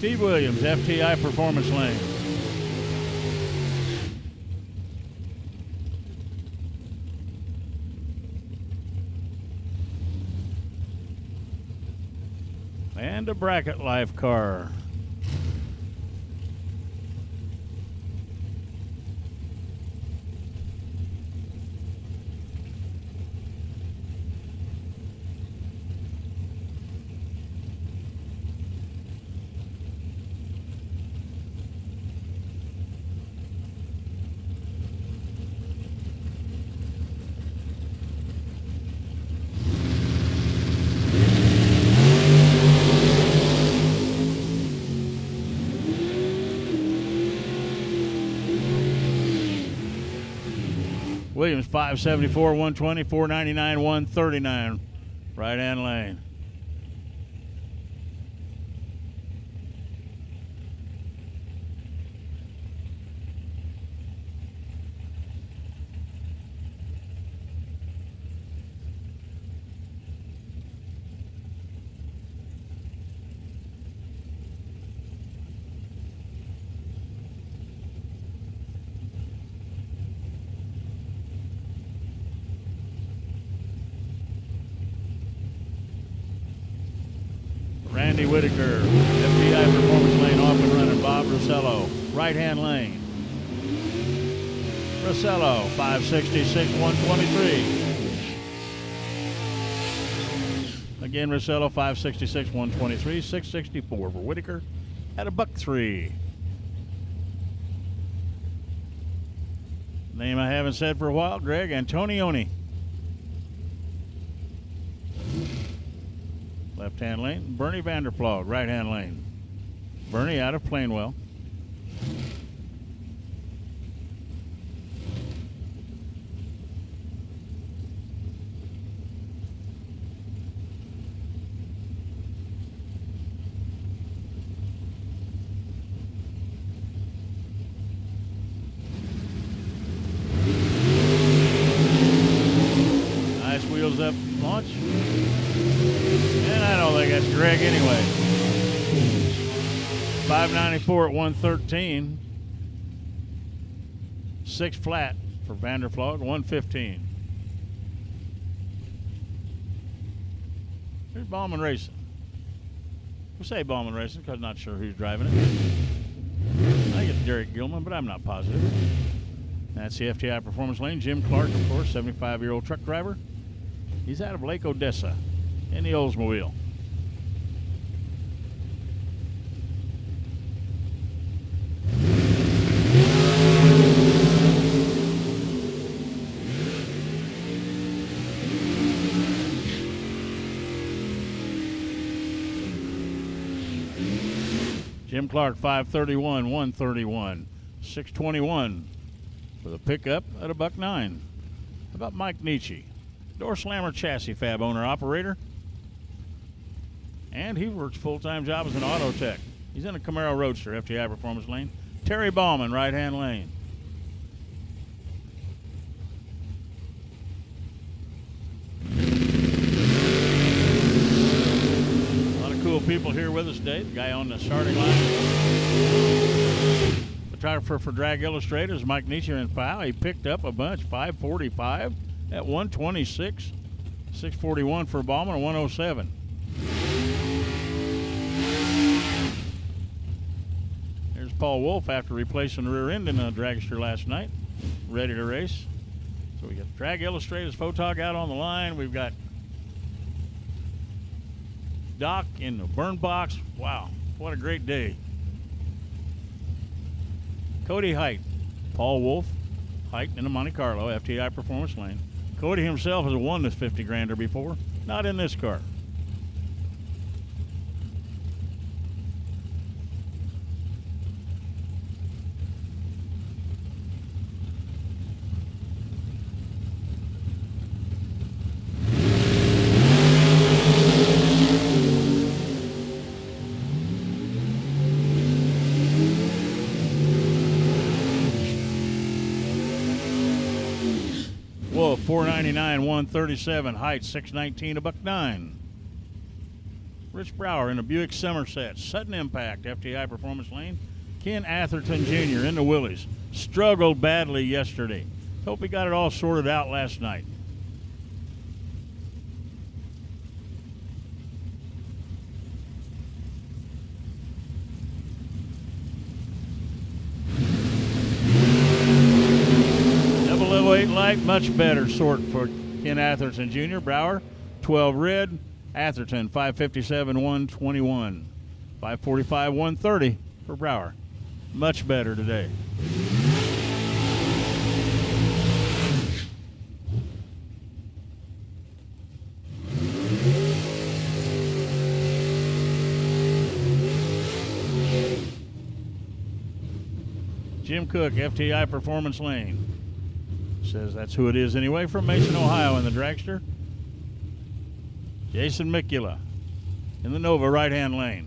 Steve Williams, FTI Performance Lane. And a bracket life car. Williams 574, 120, 499, 139. Right hand lane. Randy Whitaker, FTI Performance Lane off and running. Bob Rossello, right hand lane. Rossello, 566, 123. Again, Rossello, 566, 123, 664 for Whitaker at $1.03. Name I haven't said for a while, Greg Antonioni. Left-hand lane, Bernie Vanderploeg, right-hand lane. Bernie out of Plainwell. Nice wheels up launch. And I don't think that's Greg anyway. 594 at 113. 6 flat for Vanderploeg, 115. Here's Bauman Racing. We'll say Bauman Racing because I'm not sure who's driving it. I think it's Derek Gilman, but I'm not positive. That's the FTI Performance Lane. Jim Clark, of course, 75-year-old truck driver. He's out of Lake Odessa in the Oldsmobile. Jim Clark, 531, 131, 621 for the pickup at $1.09. How about Mike Nietzsche? Door slammer chassis fab owner operator. And he works full-time job as an auto tech. He's in a Camaro Roadster, FTI Performance Lane. Terry Bauman, right-hand lane. A lot of cool people here with us today. The guy on the starting line. Photographer for Drag Illustrators, Mike Nietzsche and Powell. He picked up a bunch, 545 at 126. 641 for Bauman and 107. Here's Paul Wolf after replacing the rear end in a dragster last night, ready to race. So we got Drag Illustrators Photog out on the line. We've got Doc in the burn box. Wow, what a great day. Cody Height, Paul Wolf, Height in the Monte Carlo, FTI Performance Lane. Cody himself has won this 50 grander before, not in this car. Whoa, 499, 137, Height 619, $1.09. Rich Brower in the Buick Somerset. Sudden impact, FTI Performance Lane. Ken Atherton Jr. in the Willys. Struggled badly yesterday. Hope he got it all sorted out last night. Double 08 light, much better sort for Ken Atherton Jr. Brower, 12 red. Atherton, 557, 121. 545, 130 for Brower. Much better today. Jim Cook, FTI Performance Lane. Says that's who it is anyway, from Mason, Ohio in the dragster. Jason Mikula in the Nova right-hand lane.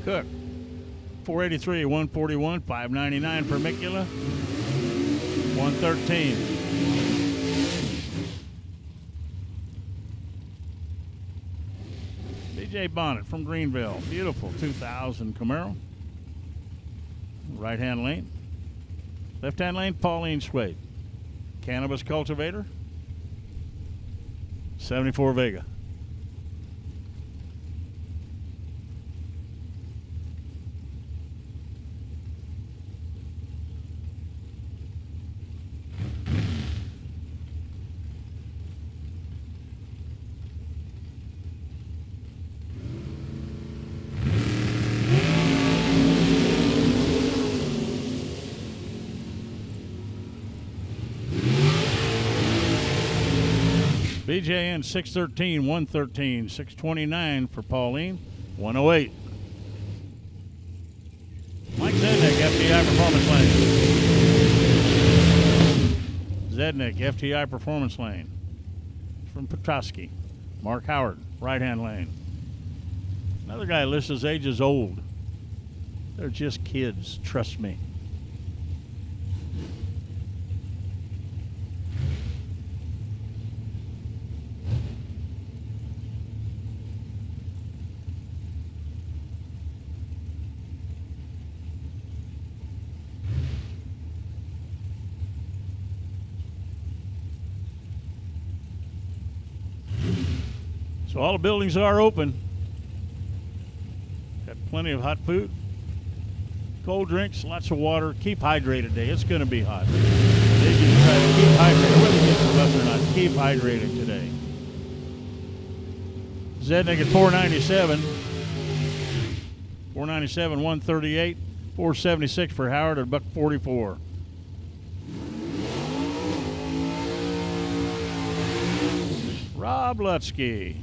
Cook, 483, 141, 599 for Mikula, 113. BJ Bonnet from Greenville, beautiful 2000 Camaro. Right-hand lane. Left-hand lane, Pauline Swade. Cannabis Cultivator, 74 Vega. BJN 613, 113, 629 for Pauline, 108. Mike Zednick, FTI Performance Lane. Zednick, FTI Performance Lane. From Petoskey. Mark Howard, right-hand lane. Another guy lists his age as old. They're just kids, trust me. So all the buildings are open. Got plenty of hot food, cold drinks, lots of water. Keep hydrated today. It's going to be hot. They can try to keep hydrated, whether you get the bus or not. Keep hydrated today. Zednick at 497. 497, 138. 476 for Howard at $144. Rob Lutsky,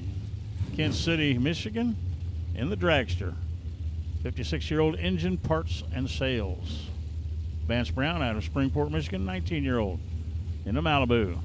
Kansas City, Michigan, in the dragster. 56-year-old engine parts and sales. Vance Brown out of Springport, Michigan, 19-year-old, in the Malibu.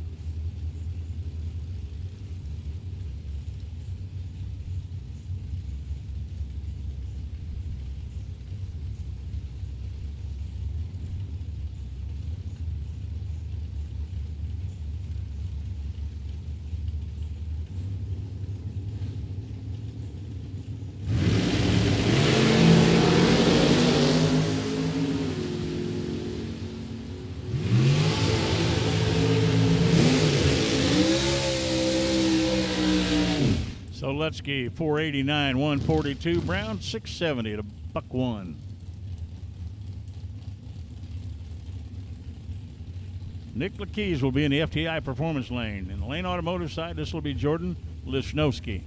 So Lutsky, 489, 142. Brown, 670 at $101. Nick Lakeys will be in the FTI Performance Lane. In the Lane Automotive side, this will be Jordan Lishnowski.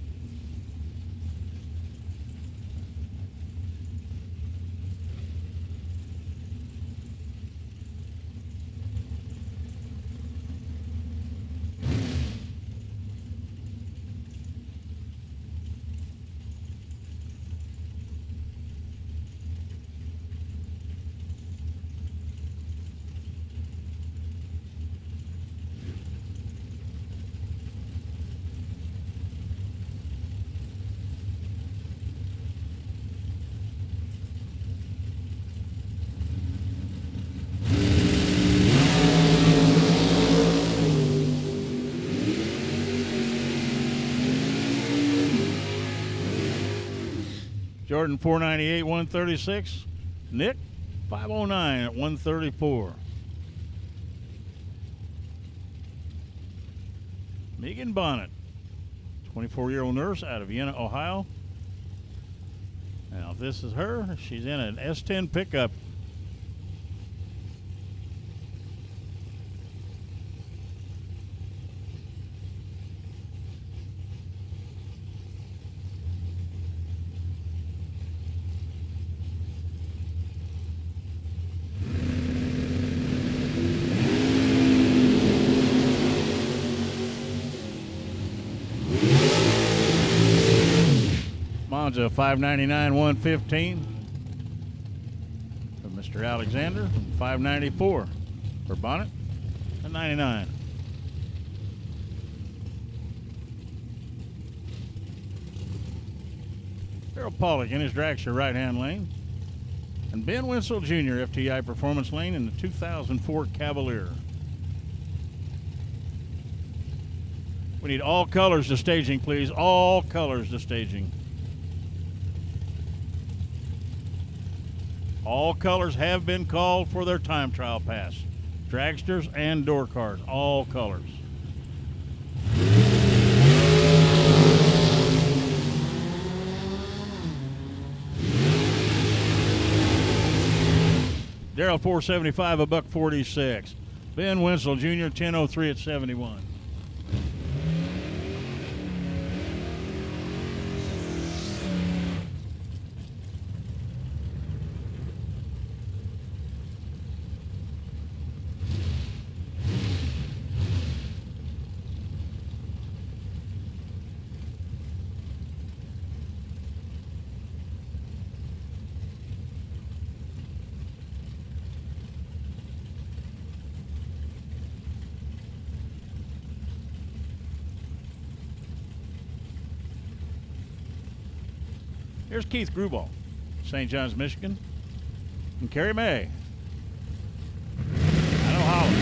Jordan 498, 136. Nick 509 at 134. Megan Bonnet, 24-year-old nurse out of Vienna, Ohio. Now, if this is her, she's in an S10 pickup. Monza 599, 115 for Mr. Alexander, 594 for Bonnet, and 99. Harold Pollock in his dragster right-hand lane, and Ben Winsell Jr. FTI Performance Lane in the 2004 Cavalier. We need all colors to staging, please. All colors to staging. All colors have been called for their time trial pass. Dragsters and door cars, all colors. Daryl 475, $146. Ben Winsell Jr. 1003 at 71. Here's Keith Gruball, St. John's, Michigan, and Carrie May. I know Holland.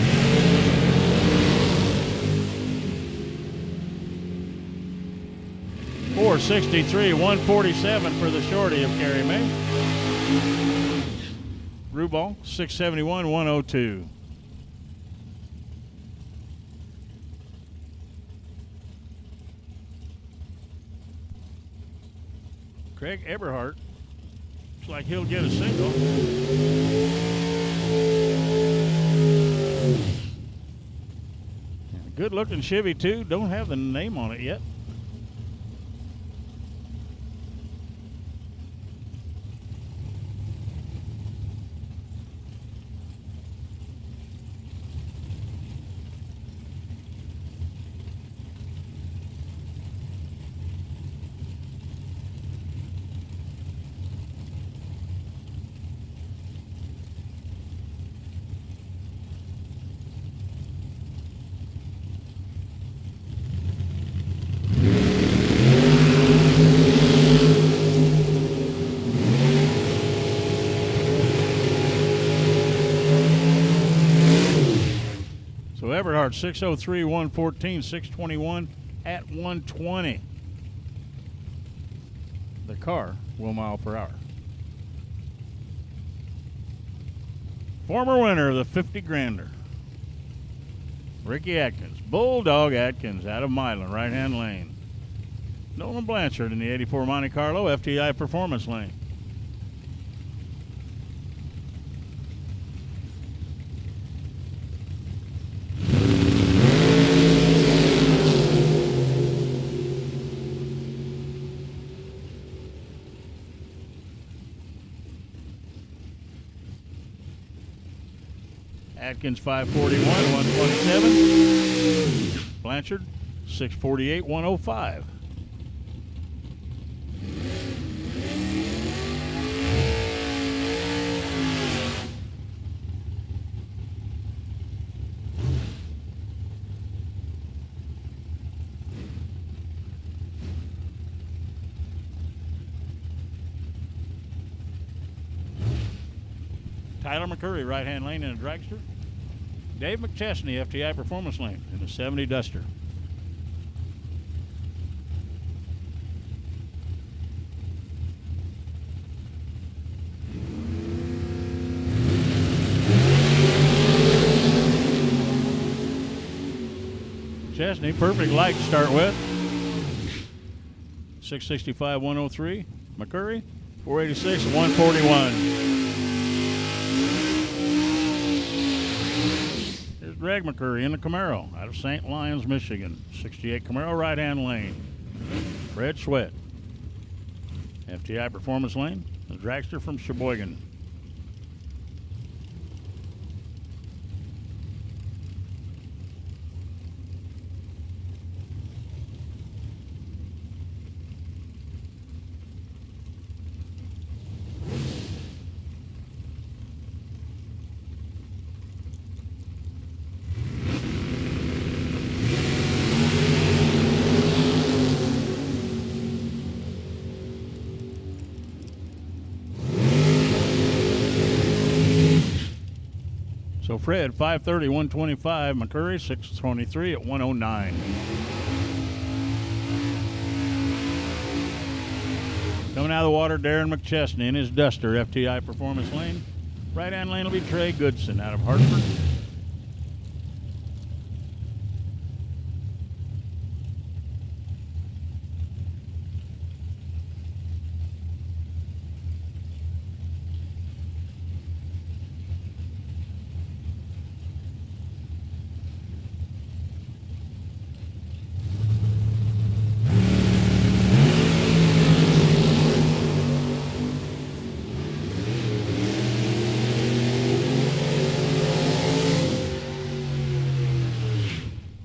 $463, $147 for the shorty of Carrie May. Gruball, $671, $102. Craig Eberhardt, looks like he'll get a single. And a good looking Chevy too, don't have the name on it yet. Eberhardt 603, 114, 621 at 120. The car will mile per hour. Former winner of the 50 grander, Ricky Atkins, Bulldog Atkins out of Milan, right-hand lane. Nolan Blanchard in the 84 Monte Carlo, FTI Performance Lane. Atkins 541, 127. Blanchard 648, 105. Tyler McCurry, right-hand lane in a dragster. Dave McChesney, FTI Performance Lane in a 70 Duster. McChesney, perfect light to start with. 665, 103. McCurry, 486, 141. Here's Greg McCurry in the Camaro out of St. Lyons, Michigan. 68 Camaro, right-hand lane. Fred Sweat. FTI Performance Lane, the dragster from Sheboygan. So Fred, 530, 125. McCurry, 623 at 109. Coming out of the water, Darren McChesney in his Duster, FTI Performance Lane. Right-hand lane will be Trey Goodson out of Hartford.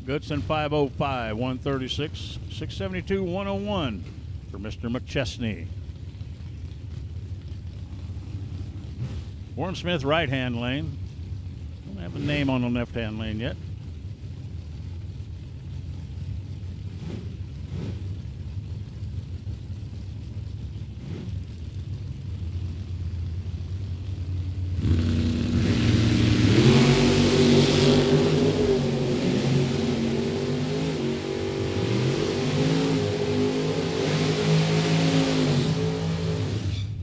Goodson 505, 136, 672, 101 for Mr. McChesney. Warren Smith right-hand lane. Don't have a name on the left-hand lane yet.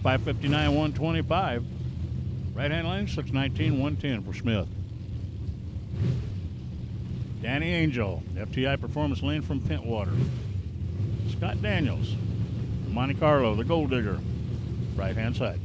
$559, 125. Right-hand lane, 619, 110 for Smith. Danny Angel, FTI Performance Lane from Pentwater. Scott Daniels, Monte Carlo, the Gold Digger, right-hand side.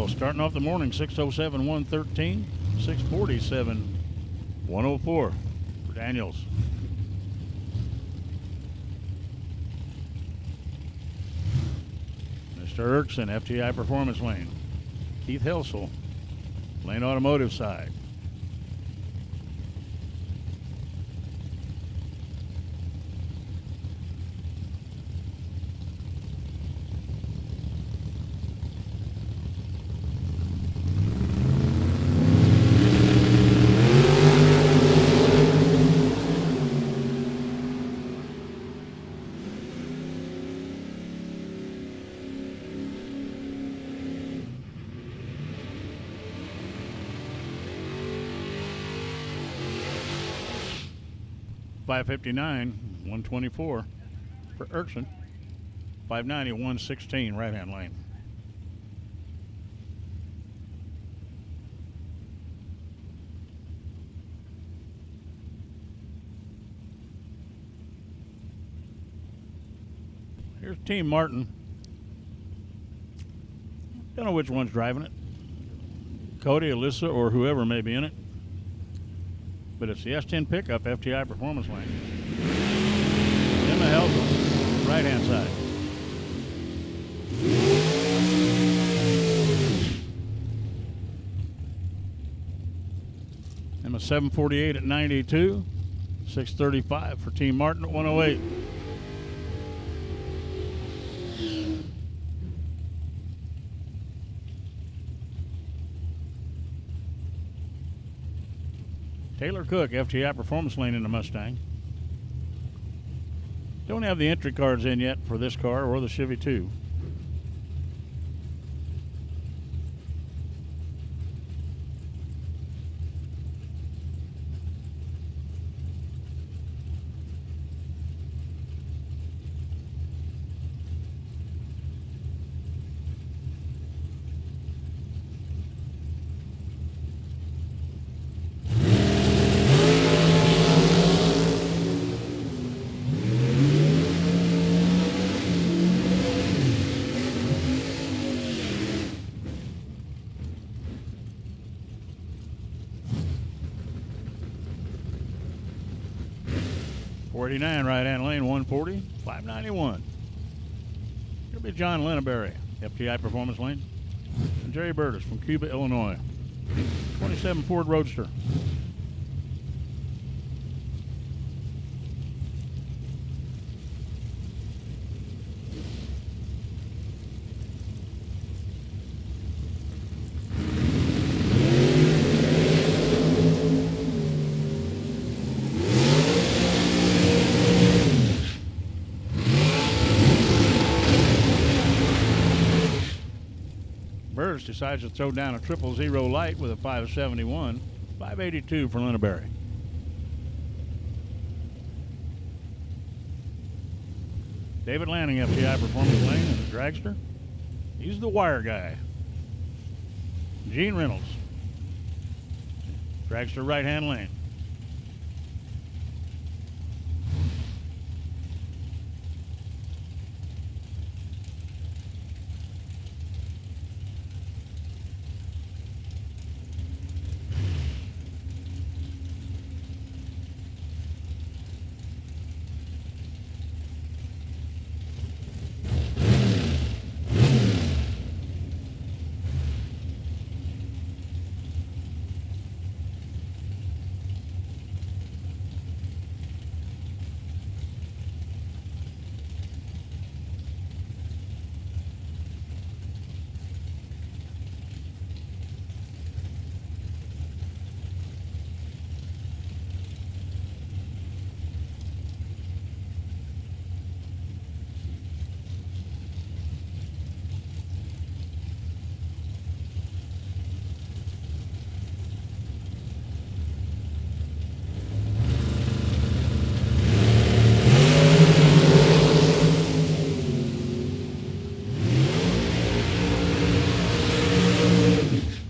Starting off the morning, 607, 113, 647, 104 for Daniels. Mr. Erickson, FTI Performance Lane. Keith Helsel, Lane Automotive side. $559, 124 for Erickson. $590, 116 right-hand lane. Here's Team Martin. Don't know which one's driving it. Cody, Alyssa, or whoever may be in it. But it's the S10 pickup, FTI Performance Lane. Emma Helton, right-hand side. Emma 748 at 92. 635 for Team Martin at 108. Taylor Cook, FTI Performance Lane in the Mustang. Don't have the entry cards in yet for this car or the Chevy 2. .489 right-hand lane, 140, 591. It'll be John Linneberry, FTI Performance Lane. And Jerry Burtis from Cuba, Illinois. 27 Ford Roadster. Burris decides to throw down a 000 light with a 571, 582 for Linneberry. David Lanning, FTI Performance Lane in the dragster. He's the wire guy. Gene Reynolds, dragster right-hand lane.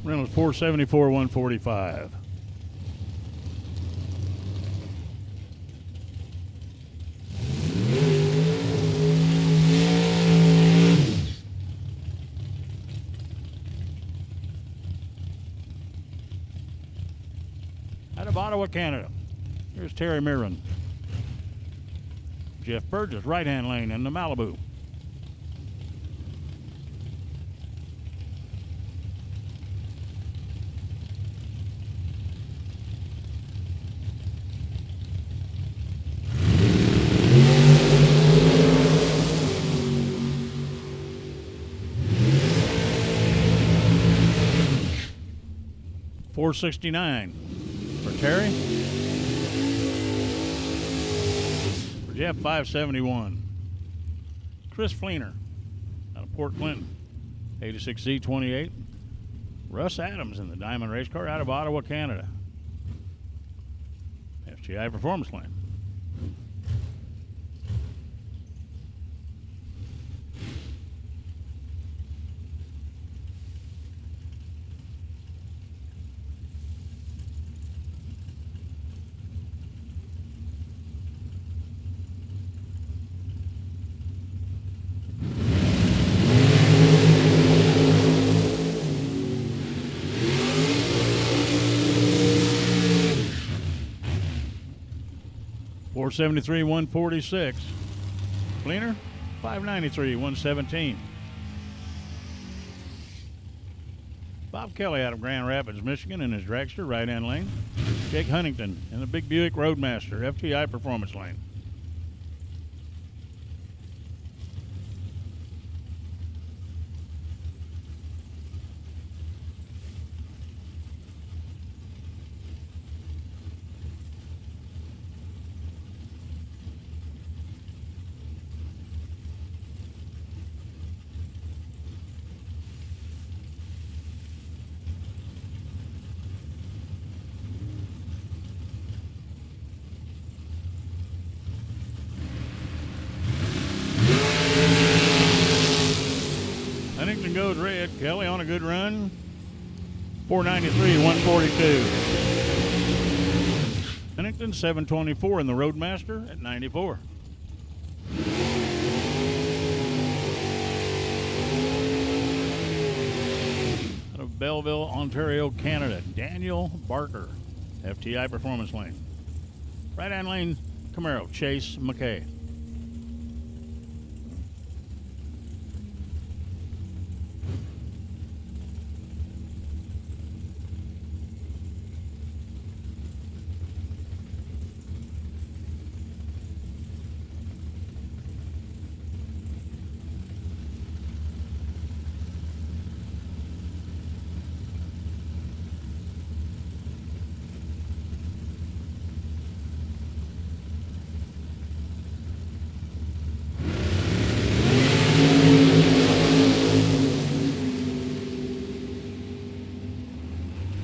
Reynolds 474, 145. Out of Ottawa, Canada, here's Terry Mirren. Jeff Burgess, right-hand lane in the Malibu. $469 for Terry. For Jeff, $571. Chris Fleener out of Port Clinton, 86Z28. Russ Adams in the Diamond Race Car out of Ottawa, Canada. FTI Performance Lane. $473, 146. Fleener, $593, 117. Bob Kelly out of Grand Rapids, Michigan in his dragster, right-hand lane. Jake Huntington in the big Buick Roadmaster, FTI Performance Lane. Ed Kelly on a good run. 493, 142. Pennington 724 in the Roadmaster at 94. Out of Belleville, Ontario, Canada, Daniel Barker, FTI Performance Lane. Right-hand lane, Camaro, Chase McKay.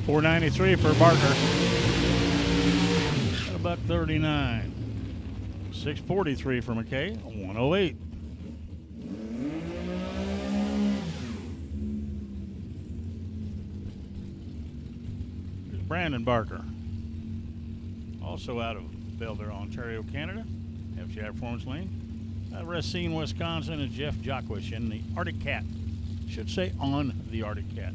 $493 for Barker. About 39. $643 for McKay. 108. There's Brandon Barker. Also out of Belleville, Ontario, Canada. FTI Performance Lane. Out of Racine, Wisconsin is Jeff Jockwich in the Arctic Cat. Should say on the Arctic Cat.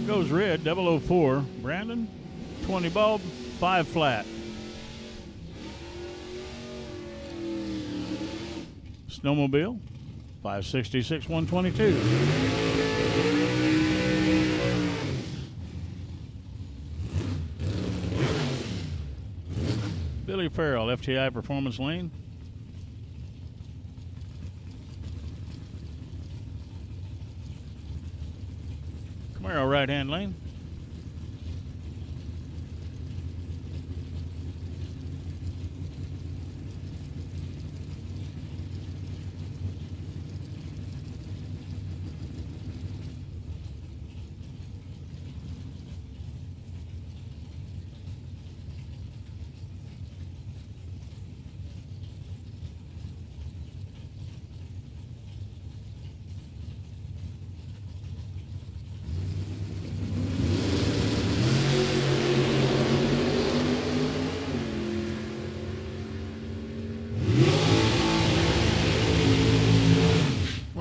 Goes red, 004. Brandon, 20 bulb, 5 flat. Snowmobile, 566, 122. Billy Farrell, FTI Performance Lane. Camaro right-hand lane.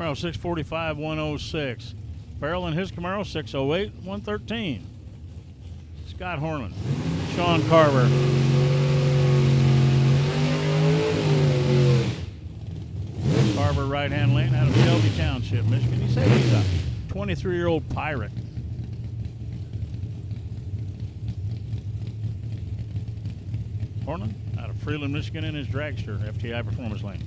Camaro 645, 106. Farrell and his Camaro 608, 113. Scott Hornan, Sean Carver. Carver right-hand lane out of Shelby Township, Michigan. He said he's a 23-year-old pirate. Hornan out of Freeland, Michigan in his dragster, FTI Performance Lane.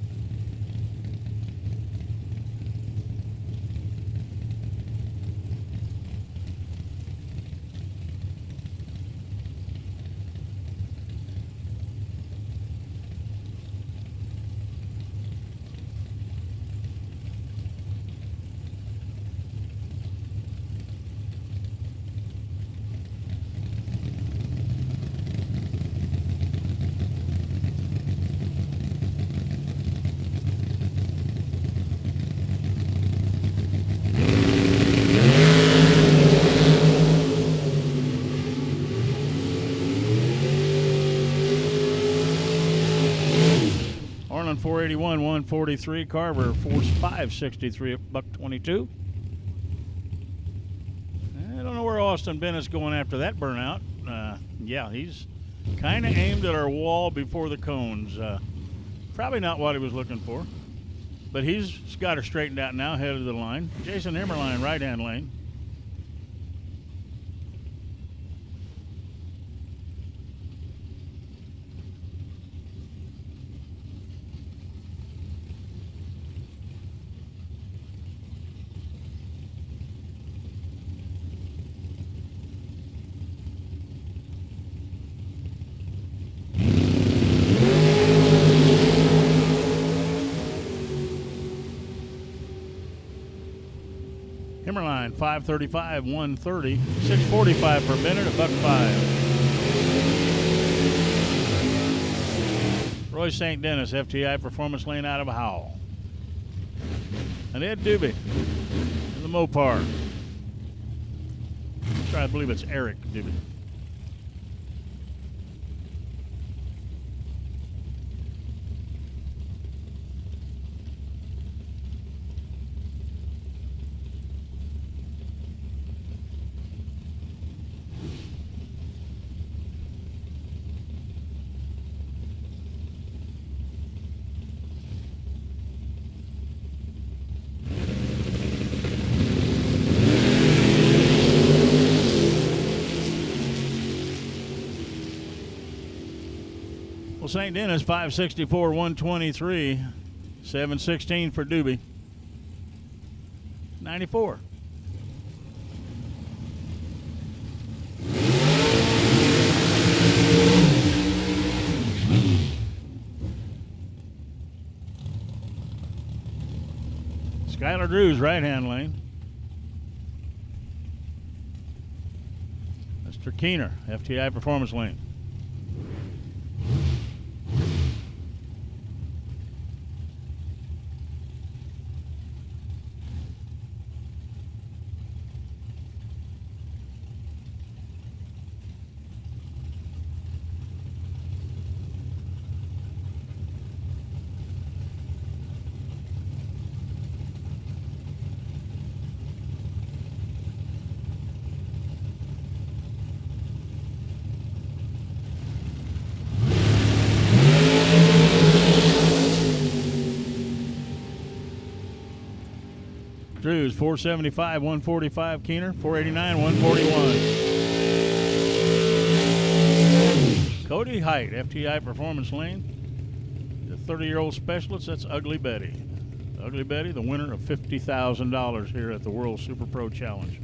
Orland 481, 143. Carver Force 563 at $122. I don't know where Austin Bennett's going after that burnout. Yeah, he's kind of aimed at our wall before the cones. Probably not what he was looking for, but he's got her straightened out now, head of the line. Jason Himmerline, right-hand lane. line, 535, 130, 645 for a minute, $1.05. Roy St. Dennis, FTI Performance Lane out of Howell. And Ed Doobie in the Mopar. I believe it's Eric Doobie. Well, St. Dennis, 564, 123, 716 for Doobie, 94. Skylar Drews, right-hand lane. Mr. Keener, FTI Performance Lane. Drews, 475, 145. Keener, 489, 141. Cody Height, FTI Performance Lane. The 30-year-old specialist, that's Ugly Betty. Ugly Betty, the winner of $50,000 here at the World Super Pro Challenge.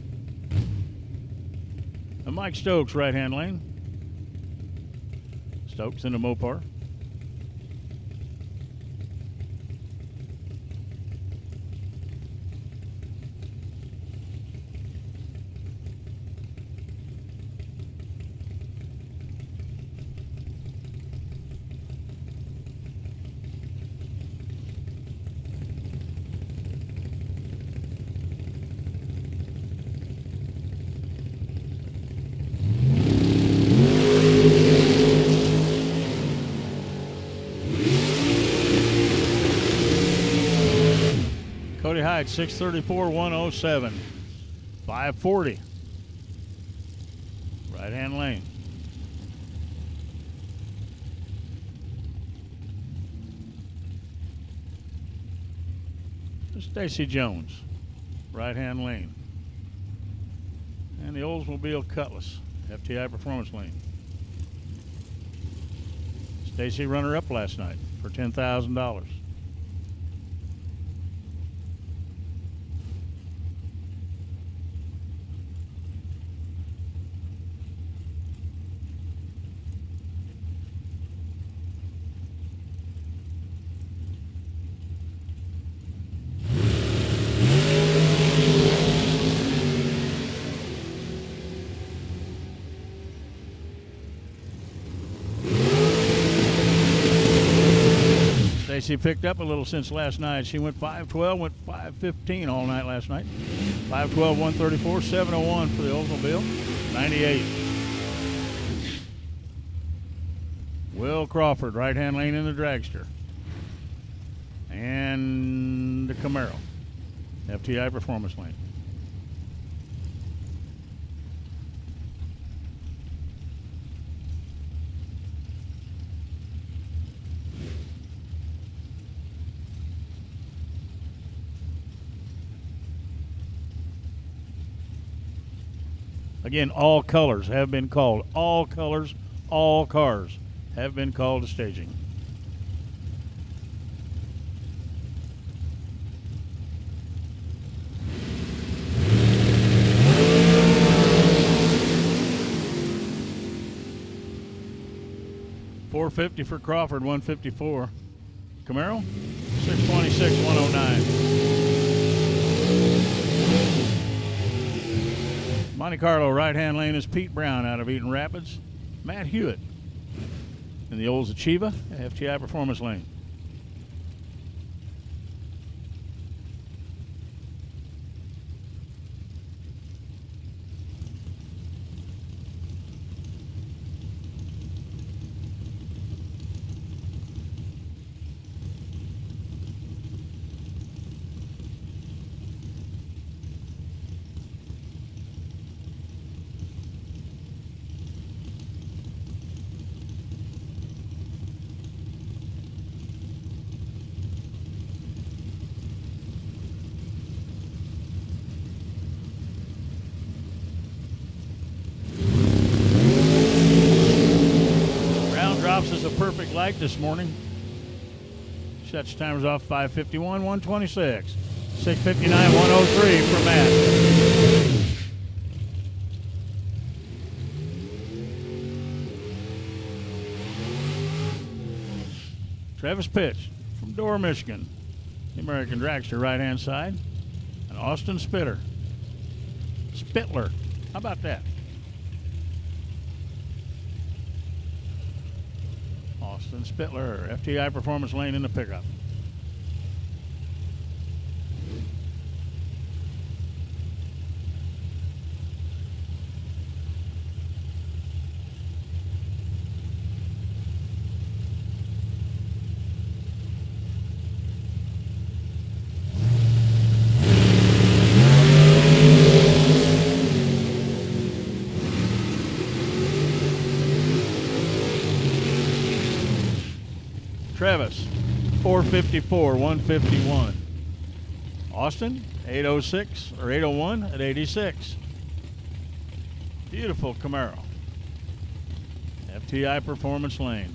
And Mike Stokes, right-hand lane. Stokes in the Mopar. Cody Hyde, 634, 107. 540. Right-hand lane. Stacy Jones, right-hand lane. And the Oldsmobile Cutlass, FTI Performance Lane. Stacy runner-up last night for $10,000. She picked up a little since last night. She went 512, went 515 all night last night. 512, 134, 701 for the Oldsmobile, 98. Will Crawford, right-hand lane in the dragster. And the Camaro, FTI Performance Lane. Again, all colors have been called. All colors, all cars have been called to staging. $450 for Crawford, $154. Camaro, $626, $109. Monte Carlo right-hand lane is Pete Brown out of Eaton Rapids. Matt Hewitt in the Olds Achieva, FTI Performance Lane. Is a perfect light this morning. Shuts timers off 5:51, 126, 6:59, 103 for Matt. Travis Pitch from Door, Michigan. The American Dragster right-hand side. And Austin Spittler. How about that? Austin Spittler, FTI Performance Lane in the pickup. Travis, 454, 151. Austin, 806 or 801 at 86. Beautiful Camaro. FTI Performance Lane.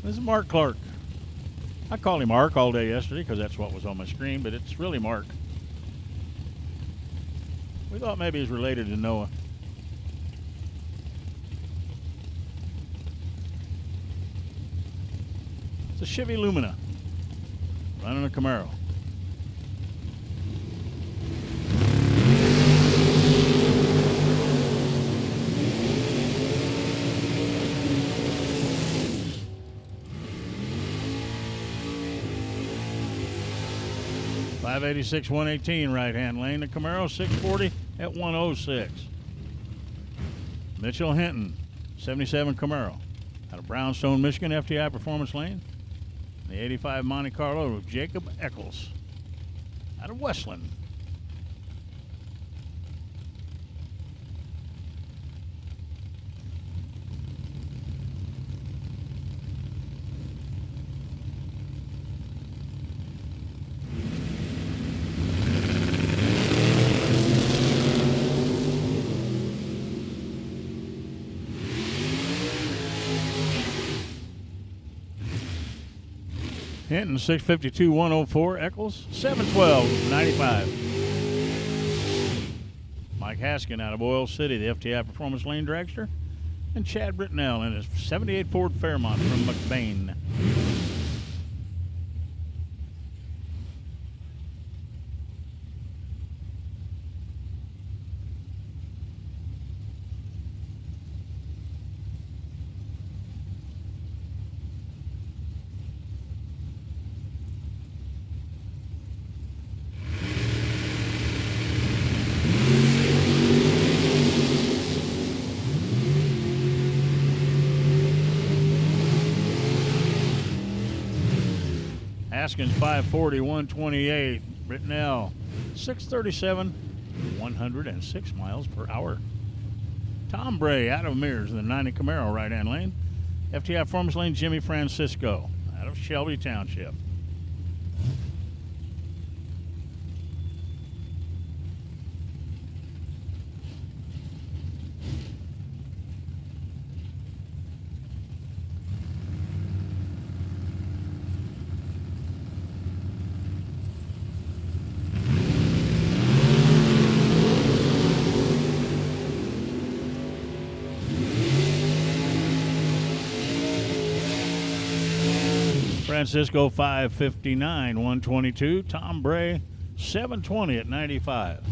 This is Mark Clark. I called him Mark all day yesterday because that's what was on my screen, but it's really Mark. We thought maybe he's related to Noah. It's a Chevy Lumina running a Camaro. .586, 118 right-hand lane. The Camaro 640 at 106. Mitchell Hinton, 77 Camaro out of Brownstone, Michigan, FTI Performance Lane. The 85 Monte Carlo of Jacob Eccles out of Westland. Hinton, 652, 104. Eccles, 712, 95. Mike Haskin out of Oil City, the FTI Performance Lane dragster. And Chad Britnell in his 78 Ford Fairmont from McBain. Haskins 540, 128. Britnell 637, 106 miles per hour. Tom Bray out of Mears in the 90 Camaro right-hand lane. FTI Performance Lane, Jimmy Francisco out of Shelby Township. Francisco 559, 122. Tom Bray 720 at 95.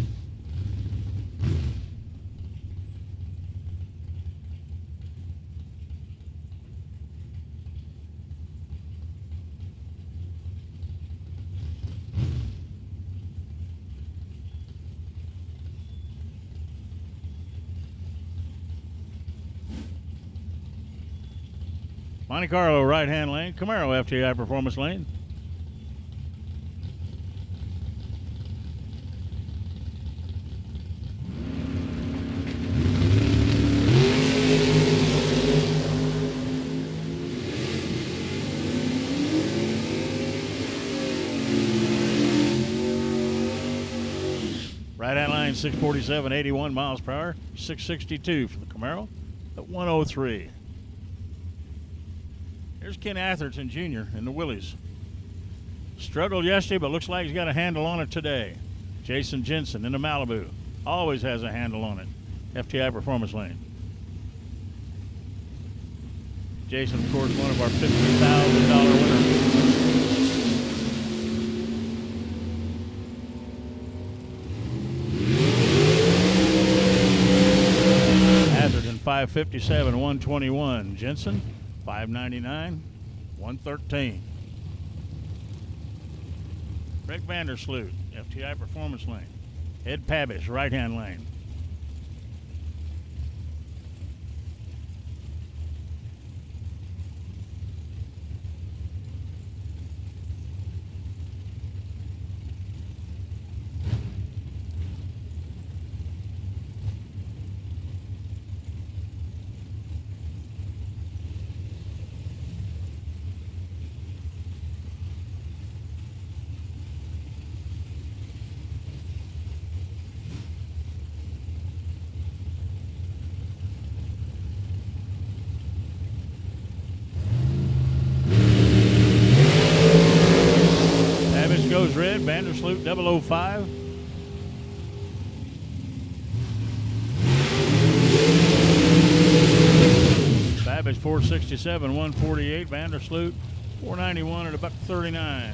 Monte Carlo right-hand lane. Camaro FTI performance lane. Right-hand line 647, 81 miles per hour. 662 for the Camaro at 103. Here's Ken Atherton Jr. in the Willys. Struggled yesterday, but looks like he's got a handle on it today. Jason Jensen in the Malibu. Always has a handle on it. FTI performance lane. Jason, of course, one of our $50,000 winners. Atherton 557, 121. Jensen 599, 113. Rick Vandersloot, FTI performance lane. Ed Pabish, right-hand lane. Goes red, Vandersloot 005. Babbage 467, 148. Vandersloot 491 at about 39. I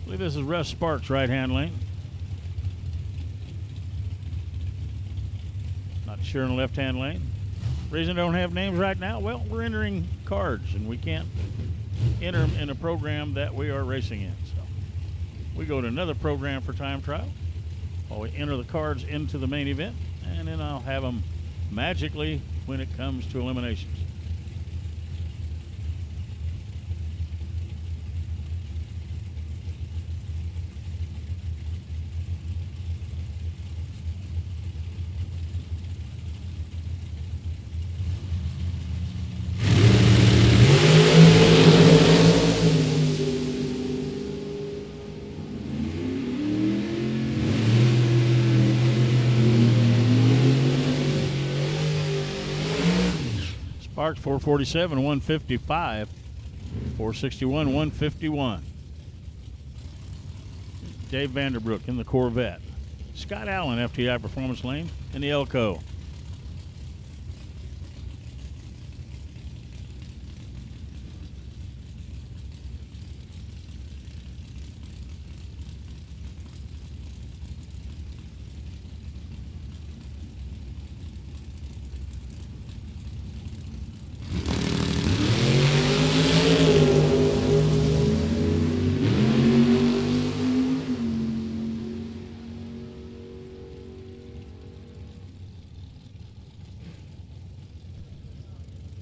believe this is Russ Sparks, right-hand lane. Not sure in the left-hand lane. Reason I don't have names right now? Well, we're entering cards, and we can't enter them in a program that we are racing in. So we go to another program for time trial while we enter the cards into the main event, and then I'll have them magically when it comes to eliminations. Sparks 447, 155. 461, 151. Dave Vanderbrook in the Corvette. Scott Allen, FTI performance lane in the Elko.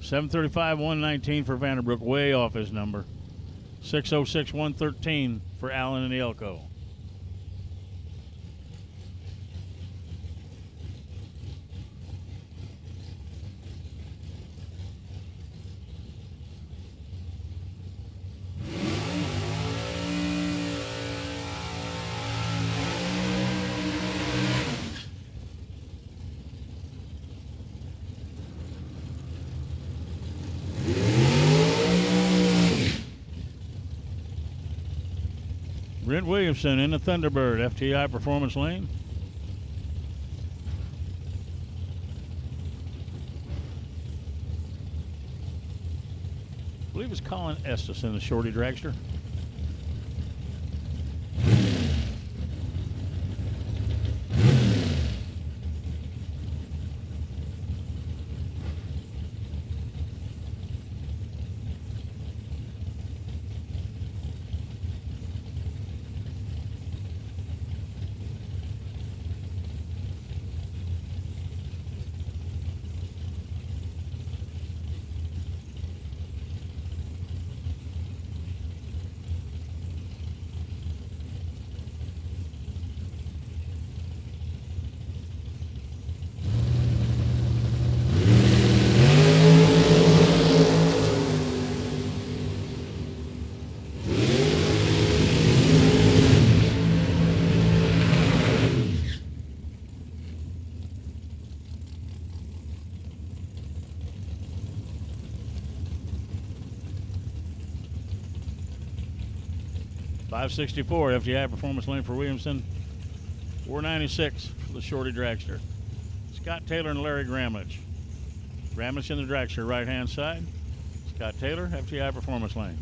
$735, 119 for Vanderbrook, way off his number. 606, 113 for Allen and the Elko. Brent Williamson in the Thunderbird, FTI performance lane. I believe it's Colin Estes in the Shorty Dragster. 564 FTI Performance Lane for Williamson. 496 for the Shorty Dragster. Scott Taylor and Larry Gramlich. Gramlich in the dragster, right-hand side. Scott Taylor, FTI Performance Lane.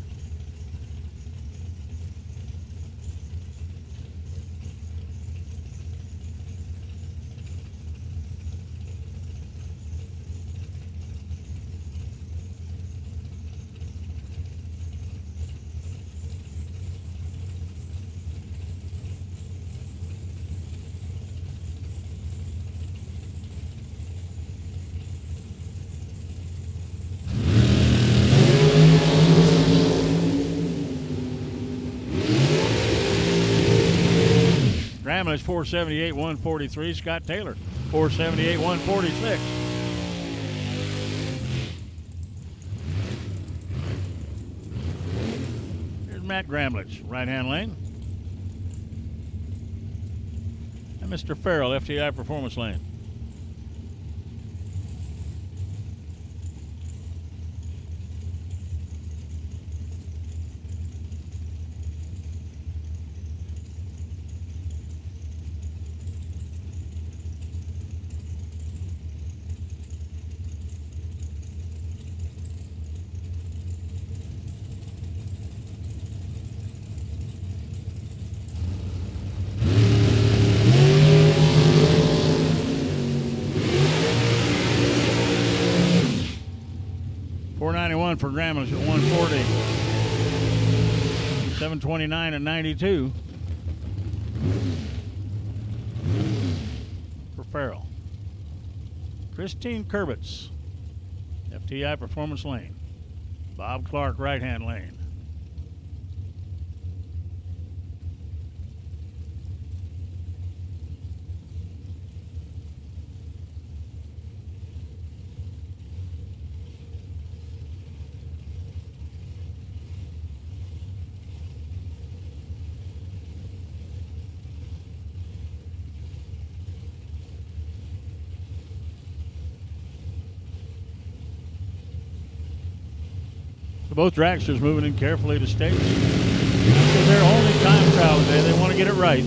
Gramlich 478, 143. Scott Taylor 478, 146. Here's Matt Gramlich, right-hand lane. And Mr. Farrell, FTI Performance Lane. For Gramlich at 140. 729 at 92 for Farrell. Christine Kurbitz, FTI Performance Lane. Bob Clark, right-hand lane. Both dragsters moving in carefully to stage. This is their only time trial today. They want to get it right.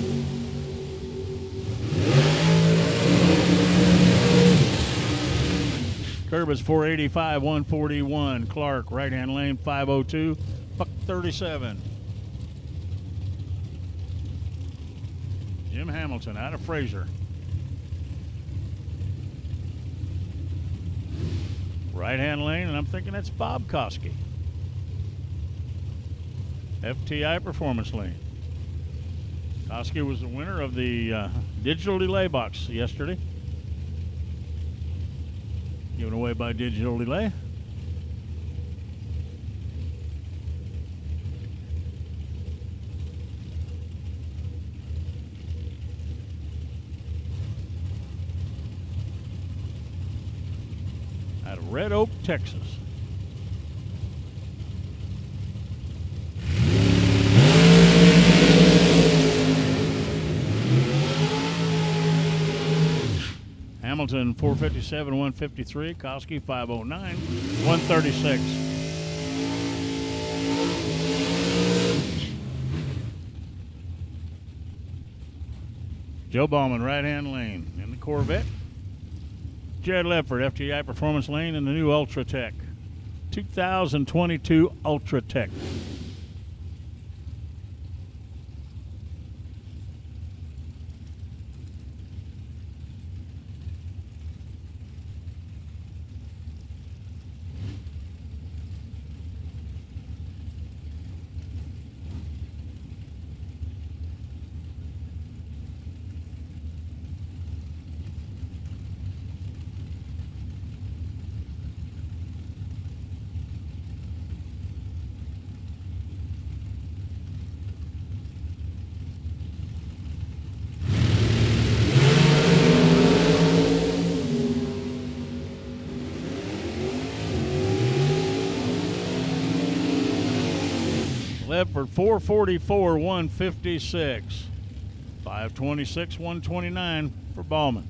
Kurbitz 485, 141. Clark, right-hand lane, 502. Buck 37. Jim Hamilton out of Fraser. Right-hand lane, and I'm thinking that's Bob Koski. FTI Performance Lane. Koski was the winner of the digital delay box yesterday. Given away by Digital Delay. Out of Red Oak, Texas. Hamilton 457, 153. Koski 509, 136. Joe Ballman, right-hand lane in the Corvette. Jared Ledford, FTI Performance Lane in the new Ultratech. 2022 Ultratech. Ledford 444, 156. 526, 129 for Ballman.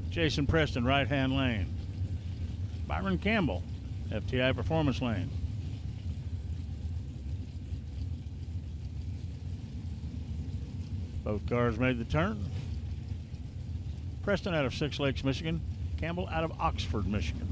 Jason Preston, right-hand lane. Byron Campbell, FTI Performance Lane. Both cars made the turn. Preston out of Six Lakes, Michigan. Campbell out of Oxford, Michigan.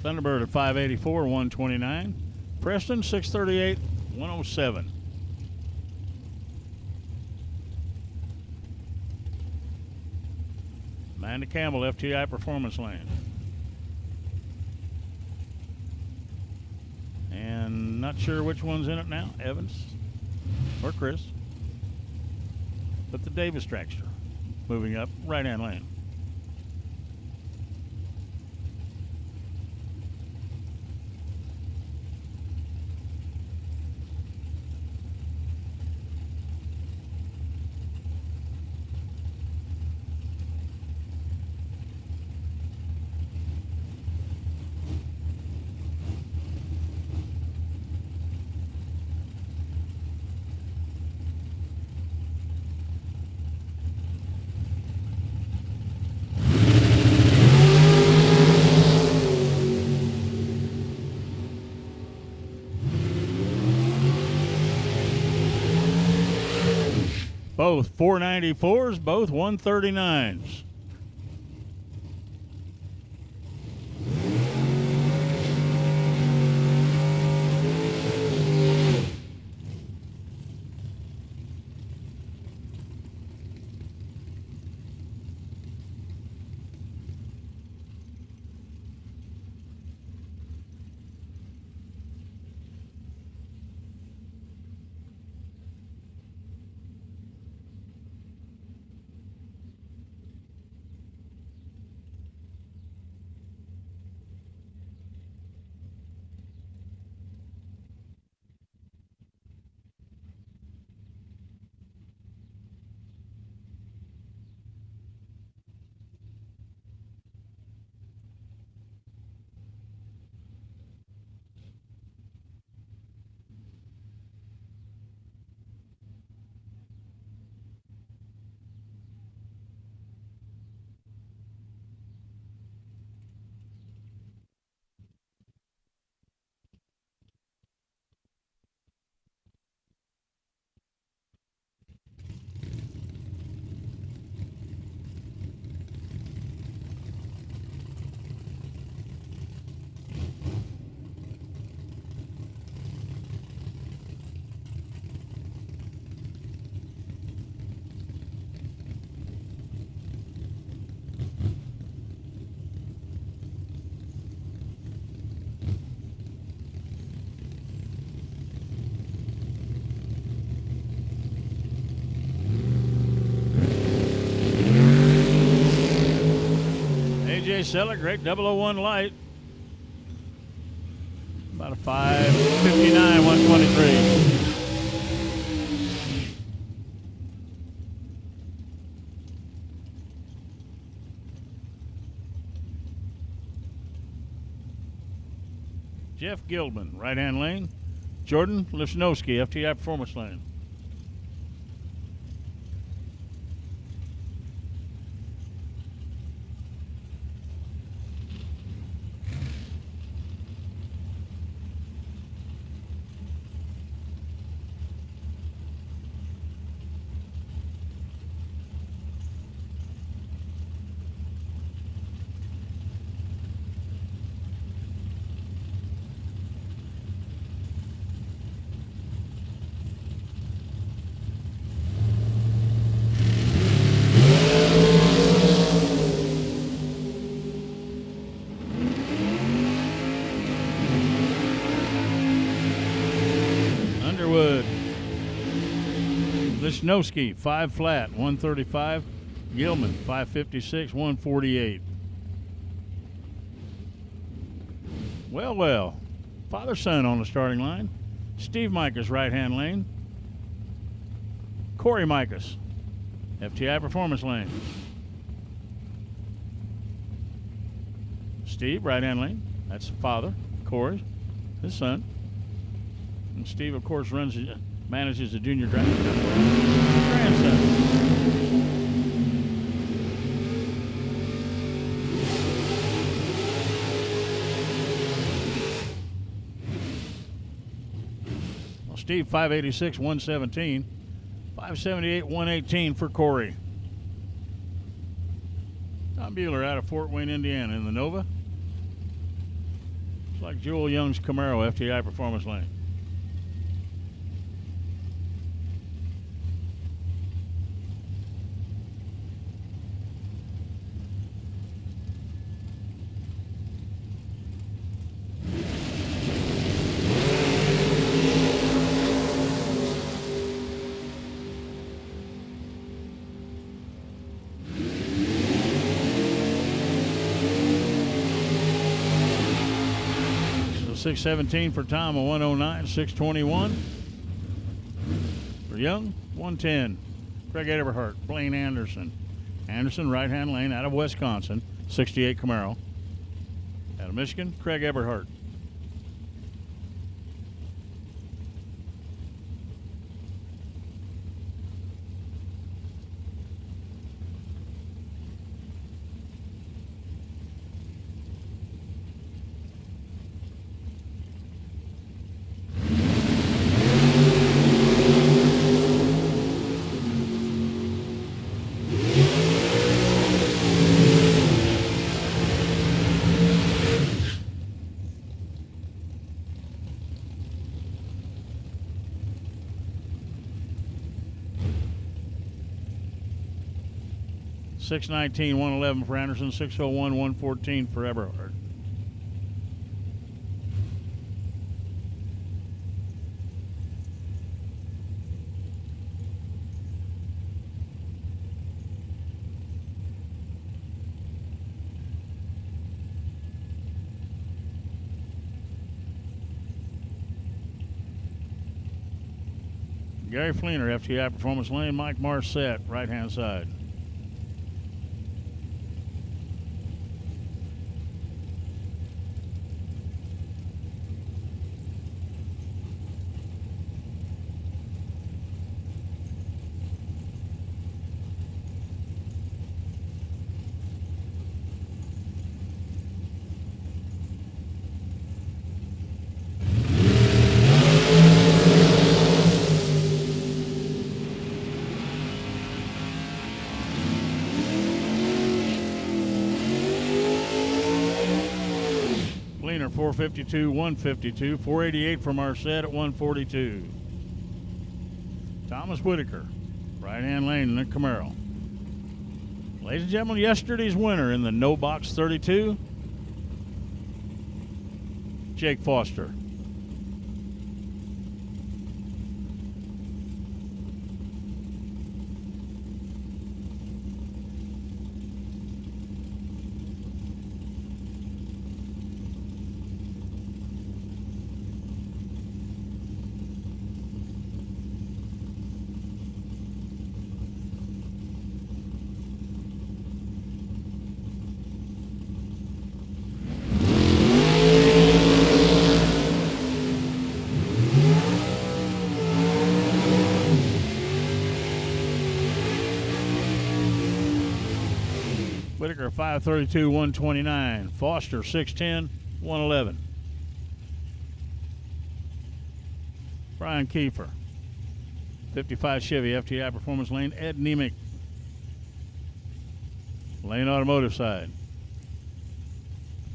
Thunderbird at 584, 129. Preston 638, 107. Amanda Campbell, FTI Performance Lane. And not sure which one's in it now, Evans or Chris. But the Davis Dragster moving up right-hand lane. Both 494s, both 139s. Seller, great 001 light. About a 559, 123. Jeff Gilman, right-hand lane. Jordan Lifsnowski, FTI Performance Lane. Lifsnowski, 5 flat, 135. Gilman, 556, 148. Well, father-son on the starting line. Steve Micas, right-hand lane. Corey Micas, FTI Performance Lane. Steve, right-hand lane. That's father. Corey, his son. And Steve, of course, manages the junior driving grandson. Steve, 586, 117. 578, 118 for Corey. Tom Bueller out of Fort Wayne, Indiana in the Nova. It's like Joel Young's Camaro, FTI Performance Lane. So 617 for Tom, a 109, 621 for Young, 110. Craig Eberhardt, Blaine Anderson. Anderson, right-hand lane out of Wisconsin, 68 Camaro. Out of Michigan, Craig Eberhardt. $619, $111 for Anderson, $601, $114 for Eberhard. Gary Fleener, FTI Performance Lane. Mike Marset, right-hand side. Fleener, 452, 152. 488 for Marset at 142. Thomas Whitaker, right-hand lane in the Camaro. Ladies and gentlemen, yesterday's winner in the No Box 32, Jake Foster. Whitaker, 532, 129. Foster, 610, 111. Brian Kiefer, 55 Chevy, FTI Performance Lane. Ed Nemick, Lane Automotive side.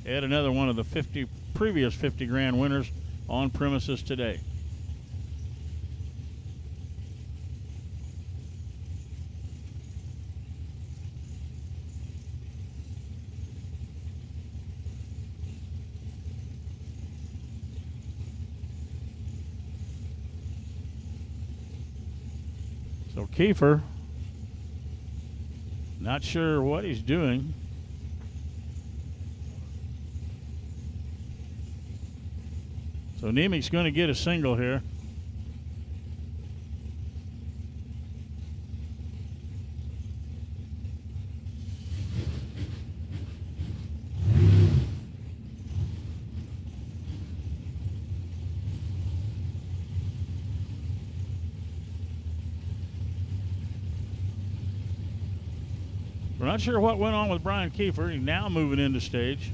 Ed, another one of the previous 50 grand winners on premises today. So Kiefer, not sure what he's doing. So Nemick's going to get a single here. We're not sure what went on with Brian Kiefer. He's now moving into stage.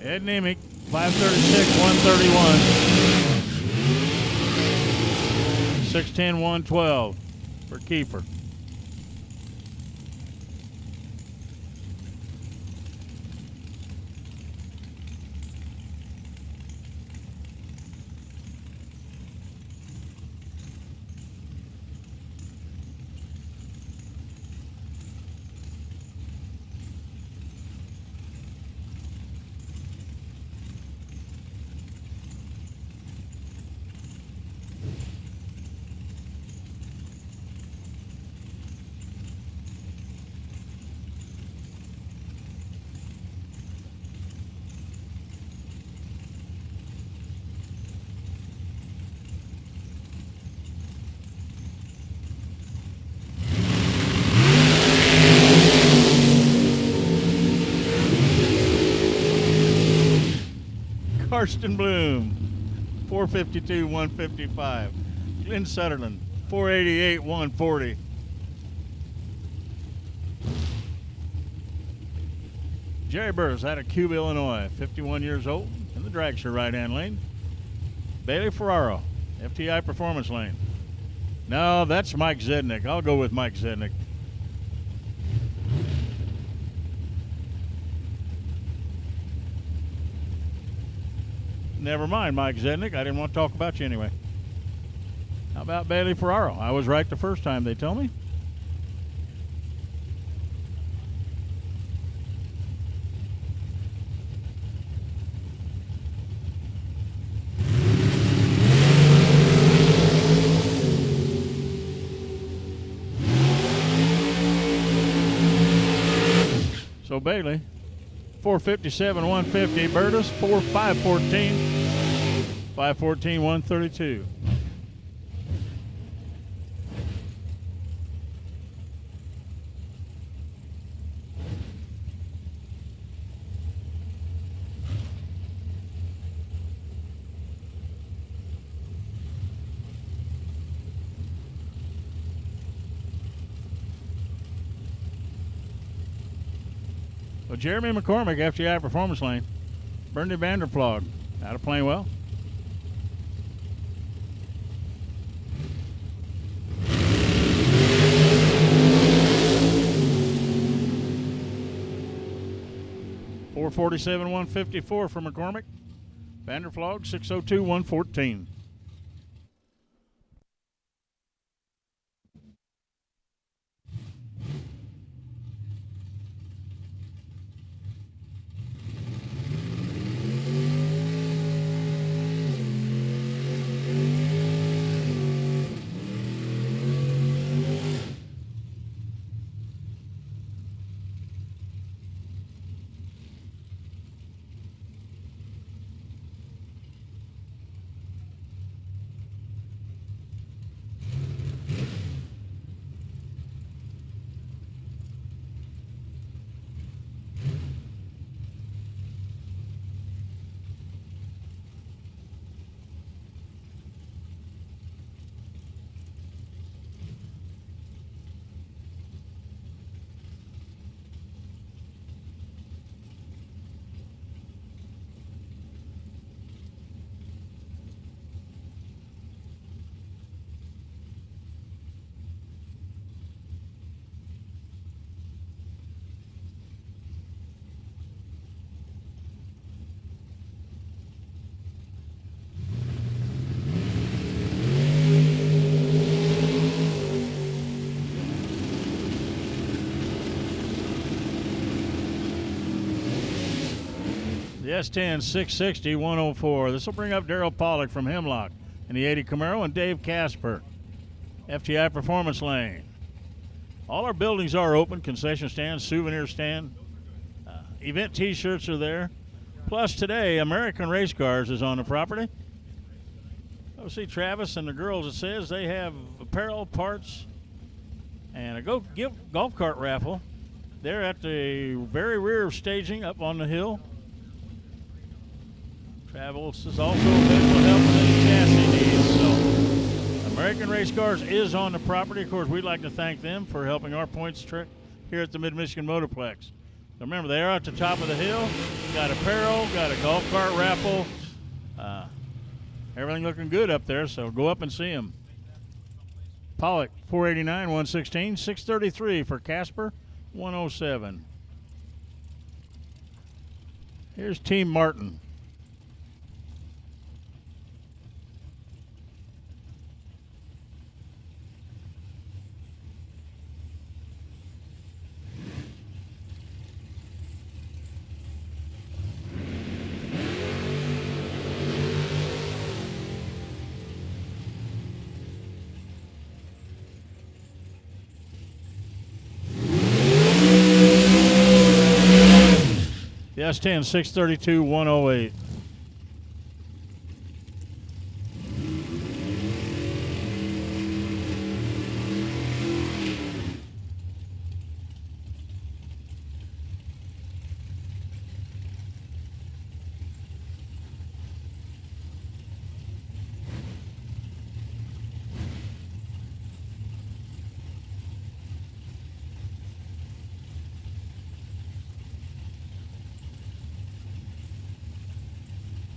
Ed Nemick, 536, 131. 610, 112 for Kiefer. Karsten Bloom, 452, 155. Glenn Sutherland, 488, 140. Jerry Burris out of Cuba, Illinois, 51 years old, in the dragster right-hand lane. Bailey Ferraro, FTI Performance Lane. No, that's Mike Zednick. I'll go with Mike Zednick. Never mind, Mike Zednick. I didn't want to talk about you anyway. How about Bailey Ferraro? I was right the first time, they tell me. So Bailey, 457, 150. Burtis, 514. 514, 132. Well, Jeremy McCormick, FTI Performance Lane. Bernie Vanderplog out of Plainwell. $447, $154 for McCormick. Vanderplog, $602, $114. S10 660 104. This will bring up Daryl Pollock from Hemlock in the 80 Camaro and Dave Casper. FTI Performance Lane. All our buildings are open. Concession stand, souvenir stand. Event t-shirts are there. Plus today, American Race Cars is on the property. Go see Travis and the girls. It says they have apparel, parts, and a golf cart raffle. They're at the very rear of staging up on the hill. Travis is also available help with any chassis needs. So American Race Cars is on the property. Of course, we'd like to thank them for helping our points trip here at the Mid-Michigan Motorplex. So remember, they are at the top of the hill. Got apparel, got a golf cart raffle. Everything looking good up there, so go up and see them. Pollock, 489, 116, 633 for Casper, 107. Here's Team Martin. The S10 632 108.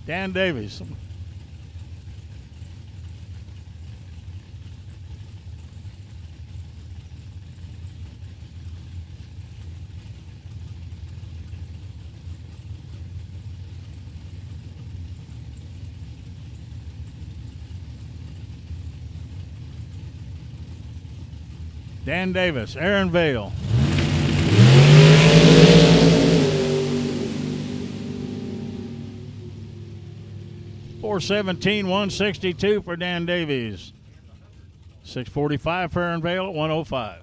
Dan Davies. Dan Davis, Aaron Vale. $417, $162 for Dan Davies. $645 for Aaron Vale at $105.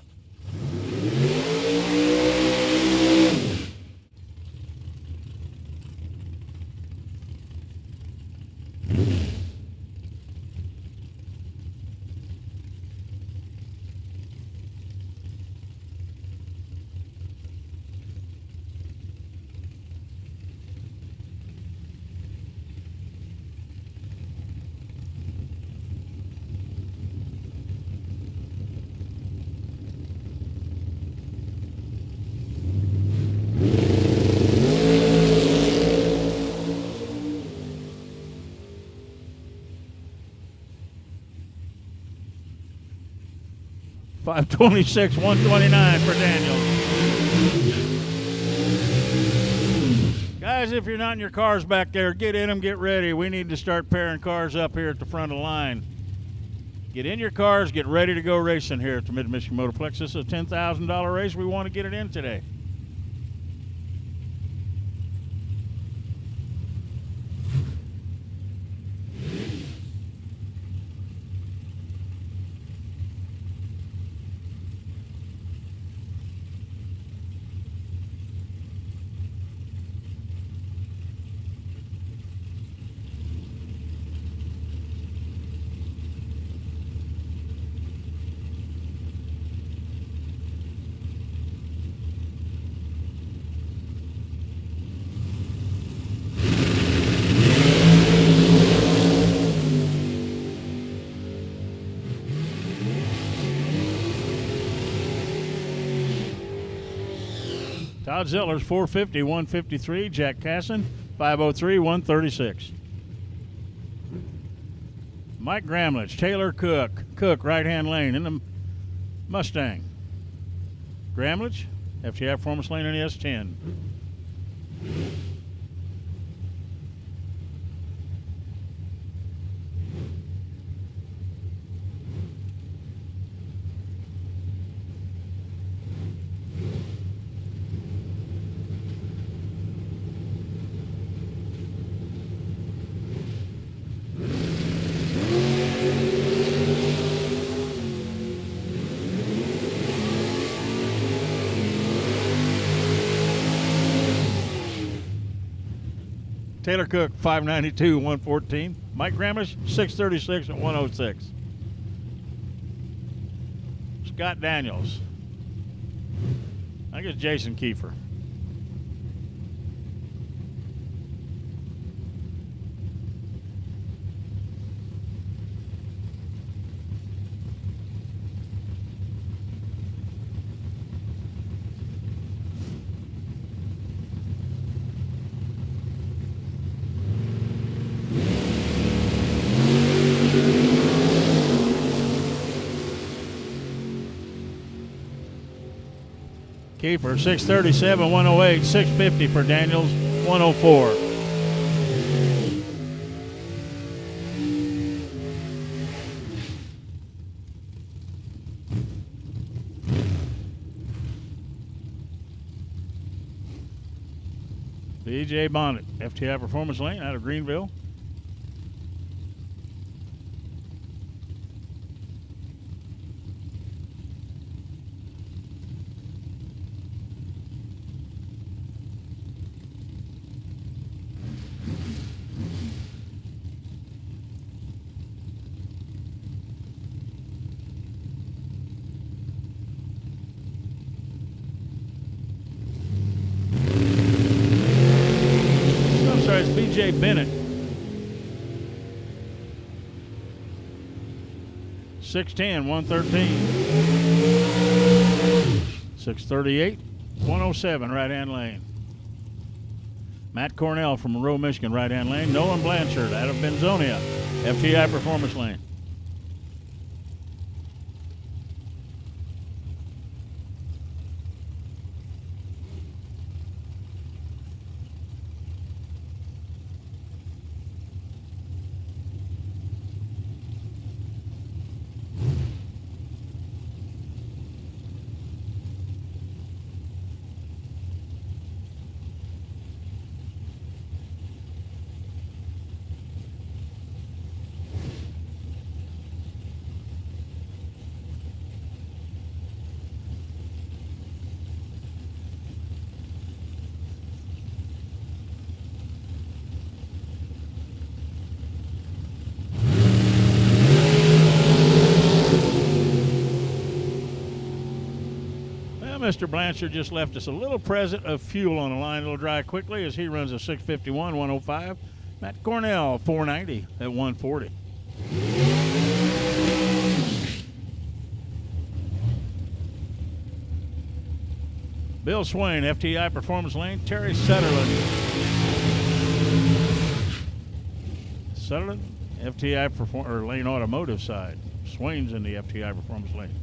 $526, $129 for Daniels. Guys, if you're not in your cars back there, get in them, get ready. We need to start pairing cars up here at the front of the line. Get in your cars, get ready to go racing here at the Mid-Michigan Motorplex. This is a $10,000 race. We want to get it in today. Todd Zellers, 450, 153. Jack Casson, 503, 136. Mike Gramlich, Taylor Cook. Cook, right-hand lane in the Mustang. Gramlich, FTI Performance Lane in the S10. Taylor Cook, 592, 114. Mike Gramish, 636 at 106. Scott Daniels. I guess Jason Kiefer. Kiefer, 637, 108, 650 for Daniels, 104. BJ Bonnet, FTI Performance Lane out of Greenville. It's BJ Bennett. 610, 113. 638, 107, right-hand lane. Matt Cornell from Monroe, Michigan, right-hand lane. Nolan Blanchard out of Benzonia, FTI Performance Lane. Mr. Blanchard just left us a little present of fuel on the line. It'll dry quickly as he runs a 651, 105. Matt Cornell, 490 at 140. Bill Swain, FTI Performance Lane. Terry Sutherland. Sutherland, FTI Lane Automotive side. Swain's in the FTI Performance Lane.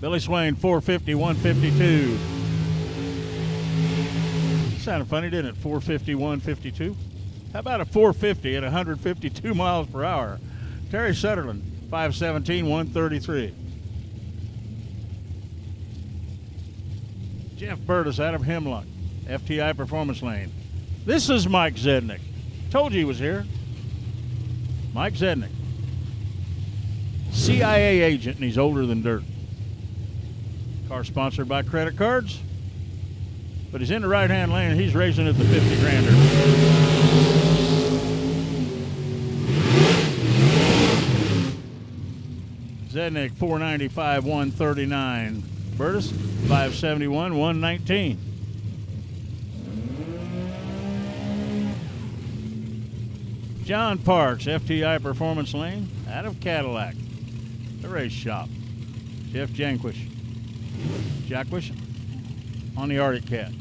Billy Swain, 450, 152. Sounded funny, didn't it? 450, 152. How about a 450 at 152 miles per hour? Terry Sutherland, 517, 133. Jeff Burtis out of Hemlock, FTI Performance Lane. This is Mike Zednick. Told you he was here. Mike Zednick. CIA agent, and he's older than dirt. Car sponsored by credit cards, but he's in the right-hand lane and he's racing at the 50-grander. Zednick, 495, 139. Burtis, 571, 119. John Parks, FTI Performance Lane, out of Cadillac, the race shop. Jeff Jankwish on the Arctic Cat.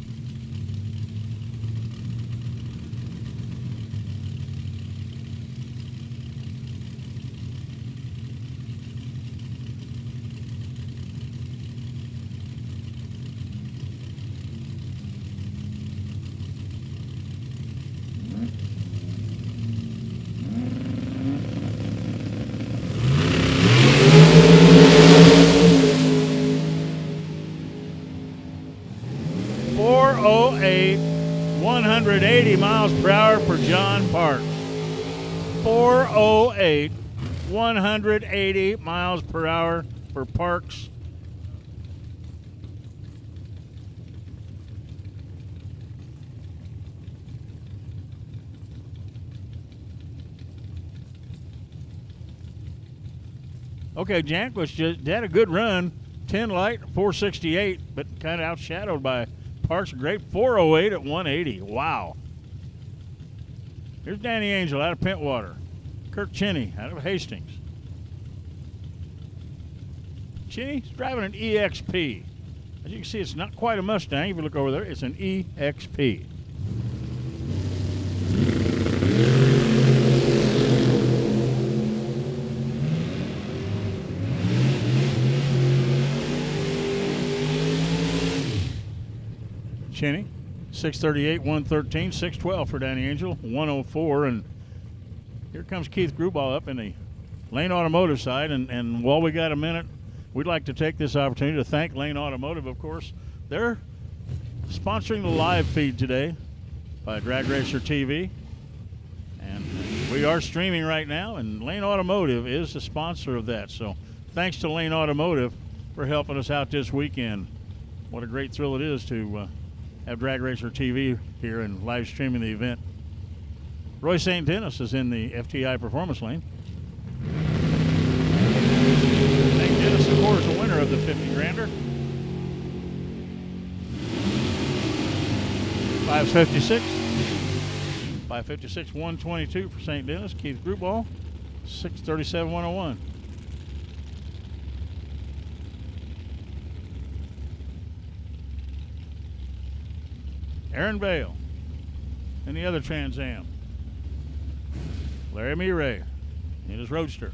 .408, 180 miles per hour for John Parks. 408, 180 miles per hour for Parks. Okay, Jankwish just had a good run. 10 light, 468, but kind of outshadowed by Parks. Great 408 at 180. Wow. Here's Danny Angel out of Pentwater. Kirk Cheney out of Hastings. Cheney's driving an EXP. As you can see, it's not quite a Mustang. If you look over there, it's an EXP. Cheney, 638, 113, 612 for Danny Angel, 104. And here comes Keith Gruball up in the Lane Automotive side. And while we got a minute, we'd like to take this opportunity to thank Lane Automotive, of course. They're sponsoring the live feed today by Drag Racer TV. And we are streaming right now, and Lane Automotive is the sponsor of that. So thanks to Lane Automotive for helping us out this weekend. What a great thrill it is to have Drag Racer TV here and live streaming the event. Roy St. Dennis is in the FTI Performance Lane. St. Dennis, of course, the winner of the 50 grander. 556. 556, 122 for St. Dennis. Keith Gruball, 637, 101. Aaron Bale in the other Trans Am. Larry Miray in his Roadster.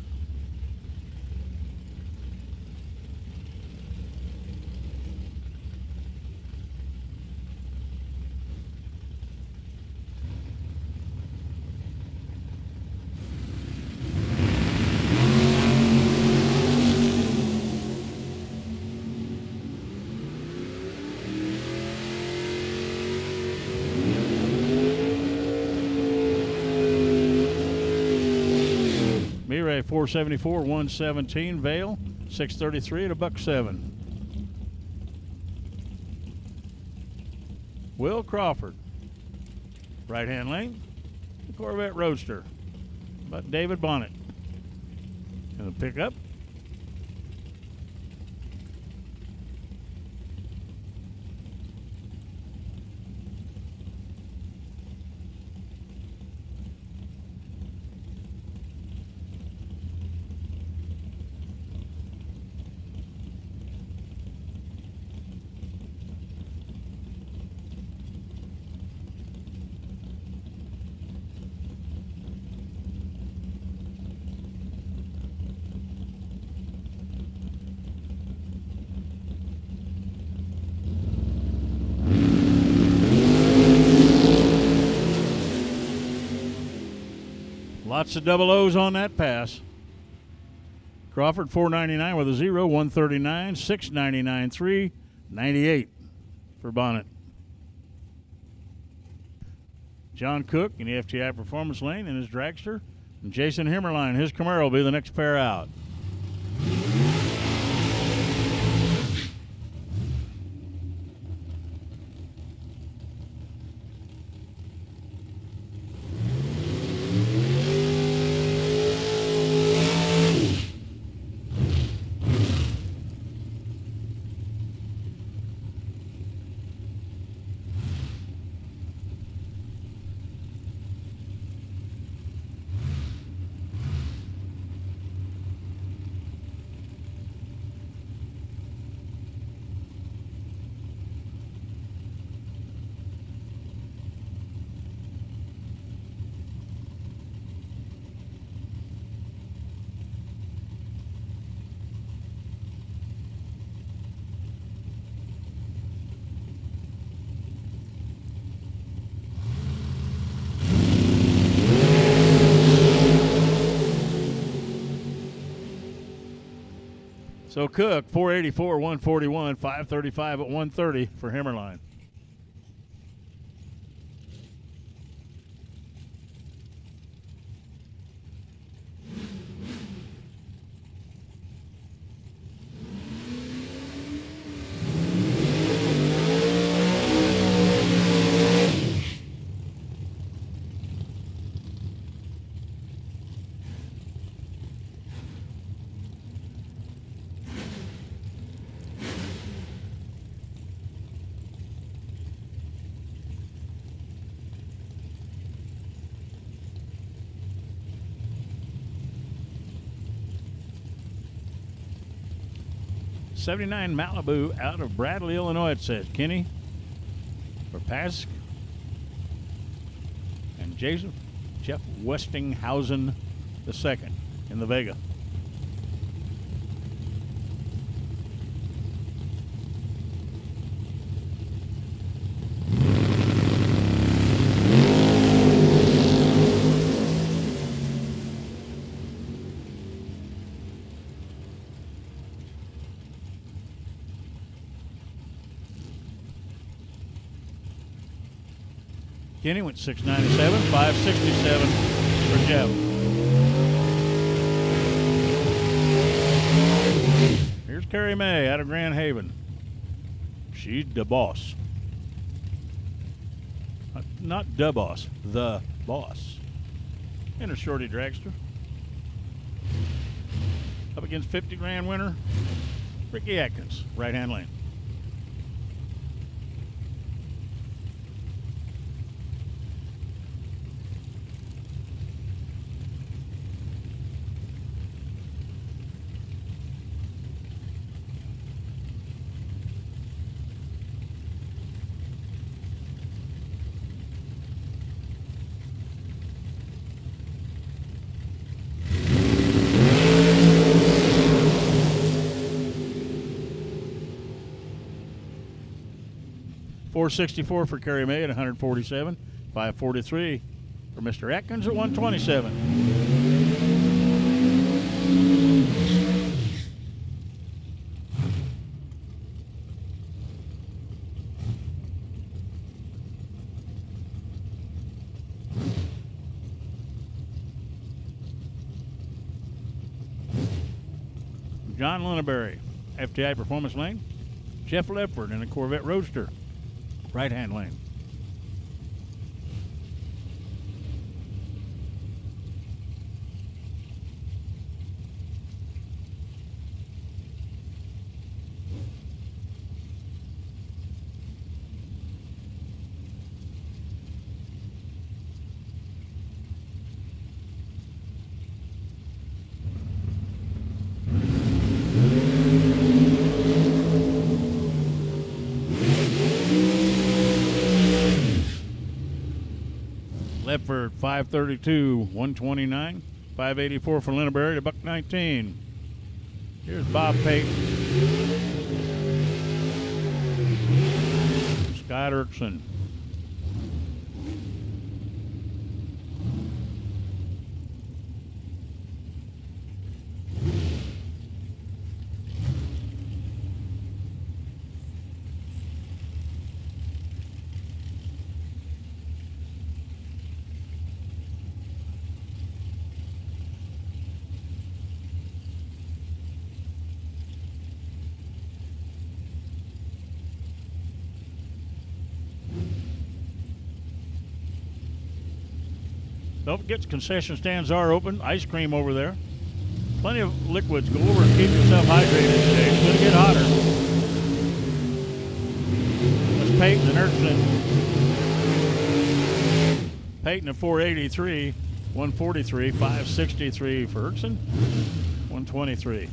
Miray 474, 117. Vale 633 at a $1.07. Will Crawford, right hand lane, the Corvette Roadster. But David Bonnet in the pickup. Lots of double O's on that pass. Crawford 499 with a 0, 139, 699, 398 for Bonnet. John Cook in the FTI Performance Lane in his dragster. And Jason Himmerline, his Camaro, will be the next pair out. So Cook, 484, 141, 535 at 130 for Himmerline. '79 Malibu out of Bradley, Illinois, it says. Kenny for Pask and Jeff Westinghausen II in the Vega. Kenny went 697, 567 for Jeff. Here's Carrie Mae out of Grand Haven. She's the boss. Not the boss, the boss. And a shorty dragster. Up against 50 grand winner, Ricky Atkins, right-hand lane. $464 for Carrie Mae at 147, $543 for Mr. Atkins at 127. John Lineberry, FTI Performance Lane. Jeff Lepford in a Corvette Roadster, right-hand lane. Lepford, 532, 129, 584 for Lineberry to $119. Here's Bob Payton. Scott Erickson. Don't forget, concession stands are open. Ice cream over there. Plenty of liquids. Go over and keep yourself hydrated today. It's going to get hotter. That's Peyton and Erickson. Peyton at 483, 143, 563 for Erickson, 123.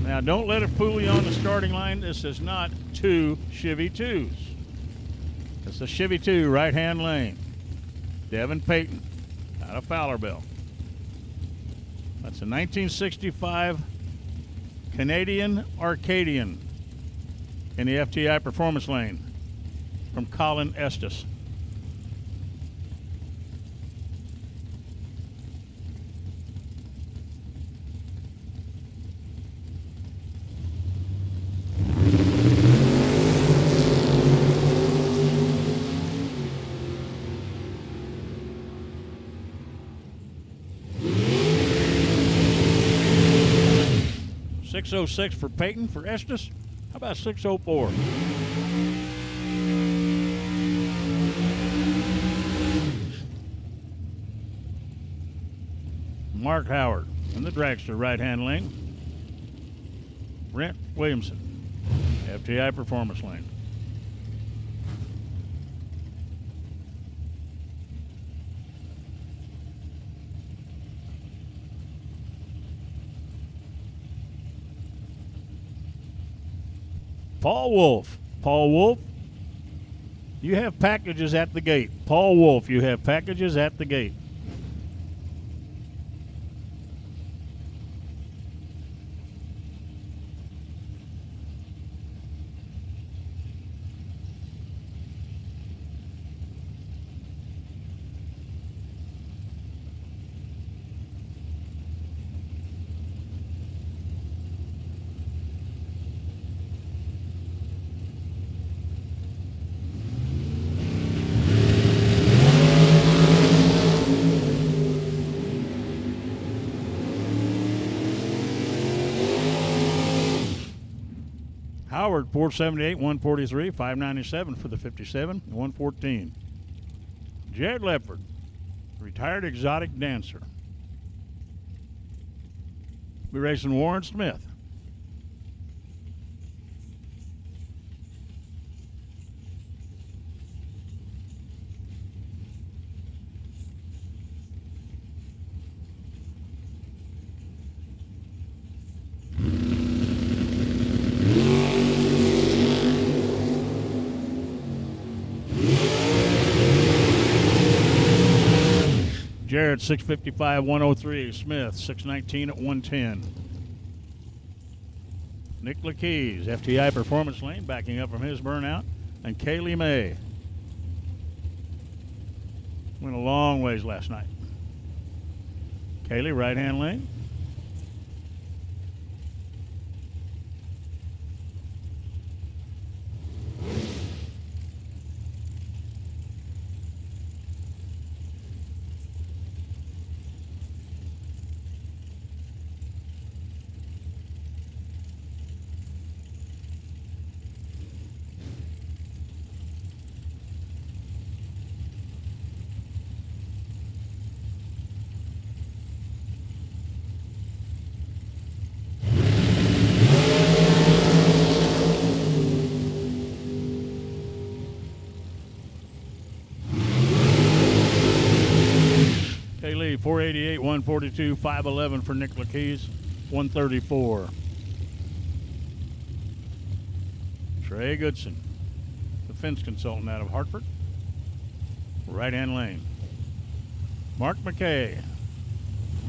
Now, don't let it fool you on the starting line. This is not two Chevy 2s. It's the Chevy 2 right-hand lane. Devin Payton out of Fowlerville. That's a 1965 Canadian Arcadian in the FTI Performance Lane from Colin Estes. 606 for Peyton. For Estes, how about 604? Mark Howard in the dragster right-hand lane. Brent Williamson, FTI performance lane. Paul Wolf. Paul Wolf, you have packages at the gate. Paul Wolf, you have packages at the gate. Howard, 478, 143, 597 for the 57, 114. Jared Ledford, retired exotic dancer. Be racing Warren Smith. Jared, 655, 103. Smith, 619 at 110. Nick Lakeys, FTI performance lane, backing up from his burnout. And Kaylee May. Went a long ways last night. Kaylee, right-hand lane. Kaylee, 488, 142, 511 for Nick Lakeys, 134. Trey Goodson, defense consultant out of Hartford, right-hand lane. Mark McKay,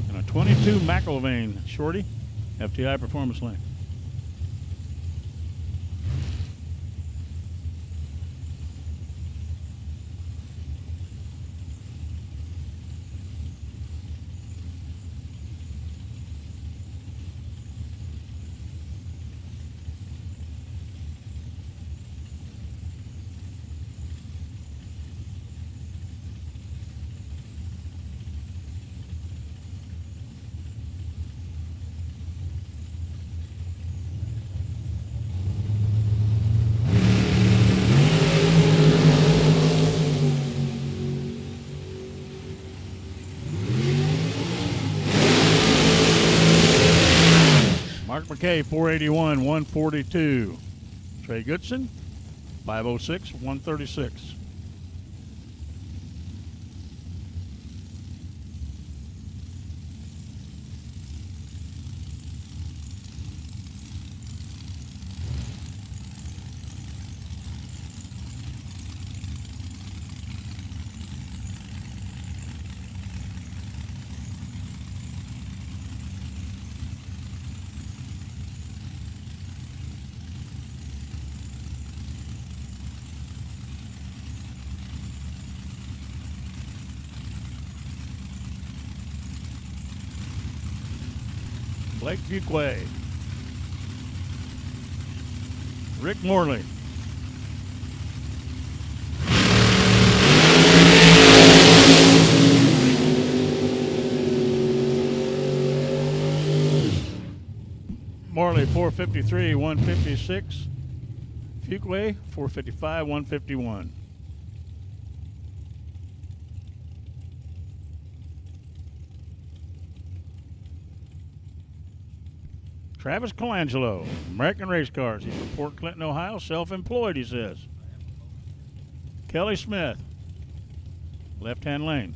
and a 22 McIlvain shorty, FTI performance lane. Mark McKay, 481, 142. Trey Goodson, 506, 136. Blake Fuquay. Rick Morley. Morley Shirley, 453, 156. Fuquay, 455, 151. Travis Colangelo, American Race Cars. He's from Port Clinton, Ohio. Self-employed, he says. Kelly Smith, left-hand lane.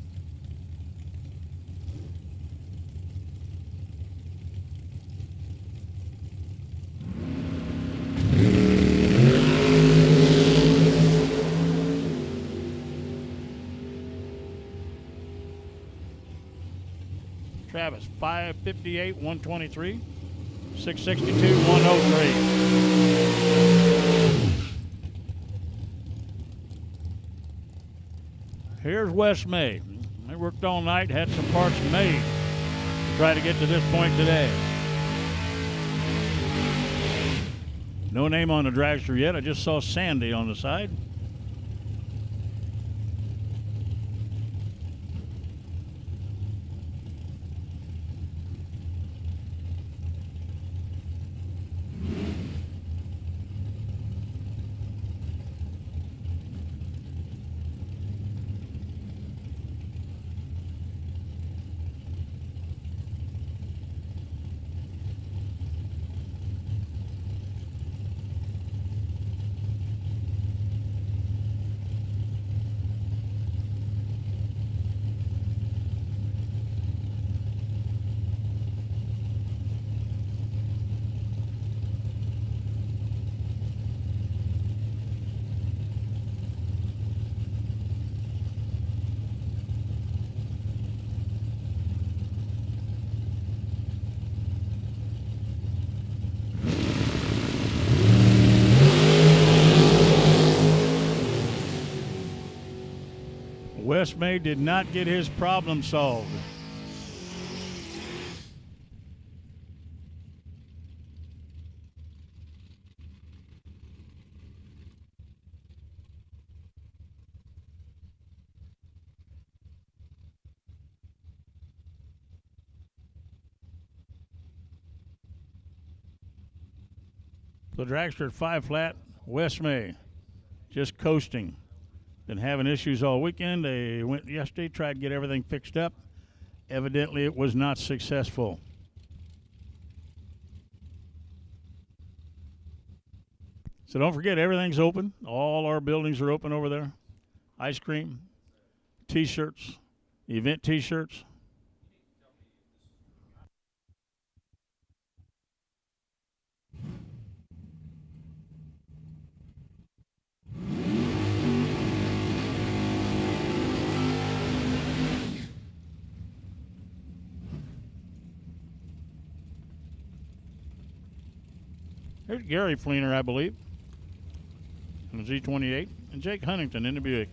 Travis, 558, 123. 662, 103. Here's Wes May. They worked all night, had some parts made to try to get to this point today. No name on the dragster yet. I just saw Sandy on the side. Wes May did not get his problem solved. The dragster at 5 flat, Wes May just coasting. Been having issues all weekend. They went yesterday, tried to get everything fixed up. Evidently, it was not successful. So don't forget, everything's open. All our buildings are open over there. Ice cream, T-shirts, event T-shirts. There's Gary Fleener, I believe, in the Z28, and Jake Huntington in the Buick.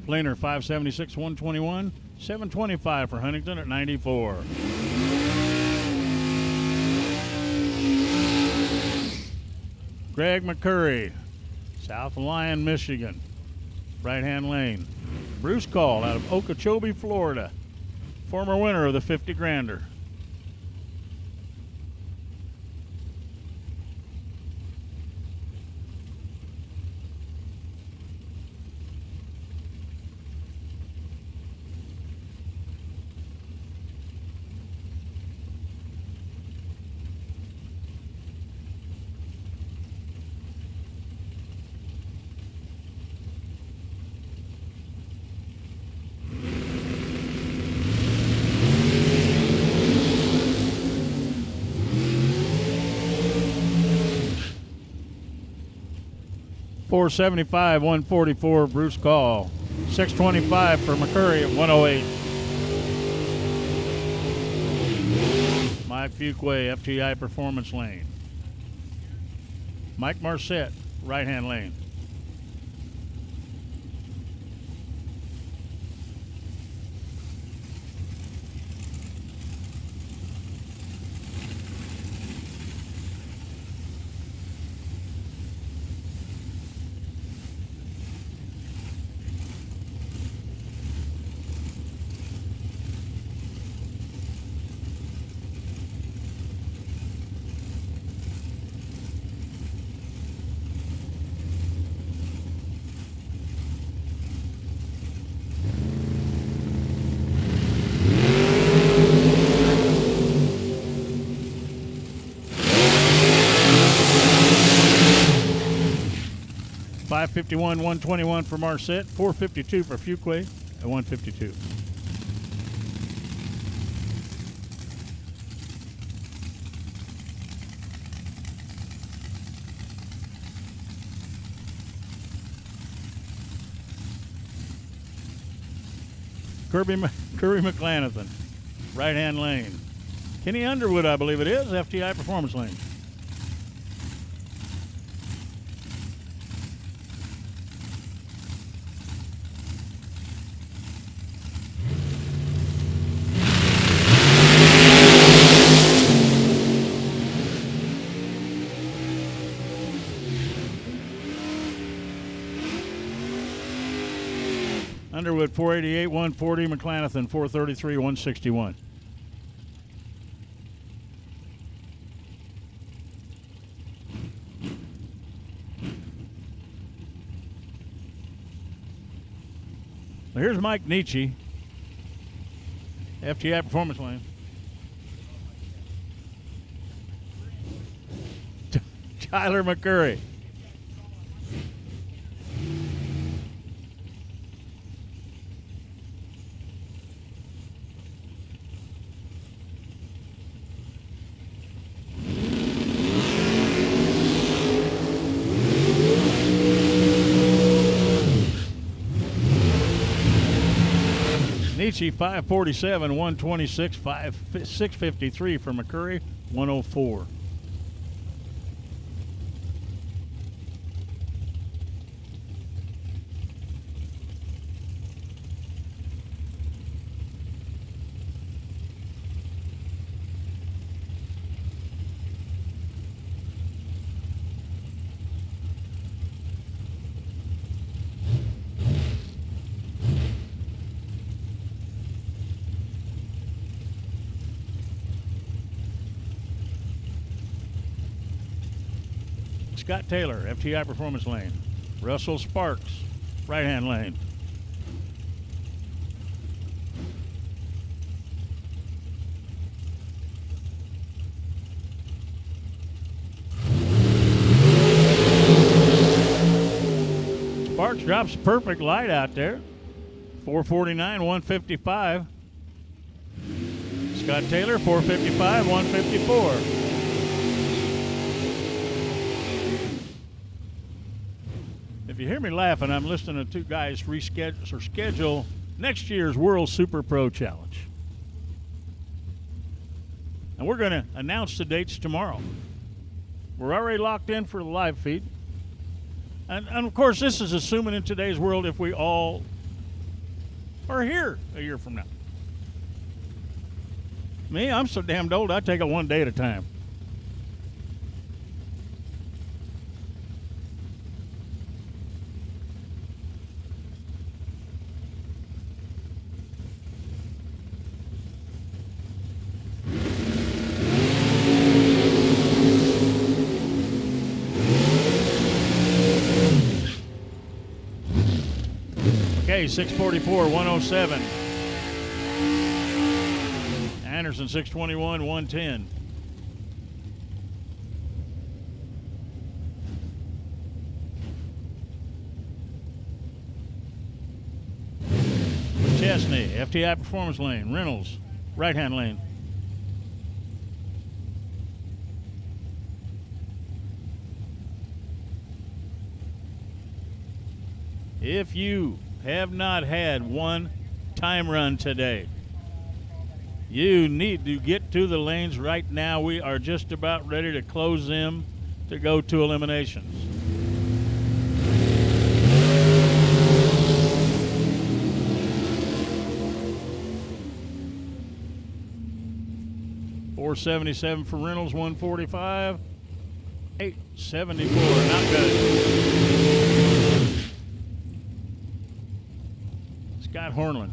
Fleener, 576, 121, 725 for Huntington at 94. Greg McCurry, South Lyon, Michigan, right-hand lane. Bruce Call out of Okeechobee, Florida, former winner of the 50 Grander. 475, 144, Bruce Call. 625 for McCurry at 108. Mike Fuquay, FTI Performance Lane. Mike Marcette, right-hand lane. .551, 121 for Marcette, 452 for Fuquay at 152. Curry McLanathan, right-hand lane. Kenny Underwood, I believe it is, FTI Performance Lane. Underwood 488, 140, McLanathan 433, 161. Well, here's Mike Nietzsche, FTI Performance Lane. Tyler McCurry. Nietzsche 547, 126, 653 for McCurry, 104. Scott Taylor, FTI Performance Lane. Russell Sparks, right-hand lane. Sparks drops a perfect light out there. 449, 155. Scott Taylor, 455, 154. If you hear me laughing, I'm listening to two guys schedule next year's World Super Pro Challenge. And we're going to announce the dates tomorrow. We're already locked in for the live feed. And of course, this is assuming in today's world if we all are here a year from now. Me, I'm so damned old, I take it one day at a time. Okay, 644, 107. Anderson, 621, 110. Chesney, FTI Performance Lane. Reynolds, right-hand lane. If you have not had one time run today, you need to get to the lanes right now. We are just about ready to close them to go to eliminations. $477 for Reynolds, 145, 874. Not good. Scott Hornland,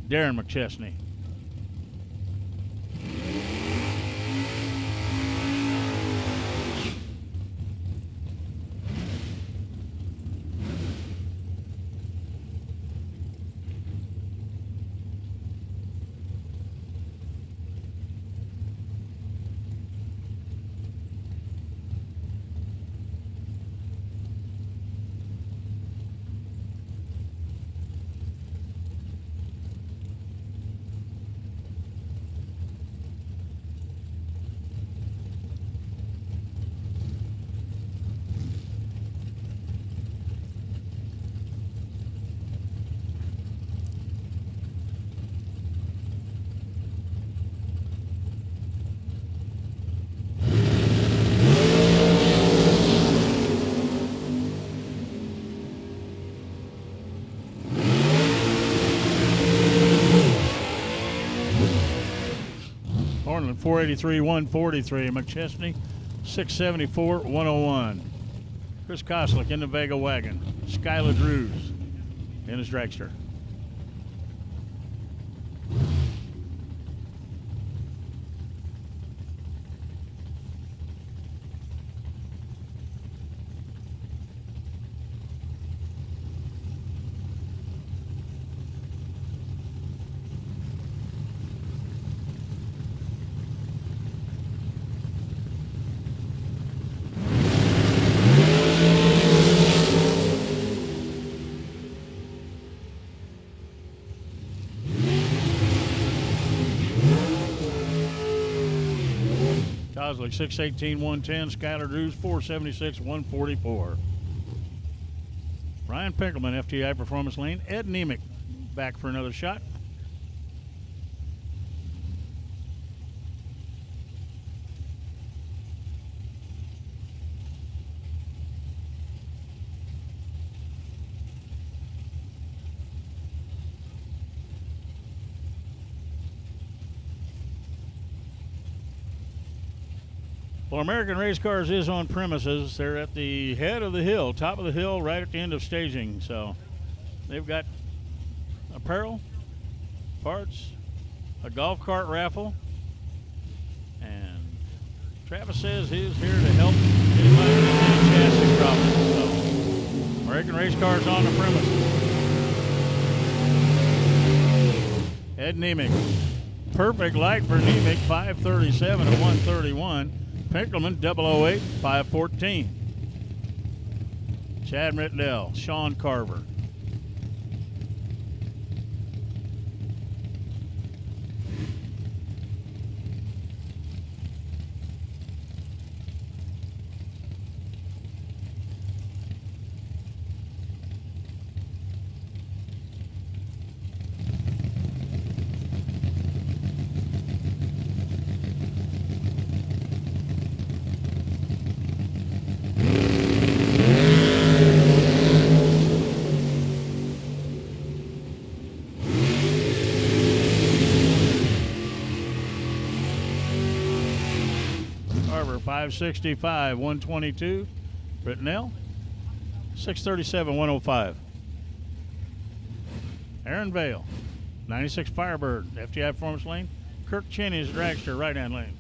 Darren McChesney. Hornland, 483, 143. McChesney, 674, 101. Chris Koslick in the Vega wagon. Skylar Drews in his dragster. Koslick, 618, 110. Skylar Drews, 476, 144. Ryan Pinkelman, FTI Performance Lane. Ed Nemick back for another shot. Well, American Race Cars is on premises. They're at the head of the hill, top of the hill, right at the end of staging. So they've got apparel, parts, a golf cart raffle, and Travis says he's here to help anybody with chassis problems. So American Race Cars on the premises. Ed Nemick, perfect light for Nemick, 537 to 131. Pinkelman, 008, 514. Chad Rittdell, Sean Carver. Carver, 565, 122. Britnell, 637, 105. Aaron Vale, 96 Firebird, FTI Performance Lane. Kirk Cheney's dragster, right-hand lane.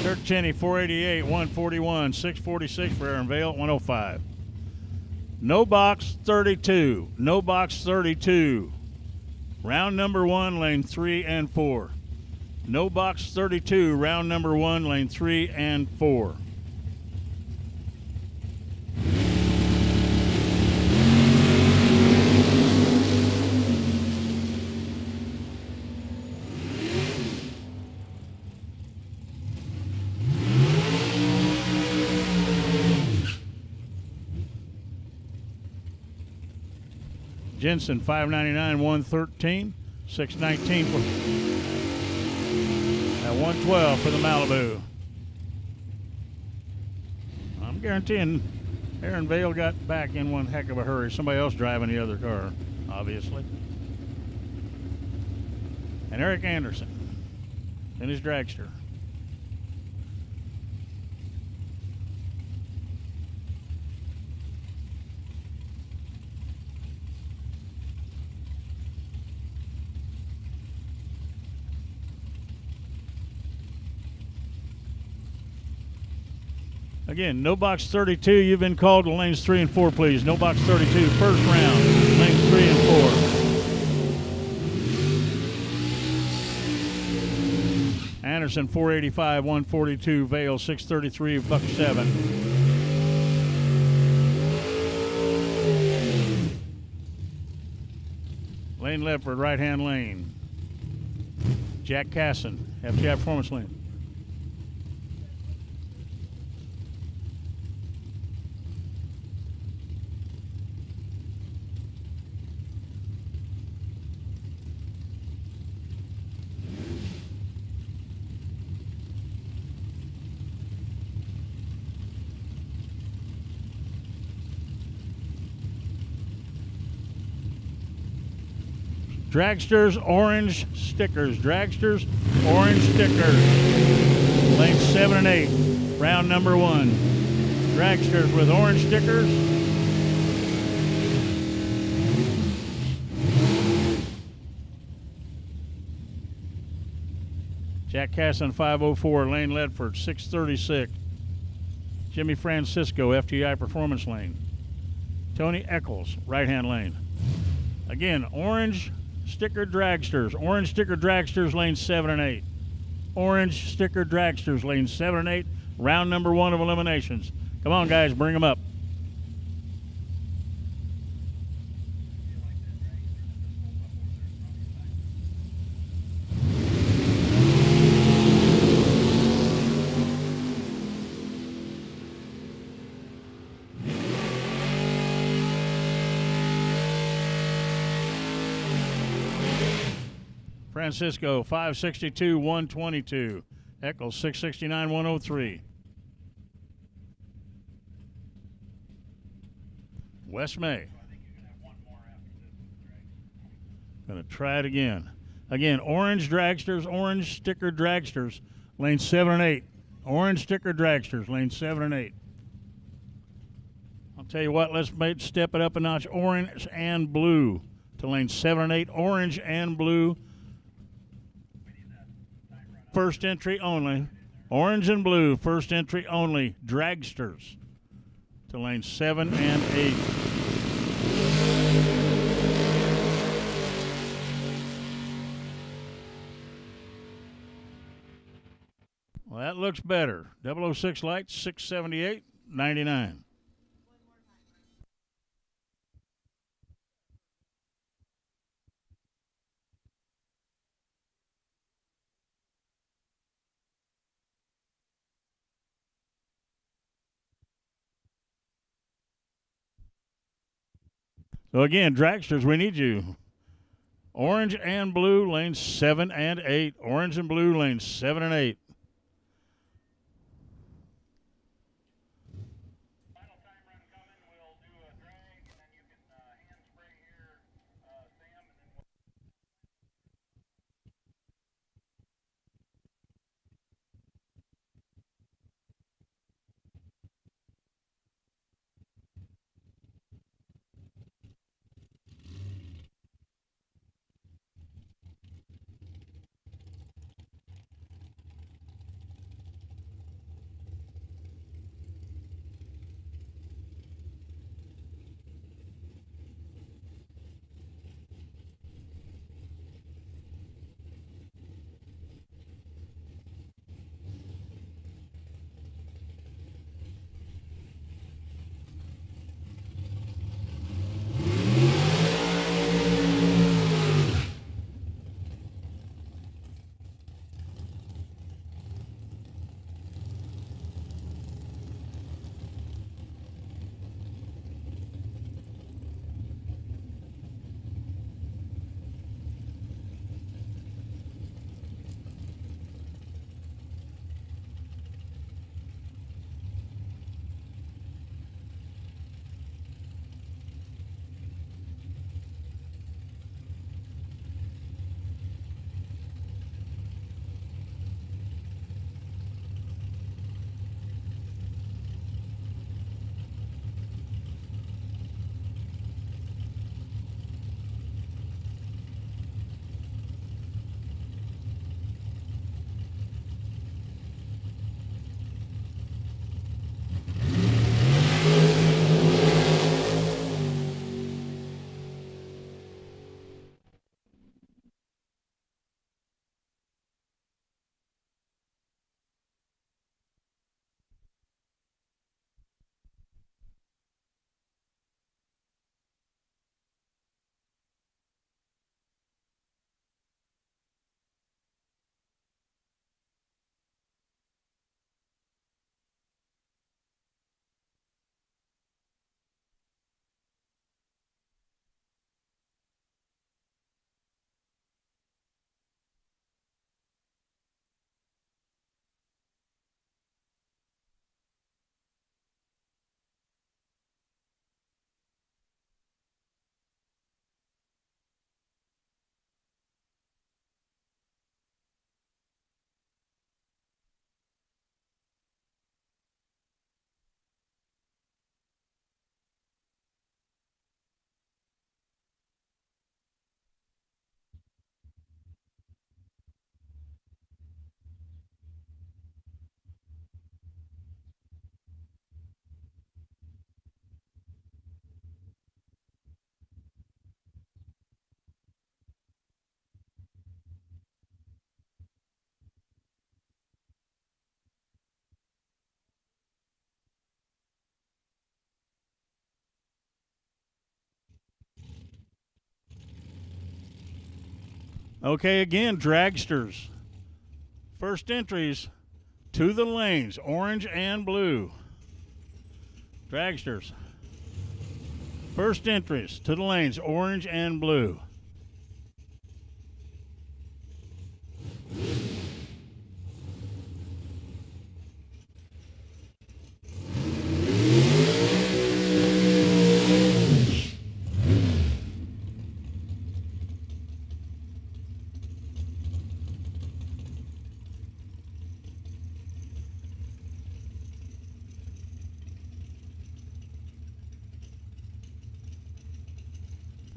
Dirk Cheney, 488, 141, 646 for Aaron Vale, 105. No box 32. No box 32. Round number 1, lane 3 and 4. No box 32, round number 1, lane 3 and 4. Jensen, 599, 113, 619 for at 112 for the Malibu. I'm guaranteeing Aaron Vale got back in one heck of a hurry. Somebody else driving the other car, obviously. And Eric Anderson in his dragster. Again, no box 32. You've been called to lanes 3 and 4, please. No box 32. First round, lanes 3 and 4. Anderson, 485, 142. Vale, 633, buck 7. Lane Ledford, right-hand lane. Jack Casson, FTI Performance Lane. Dragsters, orange stickers. Dragsters, orange stickers. Lanes 7 and 8. Round number 1. Dragsters with orange stickers. Jack Casson, 504. Lane Ledford, 636. Jimmy Francisco, FTI Performance Lane. Tony Eccles, right-hand lane. Again, orange sticker dragsters. Orange sticker dragsters, lanes 7 and 8. Orange sticker dragsters, lanes 7 and 8. Round number 1 of eliminations. Come on, guys, bring them up. Francisco, 562, 122. Eccles, 669, 103. Wes May. Gonna try it again. Again, orange dragsters, orange sticker dragsters, lane 7 and 8. Orange sticker dragsters, lane 7 and 8. I'll tell you what, let's step it up a notch. Orange and blue to lane 7 and 8. Orange and blue. First entry only. Orange and blue, first entry only. Dragsters to lane 7 and 8. Well, that looks better. 006 lights, 678, 99. So again, dragsters, we need you. Orange and blue, lanes 7 and 8. Orange and blue, lanes 7 and 8. Final time run coming. We'll do a drag, and then you can hand spray here, Sam, and then we'll... Okay, again, dragsters. First entries to the lanes, orange and blue. Dragsters. First entries to the lanes, orange and blue.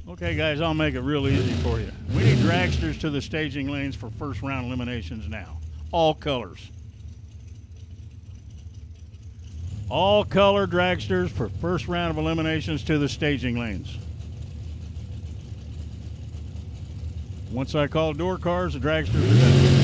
Okay, guys, I'll make it real easy for you. We need dragsters to the staging lanes for first round eliminations now. All colors. All color dragsters for first round of eliminations to the staging lanes. Once I call door cars, the dragsters are done.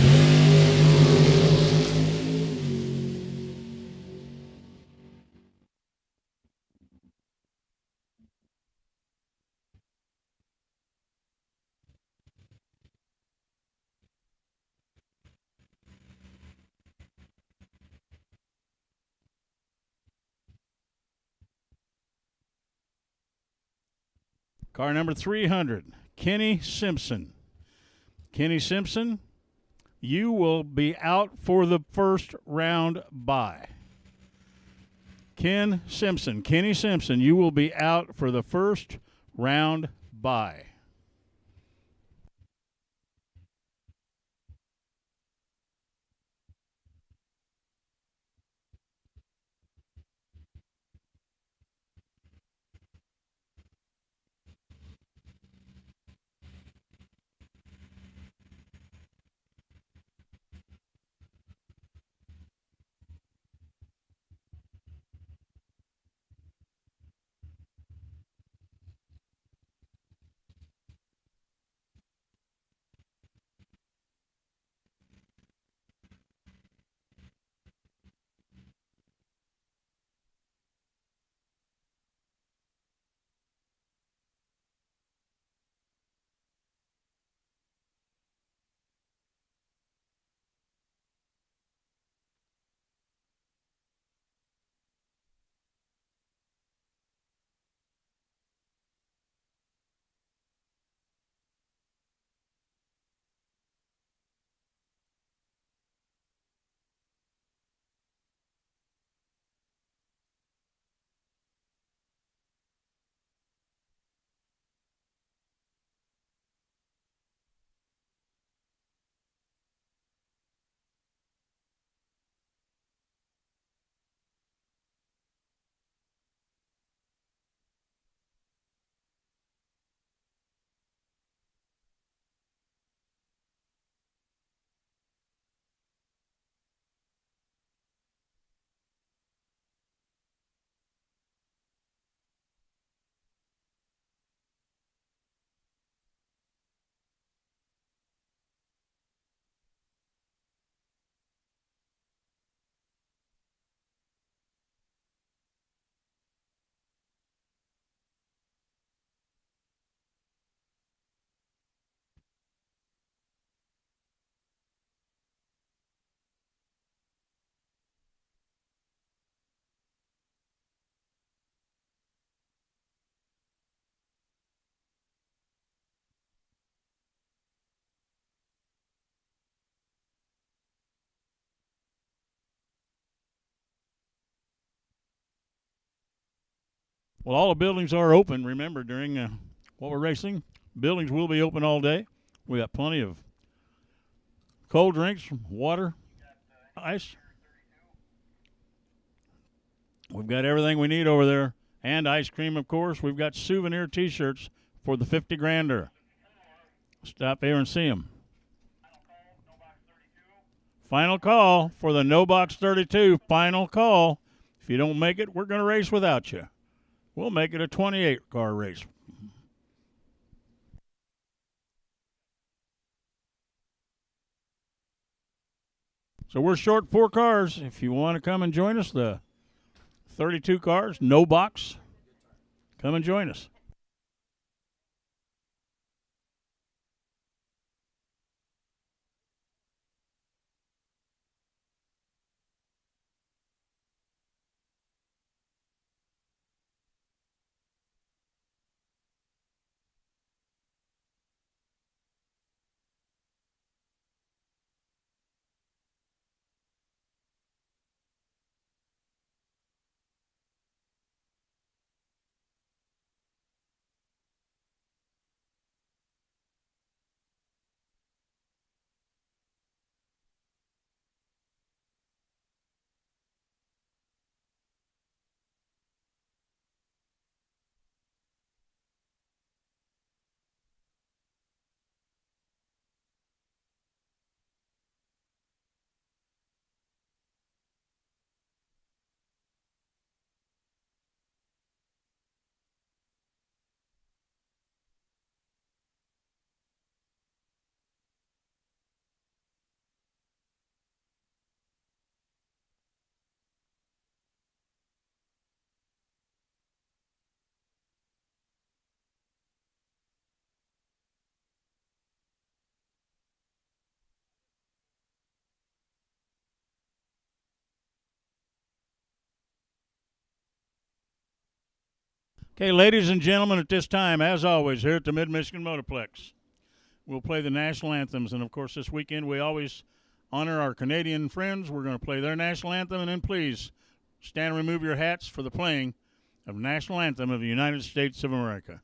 Car number 300, Kenny Simpson. Kenny Simpson, you will be out for the first round bye. Kenny Simpson, you will be out for the first round bye. Well, all the buildings are open. Remember, during what we're racing, buildings will be open all day. We got plenty of cold drinks, water, ice. We've got everything we need over there, and ice cream, of course. We've got souvenir T-shirts for the 50 grander. Stop there and see them. Final call for the No Box 32. Final call. If you don't make it, we're going to race without you. We'll make it a 28-car race. So we're short 4 cars. If you want to come and join us, the 32 cars, no box, come and join us. Okay, ladies and gentlemen, at this time, as always, here at the Mid-Michigan Motorplex, we'll play the national anthems. And, of course, this weekend we always honor our Canadian friends. We're going to play their national anthem. And then please stand and remove your hats for the playing of the national anthem of the United States of America.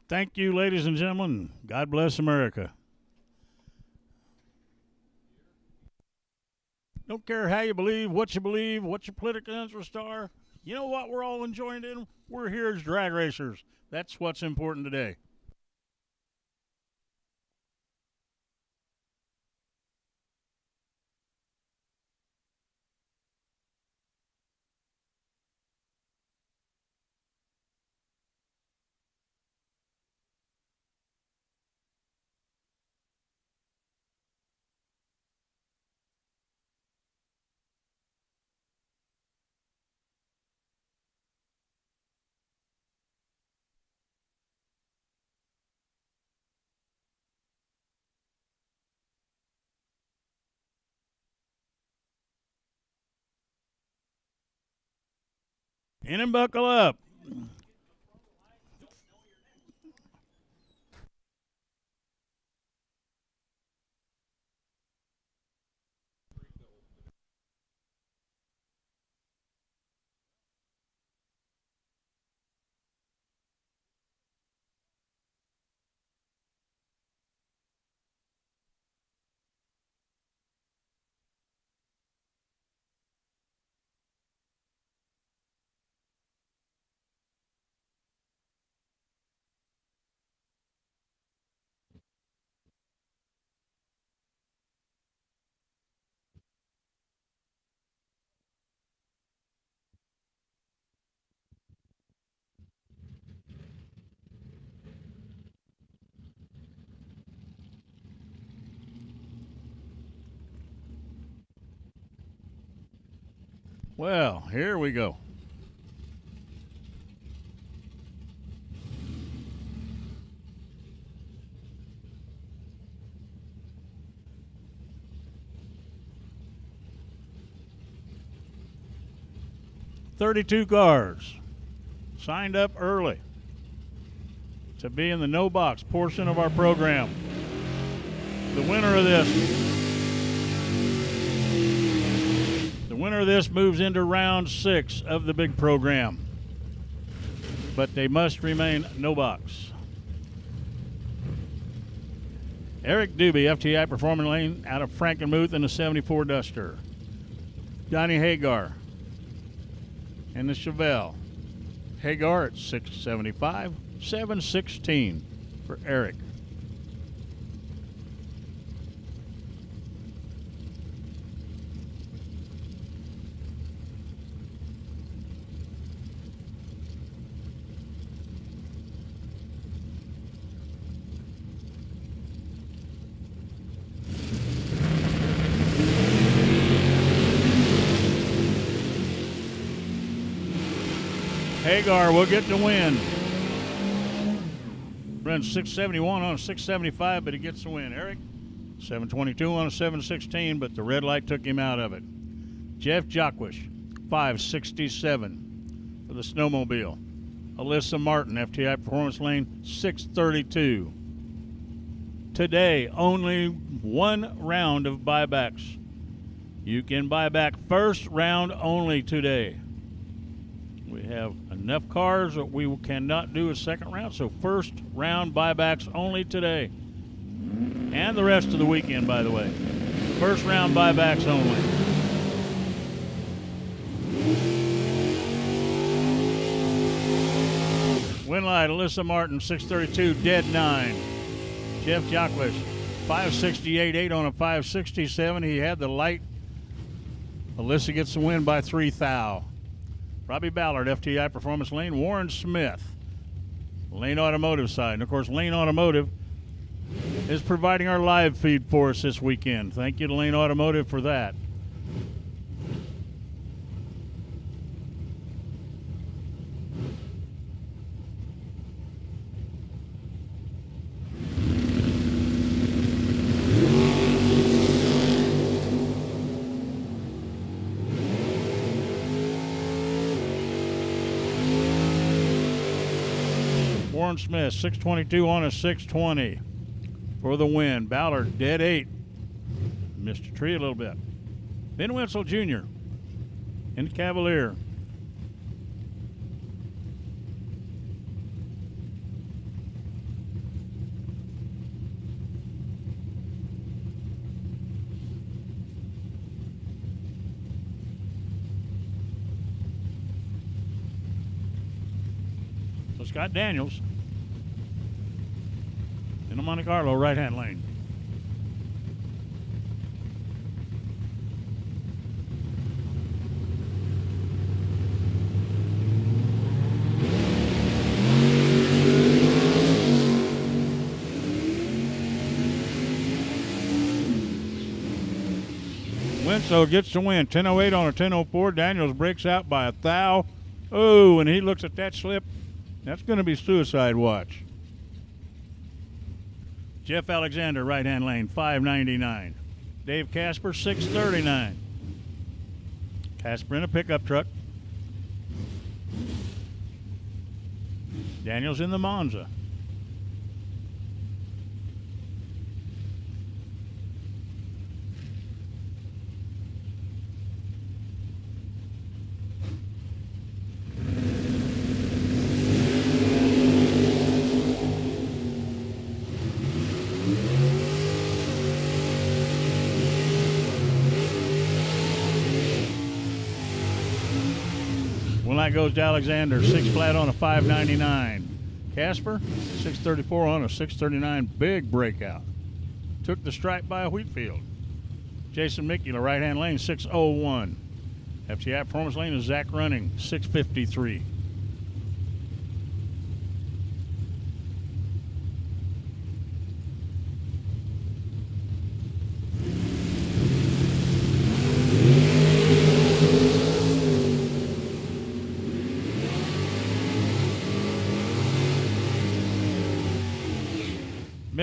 Thank you, ladies and gentlemen. God bless America. Don't care how you believe, what your political interests are. You know what we're all enjoying in? We're here as drag racers. That's what's important today. In and buckle up. Well, here we go. $32 cars signed up early to be in the no box portion of our program. The winner of this moves into round 6 of the big program, but they must remain no box. Eric Doobie, FTI Performance Lane out of Frankenmuth in the 74 Duster. Donnie Hagar in the Chevelle. Hagar at 675, 716 for Eric. Hagar will get the win. Runs 671 on a 675, but he gets the win. Eric, 722 on a 716, but the red light took him out of it. Jeff Jockish, 567 for the snowmobile. Alyssa Martin, FTI Performance Lane, 632. Today, only one round of buybacks. You can buy back first round only today. We have enough cars that we cannot do a second round, so first round buybacks only today. And the rest of the weekend, by the way. First round buybacks only. Winlight, Alyssa Martin, 632, dead 9. Jeff Jockish, 568.8 on a 567. He had the light. Alyssa gets the win by 3 thou. Robbie Ballard, FTI Performance Lane. Warren Smith, Lane Automotive side. And, of course, Lane Automotive is providing our live feed for us this weekend. Thank you to Lane Automotive for that. Warren Smith, 622 on a 620 for the win. Ballard, dead 8. Missed a tree a little bit. Ben Wenzel Jr. in the Cavalier. So Scott Daniels in the Monte Carlo right-hand lane. Winslow gets the win. 10:08 on a 10:04. Daniels breaks out by 1 thou. Oh, and he looks at that slip. That's going to be suicide watch. Jeff Alexander, right-hand lane, 599. Dave Casper, 639. Casper in a pickup truck. Daniels in the Monza. Well, that goes to Alexander, 6 flat on a 599. Casper, 634 on a 639, big breakout. Took the stripe by Wheatfield. Jason Mikula, right-hand lane, 601. FTI Performance Lane is Zach Running, 653.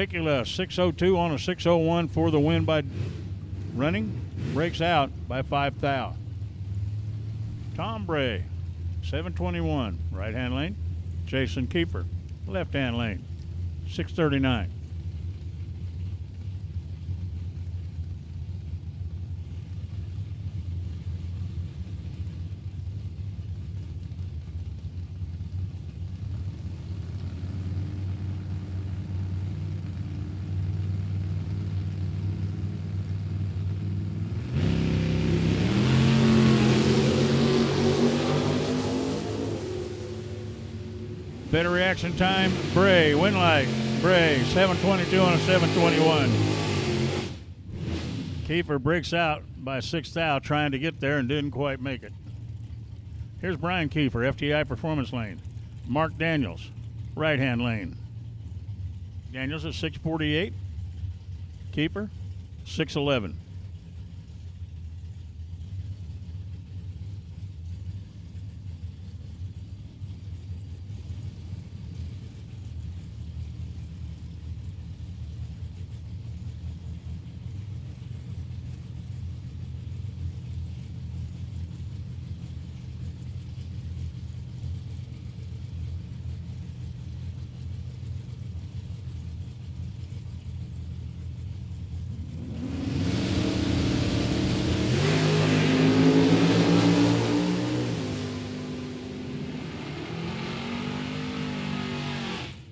Nicola, 6:02 on a 6:01 for the win by running. Breaks out by 5 thou. Tom Bray, 7:21, right-hand lane. Jason Kiefer, left-hand lane, 6:39. Better reaction time, Bray. Win light, Bray, 7:22 on a 7:21. Kiefer breaks out by 6 thou, trying to get there and didn't quite make it. Here's Brian Kiefer, FTI Performance Lane. Mark Daniels, right-hand lane. Daniels at 6:48. Kiefer, 6:11.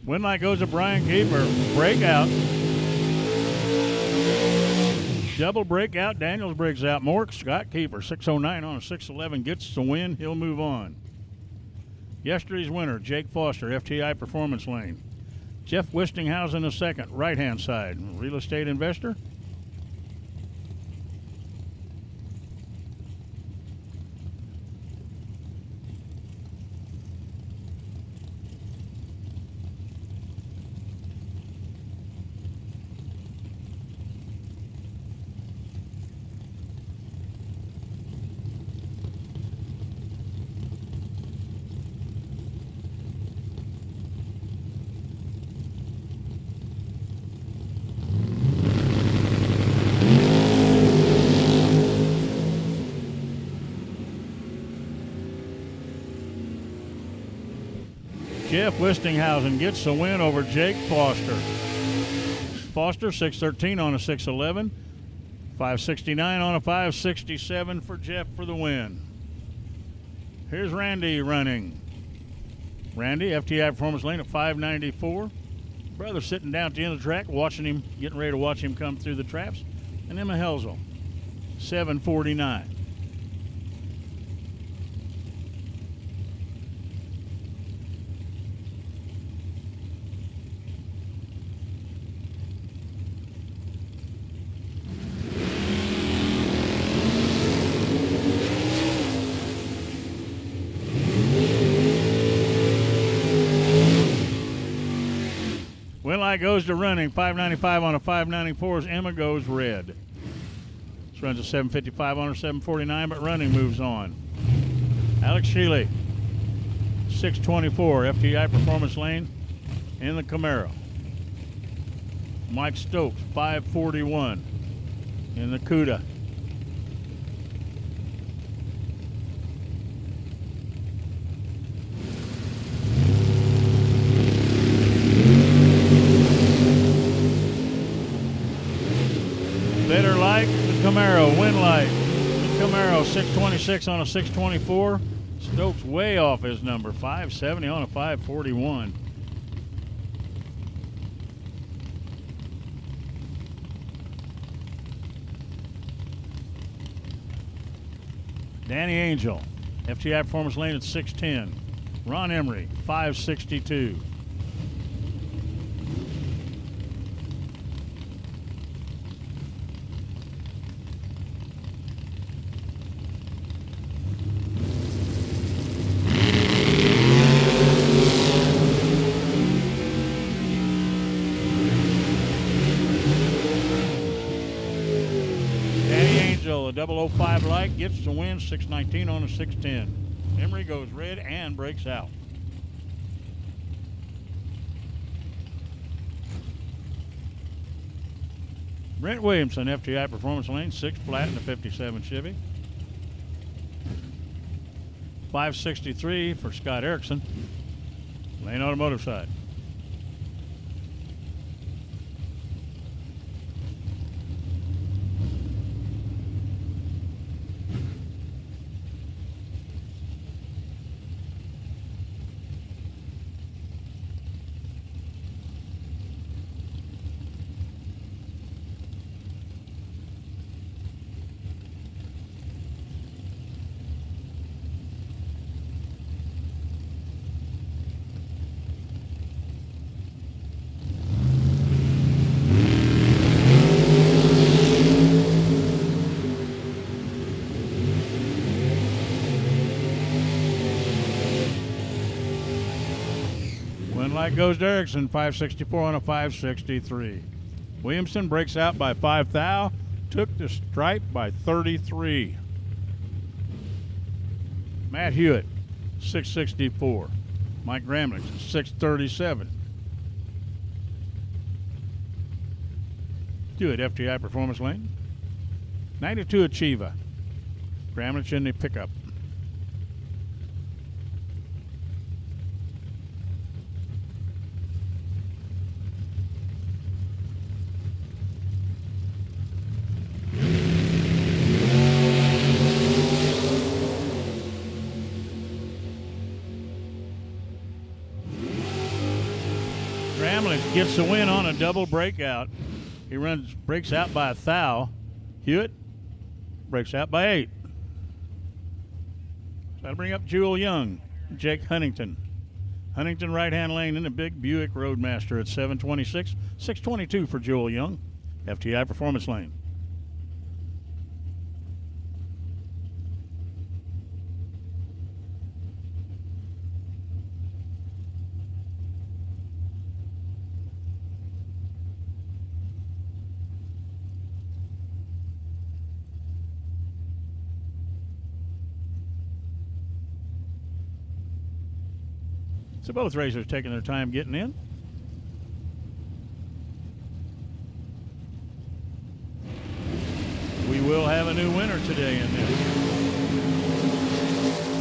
Win light goes to Brian Kiefer. Breakout. Double breakout. Daniels breaks out. More. Scott Kiefer, 6:09 on a 6:11, gets the win. He'll move on. Yesterday's winner, Jake Foster, FTI Performance Lane. Jeff Wistinghausen, a second, right-hand side. Real estate investor. Jeff Wistinghausen gets the win over Jake Foster. Foster, 6:13 on a 6:11. 5:69 on a 5:67 for Jeff for the win. Here's Randy running. Randy, FTI Performance Lane at 5:94. Brother sitting down at the end of the track, watching him, getting ready to watch him come through the traps. And Emma Helsel, 7:49. Win light goes to running. 5:95 on a 5:94 as Emma goes red. This runs a 7:55 on a 7:49, but running moves on. Alex Shealy, 6:24, FTI Performance Lane in the Camaro. Mike Stokes, 5:41 in the Cuda. Better light, the Camaro, win light. The Camaro, 6:26 on a 6:24. Stokes way off his number, 5:70 on a 5:41. Danny Angel, FTI Performance Lane at 6:10. Ron Emery, 5:62. A 005 light gets the win, 6:19 on a 6:10. Emery goes red and breaks out. Brent Williamson, FTI Performance Lane, 6 flat in the 57 Chevy. 563 for Scott Erickson, Lane Automotive side. Light goes to Erickson, 564 on a 563. Williamson breaks out by 5 thou, took the stripe by 33. Matt Hewitt, 664. Mike Gramlich, 637. Hewitt, FTI Performance Lane. 92 Achieva. Gramlich in the pickup. Gets the win on a double breakout. He breaks out by 1 thou. Hewitt breaks out by 8. So that'll bring up Jewel Young, Jake Huntington. Huntington right-hand lane in the big Buick Roadmaster at 726. 622 for Jewel Young, FTI Performance Lane. So both racers taking their time getting in. We will have a new winner today in this.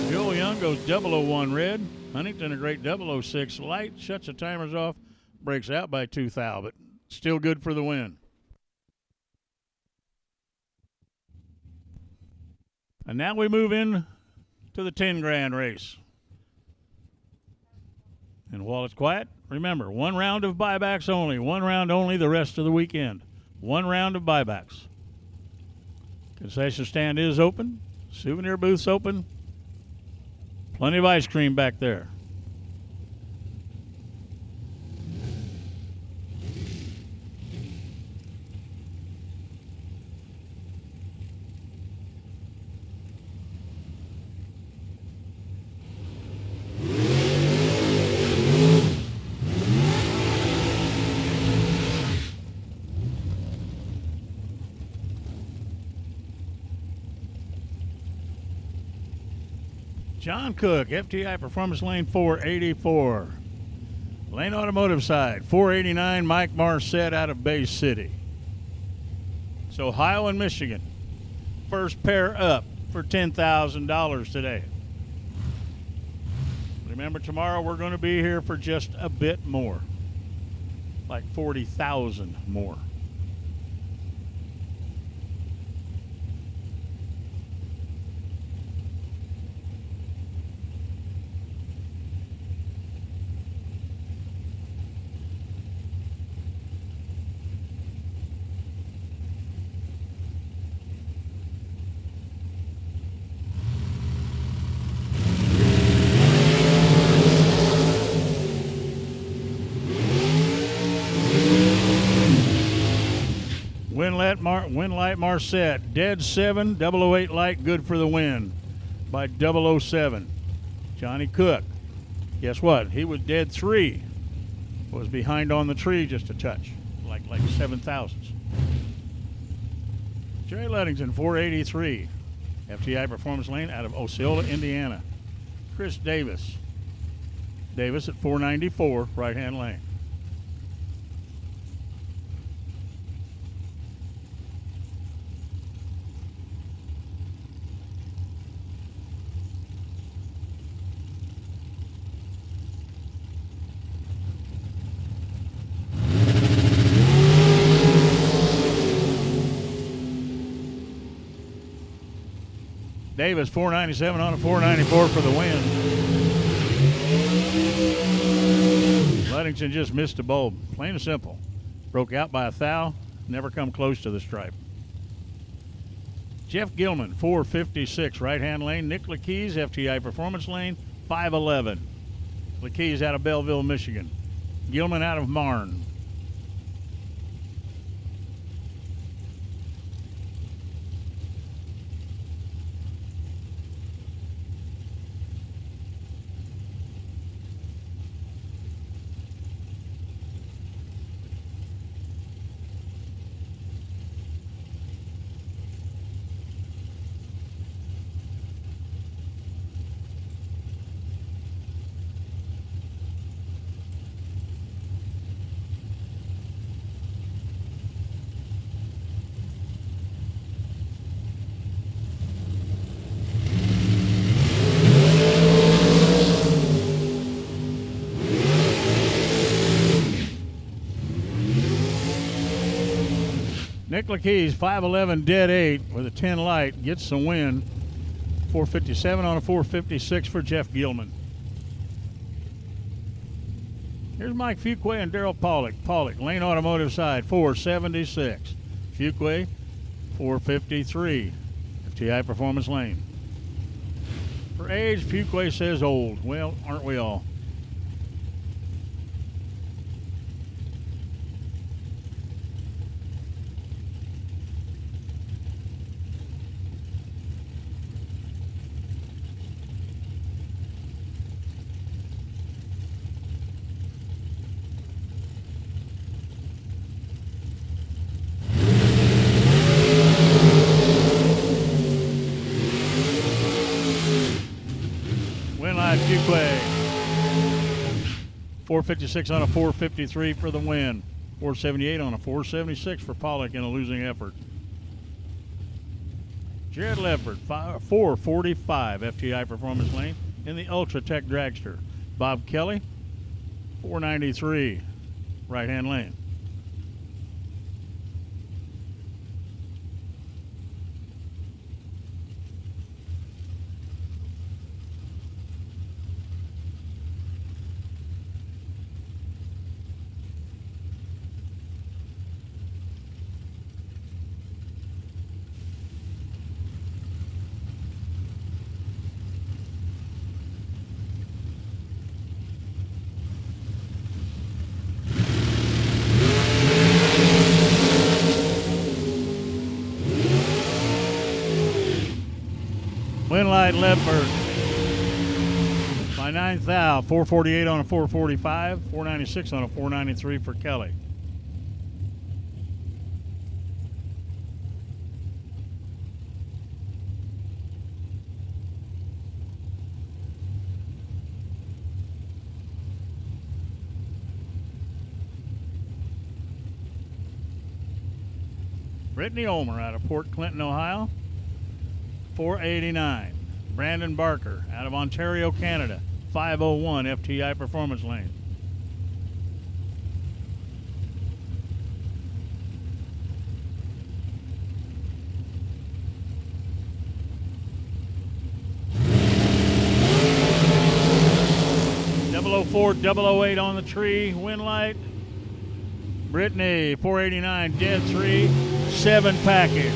Joel Young goes 001 red. Huntington a great 006 light. Shuts the timers off. Breaks out by 2 thou, but still good for the win. And now we move in to the 10 grand race. And while it's quiet, remember, 1 round of buybacks only. 1 round only the rest of the weekend. 1 round of buybacks. Concession stand is open. Souvenir booth's open. Plenty of ice cream back there. John Cook, FTI Performance Lane 484. Lane Automotive side, 489, Mike Marcet out of Bay City. So Ohio and Michigan, first pair up for $10,000 today. Remember, tomorrow we're going to be here for just a bit more, like 40,000 more. Winlight Marcet, dead 7, 008 light, good for the win by 007. Johnny Cook, guess what? He was dead 3, was behind on the tree just a touch, like 7 thousandths. Jerry Ludington, 483, FTI Performance Lane out of Osceola, Indiana. Chris Davis at 494, right-hand lane. Davis 497 on a 494 for the win. Ludington just missed a bulb, plain and simple. Broke out by a thou, never come close to the stripe. Jeff Gilman 456 right-hand lane. Nick Lekeys FTI Performance Lane 511. Lekeys out of Belleville, Michigan. Gilman out of Marne. Nick Lekeys, 5'11", dead 8 with a 10 light, gets the win. 457 on a 456 for Jeff Gilman. Here's Mike Fuqua and Daryl Pollock. Pollock, Lane Automotive side, 476. Fuqua, 453. FTI Performance Lane. For age, Fuqua says old. Well, aren't we all? Fuqua, 456 on a 453 for the win. 478 on a 476 for Pollock in a losing effort. Jared Lefford, 445 FTI Performance Lane in the Ultra Tech Dragster. Bob Kelly, 493 right-hand lane. Winlight Lefford by 9th thou, 448 on a 445, 496 on a 493 for Kelly. Brittany Ulmer out of Port Clinton, Ohio, 489. Brandon Barker out of Ontario, Canada, 501 FTI Performance Lane. .004, 008 on the tree, Winlight. Brittany, 489, dead 3, 7 package.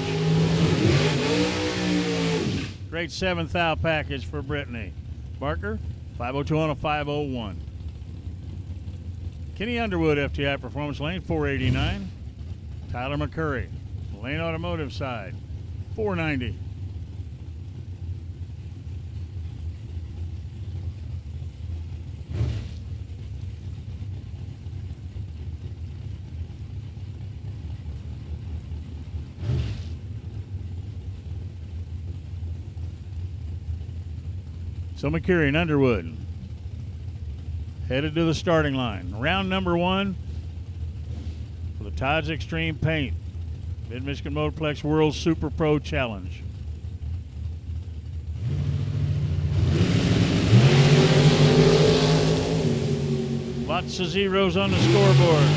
Great 7th thou package for Brittany. Barker, 502 on a 501. Kenny Underwood, FTI Performance Lane, 489. Tyler McCurry, Lane Automotive side, 490. So McCurry and Underwood headed to the starting line. Round number 1 for the Tides Extreme Paint Mid-Michigan Motorplex World Super Pro Challenge. Lots of zeros on the scoreboard.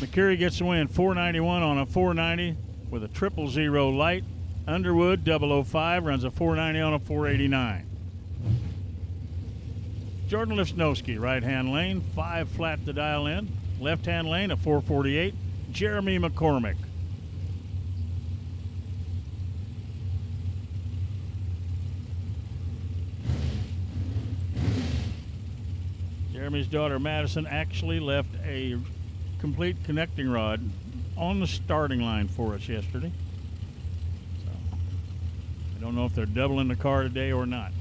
McCurry gets the win, 491 on a 490. with a 000 light. Underwood 005 runs a 490 on a 489. Jordan Lifsnowski, right-hand lane, 5 flat to dial in. Left-hand lane, a 448. Jeremy McCormick. Jeremy's daughter Madison actually left a complete connecting rod on the starting line for us yesterday. So I don't know if they're doubling the car today or not.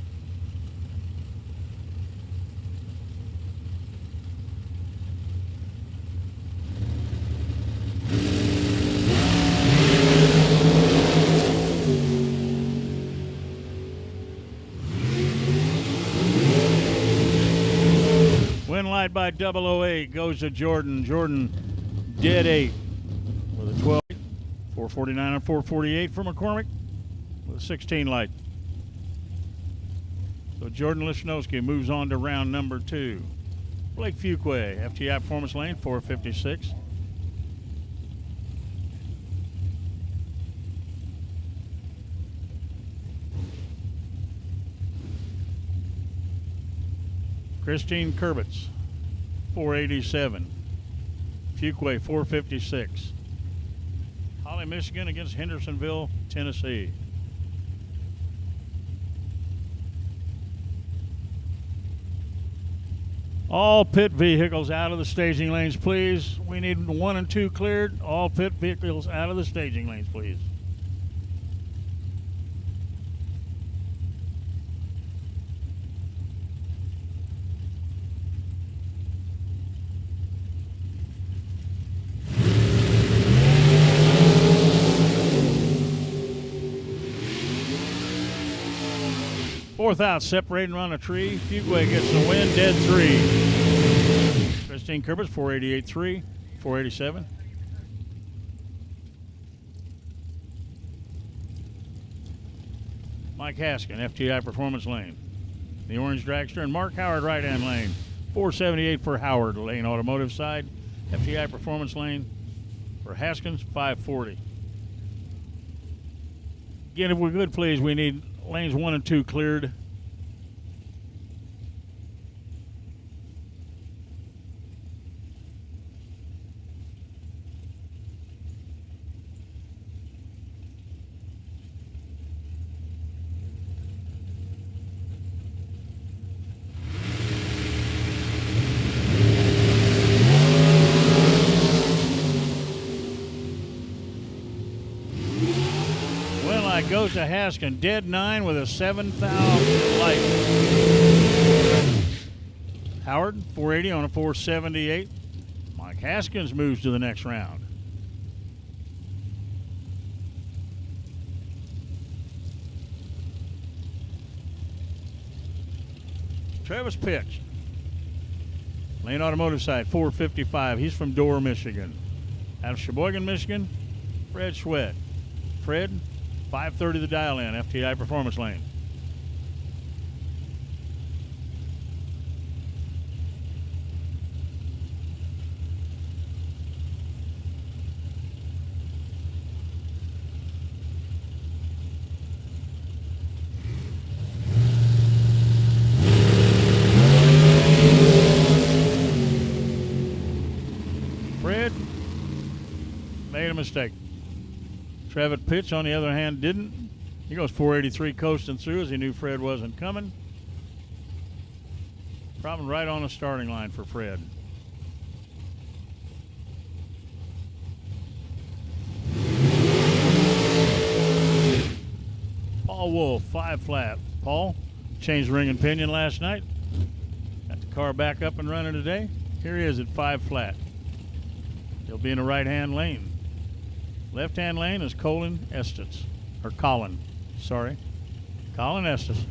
Win light by 008 goes to Jordan. Jordan dead 8 with a 12. 449 and 448 for McCormick with a 16 light. So Jordan Lifsnowski moves on to round number 2. Blake Fuquay, FTI Performance Lane, 456. Christine Kurbitz, 487. Fuquay, 456. Holly, Michigan against Hendersonville, Tennessee. All pit vehicles out of the staging lanes, please. We need 1 and 2 cleared. All pit vehicles out of the staging lanes, please. Fourth out, separating around a tree. Fuquay gets the win, dead 3. Christine Kurbitz, 488.3, 487. Mike Haskin, FTI Performance Lane. The orange dragster, and Mark Howard, right-hand lane. 478 for Howard, lane automotive side. FTI Performance Lane for Haskins, 540. Again, if we could, please, we need lanes 1 and 2 cleared. Goes to Haskin, dead 9 with a 7,000 light. Howard, 480 on a 478. Mike Haskins moves to the next round. Travis Pitch, lane automotive side, 455. He's from Dorr, Michigan. Out of Sheboygan, Michigan, Fred Schwed. Fred, 530 the dial in, FTI Performance Lane. Fred made a mistake. Travis Pitch, on the other hand, didn't. He goes 483 coasting through as he knew Fred wasn't coming. Problem right on the starting line for Fred. Paul Wolf, 5 flat. Paul changed ring and pinion last night. Got the car back up and running today. Here he is at 5 flat. He'll be in the right-hand lane. Left-hand lane is Colin Estes. Colin Estes.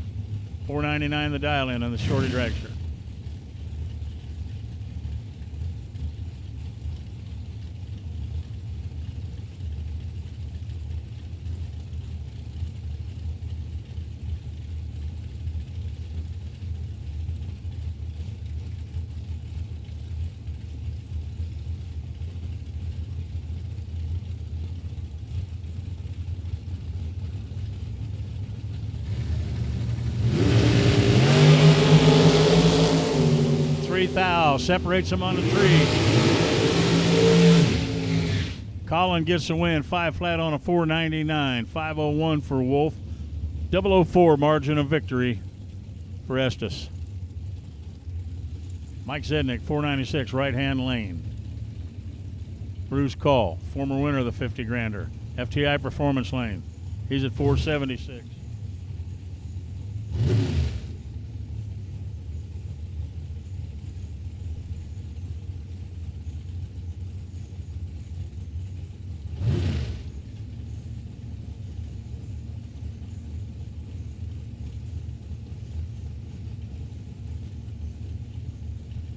499 the dial in on the shorty dragster. dial, separates them on the tree. Colin gets the win, 5 flat on a 499, 501 for Wolf, 004 margin of victory for Estes. Mike Zednick, 496, right-hand lane. Bruce Call, former winner of the 50 grander, FTI Performance Lane. He's at 476.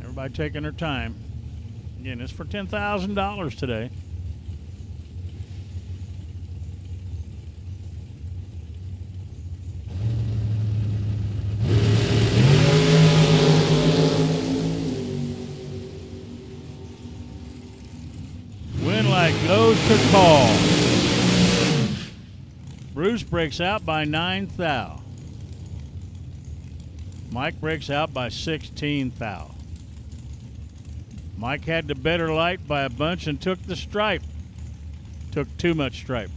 Everybody taking their time. Again, it's for $10,000 today. Winlight goes to Call. Bruce breaks out by 9 thou. Mike breaks out by 16 thou. Mike had the better light by a bunch and took the stripe. Took too much stripe.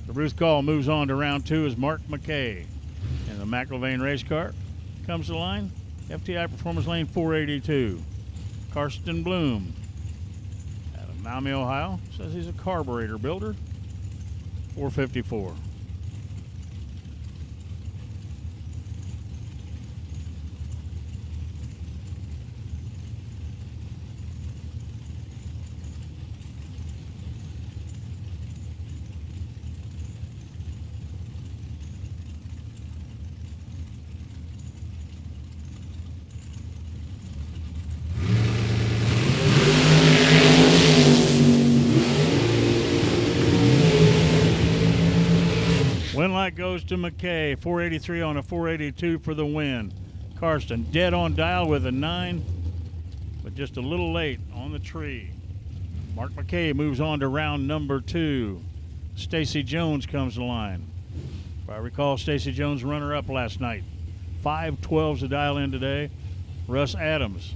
The Bruce Call moves on to round 2 as Mark McKay. In the McIlvain race car comes to the line. FTI Performance Lane 482. Karsten Bloom out of Maumee, Ohio. Says he's a carburetor builder. 454. Winlight goes to McKay, 483 on a 482 for the win. Karsten dead on dial with a 9, but just a little late on the tree. Mark McKay moves on to round number 2. Stacy Jones comes to line. If I recall, Stacy Jones runner-up last night. 512's the dial in today. Russ Adams,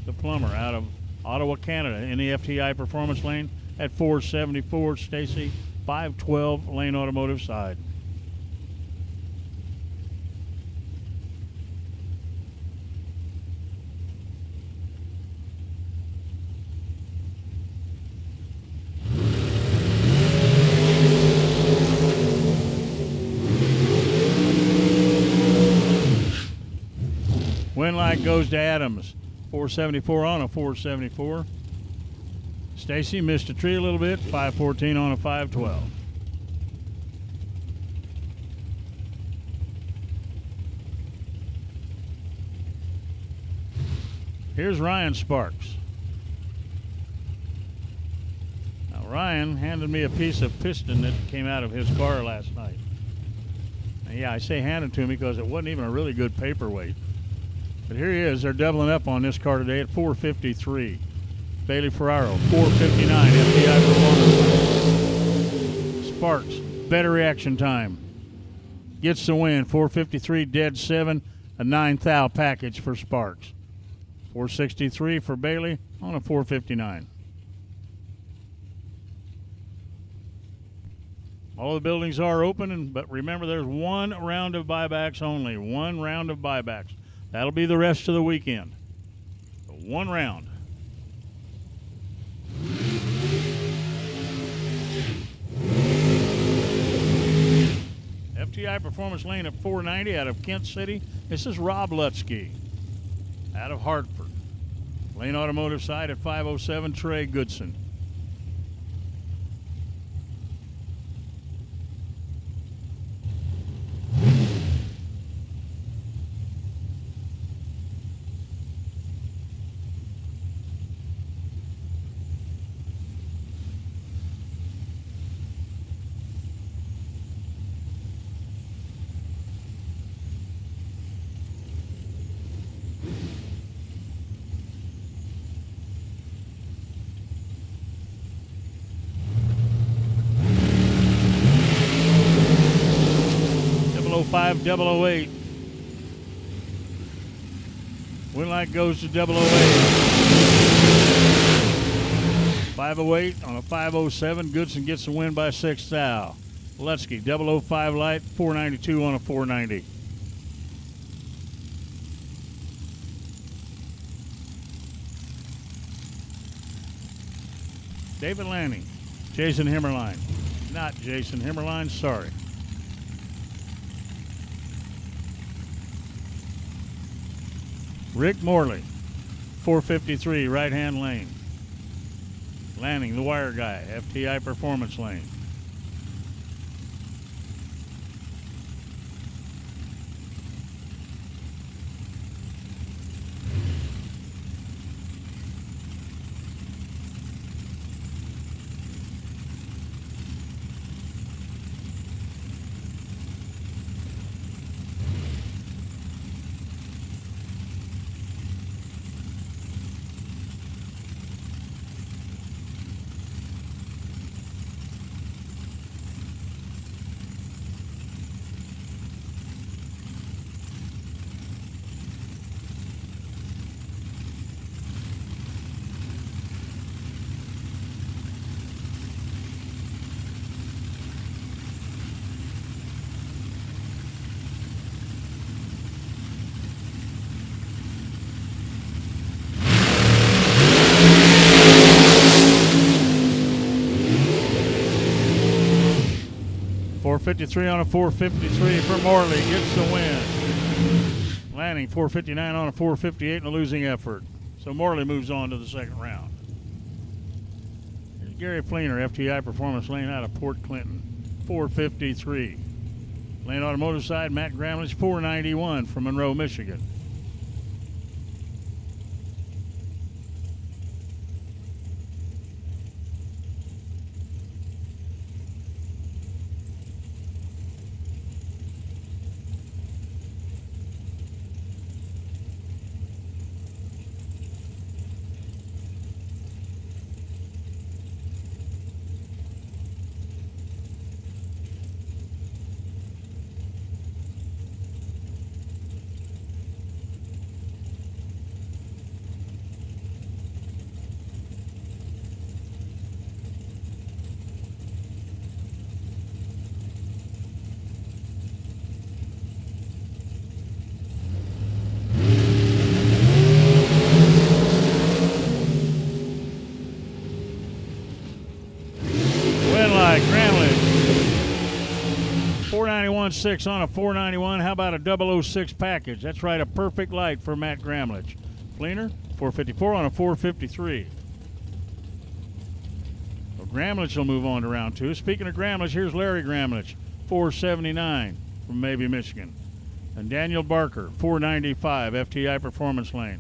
the plumber out of Ottawa, Canada, in the FTI Performance Lane at 474. Stacy, 512 Lane Automotive side. Winlight goes to Adams, 474 on a 474. Stacy missed a tree a little bit, 514 on a 512. Here's Ryan Sparks. Now Ryan handed me a piece of piston that came out of his car last night. And yeah, I say handed to me because it wasn't even a really good paperweight. But here he is. They're doubling up on this car today at 453. Bailey Ferraro, 459. FTI Performance. Sparks, better reaction time. Gets the win. 453, dead 7. A 9 thou package for Sparks. 463 for Bailey on a 459. All the buildings are open, but remember there's one round of buybacks only. One round of buybacks. That'll be the rest of the weekend. So one round. FTI Performance Lane at 490 out of Kent City. This is Rob Lutsky out of Hartford. Lane Automotive side at 507, Trey Goodson. .05008. Win light goes to 008. 508 on a 507. Goodson gets the win by 6 thou. Lutsky, 005 light, 492 on a 490. David Lanning, Jason Himmerline. Not Jason Himmerline, sorry. Rick Morley, 453, right-hand lane. Lanning, the wire guy, FTI performance lane. .453 on a 453 for Morley, gets the win. Lanning, 459 on a 458 in a losing effort. So Morley moves on to the second round. Here's Gary Fleener, FTI performance lane out of Port Clinton, 453. Lane automotive side, Matt Gramlich, 491 from Monroe, Michigan. Gramlich, 491.6 on a 491. How about a 006 package? That's right, a perfect light for Matt Gramlich. Fleener, 454 on a 453. Well, Gramlich will move on to round two. Speaking of Gramlich, here's Larry Gramlich, 479 from Maybe, Michigan. And Daniel Barker, 495, FTI performance lane.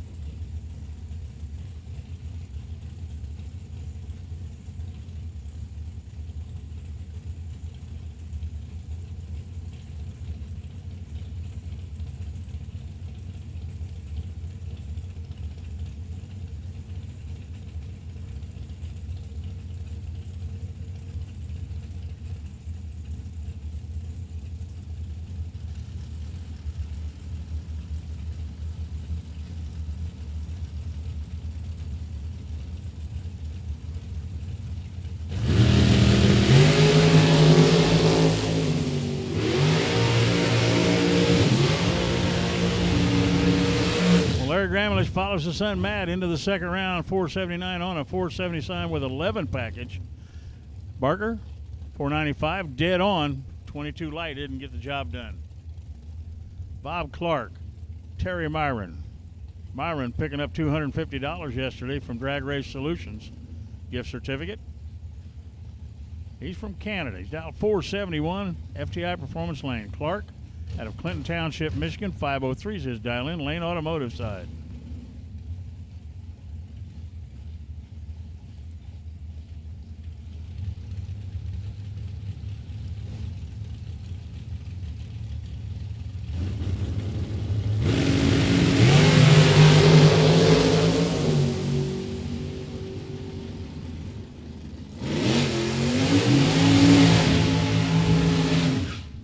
Gramlich follows his son Matt into the second round, 479 on a 470 sign with 11 package. Barker, 495, dead on, 22 light, didn't get the job done. Bob Clark, Terry Myron. Myron picking up $250 yesterday from Drag Race Solutions. Gift certificate. He's from Canada. He's down 471, FTI performance lane. Clark, out of Clinton Township, Michigan, 503 is his dial-in, lane automotive side.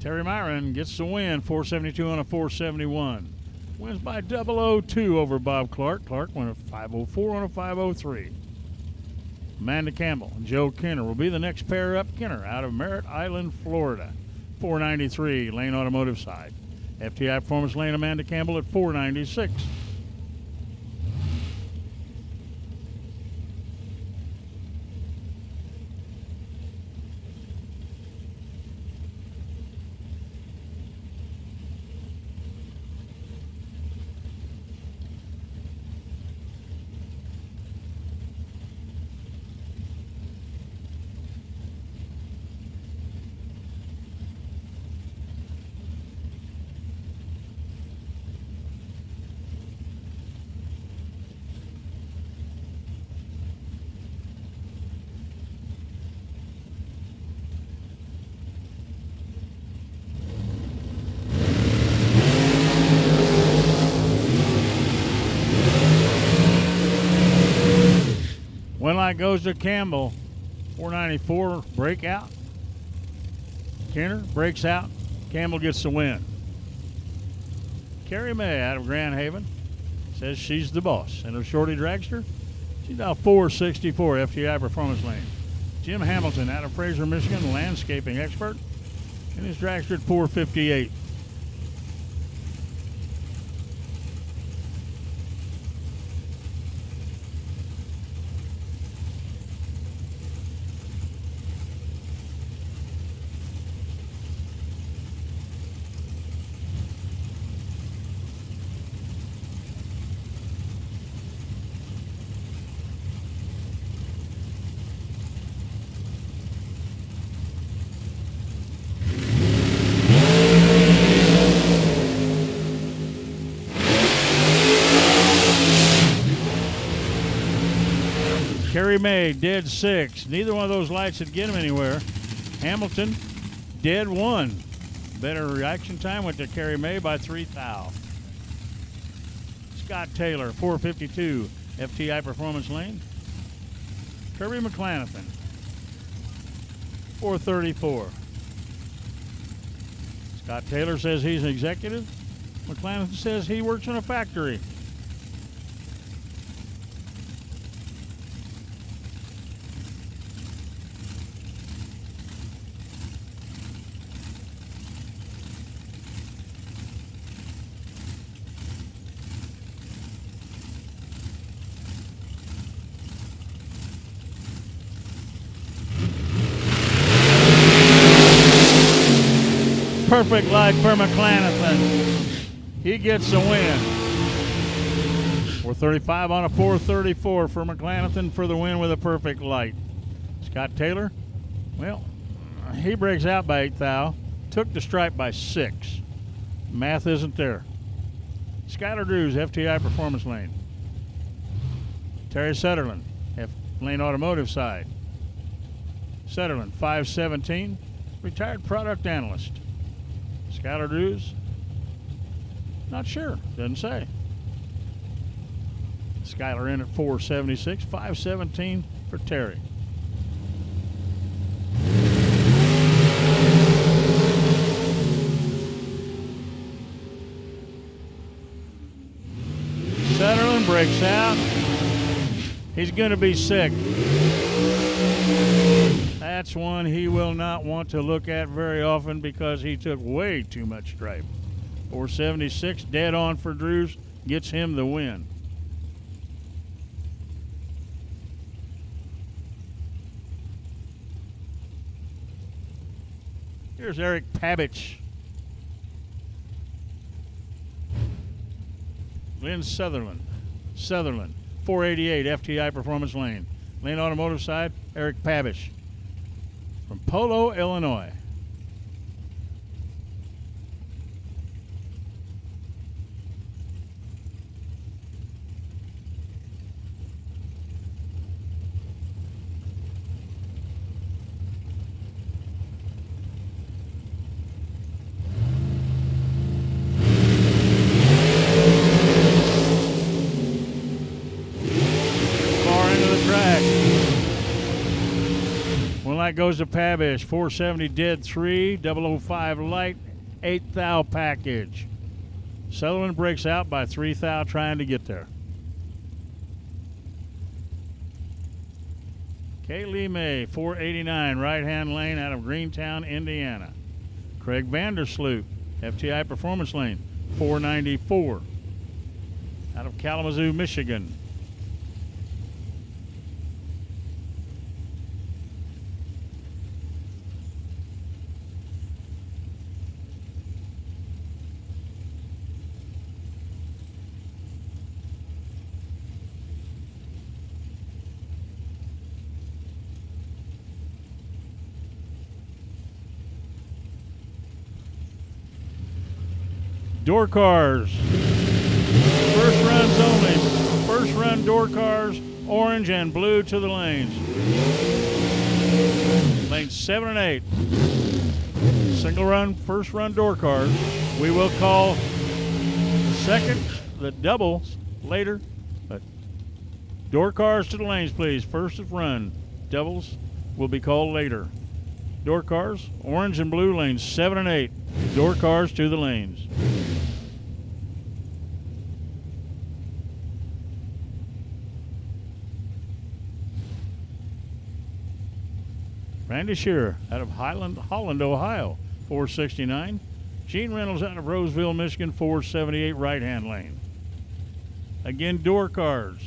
Terry Myron gets the win, 472 on a 471. Wins by 002 over Bob Clark. Clark won a 504 on a 503. Amanda Campbell and Joe Kenner will be the next pair up. Kenner out of Merritt Island, Florida. 493, Lane Automotive side. FTI Performance Lane, Amanda Campbell at 496. One light goes to Campbell. 494 breakout. Kenner breaks out. Campbell gets the win. Carrie May out of Grand Haven says she's the boss. And a shorty dragster, she's now 464 FTI Performance Lane. Jim Hamilton out of Fraser, Michigan, landscaping expert, and his dragster at 458. Carrie May, dead 6. Neither one of those lights would get him anywhere. Hamilton, dead 1. Better reaction time went to Carrie May by 3 thou. Scott Taylor, 452, FTI Performance Lane. Kirby McClanathan, 434. Scott Taylor says he's an executive. McClanathan says he works in a factory. Perfect light for McClanathan. He gets the win. 435 on a 434 for McClanathan for the win with a perfect light. Scott Taylor, well, he breaks out by 8 thou. Took the stripe by 6. Math isn't there. Skylar Drews, FTI Performance Lane. Terry Sutherland, Lane Automotive side. Sutherland, 517, retired product analyst. Skylar Drews, not sure, doesn't say. Skylar in at 476, 517 for Terry. Sutherland breaks out. He's going to be sick. That's one he will not want to look at very often because he took way too much stripe. 476, dead on for Drews, gets him the win. Here's Eric Pabich. Lynn Sutherland, 488, FTI Performance Lane. Lane Automotive side, Eric Pabich from Polo, Illinois. Light goes to Pabish, 470 dead 3, 005 light, 8 thou package. Sutherland breaks out by 3 thou trying to get there. Kaylee May, 489, right-hand lane out of Greentown, Indiana. Craig Vandersloot, FTI Performance Lane, 494, out of Kalamazoo, Michigan. Door cars. First runs only. First run door cars, orange and blue to the lanes. Lanes 7 and 8. Single run, first run door cars. We will call the doubles later, but door cars to the lanes, please. First run. Doubles will be called later. Door cars, orange and blue, lanes 7 and 8. Door cars to the lanes. Randy Shearer out of Holland, Ohio, 469. Gene Reynolds out of Roseville, Michigan, 478, right-hand lane. Again, door cars.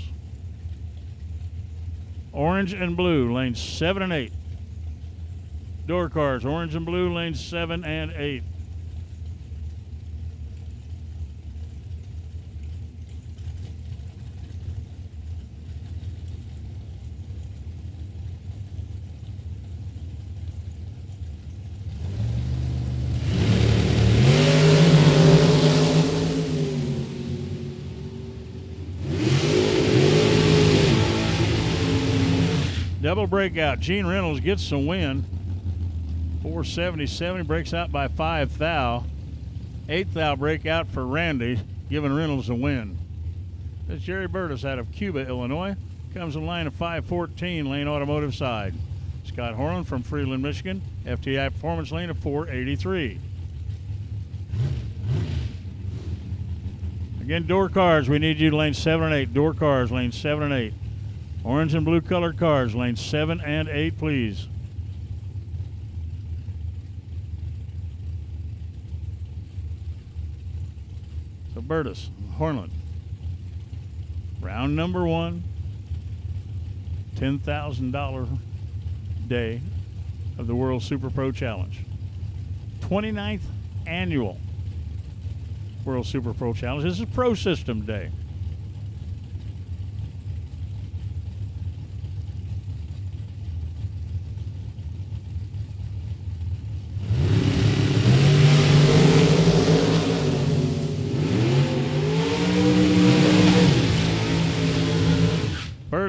Orange and blue, lanes 7 and 8. Door cars, orange and blue, lanes 7 and 8. Double breakout. Gene Reynolds gets the win. 477. He breaks out by 5 thou. 8 thou breakout for Randy, giving Reynolds a win. That's Jerry Burtis out of Cuba, Illinois. Comes in line of 514, lane automotive side. Scott Horland from Freeland, Michigan. FTI Performance lane of 483. Again, door cars. We need you to lane 7 and 8. Door cars, lane 7 and 8. Orange and blue colored cars, lanes 7 and 8, please. So Burtis, Hornland. Round number 1, $10,000 day of the World Super Pro Challenge. 29th annual World Super Pro Challenge. This is Pro System Day.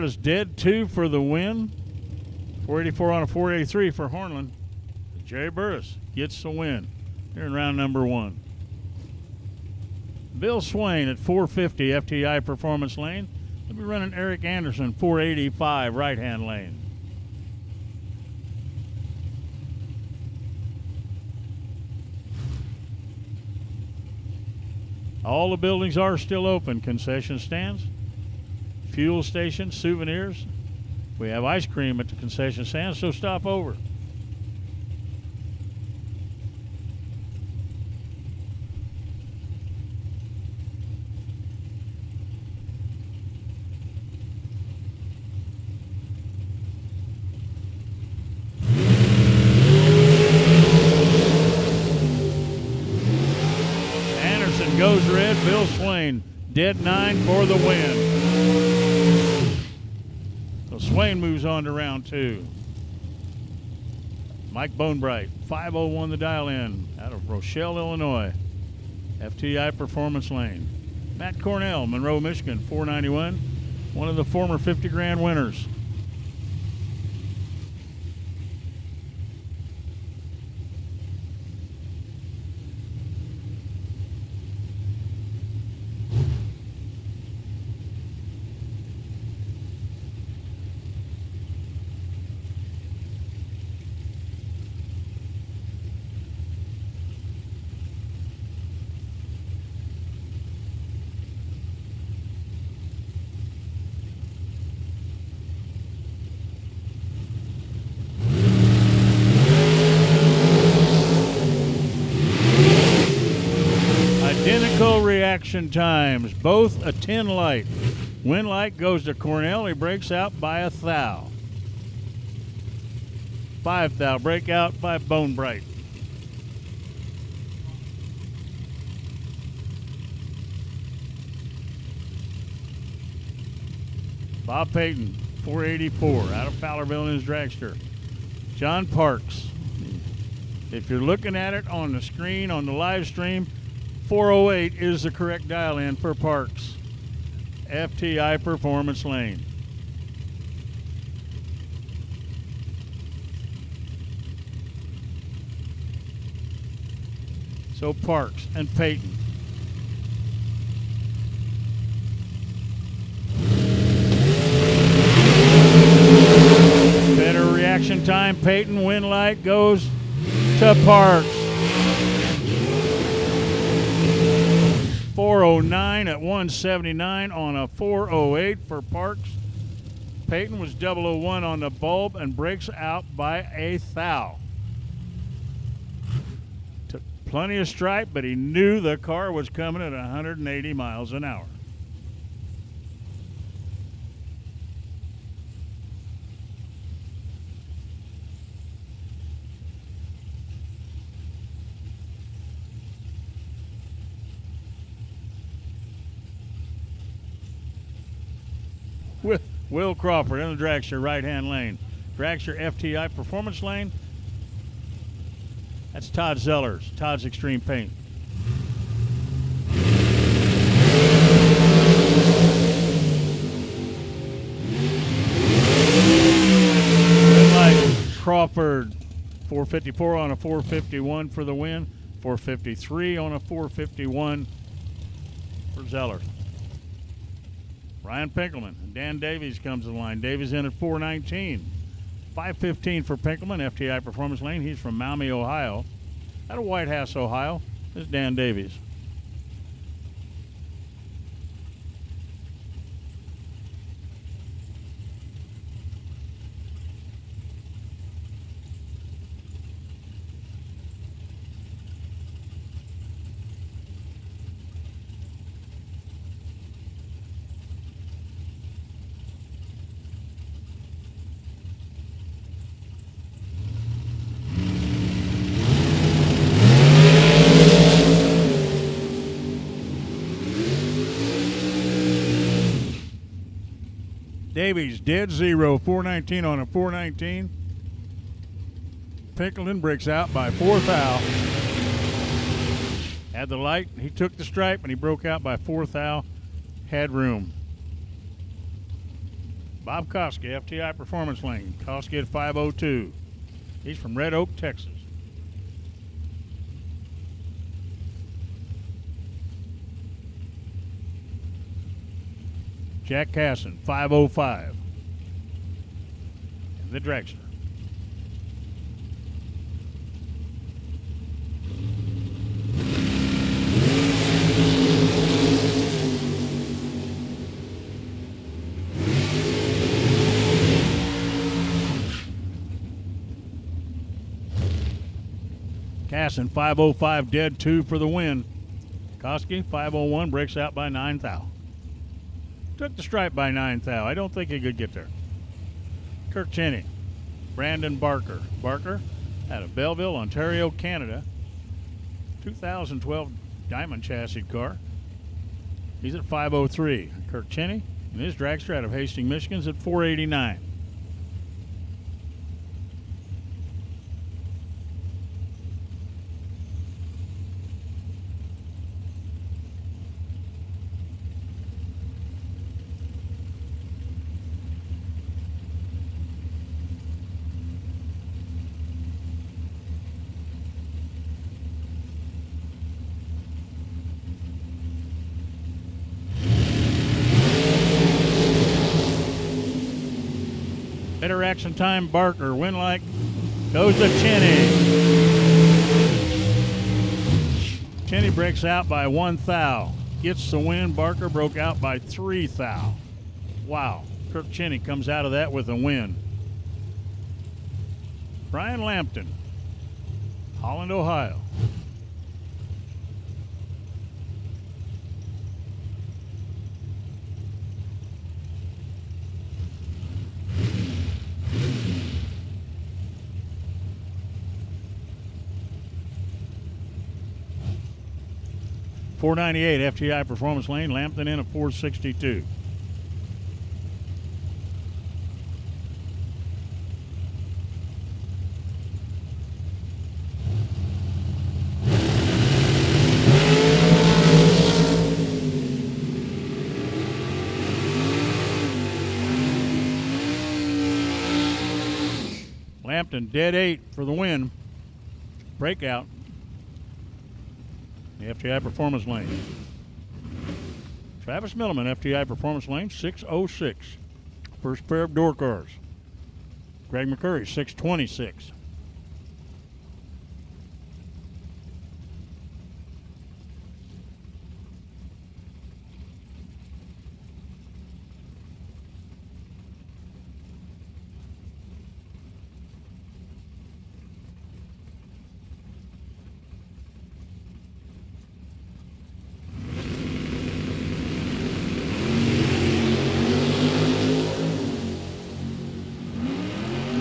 Is dead 2 for the win. 484 on a 483 for Hornland. Jerry Burtis gets the win here in round number 1. Bill Swain at 450 FTI Performance lane. We'll be running Eric Anderson 485 right-hand lane. All the buildings are still open. Concession stands, fuel station, souvenirs. We have ice cream at the concession stand, so stop over. Anderson goes red. Bill Swain dead 9 for the win. Swain moves on to round 2. Mike Bonebright, 501 the dial in, out of Rochelle, Illinois. FTI Performance lane. Matt Cornell, Monroe, Michigan, 491. One of the former 50 grand winners. reaction times, both a 10 light. Win light goes to Cornell. He breaks out by a thou. 5 thou breakout by Bone Bright. Bob Payton, 484, out of Fowlerville in his dragster. John Parks, if you're looking at it on the screen, on the live stream, 408 is the correct dial-in for Parks. FTI Performance Lane. So Parks and Payton. Better reaction time. Payton, win light goes to Parks. 409 at 179 on a 408 for Parks. Payton was 001 on the bulb and breaks out by a thou. Took plenty of stripe, but he knew the car was coming at 180 miles an hour. Will Crawford in the dragster right-hand lane. Dragster FTI Performance Lane. That's Todd Zellers, Todd's Extreme Paint. Red light, Crawford, 454 on a 451 for the win. 453 on a 451 for Zeller. Ryan Pinkelman. Dan Davies comes to the line. Davies in at 419. 515 for Pinkelman, FTI Performance Lane. He's from Maumee, Ohio. Out of White House, Ohio. This is Dan Davies. Davies, dead zero, 419 on a 419. Pinkelton breaks out by 4 thou. Had the light, he took the stripe, and he broke out by 4 thou. Had room. Bob Koski, FTI Performance Lane. Koski at 502. He's from Red Oak, Texas. Jack Casson, 505. And the dragster. Casson, 505, dead 2 for the win. Koski, 501, breaks out by 9 thou. Took the stripe by 9 thou. I don't think he could get there. Kirk Cheney. Brandon Barker. Barker out of Belleville, Ontario, Canada. 2012 Diamond Chassis car. He's at 503. Kirk Cheney and his dragster out of Hastings, Michigan's at 489. Better action time, Barker. Win like goes to Cheney. Cheney breaks out by 1 thou. Gets the win. Barker broke out by 3 thou. Wow. Kirk Cheney comes out of that with a win. Brian Lampton, Holland, Ohio. 498 FTI Performance Lane, Lambton in at 462. Lambton dead 8 for the win. Breakout. The FTI Performance Lane. Travis Milliman, FTI Performance Lane, 606. First pair of door cars. Greg McCurry, 626.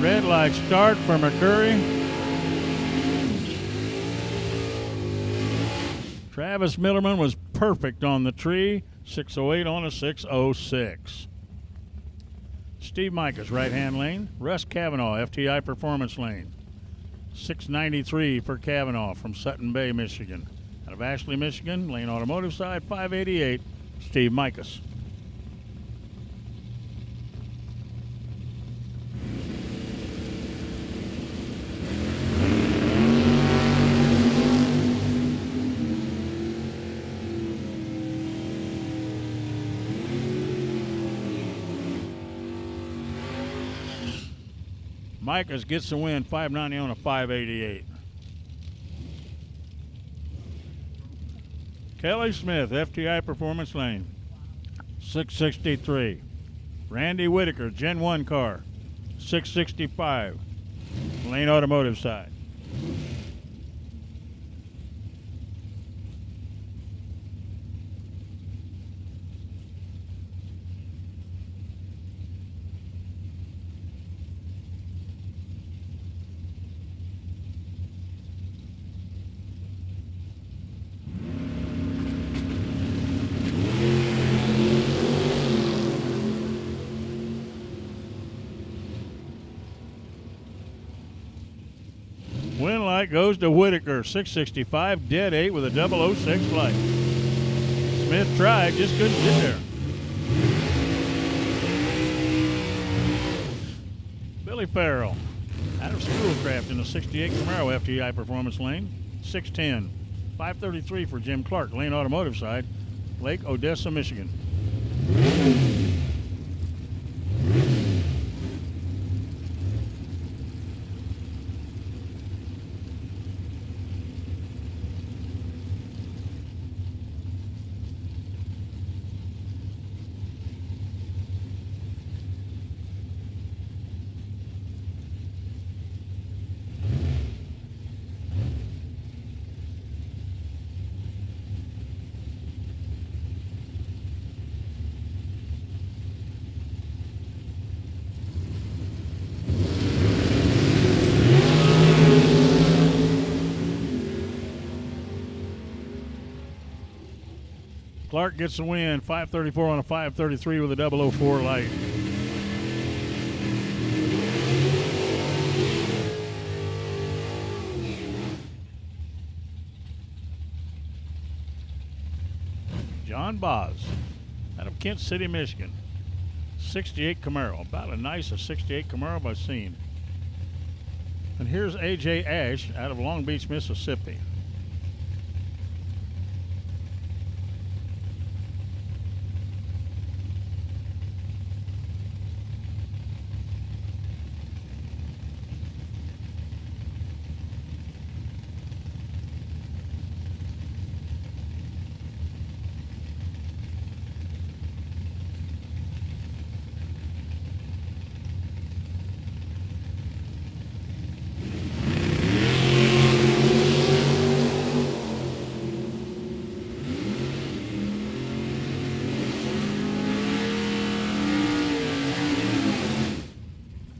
Red light start for McCurry. Travis Millerman was perfect on the tree. 608 on a 606. Steve Micah's right-hand lane. Russ Cavanaugh, FTI Performance Lane. 693 for Cavanaugh from Sutton Bay, Michigan. Out of Ashley, Michigan, Lane Automotive side, 588, Steve Micah's. Micah's gets the win, 590 on a 588. Kelly Smith, FTI Performance Lane, 663. Randy Whitaker, Gen 1 car, 665. Lane Automotive side. Win light goes to Whitaker, 665, dead 8 with a 006 light. Smith tried, just couldn't get there. Billy Farrell, out of Schoolcraft in the 68 Camaro FTI Performance Lane, 610. 533 for Jim Clark, Lane Automotive side, Lake Odessa, Michigan. Clark gets the win, 534 on a 533 with a 004 light. John Boz, out of Kent City, Michigan, 68 Camaro, about as nice a 68 Camaro I've seen. And here's AJ Ash out of Long Beach, Mississippi.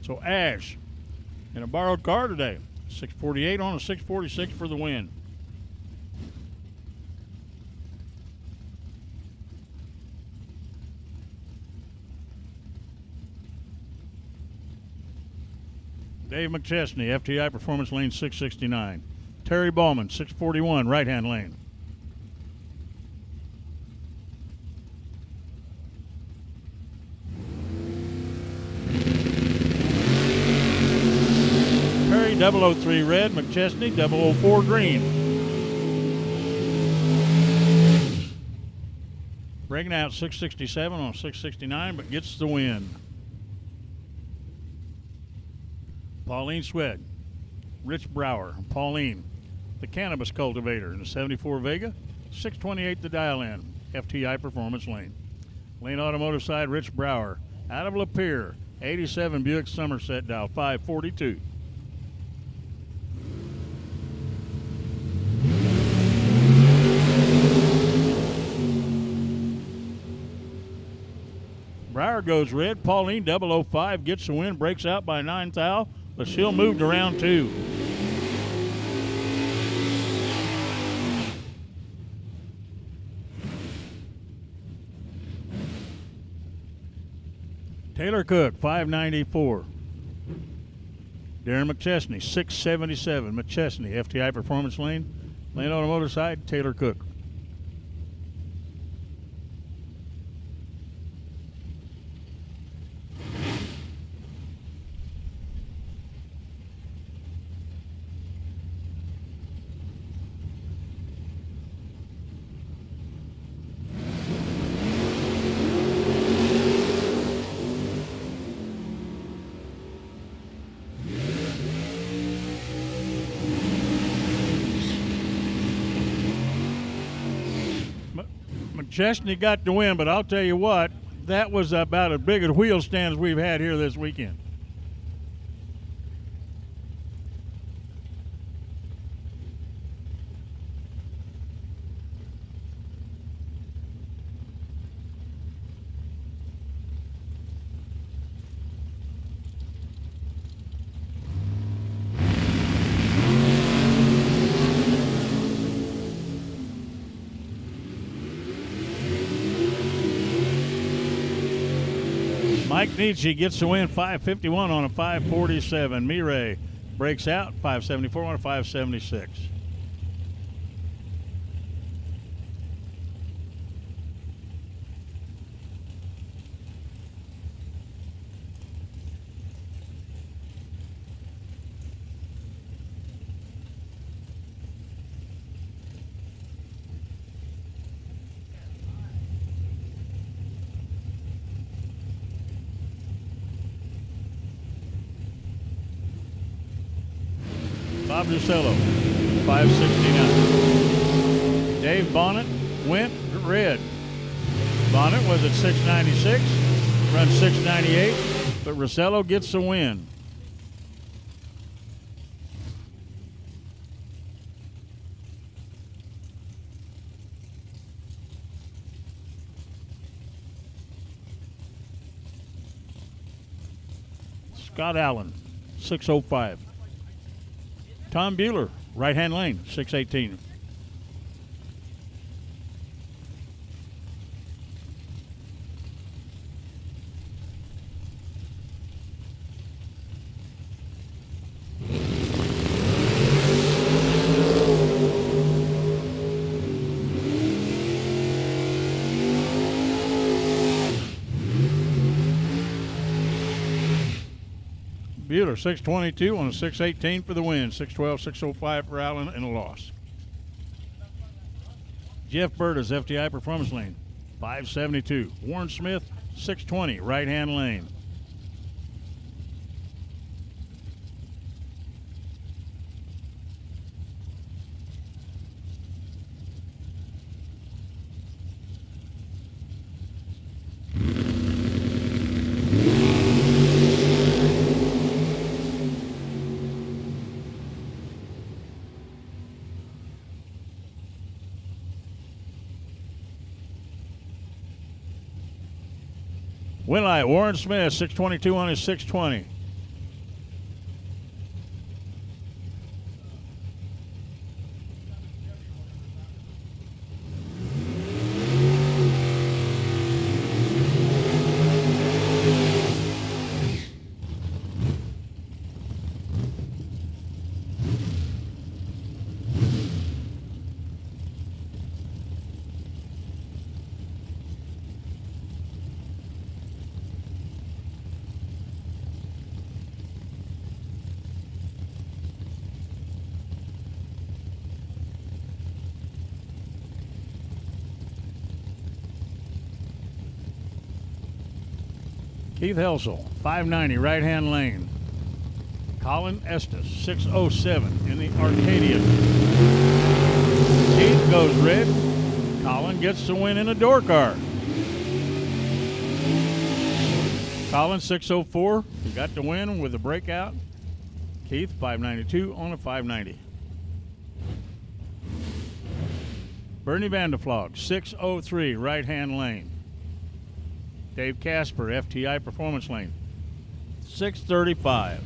So Ash in a borrowed car today. 648 on a 646 for the win. Dave McChesney, FTI Performance Lane 669. Terry Ballman, 641, right-hand lane. Perry, 003 red, McChesney, 004 green. Breaking out 667 on 669, but gets the win. Pauline Swed, Rich Brower, Pauline, the cannabis cultivator in the 74 Vega, 628 the dial in, FTI Performance Lane. Lane Automotive side, Rich Brower, out of Lapeer, 87 Buick Somerset dial, 542. Brower goes red. Pauline, 005, gets the win, breaks out by 9 thou. Lucille moved to round 2. Taylor Cook, 594. Darren McChesney, 677. McChesney, FTI Performance Lane. Lane Automotive side, Taylor Cook. McChesney got the win, but I'll tell you what, that was about as big a wheel stand as we've had here this weekend. Mike Nietzsche gets the win, 551 on a 547. Mireille breaks out, 574 on a 576. Bob Ducello, 569. Dave Bonnet went red. Bonnet was at 696, run 698, but Rossello gets the win. Scott Allen, 605. Tom Bueller, right-hand lane, 618. Bueller, 622 on a 618 for the win. 612, 605 for Allen and a loss. Jeff Burtis, FTI Performance Lane, 572. Warren Smith, 620, right-hand lane. Winlight, Warren Smith, 622 on his 620. Keith Helsel, 590, right-hand lane. Colin Estes, 607 in the Arcadian. Keith goes red. Colin gets the win in a door car. Colin, 604, he got the win with a breakout. Keith, 592 on a 590. Bernie Vanderflog, 603, right-hand lane. Dave Casper, FTI Performance Lane, 635.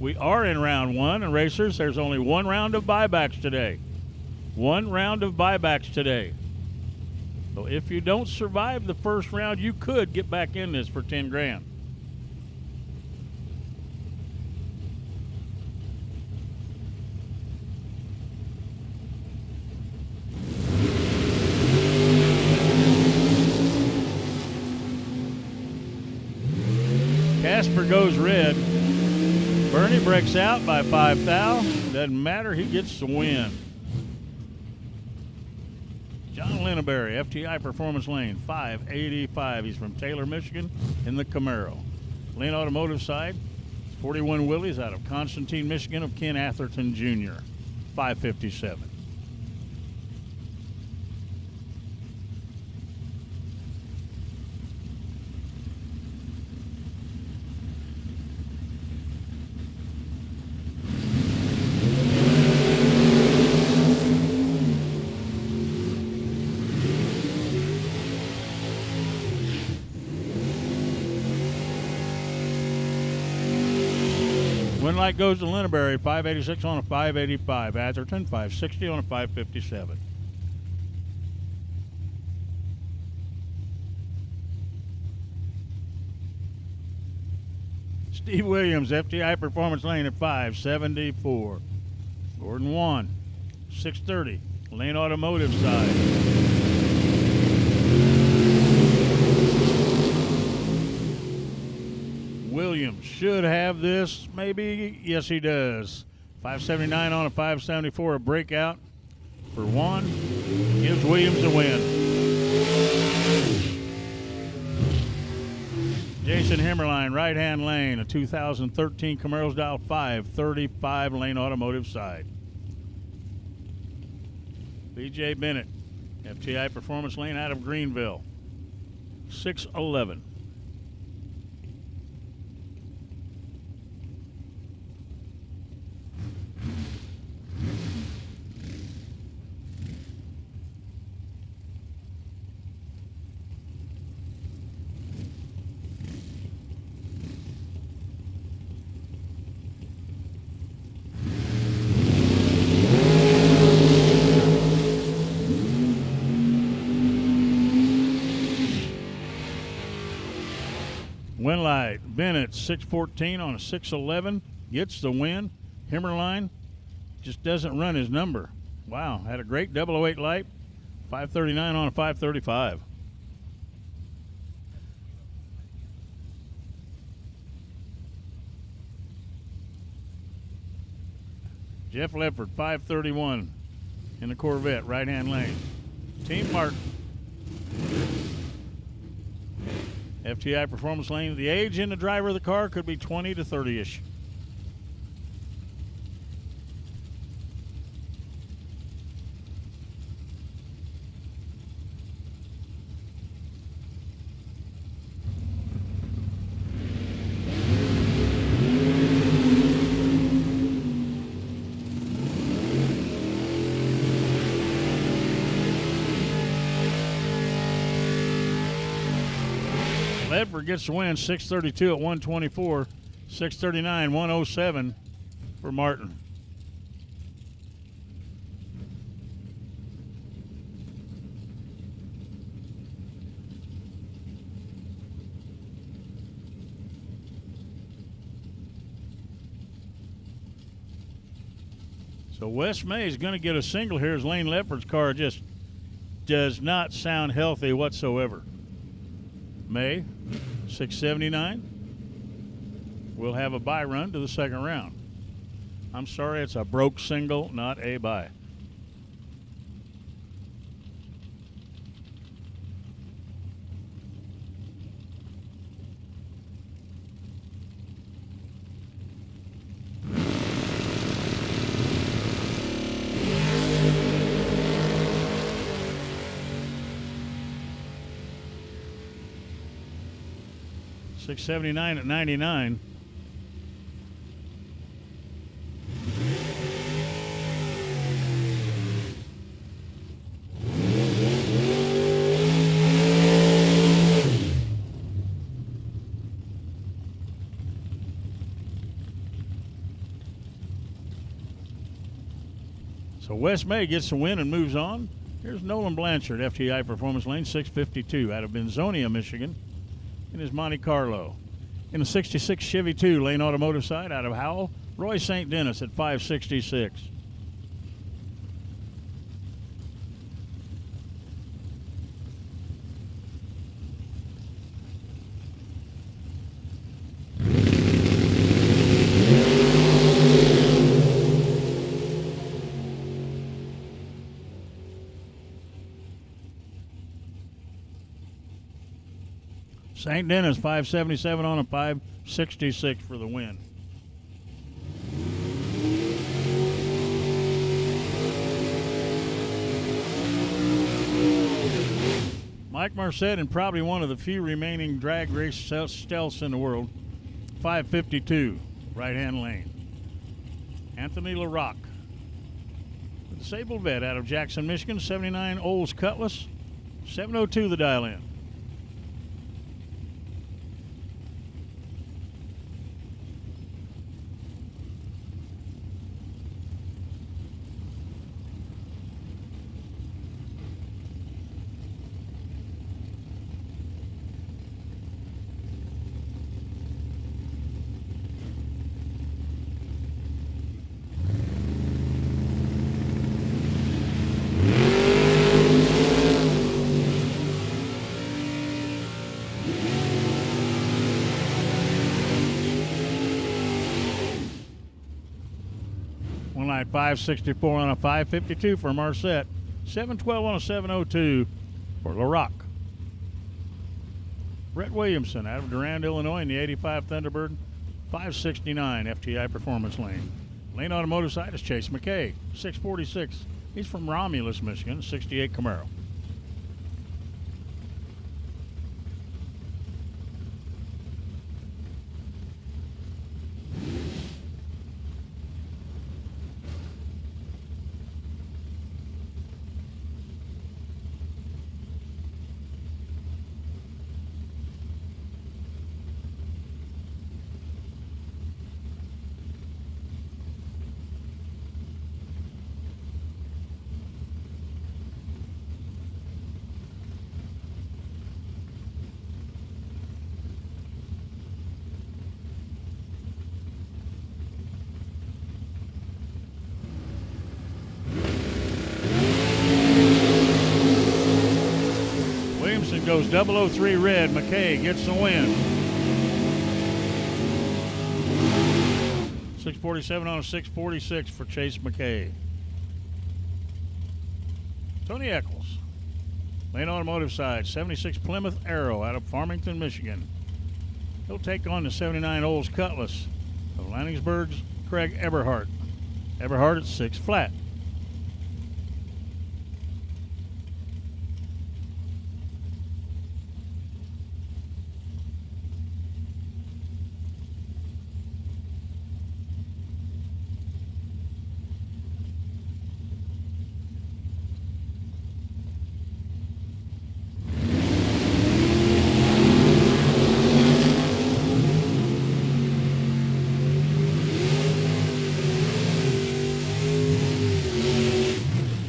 We are in round one, and racers, there's only one round of buybacks today. One round of buybacks today. So if you don't survive the first round, you could get back in this for 10 grand. Casper goes red. Bernie breaks out by 5 thou. Doesn't matter, he gets the win. John Linneberry, FTI Performance Lane, 585. He's from Taylor, Michigan, in the Camaro. Lane Automotive side, 41 Willies out of Constantine, Michigan, of Ken Atherton Jr., 557. Win light goes to Linneberry, 586 on a 585. Atherton, 560 on a 557. Steve Williams, FTI Performance Lane at 574. Gordon Wan, 630. Lane Automotive side. Williams should have this, maybe. Yes, he does. 579 on a 574, a breakout for Juan. Gives Williams a win. Jason Himmerline, right-hand lane, a 2013 Camaro's dial 535, Lane Automotive side. B.J. Bennett, FTI Performance Lane out of Greenville, 611. Winlight, Bennett, 614 on a 611, gets the win. Himmerline just doesn't run his number. Wow, had a great 008 light, 539 on a 535. Jeff Ledford, 531 in the Corvette, right-hand lane. Team Martin. FTI Performance Lane. The age in the driver of the car could be 20 to 30-ish. Ledford gets the win, 632 at 124, 639, 107 for Martin. So Wes May is going to get a single here as Lane Ledford's car just does not sound healthy whatsoever. May, 679. We'll have a bye run to the second round. I'm sorry, it's a broke single, not a bye. 679 at 99. So Wes May gets the win and moves on. Here's Nolan Blanchard, FTI Performance Lane, 652 out of Benzonia, Michigan, in his Monte Carlo. In the 66 Chevy 2 Lane Automotive side out of Howell, Roy St. Dennis at 566. St. Dennis 577 on a 566 for the win. Mike Marcet, and probably one of the few remaining drag race stealths in the world, 552 right-hand lane. Anthony LaRocque, the disabled vet out of Jackson, Michigan, 79 Olds Cutlass, 702 the dial in. One line 564 on a 552 for Marcet. 712 on a 702 for LaRocque. Brett Williamson out of Durand, Illinois in the 85 Thunderbird. 569 FTI Performance Lane. Lane Automotive side is Chase McKay. 646. He's from Romulus, Michigan. 68 Camaro. Goes 003 red. McKay gets the win. 647 on a 646 for Chase McKay. Tony Eccles, Lane Automotive side, 76 Plymouth Arrow out of Farmington, Michigan. He'll take on the 79 Olds Cutlass of Lanningsburg's Craig Eberhardt. Eberhardt at 6 flat.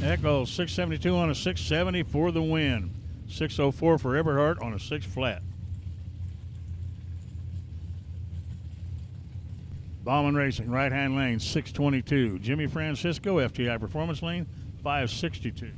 Eccles 672 on a 670 for the win. 604 for Eberhardt on a 6 flat. Bauman Racing, right-hand lane, 622. Jimmy Francisco, FTI Performance Lane, 562.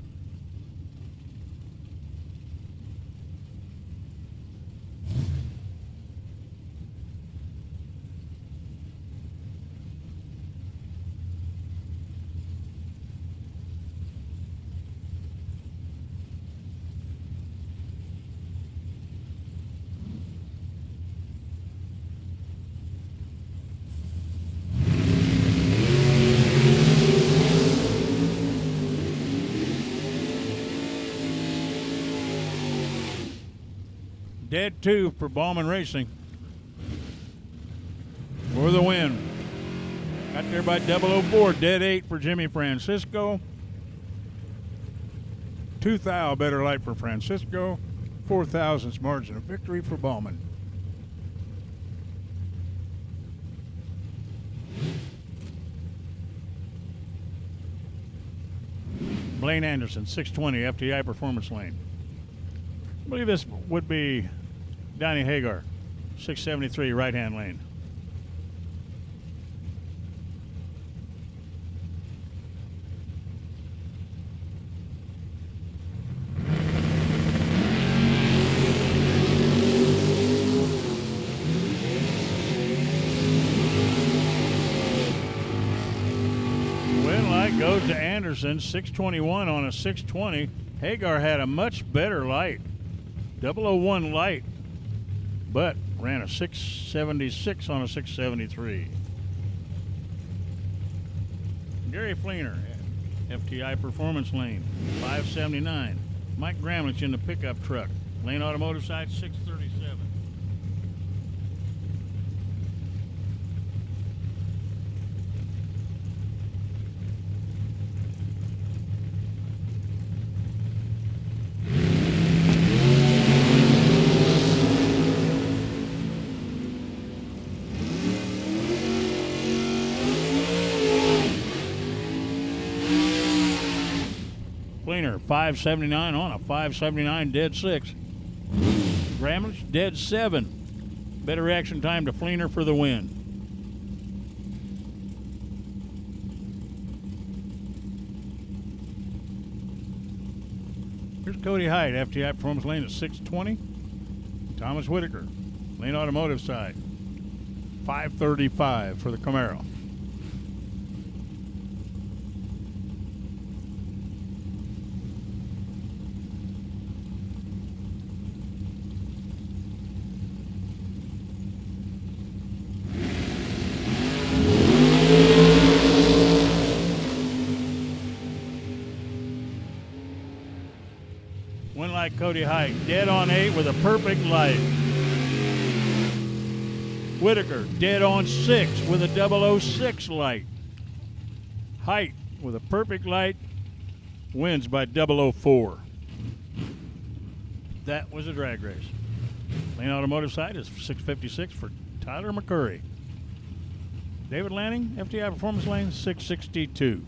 Dead 2 for Bauman Racing. for the win. Got there by 004, dead 8 for Jimmy Francisco. 2 thou better light for Francisco. 4 thousandths margin of victory for Ballman. Blaine Anderson, 620, FTI Performance Lane. I believe this would be Donnie Hagar, 673, right-hand lane. Goes to Anderson, 621 on a 620. Hagar had a much better light, 001 light, but ran a 676 on a 673. Gary Fleener, FTI Performance Lane, 579. Mike Gramlich in the pickup truck, Lane Automotive side, 637. Fleener, 579 on a 579, dead 6. Gramlich, dead 7. Better reaction time to Fleener for the win. Here's Cody Hyde, FTI Performance Lane at 620. Thomas Whitaker, Lane Automotive side, 535 for the Camaro. Like Cody Hyde, dead on 8 with a perfect light. Whitaker, dead on 6 with a 006 light. Hyde with a perfect light wins by 004. That was a drag race. Lane Automotive side is 656 for Tyler McCurry. David Lanning, FTI Performance Lane, 662.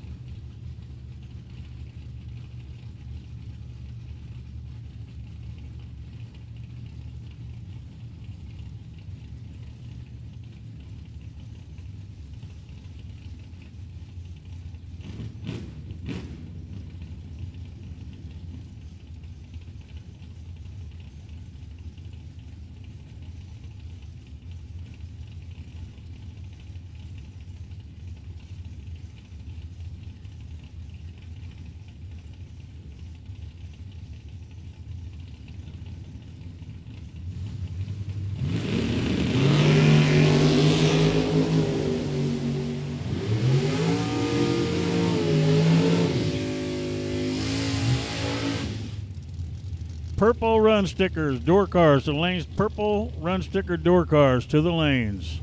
Purple run stickers, door cars to the lanes. Purple run sticker door cars to the lanes.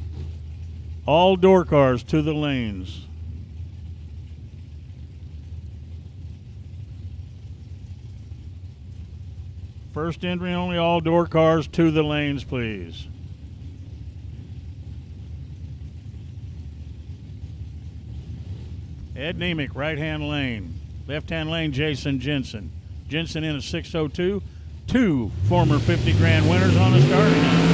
All door cars to the lanes. First entry only, all door cars to the lanes, please. Ed Nemick, right-hand lane. Left-hand lane, Jason Jensen. Jensen in a 602. 2 former 50 grand winners on the starting line.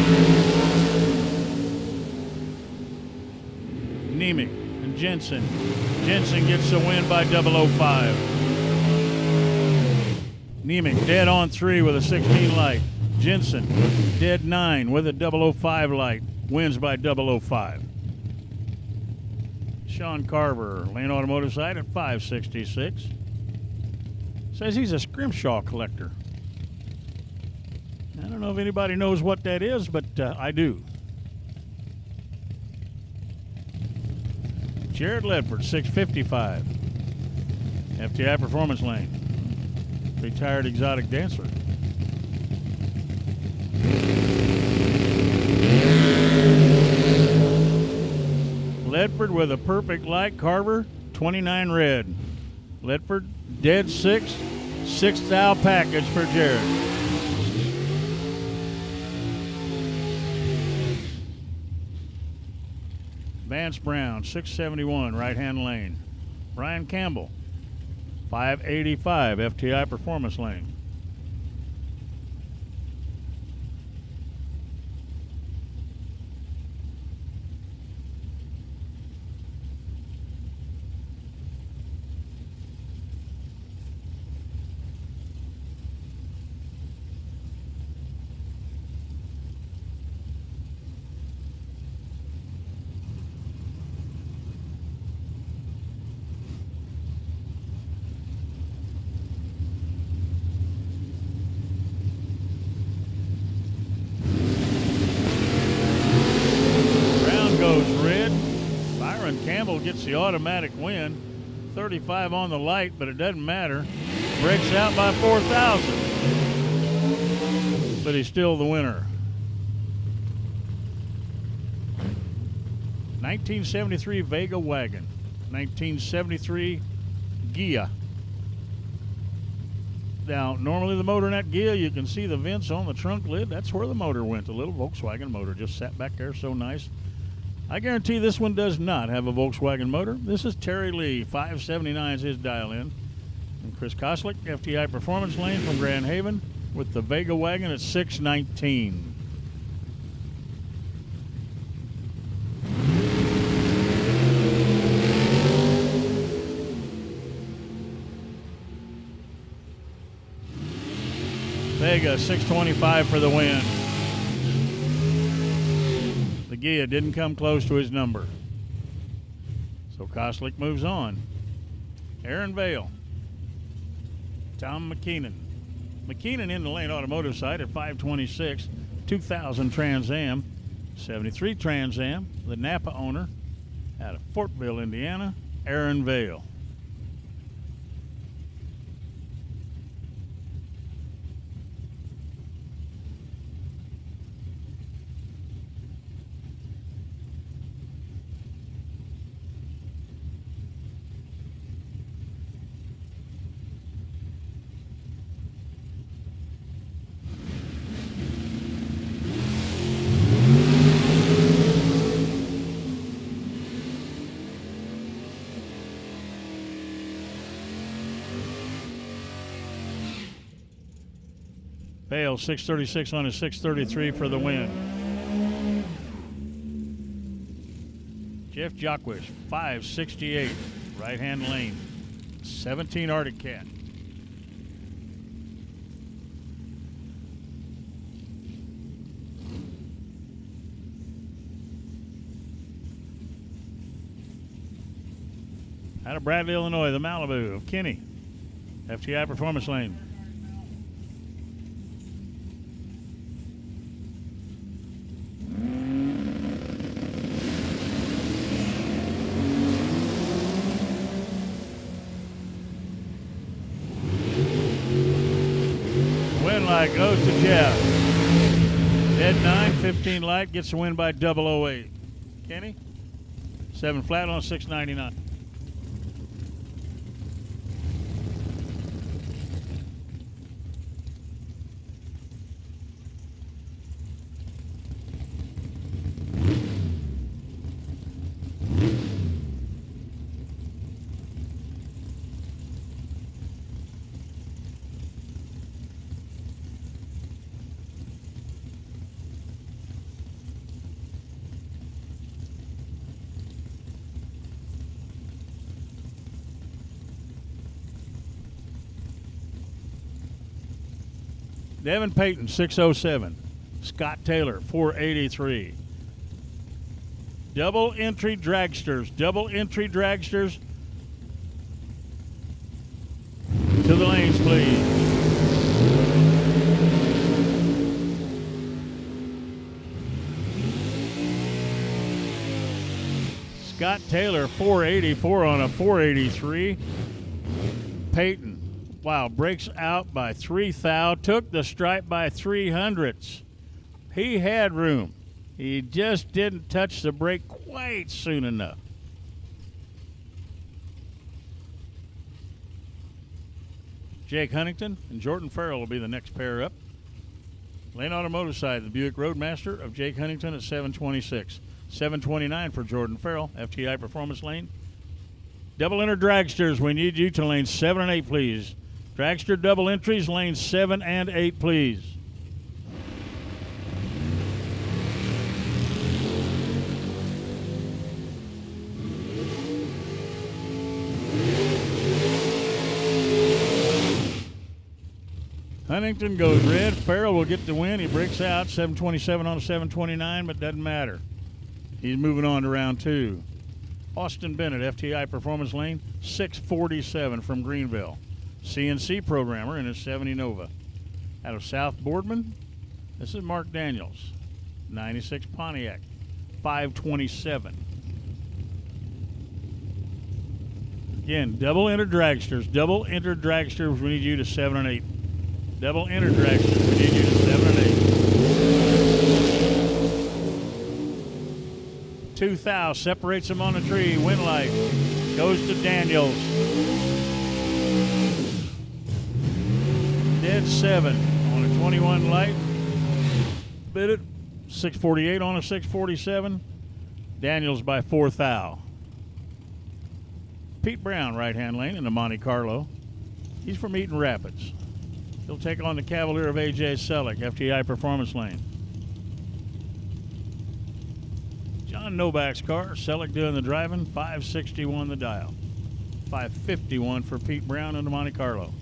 Nemick and Jensen. Jensen gets the win by 005. Nemick dead on 3 with a 16 light. Jensen dead 9 with a 005 light. Wins by 005. Sean Carver, Lane Automotive side at 566. Says he's a scrimshaw collector. I don't know if anybody knows what that is, but I do. Jared Ledford, 655. FTI Performance Lane. Retired exotic dancer. Ledford with a perfect light. Carver, 29 red. Ledford, dead 6 thou package for Jared. Vance Brown, 671, right-hand lane. Brian Campbell, 585, FTI Performance Lane. Campbell gets the automatic win. 35 on the light, but it doesn't matter. Breaks out by 4,000. But he's still the winner. 1973 Vega wagon. 1973 Gia. Now, normally the motor in that Gia, you can see the vents on the trunk lid. That's where the motor went. The little Volkswagen motor just sat back there so nice. I guarantee this one does not have a Volkswagen motor. This is Terry Lee, 579 is his dial in. And Chris Koslick, FTI Performance Lane from Grand Haven with the Vega wagon at 619. Vega, 625 for the win. The Gia didn't come close to his number. So Koslick moves on. Aaron Vale. Tom McKeenan. McKeenan in the Lane Automotive site at 526. 2000 Trans Am. 73 Trans Am. The Napa owner out of Fortville, Indiana. Aaron Vale. Vale, 636 on his 633 for the win. Jeff Jockwitz, 568, right-hand lane. 17 Arctic Cat. Out of Bradley, Illinois, the Malibu of Kenny. FTI Performance Lane. Light goes to Jeff. Dead 9, 15 light, gets the win by 008. Kenny, 7 flat on 699. Devin Payton, 607. Scott Taylor, 483. Double entry dragsters. Double entry dragsters. To the lanes, please. Scott Taylor, 484 on a 483. Payton. Wow, breaks out by 3 thou, took the stripe by 300ths. He had room. He just didn't touch the brake quite soon enough. Jake Huntington and Jordan Farrell will be the next pair up. Lane Automotive side, the Buick Roadmaster of Jake Huntington at 726. 729 for Jordan Farrell, FTI Performance Lane. Double enter dragsters, we need you to lanes 7 and 8, please. Dragster double entries, lanes 7 and 8, please. Huntington goes red. Farrell will get the win. He breaks out 727 on a 729, but doesn't matter. He's moving on to round 2. Austin Bennett, FTI Performance Lane, 647 from Greenville. CNC programmer in his 70 Nova. Out of South Boardman, this is Mark Daniels, 96 Pontiac, 527. Again, double enter dragsters. Double enter dragsters, we need you to 7 and 8. Double enter dragsters, we need you to 7 and 8. 2,000 separates them on the tree. Win light goes to Daniels. Dead 7 on a 21 light. Bid it 648 on a 647. Daniels by 4,000. Pete Brown, right hand lane in the Monte Carlo. He's from Eaton Rapids. He'll take on the Cavalier of AJ Selleck, FTI Performance Lane. John Novak's car, Selleck doing the driving, 561 the dial. 551 for Pete Brown in the Monte Carlo.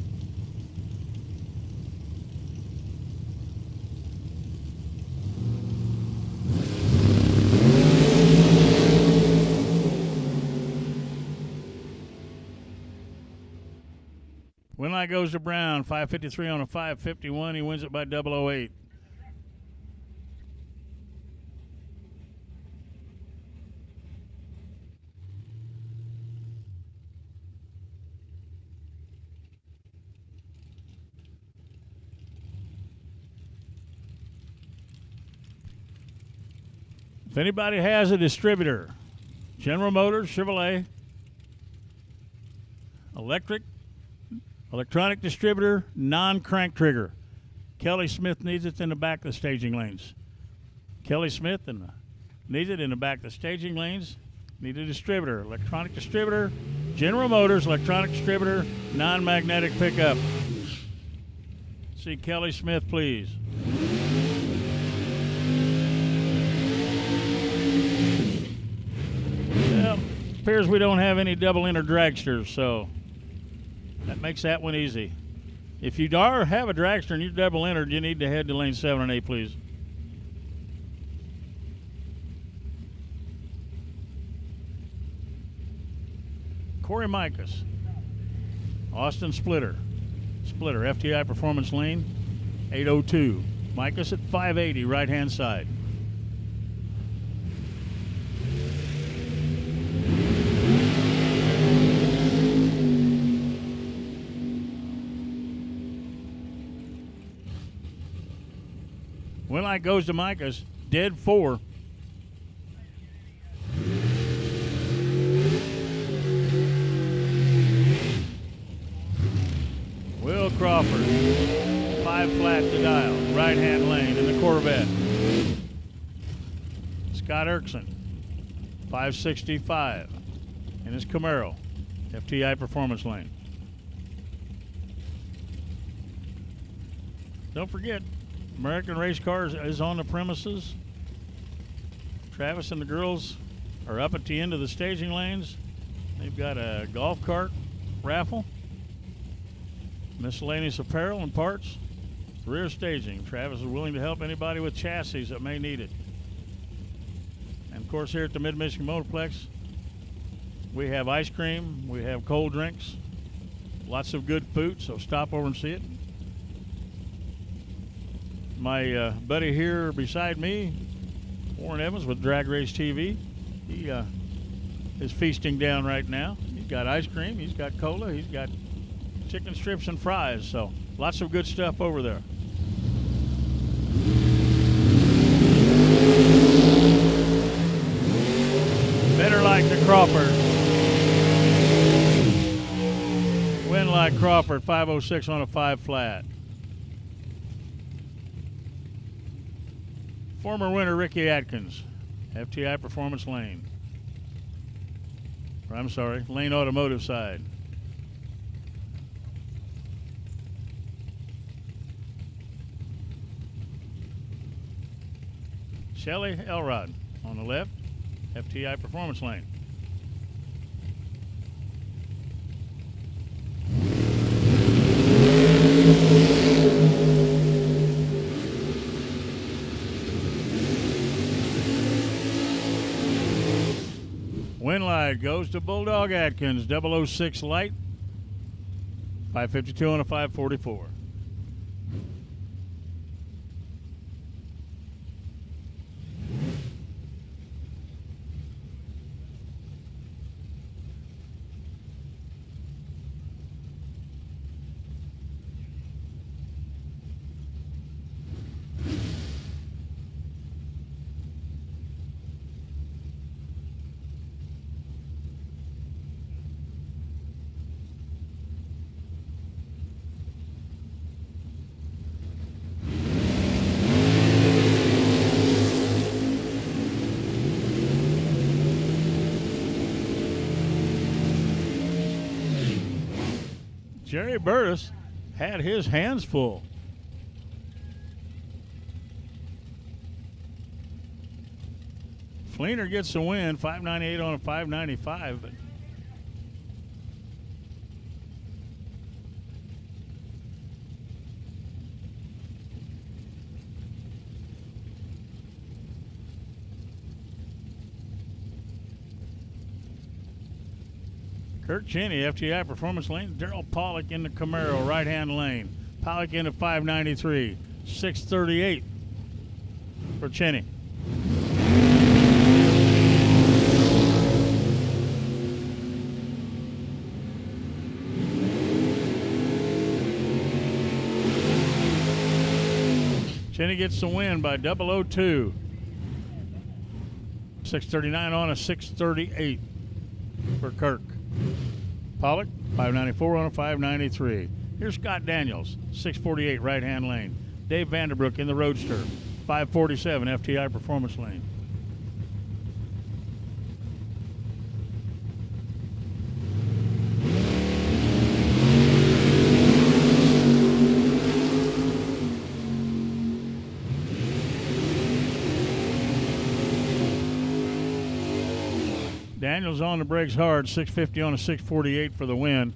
Win light goes to Brown, 553 on a 551. He wins it by 008. If anybody has a distributor, General Motors, Chevrolet, electronic distributor, non-crank trigger. Kelly Smith needs it in the back of the staging lanes. Kelly Smith needs it in the back of the staging lanes. Need a distributor, electronic distributor, General Motors, electronic distributor, non-magnetic pickup. See Kelly Smith, please. Well, it appears we don't have any double enter dragsters, so that makes that one easy. If you have a dragster and you're double entered, you need to head to lane 7 and 8, please. Corey Micas, Austin Splitter, FTI Performance Lane, 802. Micas at 580, right-hand side. Win light goes to Micas, dead 4. Will Crawford, 5 flat to dial, right-hand lane in the Corvette. Scott Erickson, 565 in his Camaro, FTI Performance Lane. Don't forget, American Race Cars is on the premises. Travis and the girls are up at the end of the staging lanes. They've got a golf cart raffle, miscellaneous apparel and parts, rear staging. Travis is willing to help anybody with chassis that may need it. And of course, here at the Mid-Michigan Motorplex, we have ice cream, we have cold drinks, lots of good food, so stop over and see it. My buddy here beside me, Warren Evans with Drag Race TV, he is feasting down right now. He's got ice cream, he's got cola, he's got chicken strips and fries, so lots of good stuff over there. Better like the Crawford. Win Winlight Crawford, 506 on a 5 flat. Former winner Ricky Atkins, FTI Performance Lane. Or I'm sorry, Lane Automotive side. Shelly Elrod on the left, FTI Performance Lane. Winlight goes to Bulldog Atkins, 006 light, 552 on a 544. Jerry Burtis had his hands full. Fleener gets the win, 598 on a 595. But Kurt Cheney, FTI Performance Lane. Daryl Pollock in the Camaro, right-hand lane. Pollock into 593, 638 for Cheney. Cheney gets the win by 002. 639 on a 638 for Kirk. Pollock, 594 on a 593. Here's Scott Daniels, 648 right-hand lane. Dave Vanderbrook in the Roadster, 547 FTI Performance Lane. Daniels on the brakes hard, 650 on a 648 for the win.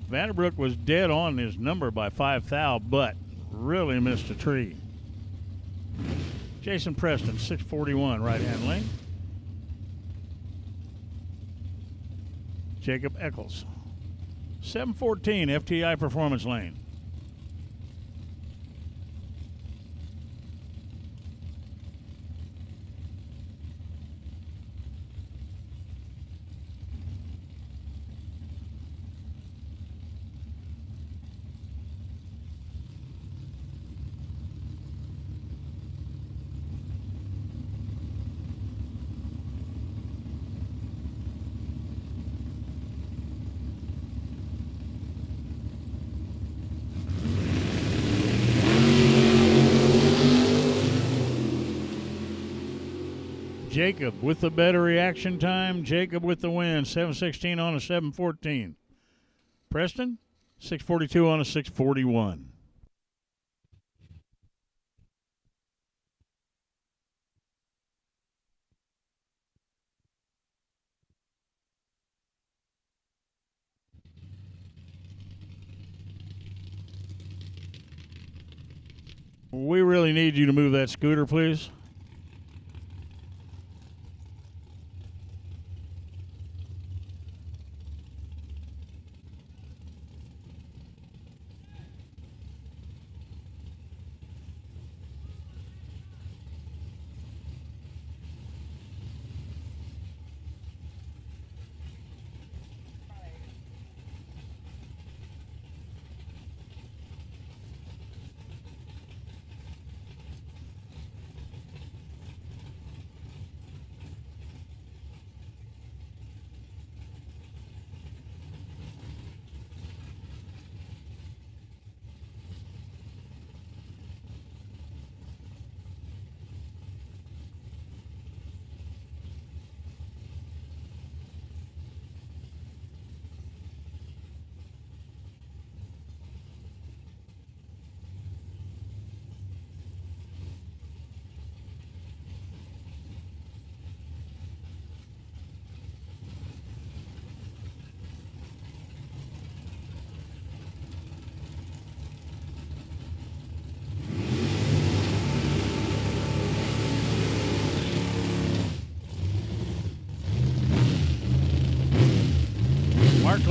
Vanderbrook was dead on his number by 5 thou, but really missed a tree. Jason Preston, 641 right-hand lane. Jacob Eccles, 714 FTI Performance Lane. Jacob with the better reaction time. Jacob with the win, 716 on a 714. Preston, 642 on a 641. We really need you to move that scooter, please.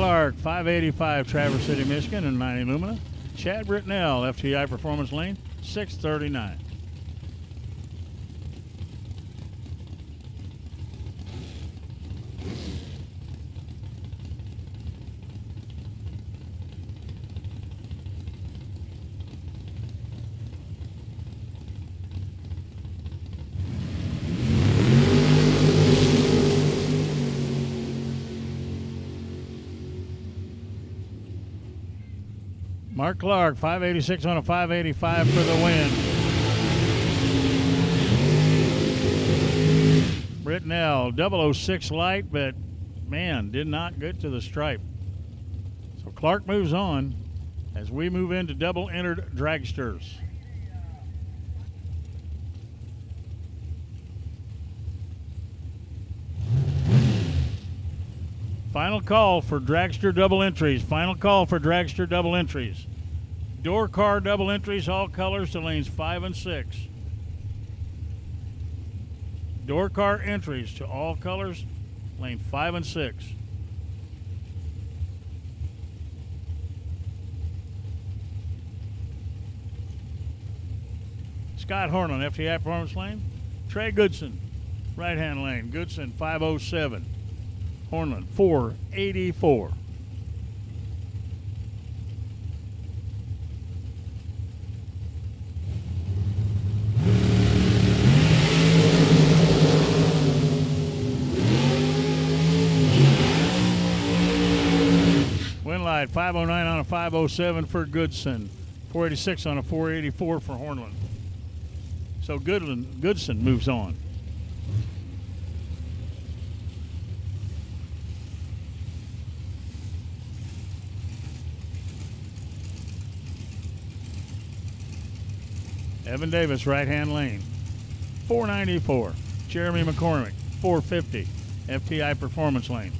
Clark, 585 Traverse City, Michigan, and 90 Lumina. Chad Britnell, FTI Performance Lane, 639. Mark Clark, 586 on a 585 for the win. Britnell, 006 light, but man, did not get to the stripe. So Clark moves on as we move into double entered dragsters. Final call for dragster double entries. Final call for dragster double entries. Door car double entries, all colors to lanes 5 and 6. Door car entries to all colors, lane 5 and 6. Scott Horn, FTI Performance Lane. Trey Goodson, right-hand lane. Goodson, 507. Hornland, 484. Winlight, 509 on a 507 for Goodson. 486 on a 484 for Hornland. So Goodson moves on. Evan Davis, right-hand lane, 494. Jeremy McCormick, 450. FTI Performance Lane.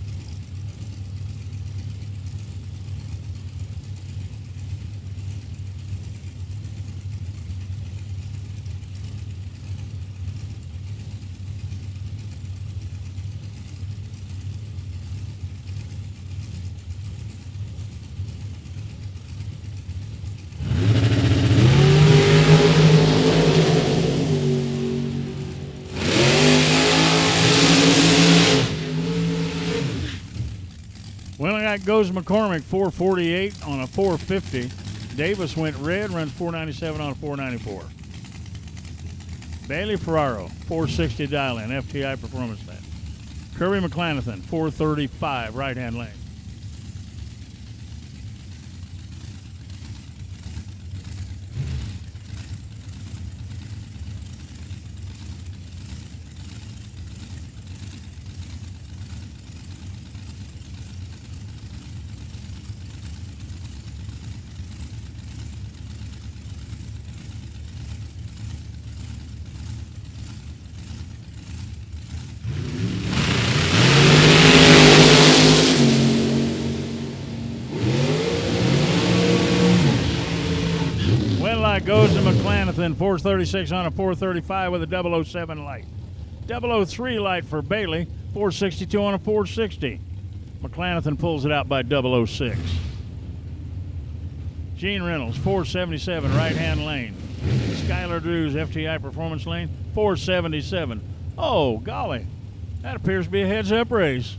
Goes McCormick, 448 on a 450. Davis went red, runs 497 on a 494. Bailey Ferraro, 460 dial-in, FTI Performance Lane. Kirby McClanathan, 435, right-hand lane. Goes to McClanathan, 436 on a 435 with a 007 light. 003 light for Bailey, 462 on a 460. McClanathan pulls it out by 006. Gene Reynolds, 477, right-hand lane. Skylar Drews, FTI Performance Lane, 477. Oh, golly, that appears to be a heads-up race.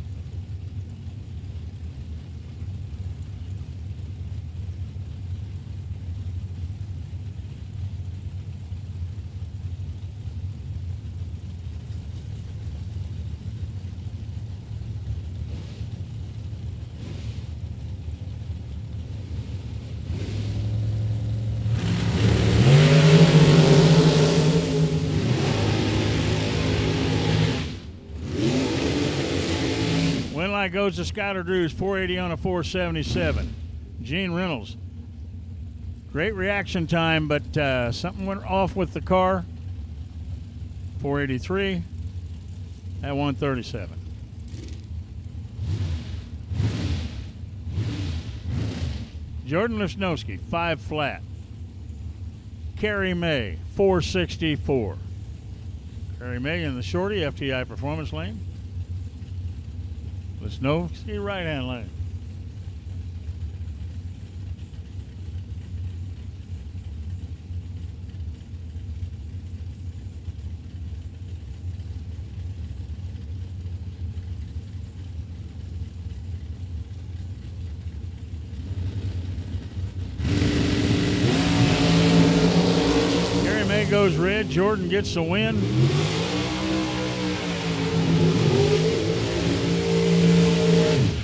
Goes to Skylar Drews, 480 on a 477. Gene Reynolds, great reaction time, but something went off with the car. 483 at 137. Jordan Lesnowski, 5 flat. Kerry May, 464. Kerry May in the shorty, FTI Performance Lane. Lesnowski, right-hand lane. goes red. Jordan gets the win.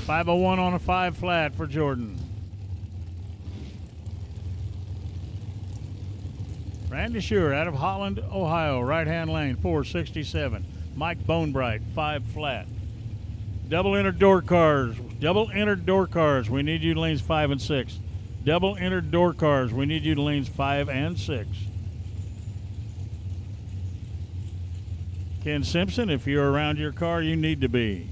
.501 on a 5 flat for Jordan. Randy Schuer out of Holland, Ohio, right-hand lane, 467. Mike Bonebright, 5 flat. Double entered door cars. Double entered door cars. We need you to lanes 5 and 6. Double entered door cars. We need you to lanes 5 and 6. Ken Simpson, if you're around your car, you need to be.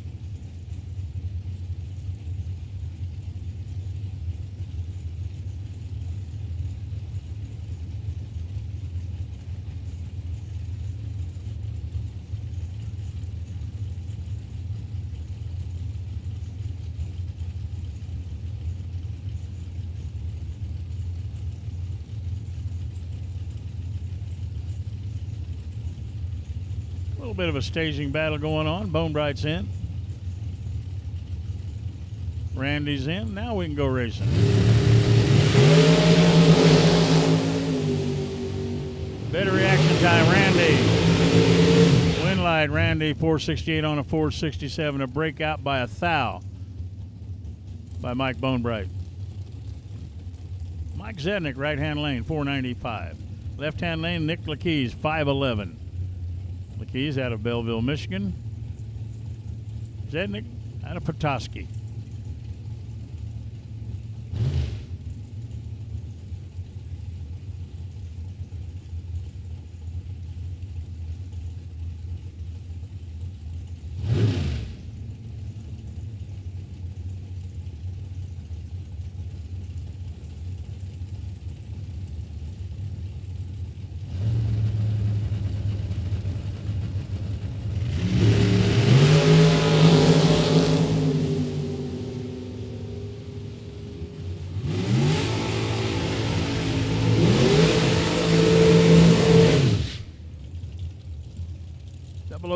A little bit of a staging battle going on. Bonebright's in. Randy's in. Now we can go racing. Better reaction time, Randy. Wind light, Randy, 468 on a 467. A breakout by a thou by Mike Bonebright. Mike Zednick, right-hand lane, 495. Left-hand lane, Nick Lakeys, 511. Lakeys out of Belleville, Michigan. Zednick out of Petoskey.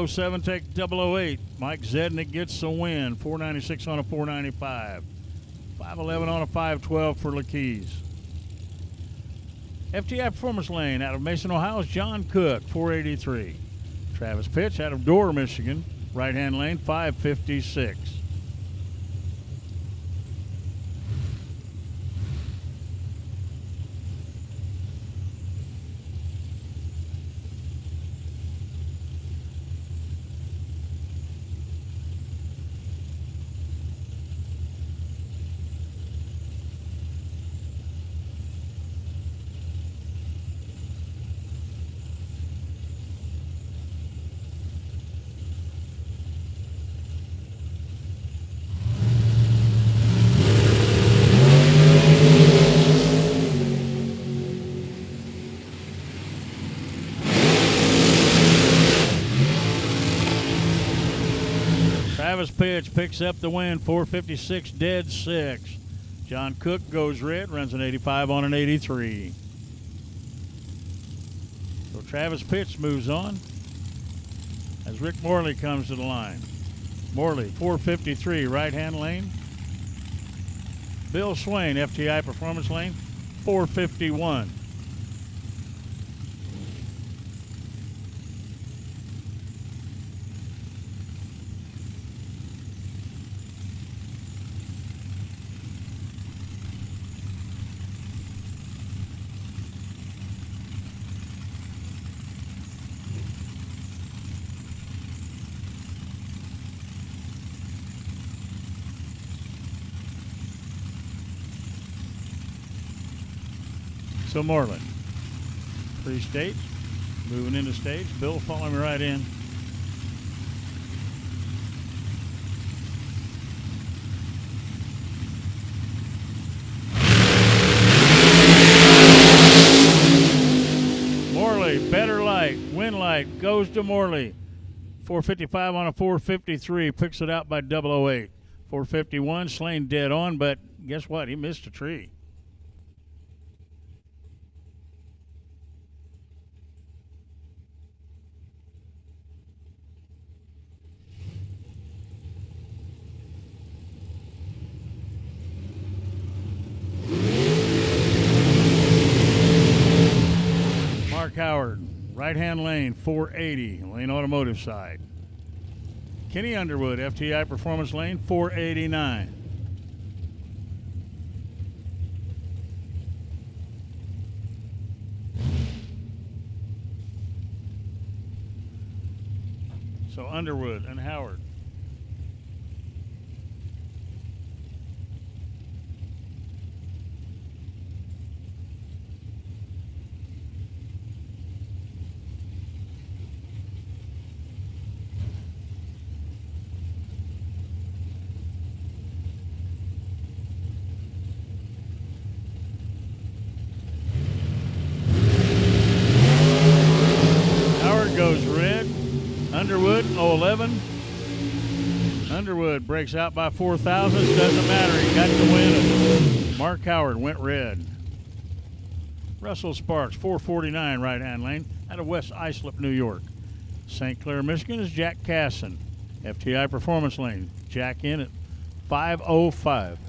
.007 take .008. Mike Zednick gets the win. 496 on a 495. 511 on a 512 for Lakeys. FTI Performance Lane out of Mason, Ohio is John Cook, 483. Travis Pitch out of Dorr, Michigan, right-hand lane, 556. Travis Pitch picks up the win, 456 dead 6. John Cook goes red, runs an 85 on an 83. So Travis Pitch moves on as Rick Morley comes to the line. Morley, 453, right-hand lane. Bill Swain, FTI Performance Lane, 451. So Moreland, pre-stage, moving into stage. Bill following right in. Morley, better light, wind light, goes to Morley. 455 on a 453, picks it out by 008. 451, Slane dead on, but guess what? He missed a tree. Mark Howard, Right-hand lane, 480, Lane Automotive side. Kenny Underwood, FTI Performance Lane, 489. So Underwood and Howard. Howard goes red. Underwood, 011. Underwood breaks out by 4 thousandths. Doesn't matter. He got the win. Mark Howard went red. Russell Sparks, 449 right-hand lane out of West Islip, New York. St. Clair, Michigan is Jack Casson. FTI Performance Lane. Jack in at 5:05.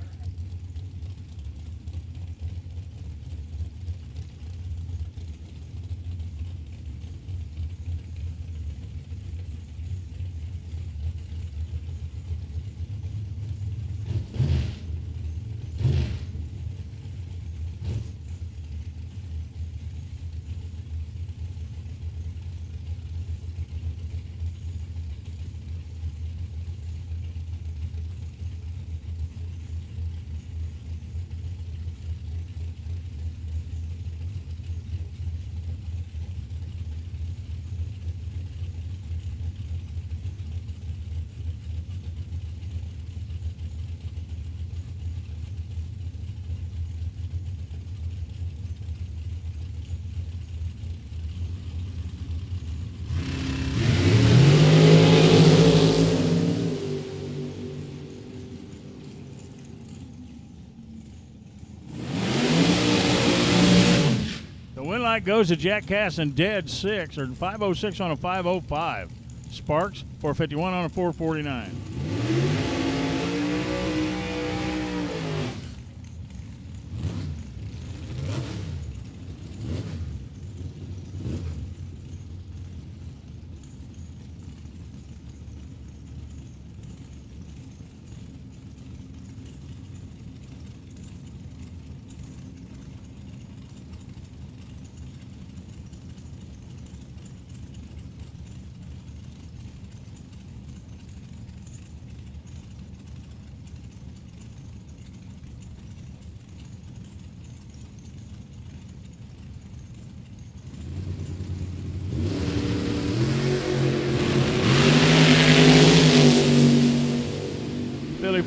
Goes to Jack Casson, dead 6, or 5:06 on a 5:05. Sparks, 451 on a 449.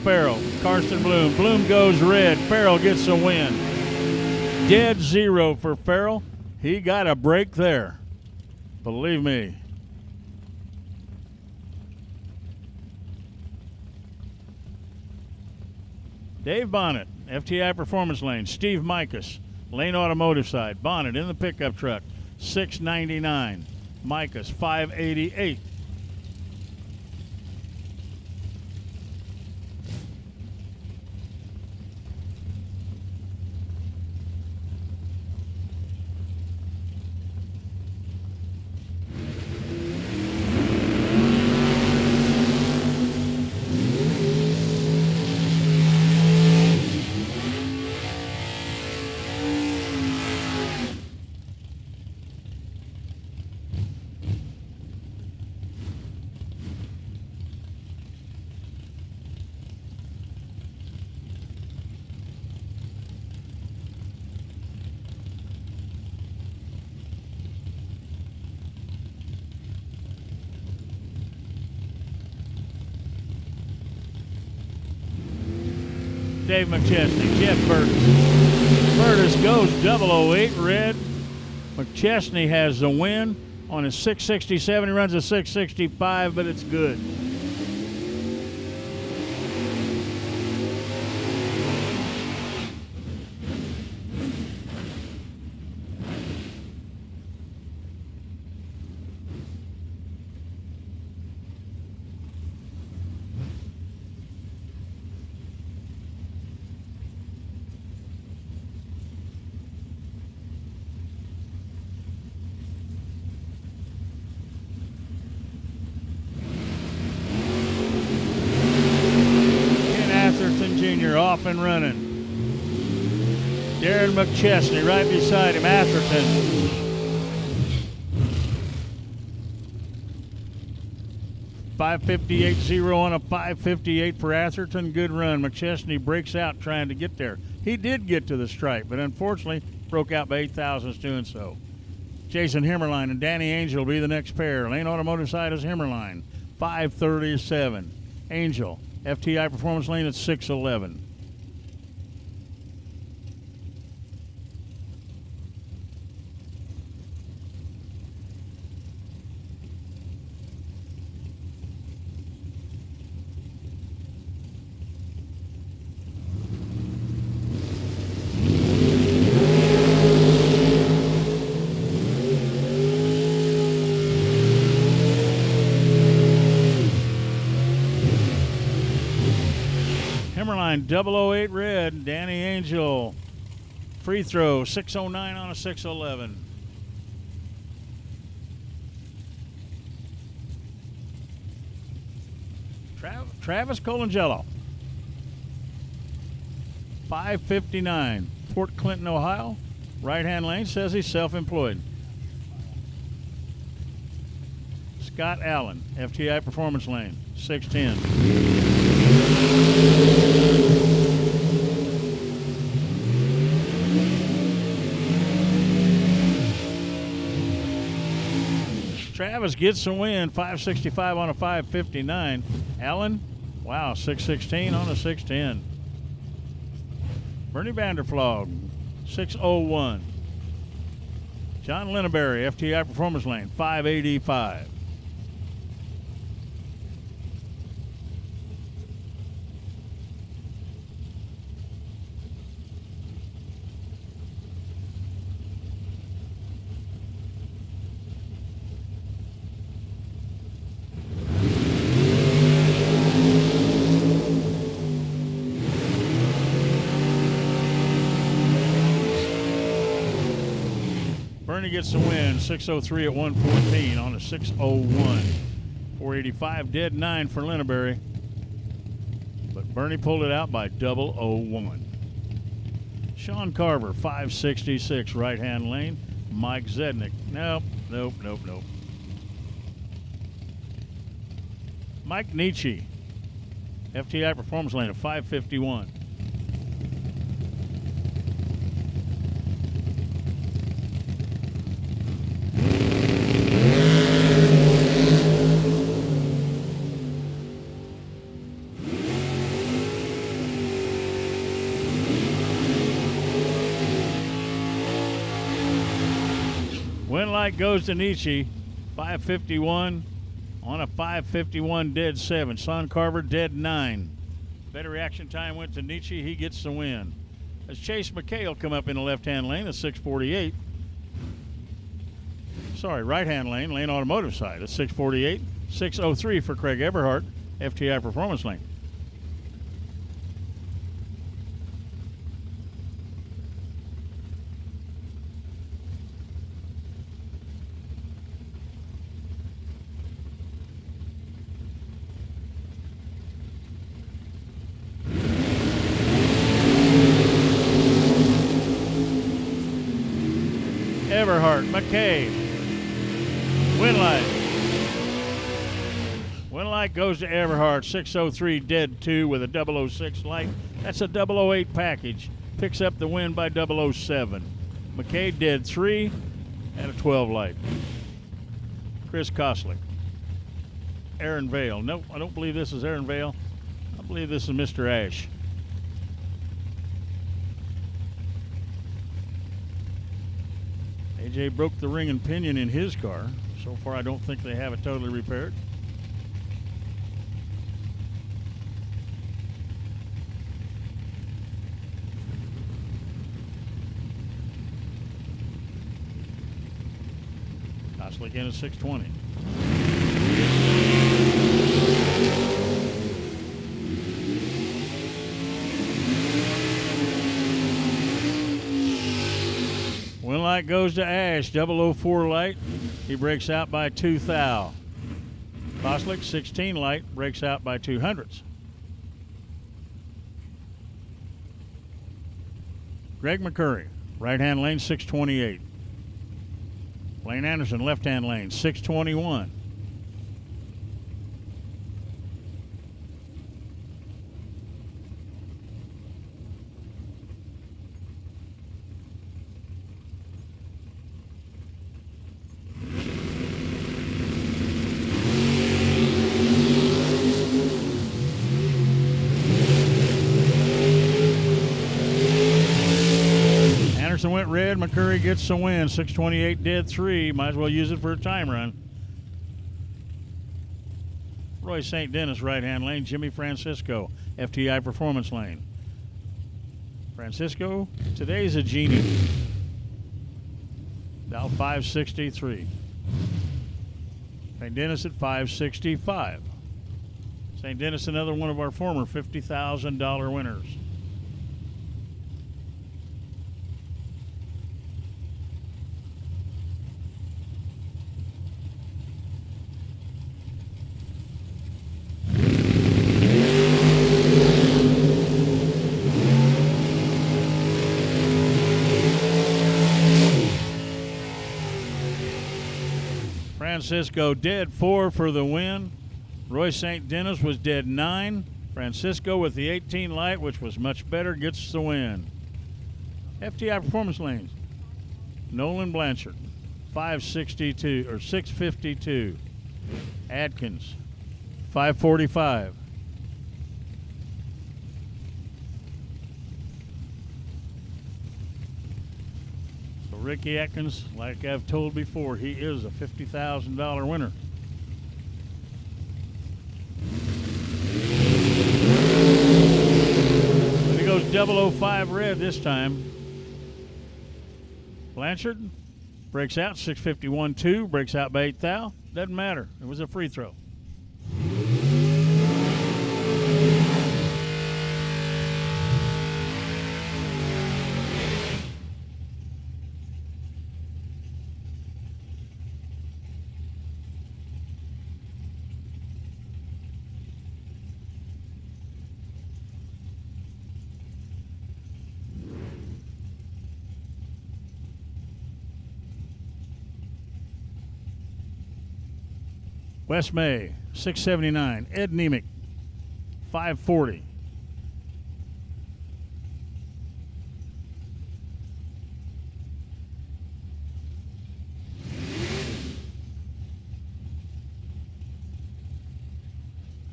Farrell, Karsten Bloom. Bloom goes red. Farrell gets a win. Dead 0 for Farrell. He got a break there. Believe me. Dave Bonnet, FTI Performance Lane. Steve Micus, Lane Automotive side. Bonnet in the pickup truck, 699. Micus, 588. Dave McChesney, Jeff Burtis. Burtis goes 008 red. McChesney has the win on his 667. He runs a 665, but it's good. off and running. Darren McChesney right beside him, Atherton. .558.0 on a 558 for Atherton. Good run. McChesney breaks out trying to get there. He did get to the stripe, but unfortunately broke out by 0.08 doing so. Jason Himmerline and Danny Angel will be the next pair. Lane Automotive side is Himmerline, 5:37. Angel, FTI Performance Lane at 6:11. Himmerline 008 red. Danny Angel free throw 6:09 on a 6:11. Travis Colangelo 5:59. Port Clinton, Ohio. Right-hand lane, says he's self-employed. Scott Allen, FTI Performance Lane, 6:10. Travis gets the win, 5:65 on a 5:59. Allen, wow, 6:16 on a 6:10. Bernie Vanderflog, 6:01. John Linneberry, FTI Performance Lane, 5:85. Bernie gets the win, 6:03 at 1:14 on a 6:01. 485 dead 9 for Linneberry. But Bernie pulled it out by 001. Sean Carver, 5:66 right-hand lane. Mike Zednick, nope. Mike Nietzsche, FTI Performance Lane at 5:51. Win light goes to Nietzsche, 5:51 on a 5:51 dead 7. Sean Carver dead 9. Better reaction time went to Nietzsche. He gets the win. As Chase McKay will come up in the left-hand lane at 6:48. Sorry, right-hand lane, Lane Automotive side at 6:48. 6:03 for Craig Eberhardt, FTI Performance Lane. Eberhardt, McKay, win light. Win light goes to Eberhardt, 6:03 dead 2 with a 006 light. That's a 008 package. Picks up the win by 007. McKay dead 3 and a 12 light. Chris Koslick. Aaron Vale. Nope, I don't believe this is Aaron Vale. I believe this is Mr. Ash. AJ broke the ring and pinion in his car. So far, I don't think they have it totally repaired. Koslick in at 6:20. Win light goes to Ash, 004 light. He breaks out by 2 thou. Koslick, 16 light, breaks out by 2 hundredths. Greg McCurry, right-hand lane, 628. Lane Anderson, left-hand lane, 621. Anderson went red. McCurry gets the win. 628 dead 3. Might as well use it for a time run. Roy St. Dennis, right-hand lane. Jimmy Francisco, FTI Performance lane. Francisco, today's a genie. Dow 563. St. Dennis at 565. St. Dennis, another one of our former $50,000 winners. Francisco dead 4 for the win. Roy St. Dennis was dead 9. Francisco with the 18 light, which was much better, gets the win. FTI Performance lanes. Nolan Blanchard, 562 or 652. Adkins, 545. Ricky Atkins, like I've told before, he is a $50,000 winner. But he goes 005 red this time. Blanchard breaks out 651-2, breaks out by 8 thou. Doesn't matter. It was a free throw. West May, 679. Ed Nemick, 540.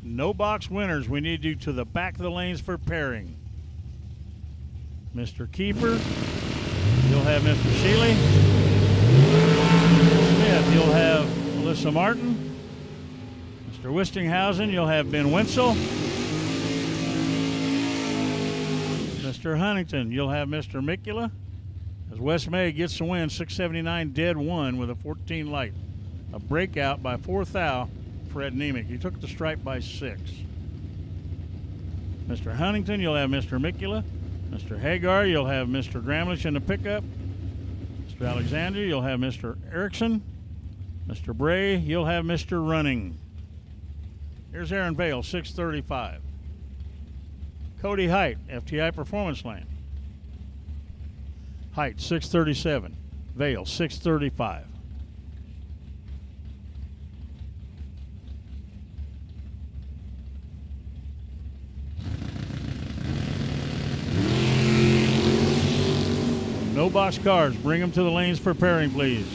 No box winners. We need you to the back of the lanes for pairing. Mr. Kiefer, you'll have Mr. Shealy. Smith, you'll have Melissa Martin. Mr. Wistinghausen, you'll have Ben Wenzel. Mr. Huntington, you'll have Mr. Mikula. As West May gets the win, 679 dead 1 with a 14 light. A breakout by 4 thou for Ed Nemick. He took the stripe by 6. Mr. Huntington, you'll have Mr. Mikula. Mr. Hagar, you'll have Mr. Gramlich in the pickup. Mr. Alexander, you'll have Mr. Erickson. Mr. Bray, you'll have Mr. Running. Here's Aaron Vale, 635. Cody Height, FTI Performance lane. Height, 637. Vale, 635. No box cars. Bring them to the lanes for pairing, please.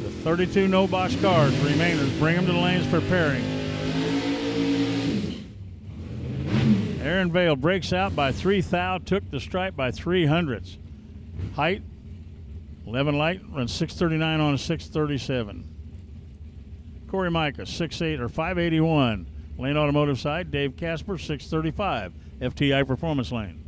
The 32 no box cars, remainers, bring them to the lanes for pairing. Aaron Vale breaks out by 3 thou, took the stripe by 300ths. Height, 11 light, runs 639 on a 637. Corey Micah, 6'8" or 581. Lane Automotive side, Dave Casper, 635. FTI Performance lane.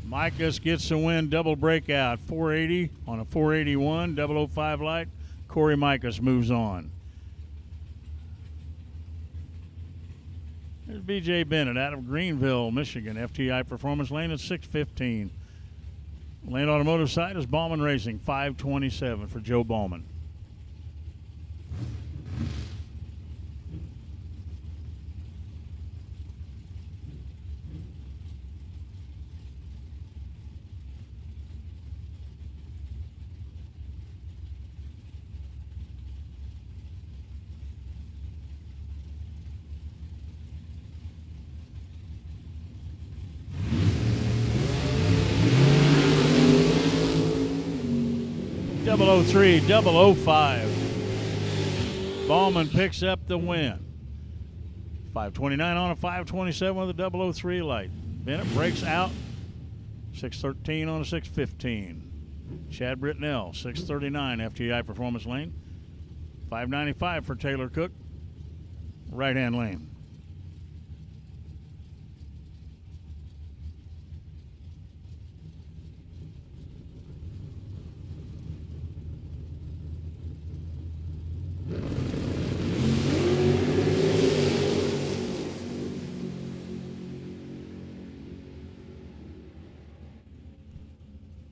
Micahs gets the win, double breakout, 480 on a 481, 005 light. Corey Micahs moves on. There's B.J. Bennett out of Greenville, Michigan. FTI Performance Lane at 6:15. Lane Automotive side is Ballman Racing, 5:27 for Joe Ballman. Double 03, 005. Ballman picks up the win. 5:29 on a 5:27 with a 003 light. Bennett breaks out. 6:13 on a 6:15. Chad Britnell, 6:39 FTI Performance Lane. 5:95 for Taylor Cook, right-hand lane.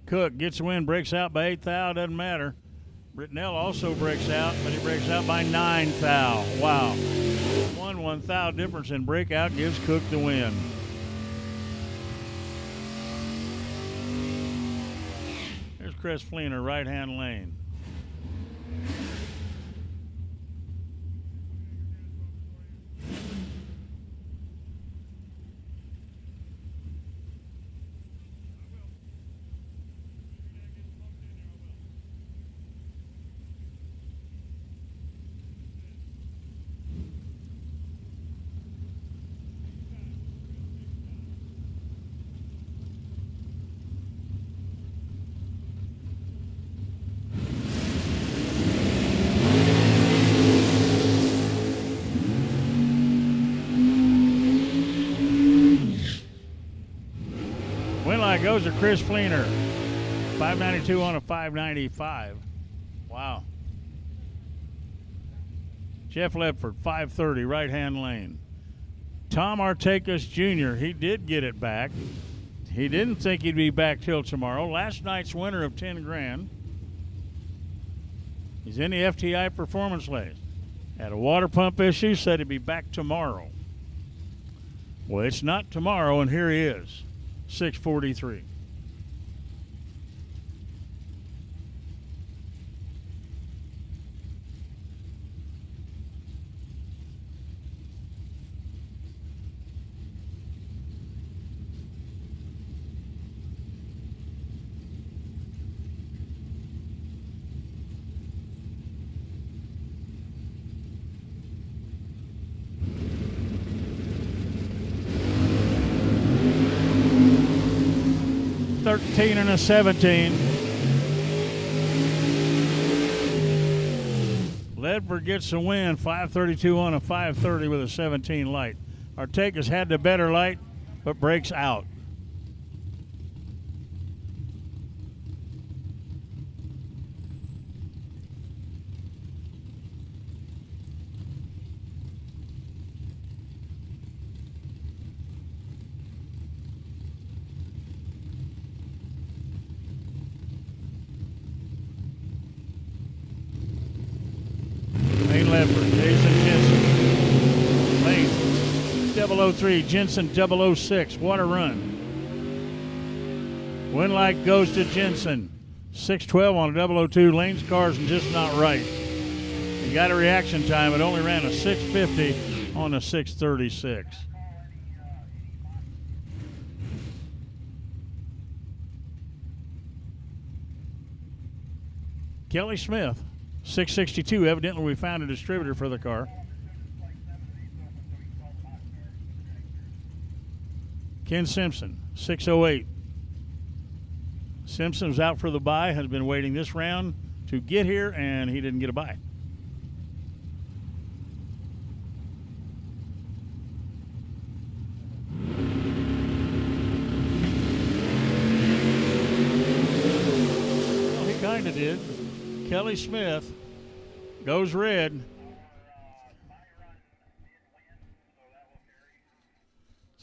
Cook gets the win, breaks out by 8 thou, doesn't matter. Britnell also breaks out, but he breaks out by 9 thou. Wow. 1 thou difference in breakout gives Cook the win. Here's Chris Fleener, right-hand lane. Goes to Chris Fleener. 592 on a 595. Wow. Jeff Ledford, 530, right-hand lane. Tom Artakis Jr., he did get it back. He didn't think he'd be back till tomorrow. Last night's winner of 10 grand. He's in the FTI Performance Lane. Had a water pump issue, said he'd be back tomorrow. Well, it's not tomorrow, and here he is. 6:43. $13 and a 17. Ledford gets the win, 532 on a 530 with a 17 light. Artakis had the better light, but breaks out. Jason Jensen. Lane 003, Jensen 006. What a run. Win light goes to Jensen. 6:12 on a 002. Lane's car's just not right. He got a reaction time. It only ran a 6:50 on a 6:36. Kelly Smith. 662. Evidently, we found a distributor for the car. Ken Simpson, 608. Simpson's out for the bye, has been waiting this round to get here, and he didn't get a bye. Well, he kind of did. Kelly Smith goes red.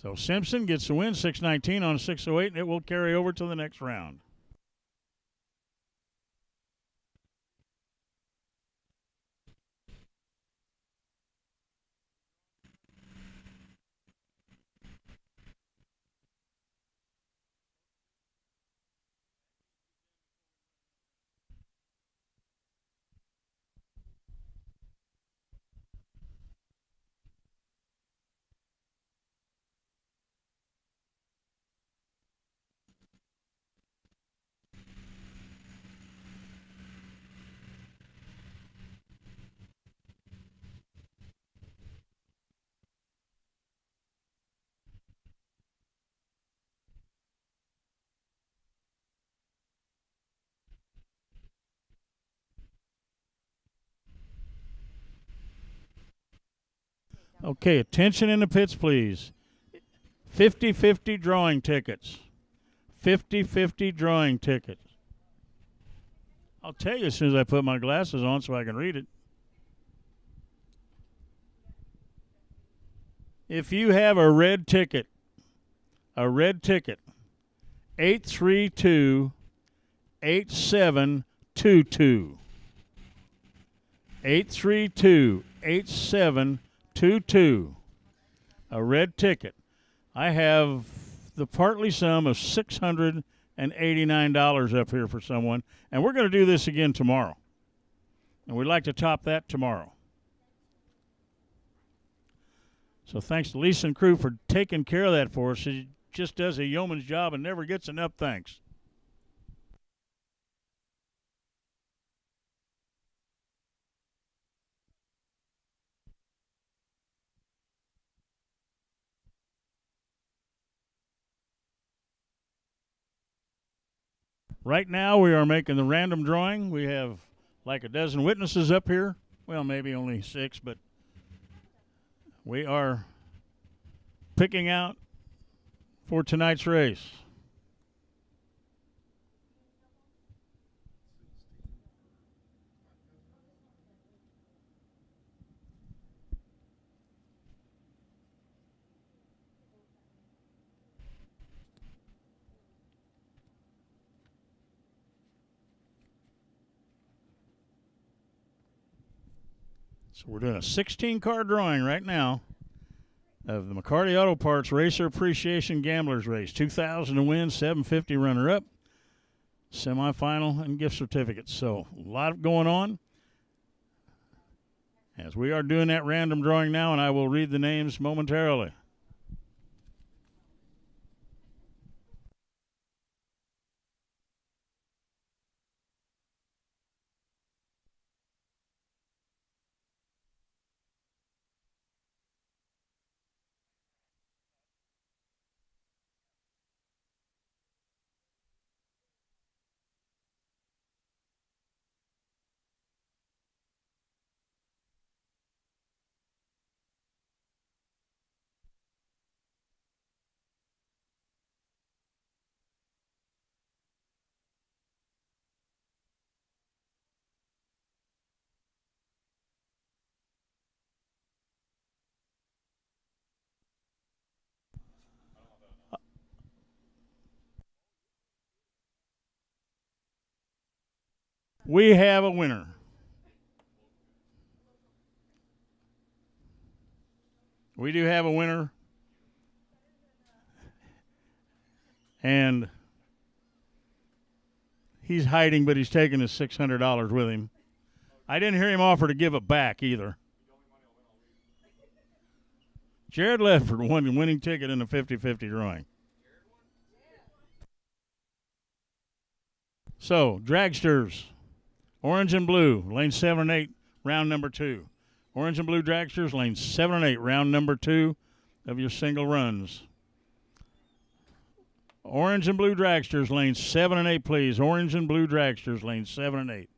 So Simpson gets the win, 619 on 608, and it will carry over to the next round. Okay, attention in the pits, please. 50-50 drawing tickets. 50-50 drawing tickets. I'll tell you as soon as I put my glasses on so I can read it. If you have a red ticket, 832-8722. 832-8722. A red ticket. I have the partly sum of $689 up here for someone, and we're going to do this again tomorrow. And we'd like to top that tomorrow. So thanks to Lisa and crew for taking care of that for us. She just does a yeoman's job and never gets enough thanks. Right now we are making the random drawing. We have like a dozen witnesses up here. Well, maybe only 6, but we are picking out for tonight's race. So we're doing a 16-car drawing right now of the McCarty Auto Parts Racer Appreciation Gamblers Race. 2,000 to win, 750 runner-up, semifinal, and gift certificates. So a lot going on as we are doing that random drawing now, and I will read the names momentarily. We have a winner. We do have a winner. And he's hiding, but he's taking his $600 with him. I didn't hear him offer to give it back either. Jared Ledford won the winning ticket in the 50-50 drawing. So, dragsters, orange and blue, lane 7 and 8, round number 2. Orange and blue dragsters, lane 7 and 8, round number 2 of your single runs. Orange and blue dragsters, lane 7 and 8, please. Orange and blue dragsters, lane 7 and 8.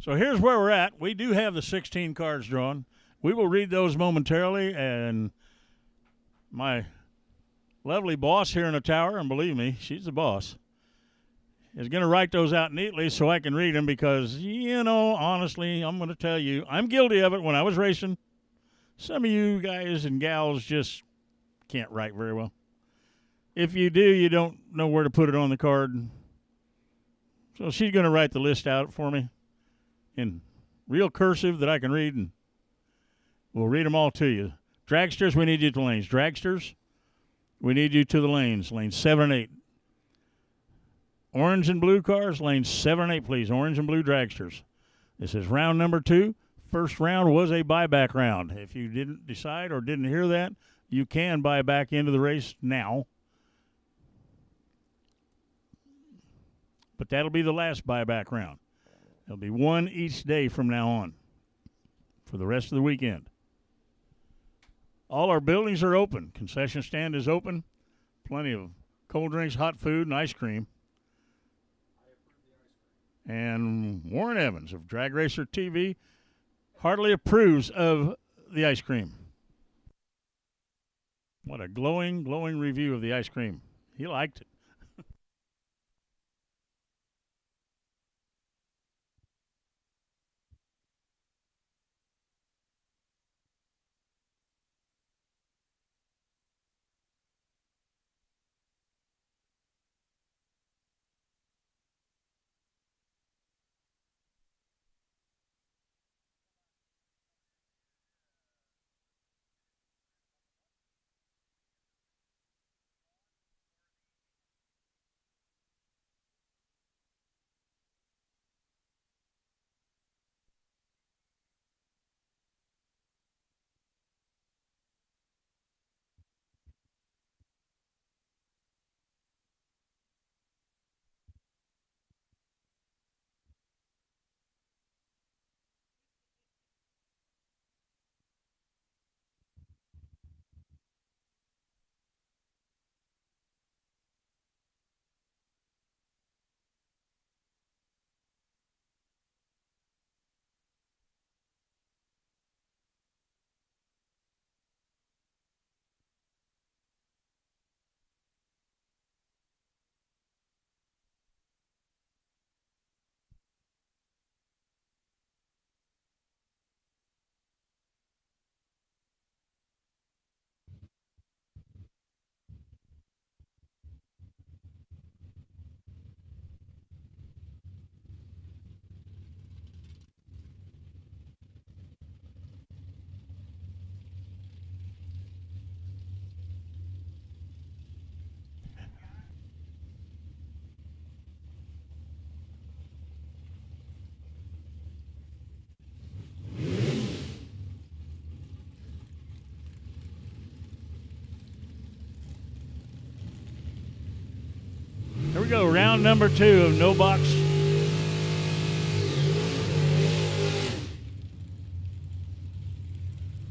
So here's where we're at. We do have the 16 cards drawn. We will read those momentarily, and my lovely boss here in the tower, and believe me, she's the boss, is going to write those out neatly so I can read them because, honestly, I'm going to tell you, I'm guilty of it when I was racing. Some of you guys and gals just can't write very well. If you do, you don't know where to put it on the card. So she's going to write the list out for me in real cursive that I can read, and we'll read them all to you. Dragsters, we need you to the lanes. Dragsters, we need you to the lanes. Lanes 7 and 8. Orange and blue cars, lanes 7 and 8, please. Orange and blue dragsters. This is round number 2. First round was a buyback round. If you didn't decide or didn't hear that, you can buy back into the race now. But that'll be the last buyback round. There'll be one each day from now on for the rest of the weekend. All our buildings are open. Concession stand is open. Plenty of cold drinks, hot food, and ice cream. And Warren Evans of Drag Racer TV heartily approves of the ice cream. What a glowing, glowing review of the ice cream. He liked it. Here we go, round number 2 of No Box.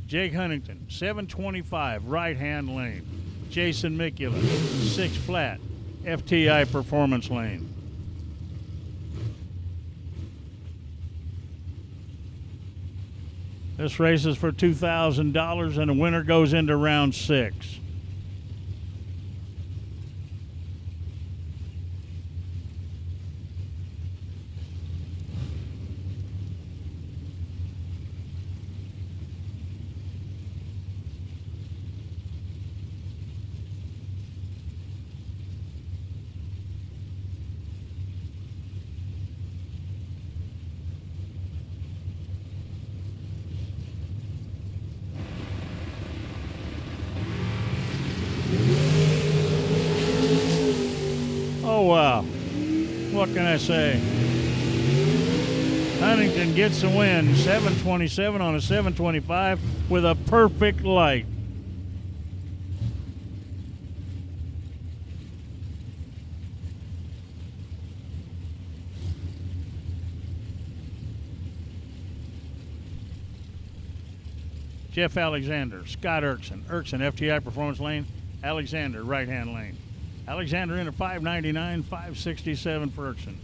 Jake Huntington, 725, right-hand lane. Jason Mikula, 6 flat, FTI performance lane. This race is for $2,000, and the winner goes into round 6. Oh, wow. What can I say? Huntington gets the win, 727 on a 725 with a perfect light. Jeff Alexander, Scott Erickson, FTI performance lane, Alexander right-hand lane. Alexander in at 599, 567 for Erickson.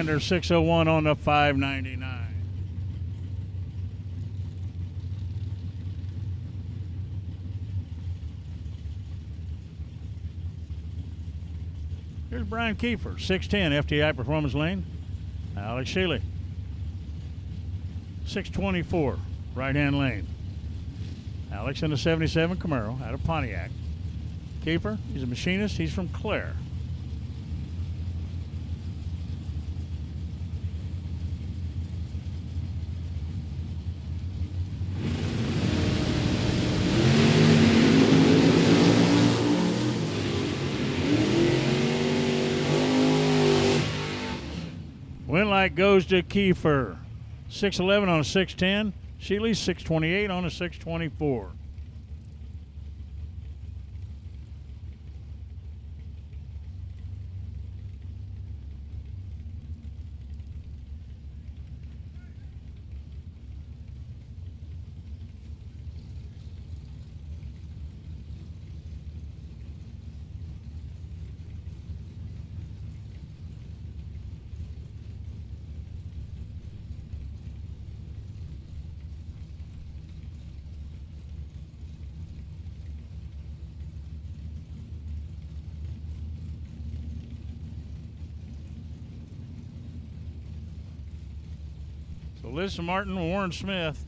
Highlander 601 on the 599. Here's Brian Kiefer, 610 FTI Performance Lane. Alex Shealy, 624 right-hand lane. Alex in the 77 Camaro out of Pontiac. Kiefer, he's a machinist. He's from Clare. Win light goes to Kiefer. 611 on a 610. Shealy 628 on a 624. So Liz Martin, Warren Smith.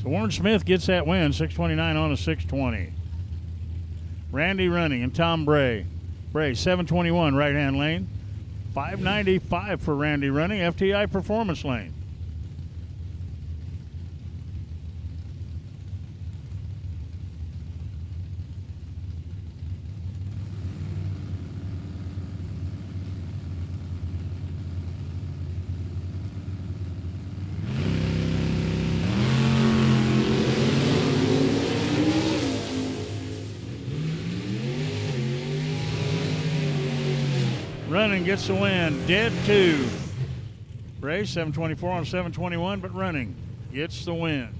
So Warren Smith gets that win, 629 on a 620. Randy Running and Tom Bray. Bray, 721 right-hand lane. 595 for Randy Running, FTI Performance Lane. Running gets the win. Dead 2. Bray, 724 on 721, but Running gets the win.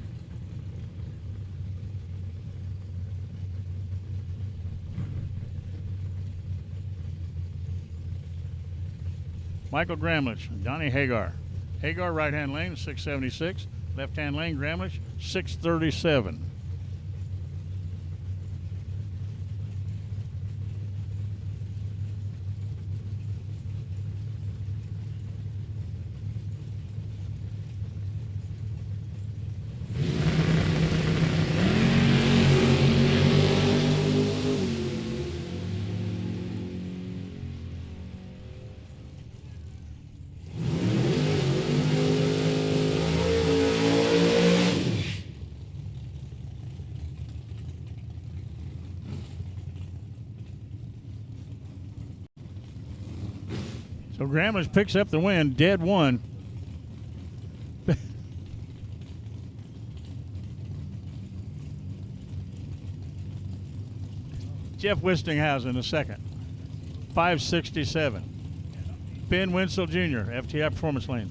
Michael Gramlich, Donnie Hagar. Hagar, right-hand lane, 676. Left-hand lane, Gramlich, 637. So Gramlich picks up the win, dead 1. Jeff Wistinghausen, the second, 567. Ben Winslow Jr., FTI Performance Lane.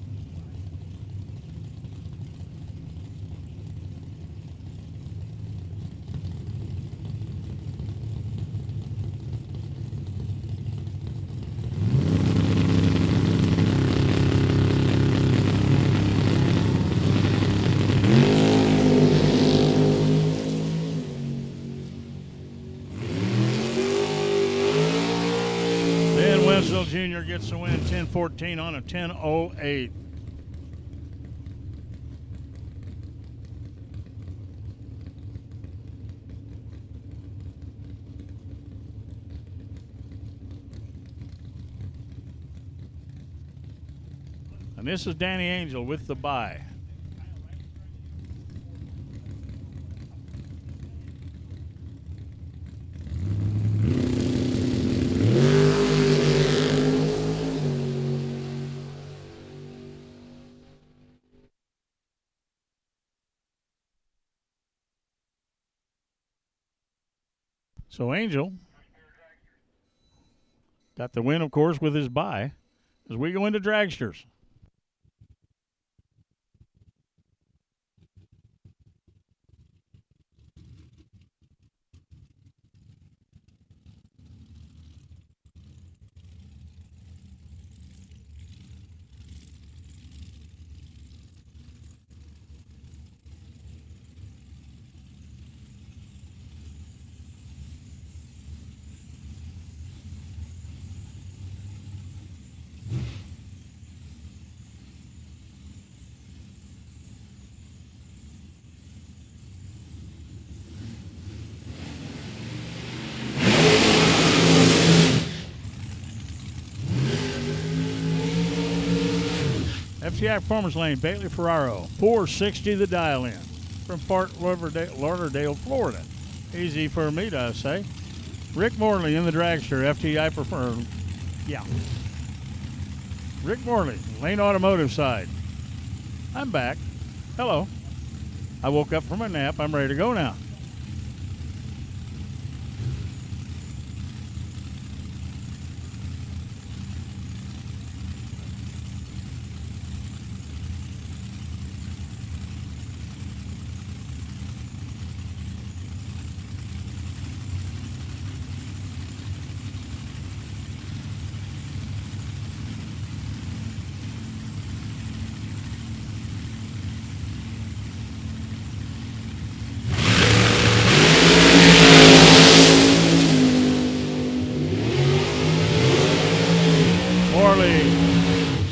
Jr. gets the win, 10-14 on a 10-08. And this is Danny Angel with the bye. So Angel got the win, of course, with his bye as we go into dragsters. FTI Performance Lane, Bailey Ferraro, 460 the dial in from Fort Lauderdale, Florida. Easy for me to say. Rick Morley in the dragster, FTI Performance. Yeah. Rick Morley, Lane Automotive side. I'm back. Hello. I woke up from a nap. I'm ready to go now.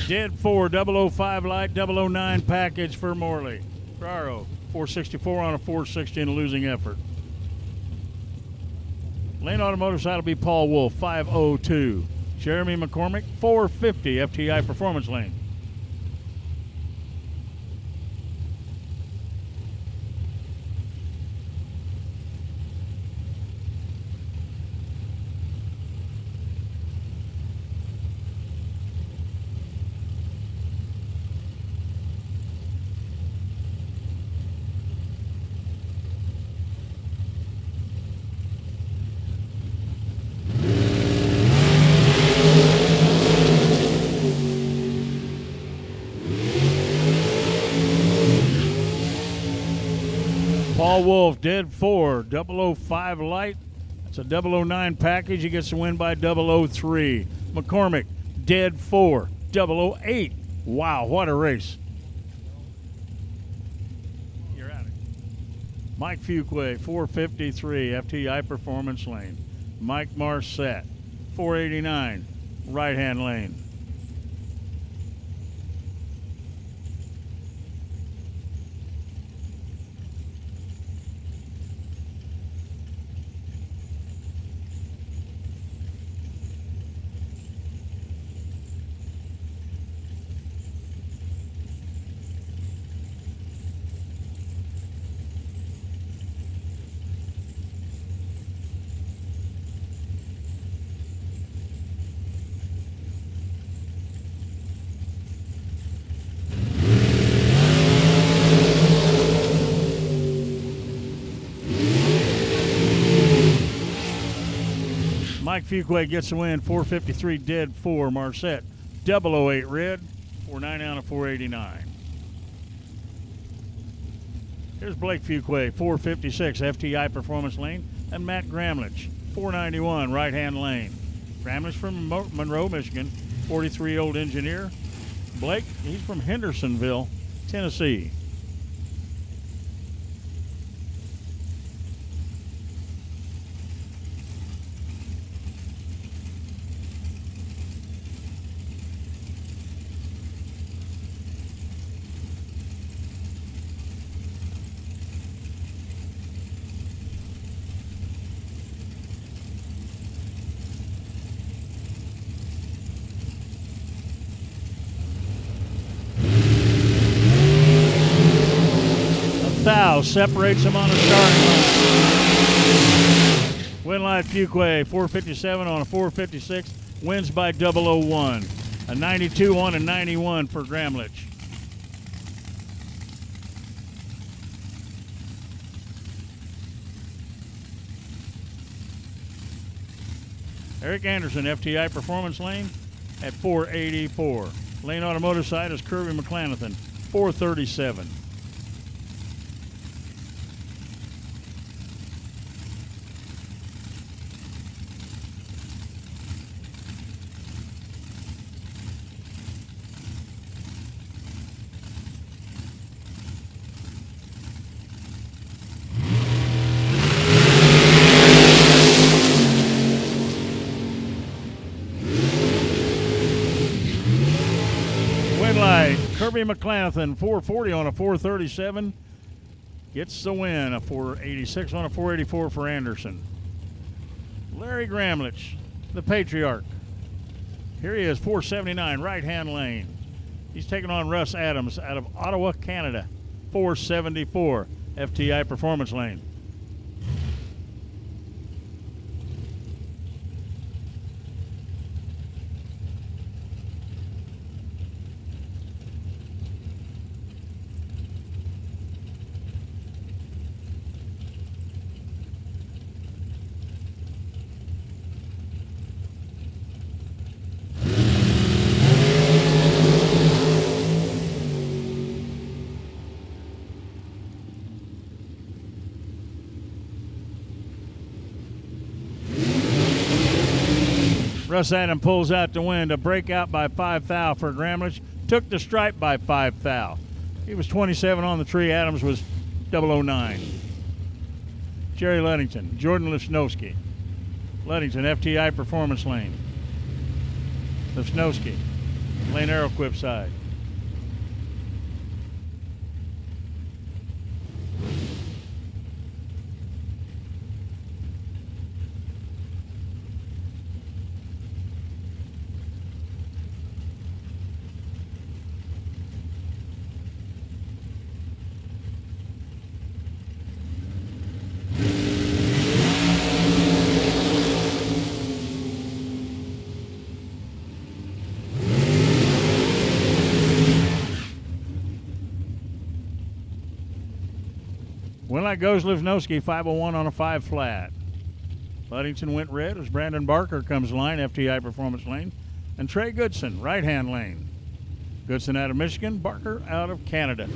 Dead 4, 005 light, 009 package for Morley. Ferraro, 464 on a 460 in a losing effort. Lane Automotive side will be Paul Wolf, 502. Jeremy McCormick, 450, FTI Performance Lane. Paul Wolf, dead 4, 005 light. That's a 009 package. He gets the win by 003. McCormick, dead 4, 008. Wow, what a race. You're at it. Mike Fuquay, 453, FTI Performance Lane. Mike Marset, 489, right-hand lane. Mike Fuquay gets the win, 453 dead 4. Marset, 008 red, 490 on a 489. Here's Blake Fuquay, 456 FTI Performance Lane, and Matt Gramlich, 491 right-hand lane. Gramlich from Monroe, Michigan, 43-year-old engineer. Blake, he's from Hendersonville, Tennessee. Thou separates him on the starting line. Winlight Fuquay, 457 on a 456, wins by 001. A 92 on a 91 for Gramlich. Eric Anderson, FTI Performance Lane at 484. Lane Automotive side is Kirby McClanathan, 437. Kirby McClanathan, 440 on a 437. Gets the win, a 486 on a 484 for Anderson. Larry Gramlich, the Patriarch. Here he is, 479, right-hand lane. He's taking on Russ Adams out of Ottawa, Canada, 474, FTI Performance Lane. Russ Adams pulls out the win to break out by 5 thou for Gramlich. Took the stripe by 5 thou. He was 27 on the tree. Adams was 009. Jerry Ludington, Jordan Lifsnowski. Ludington, FTI Performance Lane. Lifsnowski, Lane Aeroquip side. Winlight goes Lifsnowski, 501 on a 5 flat. Ludington went red as Brandon Barker comes line, FTI Performance Lane. And Trey Goodson, right-hand lane. Goodson out of Michigan, Barker out of Canada.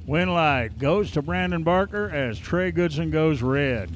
Winlight goes to Brandon Barker as Trey Goodson goes red.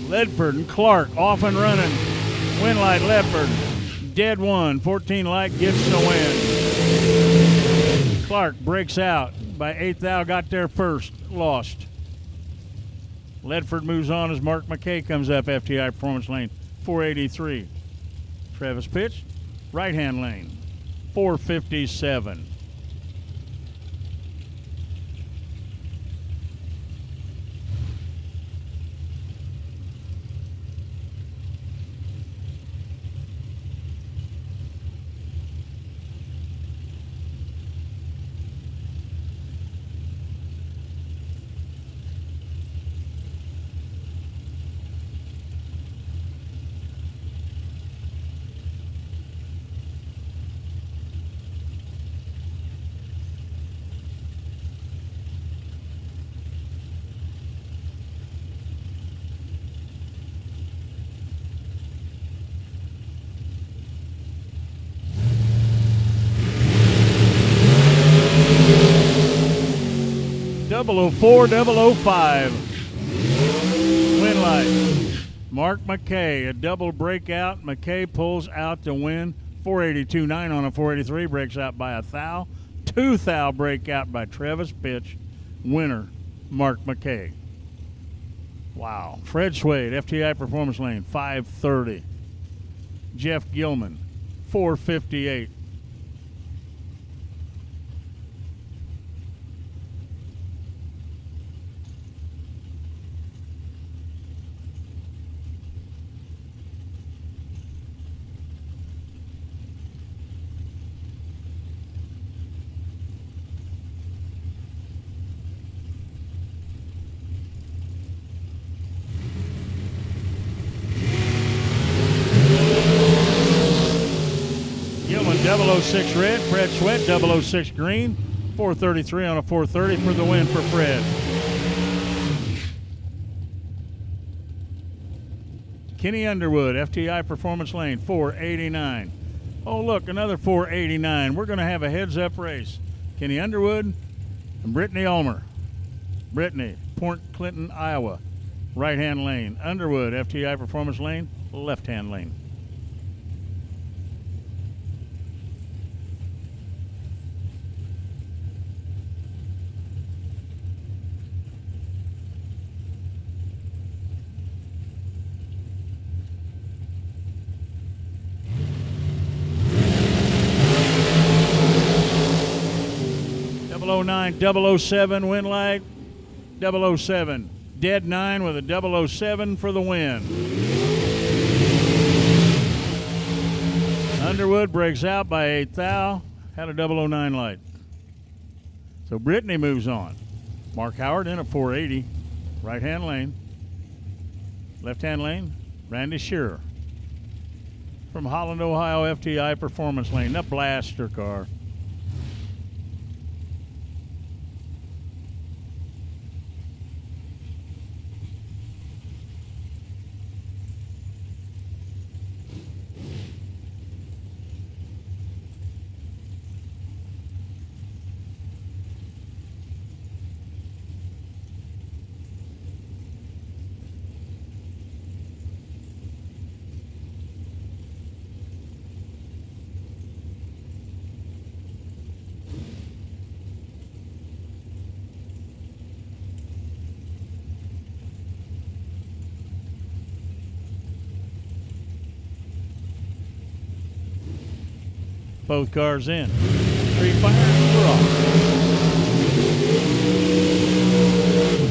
Ledford and Clark off and running. Winlight, Ledford, dead one. 14 light gets the win. Clark breaks out by 8 thou, got there first, lost. Ledford moves on as Mark McKay comes up, FTI Performance Lane, 483. Travis Pitch, right-hand lane, 457. 004, 005. Win light. Mark McKay, a double breakout. McKay pulls out to win. 482.9 on a 483, breaks out by a thou. 2 thou breakout by Travis Pitch. Winner, Mark McKay. Wow. Fred Swade, FTI Performance Lane, 530. Jeff Gilman, 458. Gilman 006 red, Fred Sweat 006 green, 433 on a 430 for the win for Fred. Kenny Underwood, FTI Performance Lane, 489. Oh look, another 489. We're going to have a heads-up race. Kenny Underwood and Brittany Ulmer. Brittany, Port Clinton, Iowa, right-hand lane. Underwood, FTI Performance Lane, left-hand lane. .009, 007 win light, 007. Dead 9 with a 007 for the win. Underwood breaks out by 8 thou, had a 009 light. So Brittany moves on. Mark Howard in at 480, right-hand lane. Left-hand lane, Randy Shearer. From Holland, Ohio, FTI Performance Lane, the blaster car. Both cars in. Tree fire, we're off.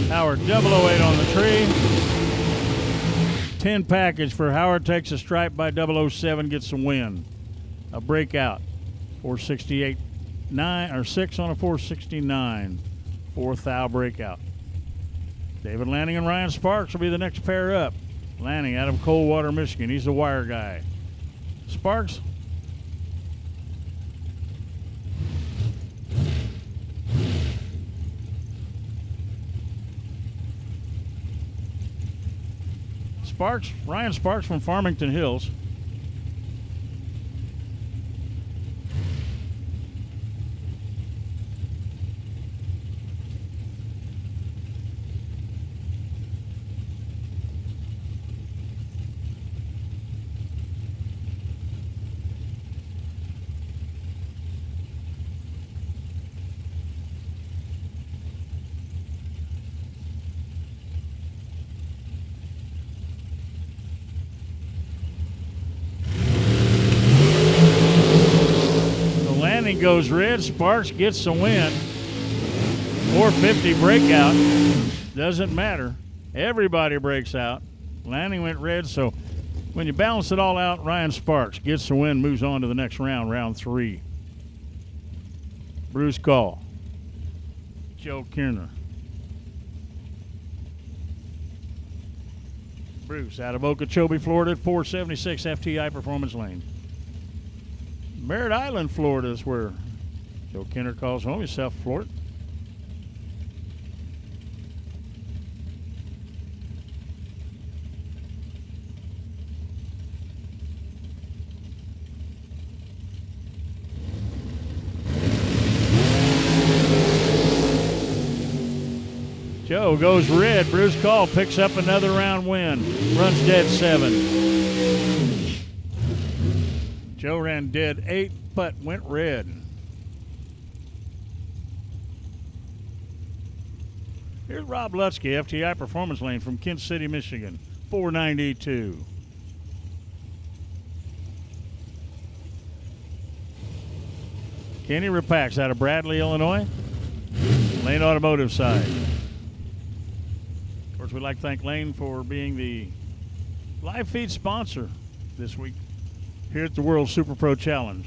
Howard 008 on the tree. 10 package for Howard, takes a stripe by 007, gets the win. A breakout. 468 9 or 6 on a 469. 4 thou breakout. David Lanning and Ryan Sparks will be the next pair up. Lanning out of Coldwater, Michigan. He's the wire guy. Sparks. Ryan Sparks from Farmington Hills. Goes red. Sparks gets the win. 450 breakout. Doesn't matter. Everybody breaks out. Lanning went red, so when you balance it all out, Ryan Sparks gets the win, moves on to the next round, round 3. Bruce Call. Joe Kierner. Bruce out of Okeechobee, Florida, 476 FTI Performance Lane. Merritt Island, Florida is where Joe Kierner calls home. He's South Florida. Joe goes red. Bruce Call picks up another round win. Runs dead 7. Joe ran dead 8, but went red. Here's Rob Lutzke, FTI Performance Lane from Kent City, Michigan. 492. Kenny Repacks out of Bradley, Illinois. Lane Automotive side. Of course, we'd like to thank Lane for being the live feed sponsor this week here at the World Super Pro Challenge.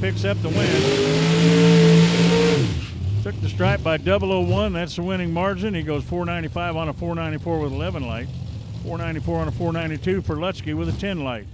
Picks up the win. Took the stripe by 001. That's the winning margin. He goes 495 on a 494 with 11 light. 494 on a 492 for Lutzke with a 10 light.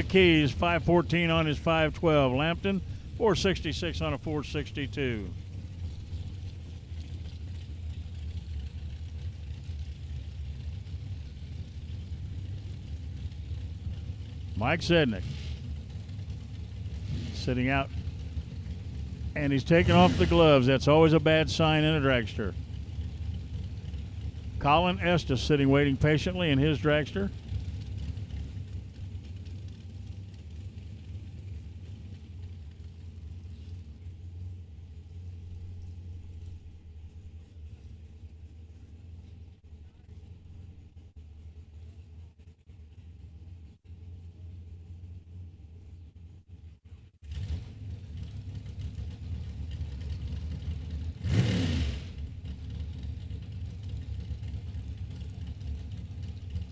Keys 514 on his 512. Lampton 466 on a 462. Mike Sednick sitting out, and he's taking off the gloves. That's always a bad sign in a dragster. Colin Estes sitting waiting patiently in his dragster.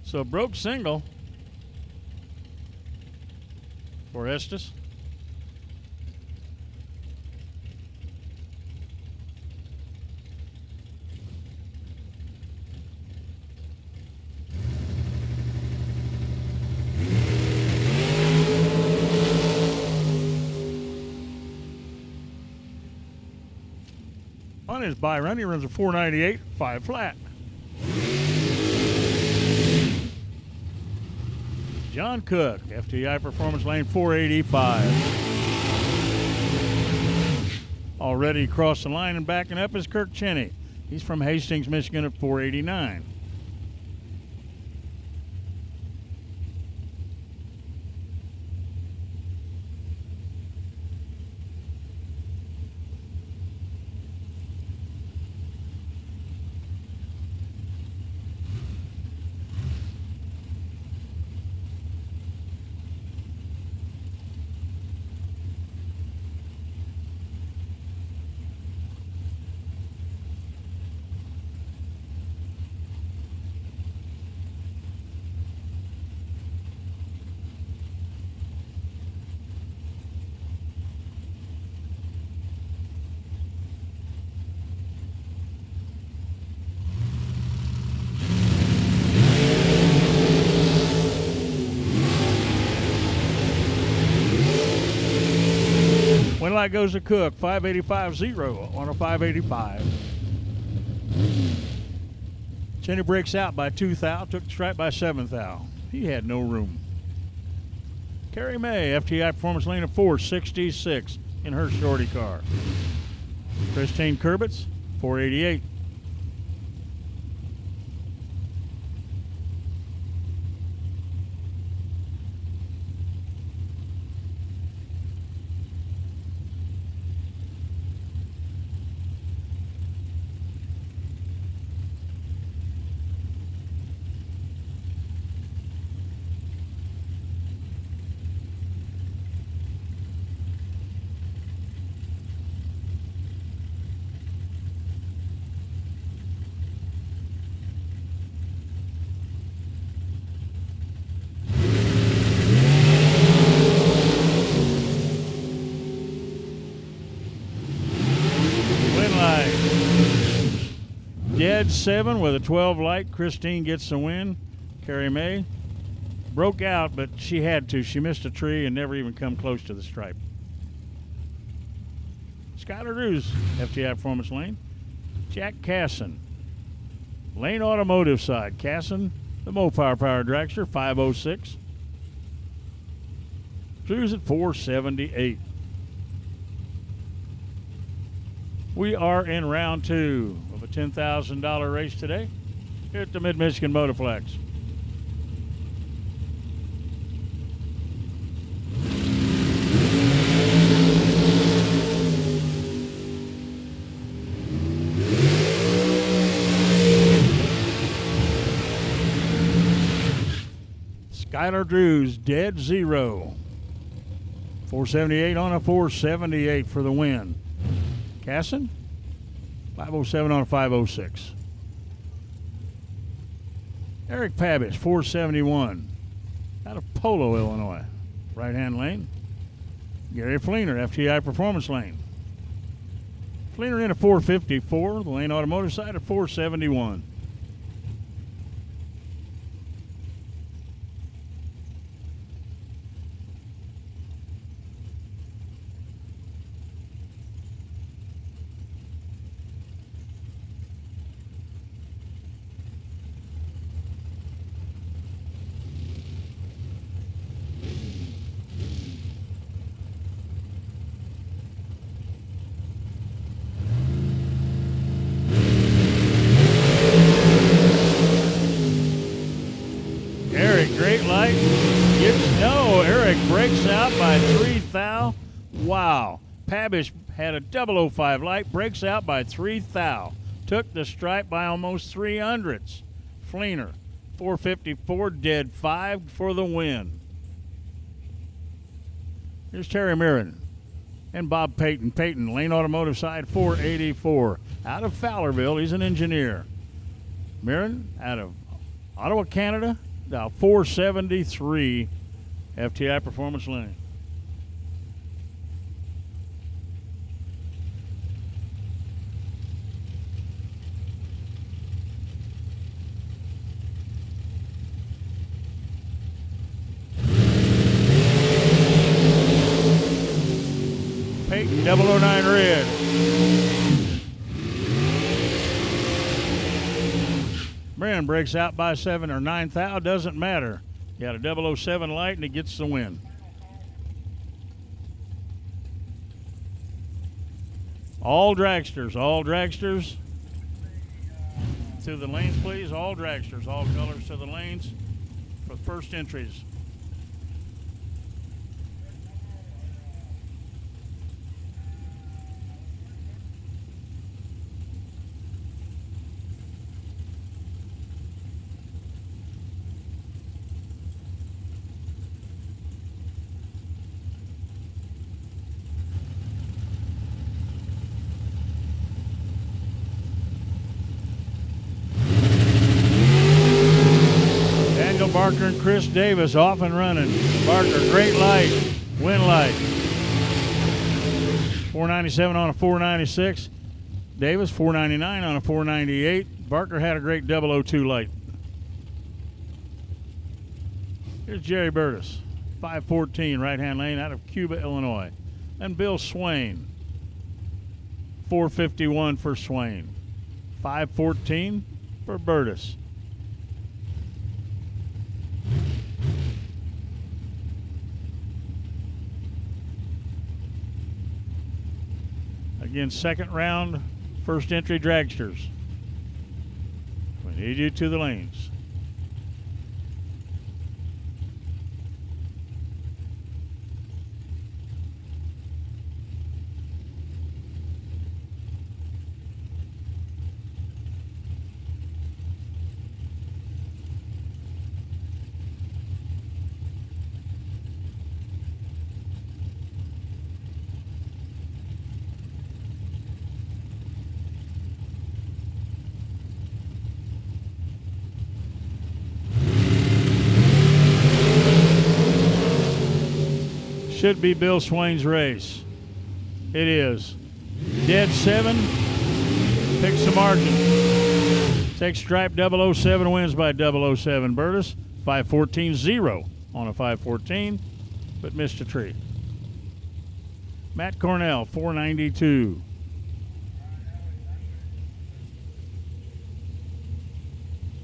So broke single for Estes. On his buy run, he runs a 498, 5 flat. John Cook, FTI Performance Lane 485. Already across the line and backing up is Kirk Cheney. He's from Hastings, Michigan at 489. Light goes to Cook, 585-0 on a 585. Cheney breaks out by 2 thou, took the stripe by 7 thou. He had no room. Carrie May, FTI Performance Lane of 466 in her shorty car. Christine Kurbitz, 488. Dead 7 with a 12 light. Christine gets the win. Carrie May broke out, but she had to. She missed a tree and never even come close to the stripe. Skylar Drews, FTI Performance Lane. Jack Casson, Lane Automotive side. Casson, the Mopar Power Dragster, 506. Drews at 478. We are in round 2 of a $10,000 race today here at the Mid-Michigan Motorplex. Skylar Drews, dead 0. 478 on a 478 for the win. Casson, 507 on a 506. Eric Pabish, 471, out of Polo, Illinois. Right-hand lane. Gary Fleener, FTI Performance Lane. Fleener in a 454, the Lane Automotive side of 471. Eric breaks out by 3 thou. Wow. Pabish had a 005 light, breaks out by 3 thou. Took the stripe by almost 300ths. Fleener, 454, dead 5 for the win. Here's Terry Mirren and Bob Payton. Payton, Lane Automotive side, 484. Out of Fowlerville, he's an engineer. Mirren, out of Ottawa, Canada, now 473, FTI Performance Lane. Peyton, 009 red. Brand breaks out by 7 or 9 thou, doesn't matter. He had a 007 light and he gets the win. All dragsters to the lanes, please. All dragsters, all colors to the lanes for the first entries. Barker and Chris Davis off and running. Barker, great light, win light. 497 on a 496. Davis, 499 on a 498. Barker had a great 002 light. Here's Jerry Burtis, 514 right-hand lane out of Cuba, Illinois. And Bill Swain, 451 for Swain. 514 for Burtis. Again, second round, first entry dragsters. We need you to the lanes. Should be Bill Swain's race. It is. Dead 7. Picks the margin. Takes stripe 007, wins by 007 Burtis. 514-0 on a 514, but missed a tree. Matt Cornell, 492.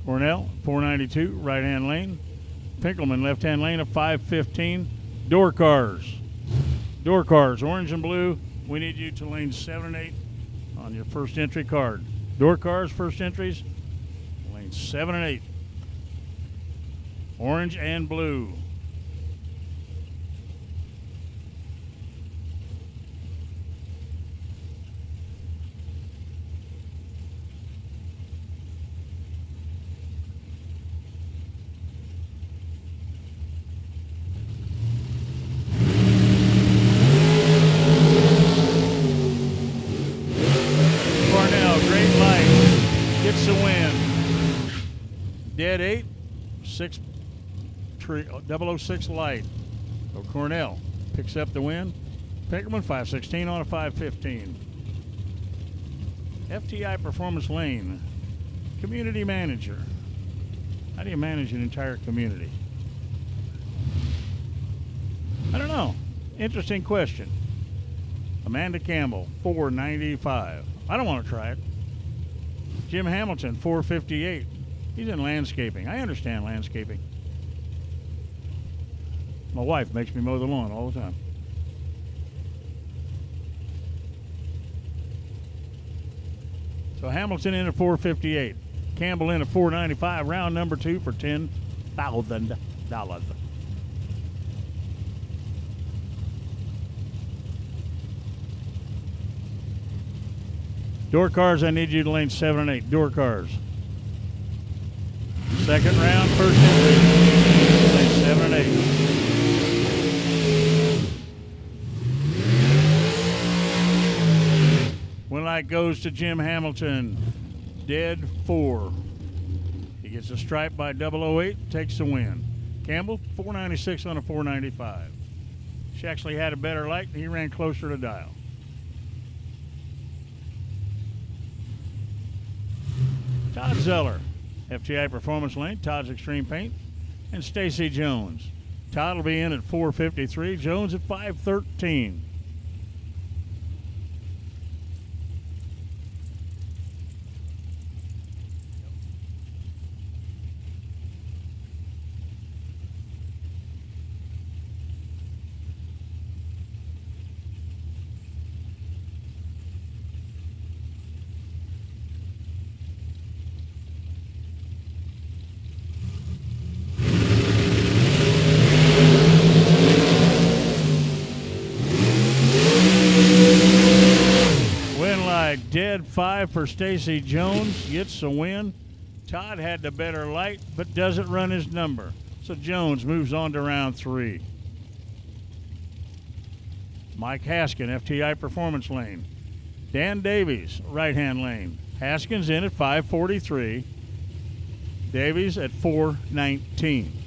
Cornell, 492, right-hand lane. Pinkelman, left-hand lane of 515. Door cars. Door cars, orange and blue. We need you to lane 7 and 8 on your first entry card. Door cars, first entries, lane 7 and 8. Orange and blue. Gets the win. Dead 8, 6 tree, 006 light. So Cornell picks up the win. Pinkerman 516 on a 515. FTI Performance Lane. Community manager. How do you manage an entire community? I don't know. Interesting question. Amanda Campbell, 495. I don't want to try it. Jim Hamilton, 458. He's in landscaping. I understand landscaping. My wife makes me mow the lawn all the time. So Hamilton in at 458. Campbell in at 495. Round number 2 for $10,000. Door cars, I need you to lane 7 and 8. Door cars. Second round, first entry. Lane 7 and 8. Win light goes to Jim Hamilton. Dead 4. He gets a stripe by 008, takes the win. Campbell, 496 on a 495. She actually had a better light, and he ran closer to dial. Todd Zeller, FTI Performance Lane, Todd's Extreme Paint, and Stacy Jones. Todd will be in at 453, Jones at 513. Dead 5 for Stacy Jones, gets the win. Todd had the better light, but doesn't run his number. So Jones moves on to round 3. Mike Haskin, FTI Performance Lane. Dan Davies, right-hand lane. Haskin's in at 543. Davies at 419.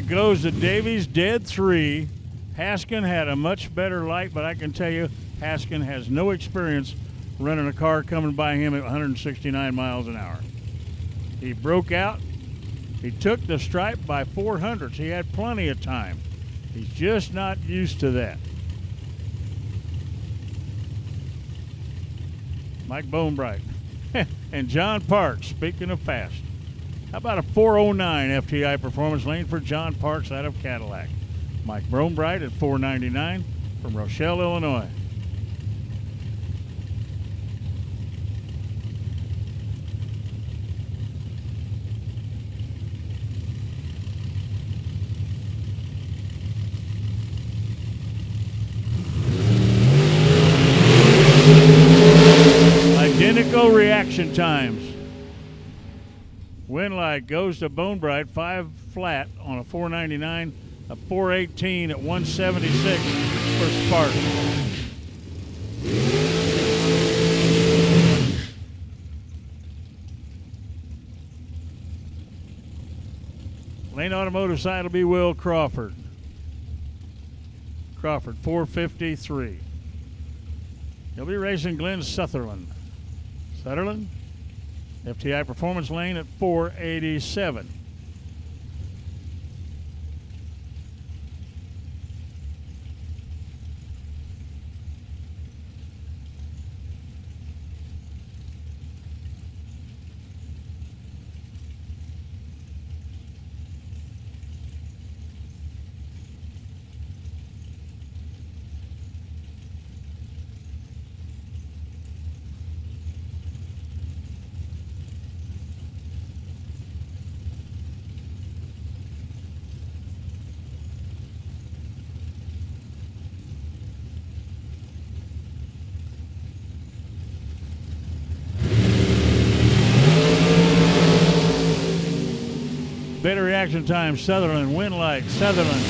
Goes to Davies, dead 3. Haskin had a much better light, but I can tell you, Haskin has no experience running a car coming by him at 169 miles an hour. He broke out. He took the stripe by 400s. He had plenty of time. He's just not used to that. Mike Bonebright. And John Parks, speaking of fast. How about a 409 FTI Performance Lane for John Parks out of Cadillac? Mike Bonebright at 499 from Rochelle, Illinois. reaction times. Winlight goes to Bone Bright, 5 flat on a 499, a 418 at 176 for Spark. Lane Automotive side will be Will Crawford. Crawford, 453. He'll be racing Glenn Sutherland. Sutherland, FTI Performance Lane at 487. Better reaction time, Sutherland, Winlight, Sutherland.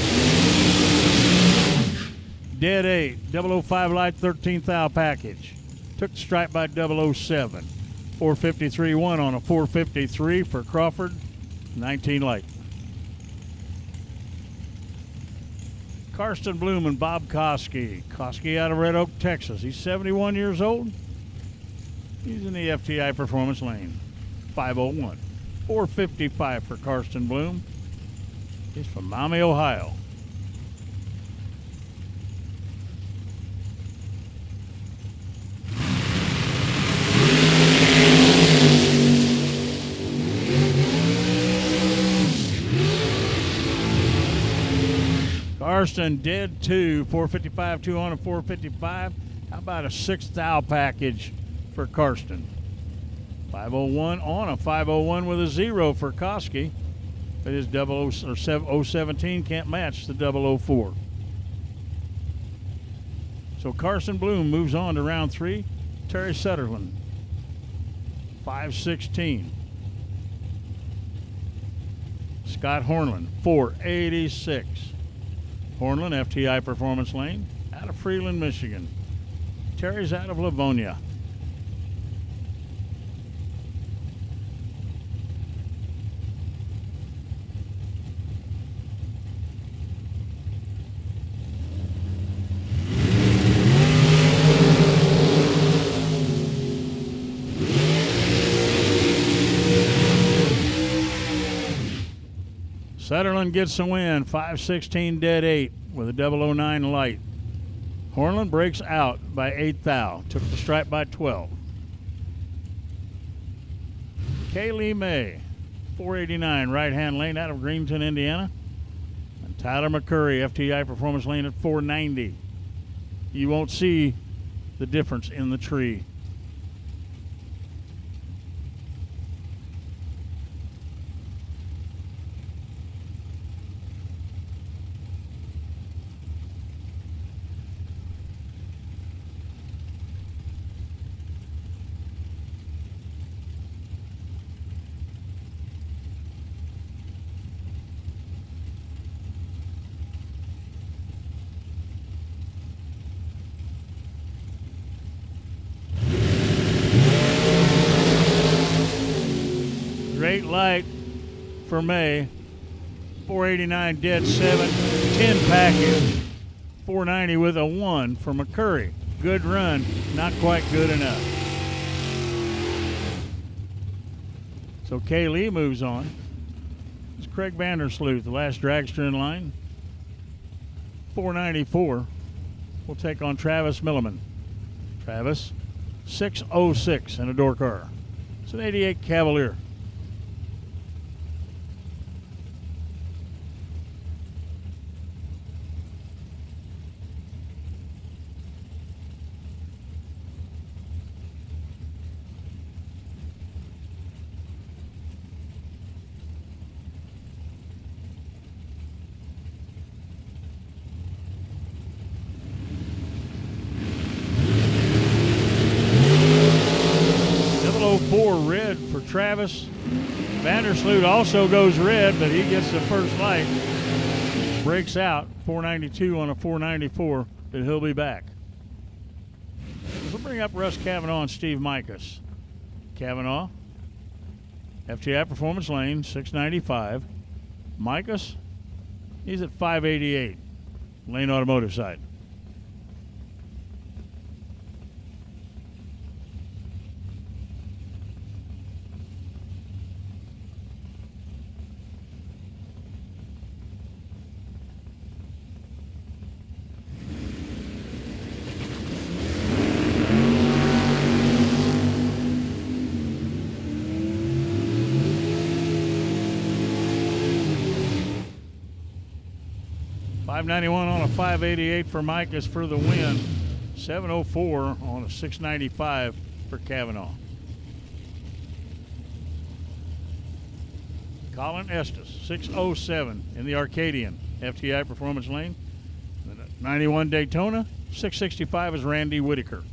Dead 8, 005 light, 13th thou package. Took the stripe by 007. 453-1 on a 453 for Crawford, 19 light. Karsten Bloom and Bob Koski. Koski out of Red Oak, Texas. He's 71 years old. He's in the FTI Performance Lane, 501. 455 for Karsten Bloom. He's from Maumee, Ohio. Karsten dead 2, 455, 2 on a 455. How about a 6th thou package for Karsten? 501 on a 501 with a 0 for Koski. But his 017 can't match the 004. So Karsten Bloom moves on to round 3. Terry Sutherland, 516. Scott Hornland, 486. Hornland, FTI Performance Lane, out of Freeland, Michigan. Terry's out of Livonia. Sutherland gets the win, 516 dead 8 with a 009 light. Hornland breaks out by 8 thou, took the stripe by 12. Kaylee May, 489 right-hand lane out of Greenton, Indiana. And Tyler McCurry, FTI Performance Lane at 490. You won't see the difference in the tree. Great light for May. 489 dead 7, 10 package. 490 with a 1 for McCurry. Good run, not quite good enough. So Kaylee moves on. It's Craig Vandersloot, the last dragster in line. 494 will take on Travis Milliman. Travis, 606 in a door car. It's an 88 Cavalier. Travis. Vandersloot also goes red, but he gets the first light. Breaks out, 492 on a 494, but he'll be back. We'll bring up Russ Cavanaugh and Steve Micas. Cavanaugh, FTI Performance Lane, 695. Micas, he's at 588, Lane Automotive side. .591 on a 588 for Micas for the win. 704 on a 695 for Cavanaugh. Colin Estes, 607 in the Arcadian, FTI Performance Lane. 91 Daytona, 665 is Randy Whitaker.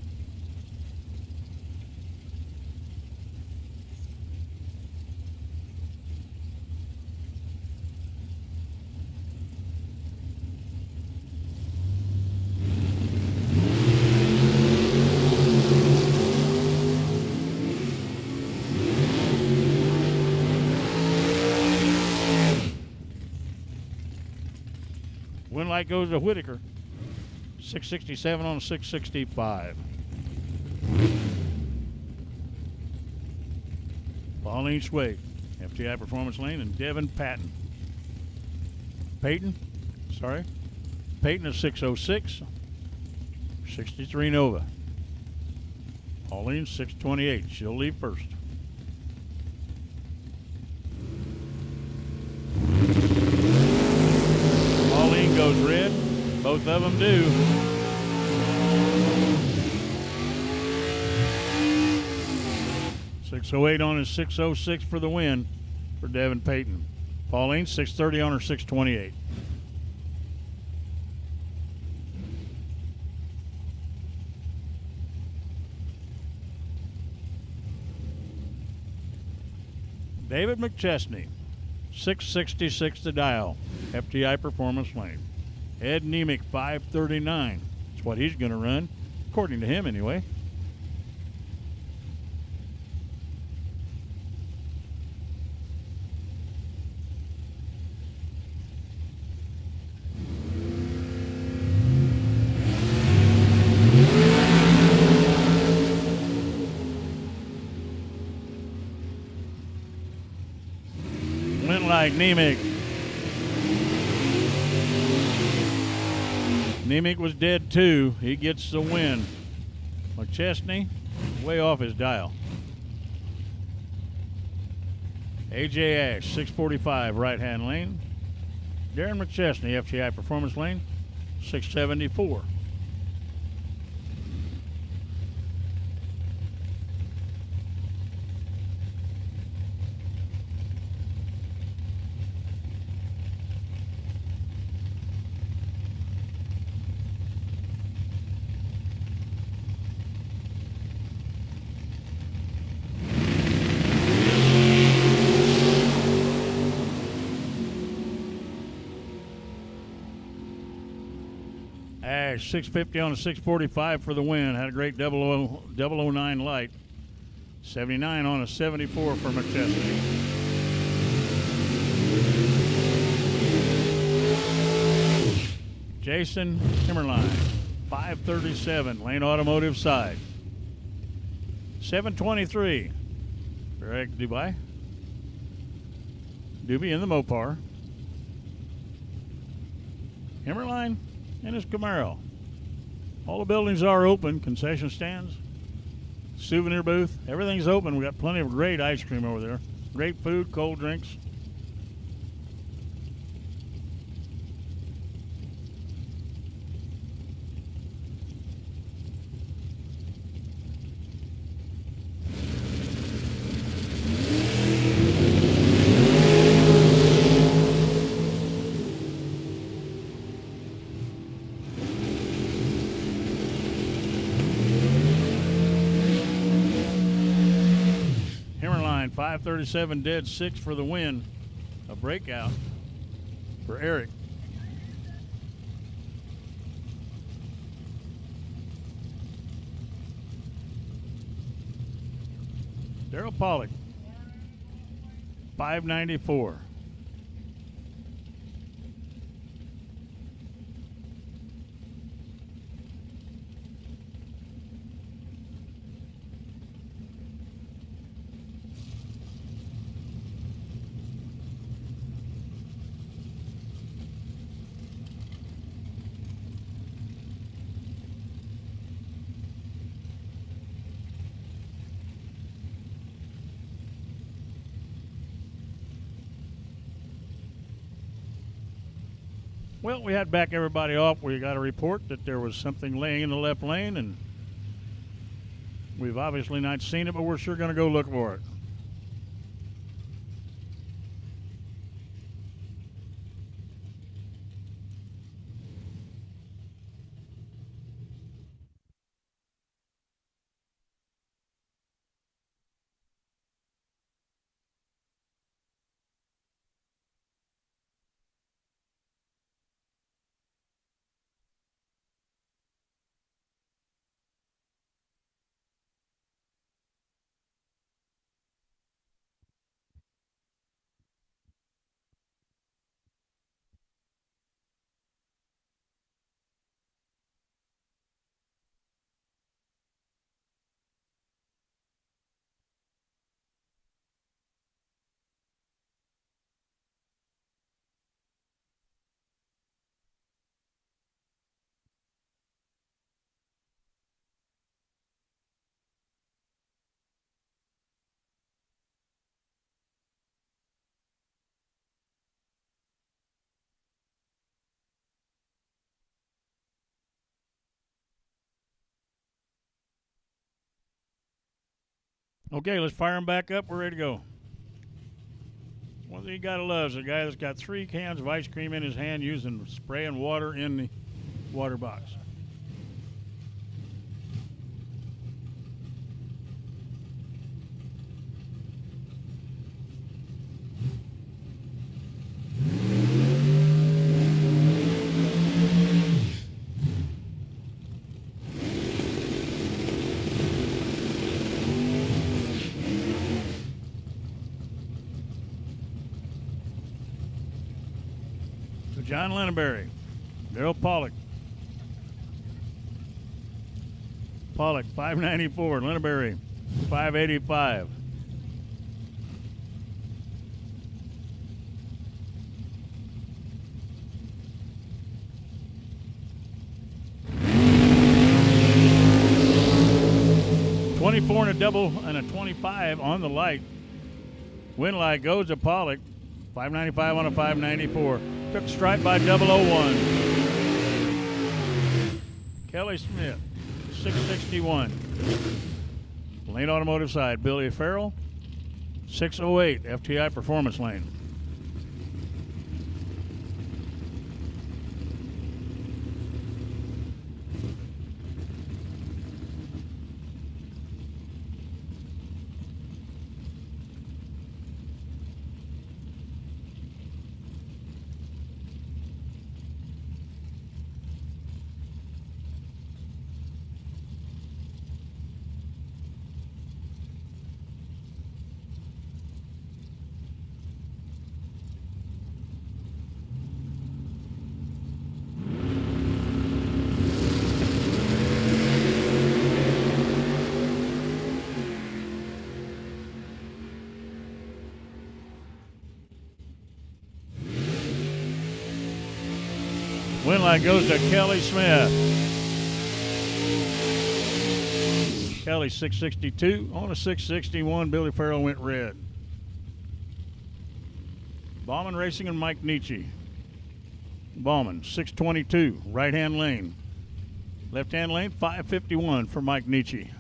Win light goes to Whitaker. 667 on a 665. Pauline Swade, FTI Performance Lane, and Devin Payton is 606. 63 Nova. Pauline 628. She'll leave first. Pauline goes red. Both of them do. .608 on his 606 for the win for Devin Payton. Pauline 630 on her 628. David McChesney, 666 to dial, FTI Performance Lane. Ed Nemick, 539. That's what he's going to run, according to him anyway. Went like Nemick. Nemick was dead too. He gets the win. McChesney, way off his dial. AJ Ash, 645 right-hand lane. Darren McChesney, FTI Performance Lane, 674. Ash, 650 on a 645 for the win. Had a great 009 light. 79 on a 74 for McChesney. Jason Timmerline, 537, Lane Automotive side. 723, Eric Doobie in the Mopar. Timmerline and his Camaro. All the buildings are open, concession stands, souvenir booth, everything's open. We got plenty of great ice cream over there. Great food, cold drinks. 5:37 dead 6 for the win. A breakout for Eric. Daryl Pollock, 594. Well, we had back everybody off. We got a report that there was something laying in the left lane, and we've obviously not seen it, but we're sure going to go look for it. Okay, let's fire them back up. We're ready to go. One thing you gotta love is a guy that's got 3 cans of ice cream in his hand using spray and water in the water box. John Linneberry, Daryl Pollock. Pollock, 594. Linneberry, 585. $24 and a double and a 25 on the light. Win light goes to Pollock. 595 on a 594. Took stripe by 001. Kelly Smith, 661. Lane Automotive side, Billy Farrell, 608, FTI Performance Lane. Win light goes to Kelly Smith. Kelly 662 on a 661. Billy Farrell went red. Bauman Racing and Mike Nietzsche. Bauman 622, right hand lane. Left hand lane 551 for Mike Nietzsche.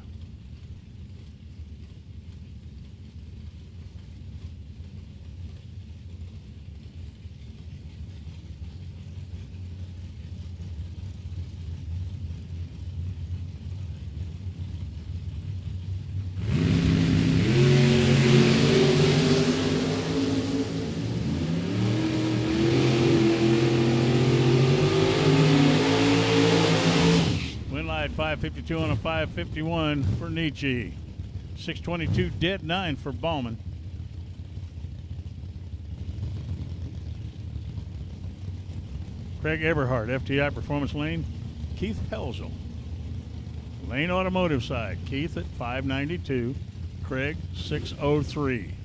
552 on a 551 for Nietzsche. 622 dead 9 for Ballman. Craig Eberhardt, FTI Performance Lane. Keith Helzel. Lane Automotive side. Keith at 592. Craig 603.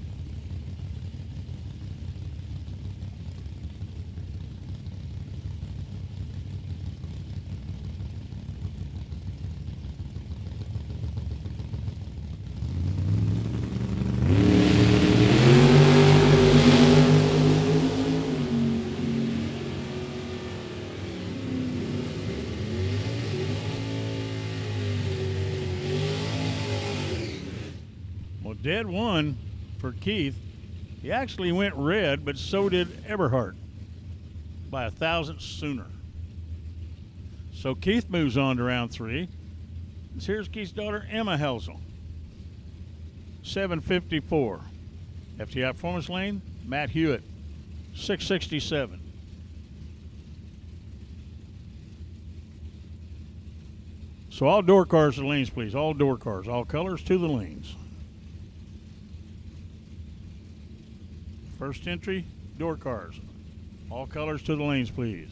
Dead 1 for Keith. He actually went red, but so did Eberhardt by 1,000 sooner. So Keith moves on to round 3. Here's Keith's daughter, Emma Helzel. 754. FTI Performance Lane, Matt Hewitt. 667. So all door cars to the lanes, please. All door cars, all colors to the lanes. First entry, door cars. All colors to the lanes, please.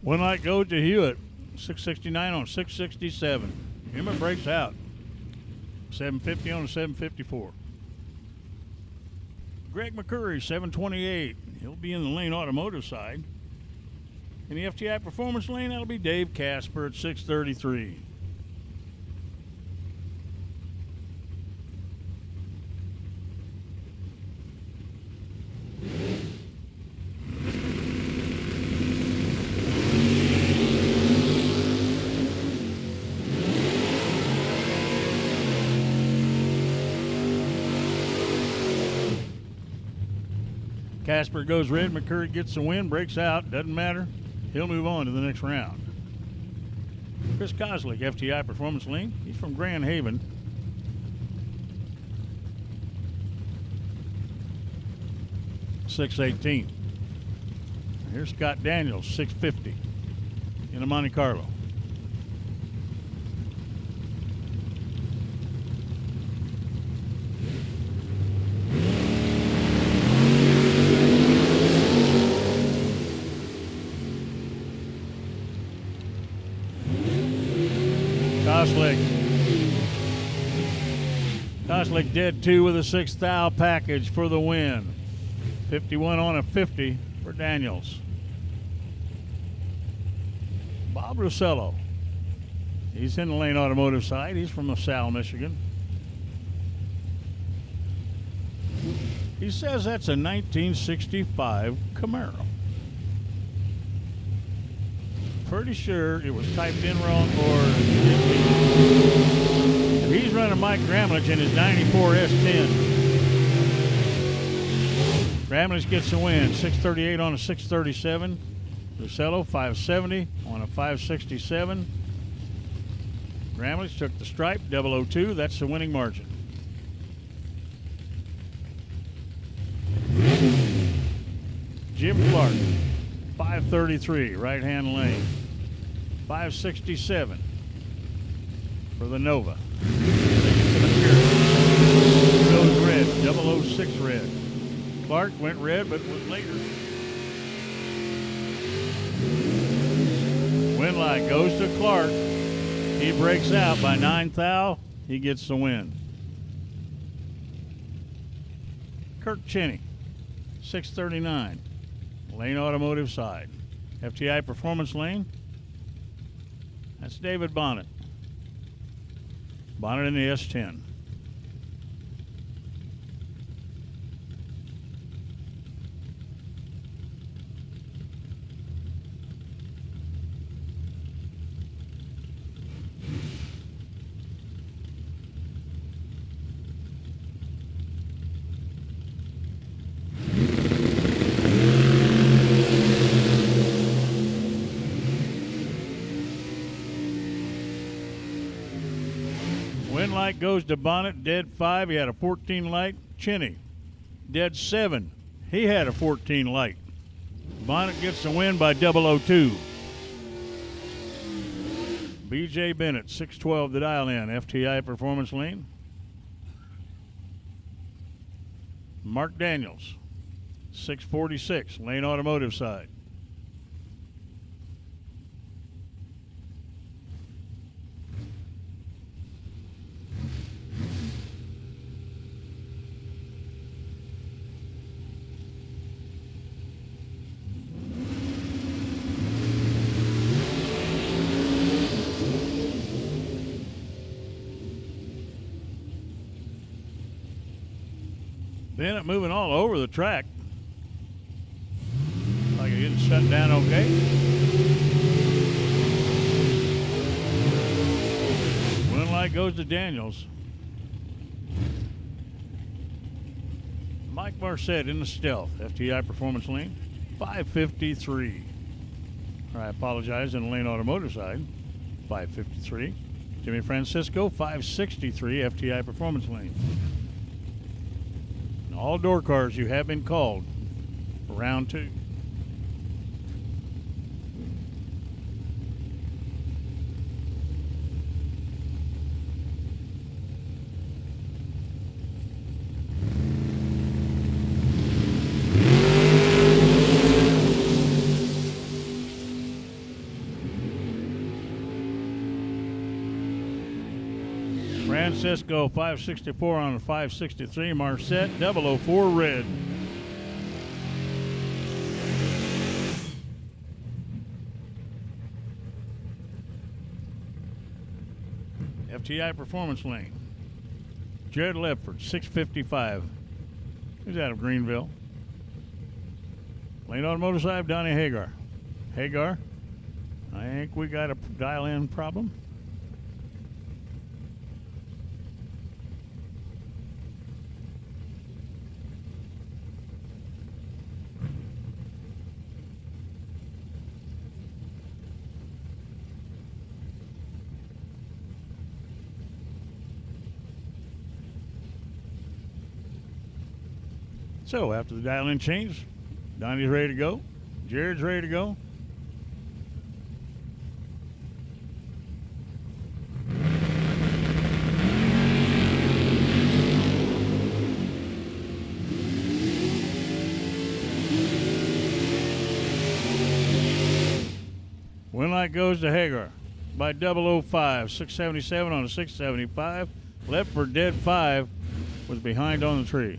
One light goes to Hewitt. 669 on 667. Emma breaks out. 750 on a 754. Greg McCurry, 728. He'll be in the Lane Automotive side. In the FTI Performance Lane, that'll be Dave Casper at 633. Casper goes red. McCurry gets the win, breaks out. Doesn't matter. He'll move on to the next round. Chris Koslick, FTI Performance Lane. He's from Grand Haven. $618. Here's Scott Daniels, $650 in a Monte Carlo. Koslick dead 2 with a 6th thou package for the win. 51 on a 50 for Daniels. Bob Rossello. He's in the Lane Automotive side. He's from LaSalle, Michigan. He says that's a 1965 Camaro. Pretty sure it was typed in wrong, or he's running Mike Gramlich in his 94 S10. Gramlich gets the win. 638 on a 637. Lucello 570 on a 567. Gramlich took the stripe, 002. That's the winning margin. Jim Clark, 533, right-hand lane. 567 for the Nova. Goes red, 006 red. Clark went red, but was later. Win light goes to Clark. He breaks out by 9 thou. He gets the win. Kirk Cheney, 639. Lane Automotive side. FTI Performance Lane. That's David Bonnet. Bonnet in the S10. light goes to Bonnet, dead 5. He had a 14 light. Chinny, dead 7. He had a 14 light. Bonnet gets the win by 002. BJ Bennett, 612 to dial in, FTI Performance Lane. Mark Daniels, 646, Lane Automotive side. Bennett moving all over the track. Like it getting shut down okay. Win light goes to Daniels. Mike Marcet in the stealth. FTI Performance Lane, 553. I apologize, in the Lane Automotive side, 553. Jimmy Francisco, 563, FTI Performance Lane. All door cars, you have been called for round 2. Francisco 564 on the 563. Marcet 004 red. FTI Performance Lane. Jared Ledford 655. He's out of Greenville. Lane Automotive side, Donnie Hagar. Hagar, I think we got a dial-in problem. So after the dial-in change, Donnie's ready to go. Jared's ready to go. Win light goes to Hagar by 005, 677 on a 675. Left for dead 5, was behind on the tree.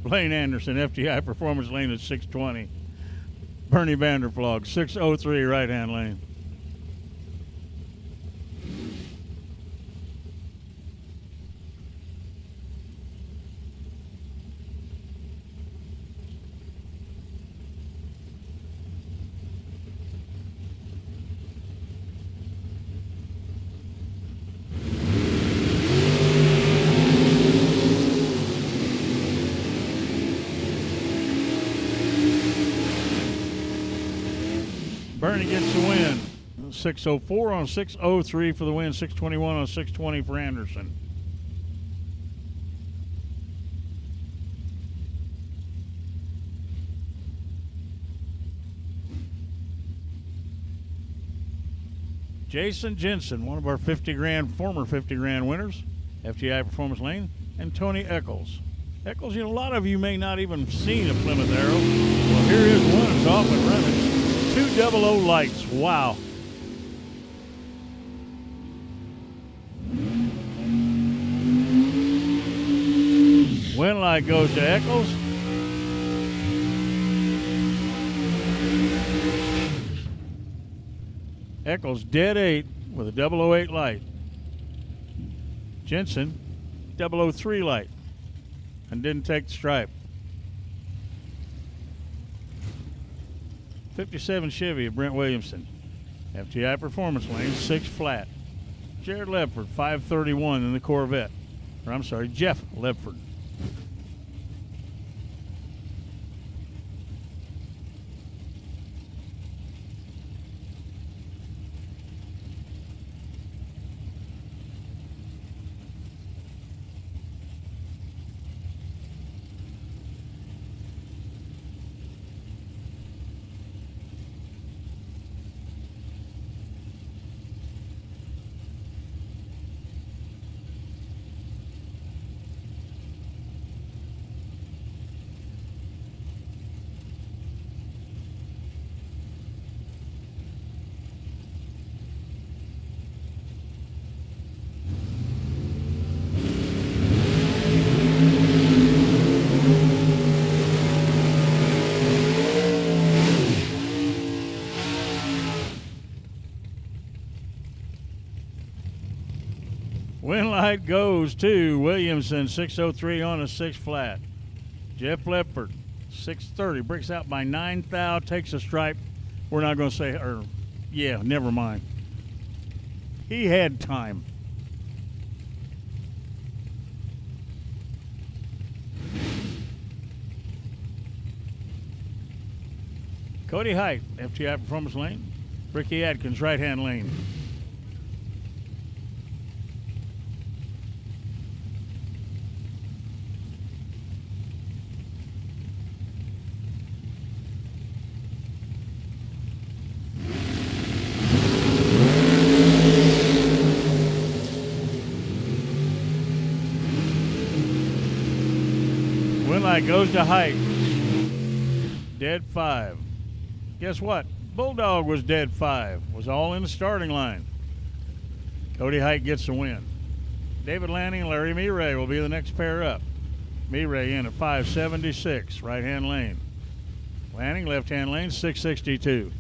Blaine Anderson, FTI Performance Lane at 620. Bernie Vanderflog, 603 right-hand lane. Bernie gets the win. 604 on 603 for the win. 621 on 620 for Anderson. Jason Jensen, one of our 50 grand, former 50 grand winners, FTI Performance Lane, and Tony Eccles. Eccles, you know, a lot of you may not even have seen a Plymouth Arrow. Well, here is one. It's off and running. 200 lights. Wow. Win light goes to Eccles. Eccles dead 8 with a 008 light. Jensen 003 light and didn't take the stripe. 57 Chevy of Brent Williamson. FTI Performance Lane, 6 flat. Jared Ledford, 531 in the Corvette. Or I'm sorry, Jeff Ledford. Wind light goes to Williamson, 603 on a 6 flat. Jeff Lepford, 630, breaks out by 9 thou, takes a stripe. We're not going to say, never mind. He had time. Cody Height, FTI Performance Lane. Ricky Adkins, right-hand lane. Winlight goes to Height. Dead 5. Guess what? Bulldog was dead 5. Was all in the starting line. Cody Height gets the win. David Lanning and Larry Mireille will be the next pair up. Mireille in at 576, right-hand lane. Lanning, left-hand lane, 662.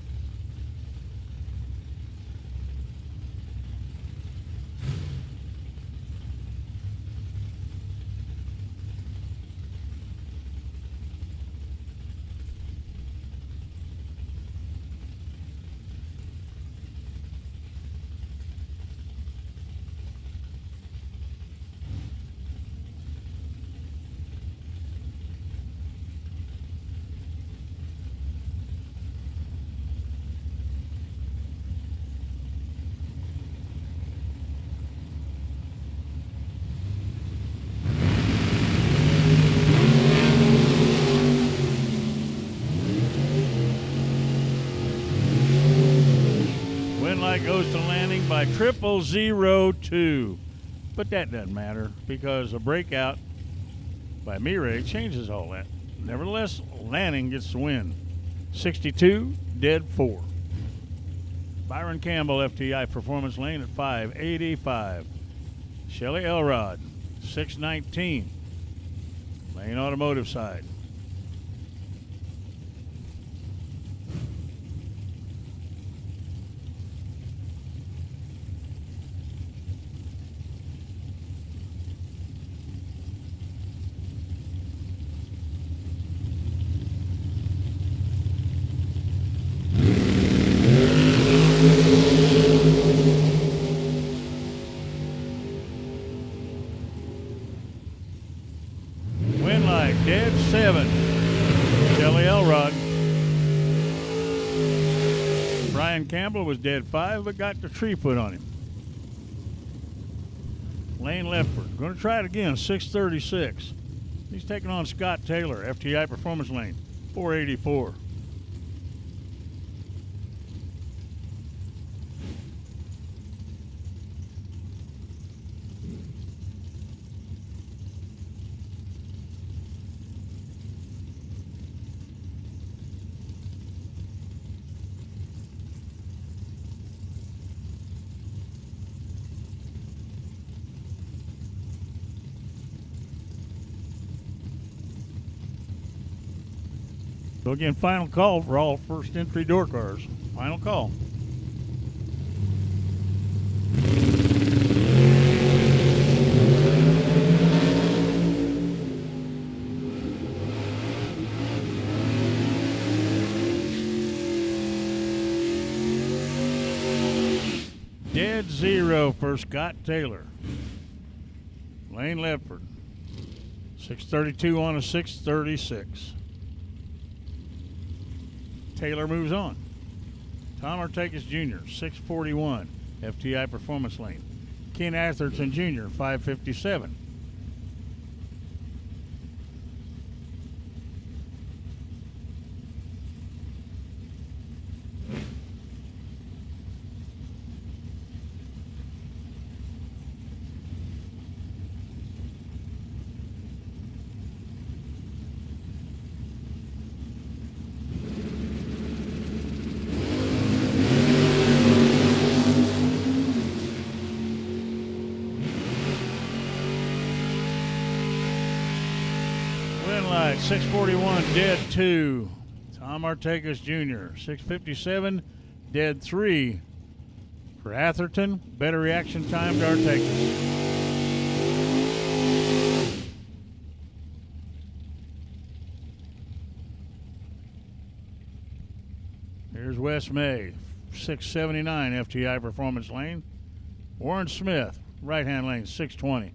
Goes to Lanning by 0002. But that doesn't matter because a breakout by Mireille changes all that. Nevertheless, Lanning gets the win. 62, dead 4. Byron Campbell, FTI Performance Lane at 585. Shelly Elrod, 619. Lane Automotive side. Dead 7. Shelly Elrod. Brian Campbell was dead 5, but got the tree put on him. Lane Lepford. Going to try it again, 636. He's taking on Scott Taylor, FTI Performance Lane, 484. So again, final call for all first entry door cars. Final call. Dead 0 for Scott Taylor. Lane Lepford. 632 on a 636. Taylor moves on. Tom Artakis Jr., 641, FTI Performance Lane. Ken Atherton Jr., 557. Winlight, 641, dead 2. Tom Artakis Jr., 657, dead 3. For Atherton, better reaction time to Artakis. West May, 679 FTI Performance Lane. Warren Smith, right-hand lane, 620.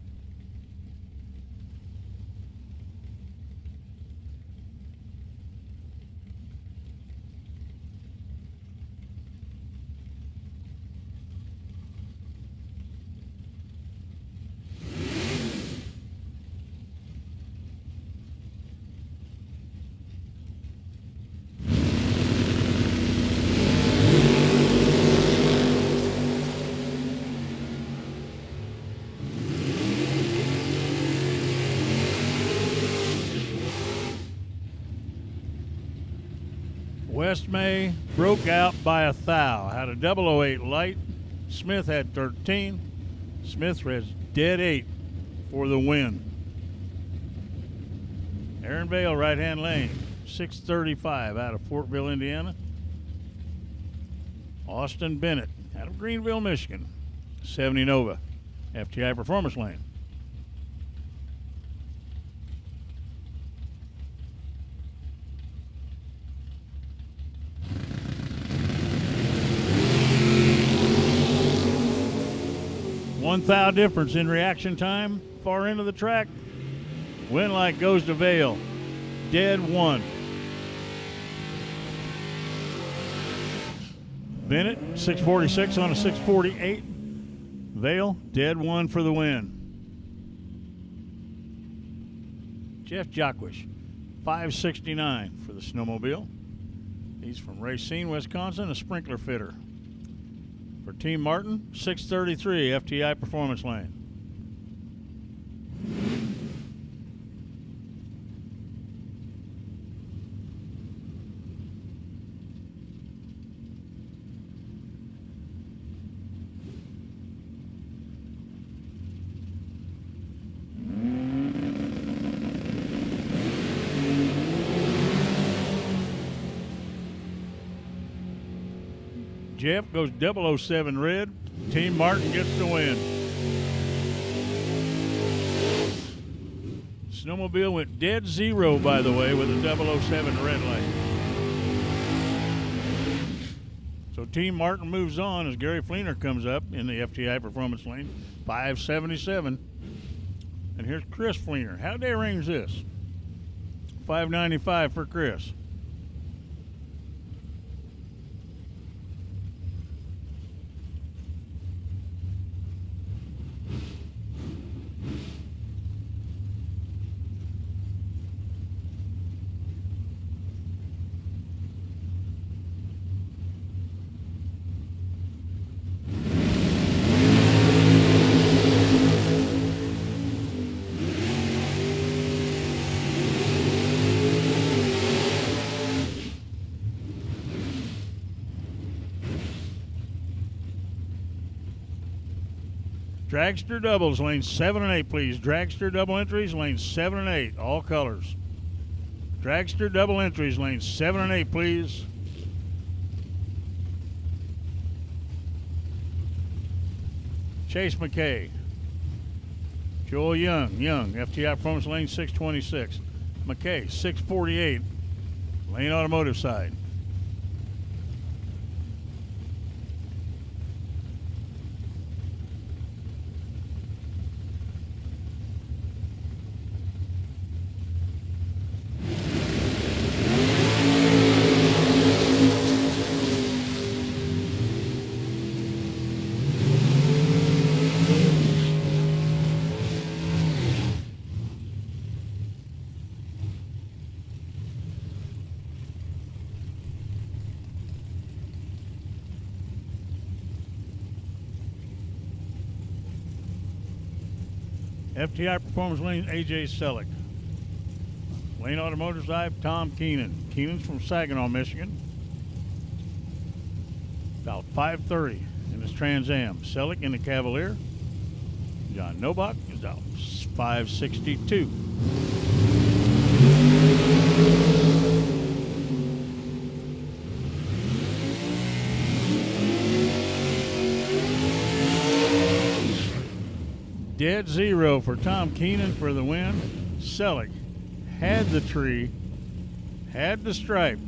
West May broke out by a thou. Had a 008 light. Smith had 13. Smith was dead 8 for the win. Aaron Vale, right-hand lane, 635 out of Fortville, Indiana. Austin Bennett out of Greenville, Michigan, 70 Nova, FTI Performance Lane. One thou difference in reaction time, far into the track. Win light goes to Vale, dead 1. Bennett, 646 on a 648. Vale, dead 1 for the win. Jeff Jockish, 569 for the snowmobile. He's from Racine, Wisconsin, a sprinkler fitter. For Team Martin, 633 FTI Performance Lane. Jeff goes 007 red. Team Martin gets the win. Snowmobile went dead 0, by the way, with a 007 red light. So Team Martin moves on as Gary Fleener comes up in the FTI Performance Lane, 577. And here's Chris Fleener. How'd they arrange this? 595 for Chris. Dragster doubles, lanes 7 and 8, please. Dragster double entries, lanes 7 and 8, all colors. Dragster double entries, lanes 7 and 8, please. Chase McKay. Joel Young, FTI Performance Lane 626. McKay, 648, Lane Automotive side. FTI Performance Lane, AJ Selleck. Lane Automotive side, Tom Keenan. Keenan's from Saginaw, Michigan. About 530 in his Trans Am. Selleck in the Cavalier. John Nobach is out 562. Dead 0 for Tom Keenan for the win. Selleck had the tree, had the stripe.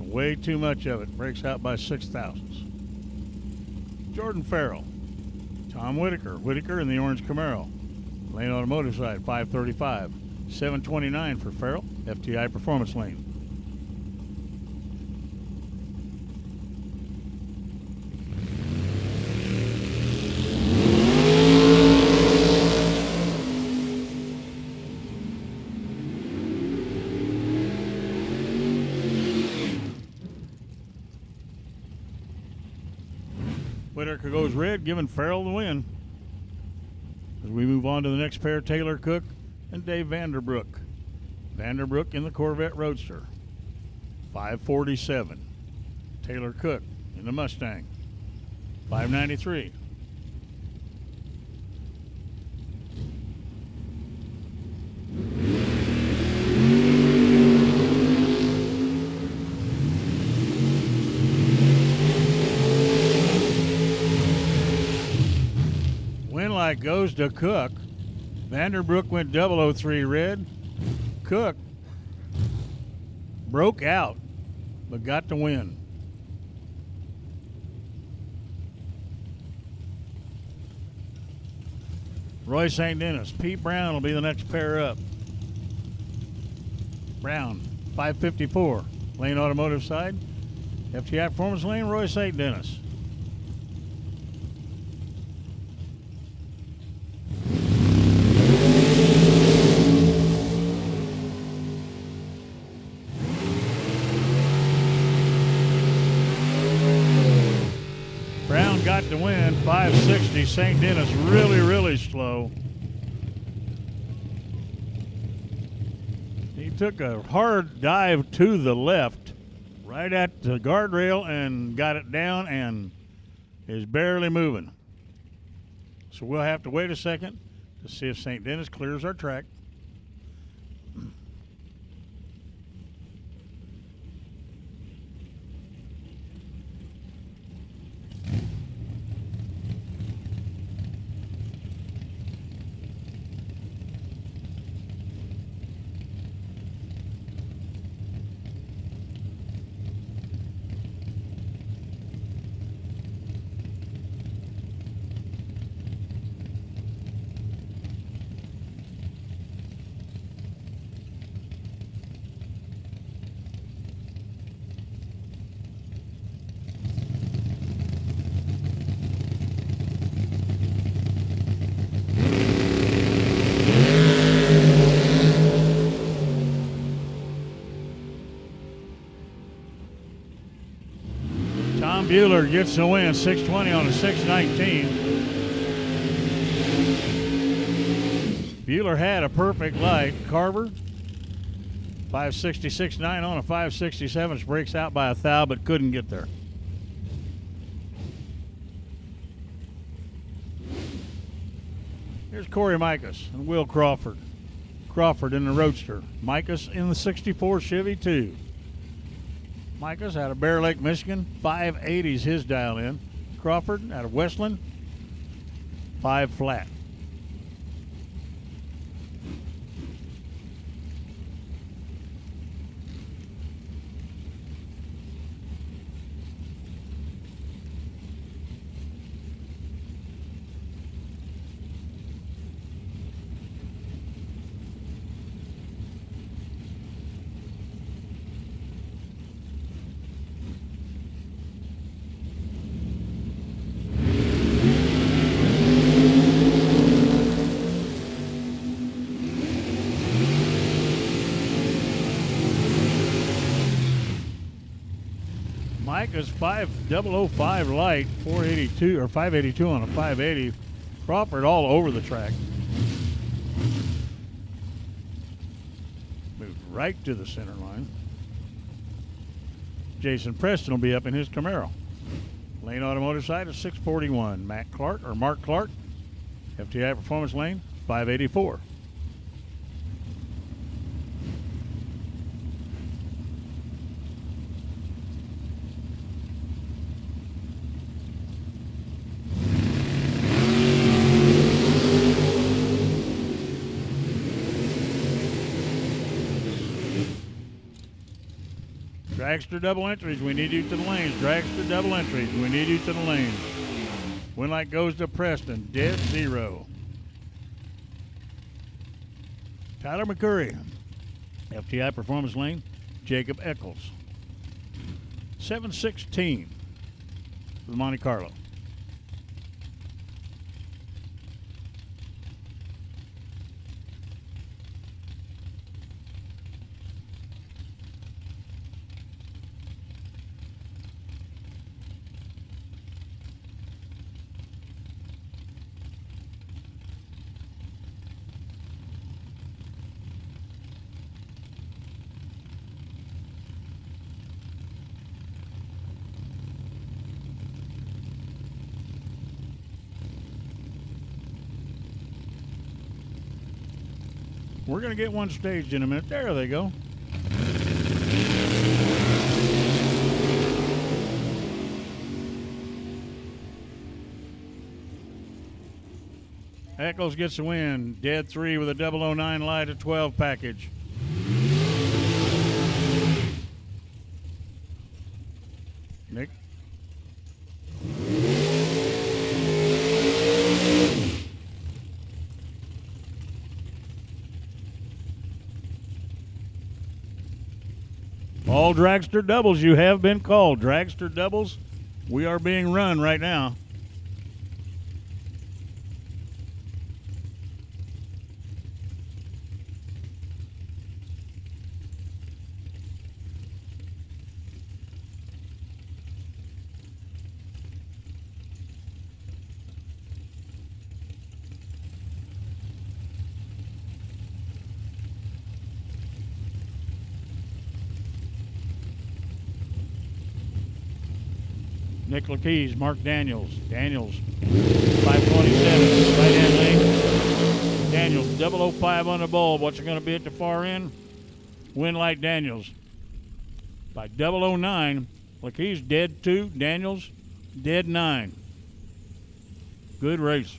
Way too much of it. Breaks out by 6,000ths. Jordan Farrell. Tom Whitaker. Whitaker in the orange Camaro. Lane Automotive side, 535. 729 for Farrell. FTI Performance Lane. Whitaker goes red, giving Farrell the win. As we move on to the next pair, Taylor Cook and Dave Vanderbrook. Vanderbrook in the Corvette Roadster, 547. Taylor Cook in the Mustang, 593. Winlight goes to Cook. Vanderbrook went 003 red. Cook broke out, but got the win. Roy St. Dennis. Pete Brown will be the next pair up. Brown, 554. Lane Automotive side. FTI Performance Lane, Roy St. Dennis. Brown got the win, 560. St. Dennis really slow. He took a hard dive to the left, right at the guardrail, and got it down and is barely moving. So we'll have to wait a second to see if St. Dennis clears our track. Bueller gets the win, 620 on a 619. Bueller had a perfect light. Carver, 566.9 on a 567. Breaks out by a thou, but couldn't get there. Here's Corey Micas and Will Crawford. Crawford in the Roadster. Micas in the 64 Chevy 2. Micah's out of Bear Lake, Michigan. 580's his dial in. Crawford out of Westland. 5 flat. Micah's 5005 light, 482 or 582 on a 580. Crawford all over the track. Moved right to the center line. Jason Preston will be up in his Camaro. Lane Automotive side is 641. Mark Clark, FTI Performance Lane, 584. Dragster double entries. We need you to the lanes. Dragster double entries. We need you to the lanes. Wind light goes to Preston. Dead 0. Tyler McCurry. FTI Performance Lane. Jacob Eccles. 7:16 for the Monte Carlo. We're going to get one staged in a minute. There they go. Eccles gets the win. Dead 3 with a 009 light at 12 package. Nick. All dragster doubles, you have been called. Dragster doubles, we are being run right now. Nick Lakeys, Mark Daniels. Daniels, 527, right hand lane. Daniels, 005 on the bulb. What's it going to be at the far end? Wind light Daniels. By 009, Lakeys dead 2, Daniels dead 9. Good race.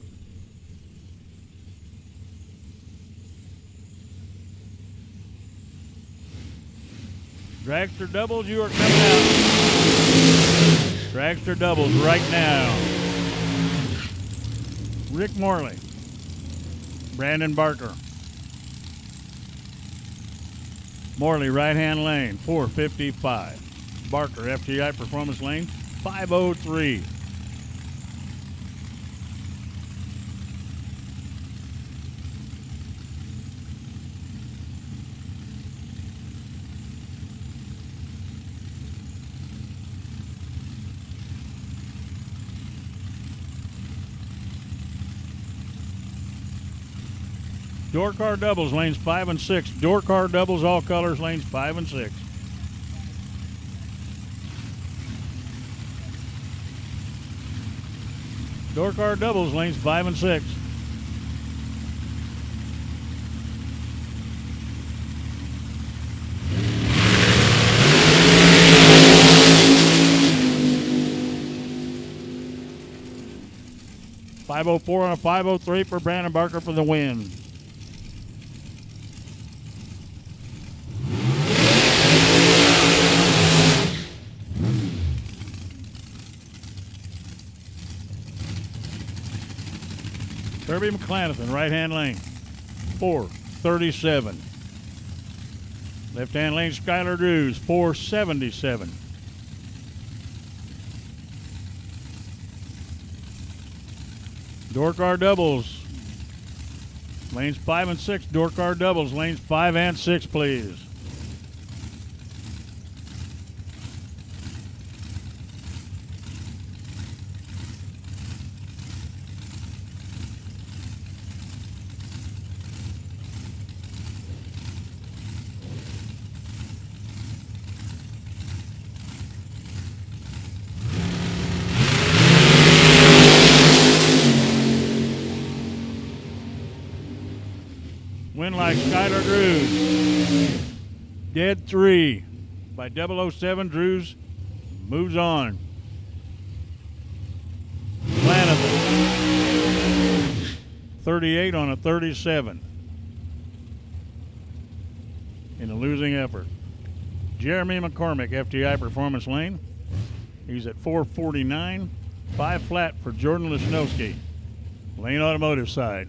Dragster doubles, you are coming out. Dragster doubles right now. Rick Morley. Brandon Barker. Morley, right-hand lane, 455. Barker, FTI Performance Lane, 503. Door car doubles, lanes 5 and 6. Door car doubles, all colors, lanes 5 and 6. Door car doubles, lanes 5 and 6. .504 on a 503 for Brandon Barker for the win. Kirby McClanathan, right-hand lane, 437. Left-hand lane, Skylar Drews, 477. Door car doubles, lanes 5 and 6. Door car doubles, lanes 5 and 6, please. Win like Skylar Drews. Dead 3 by 007. Drews moves on. Planathan, 38 on a 37 in a losing effort. Jeremy McCormick, FTI Performance Lane. He's at 449. 5 flat for Jordan Lesnowski, Lane Automotive side.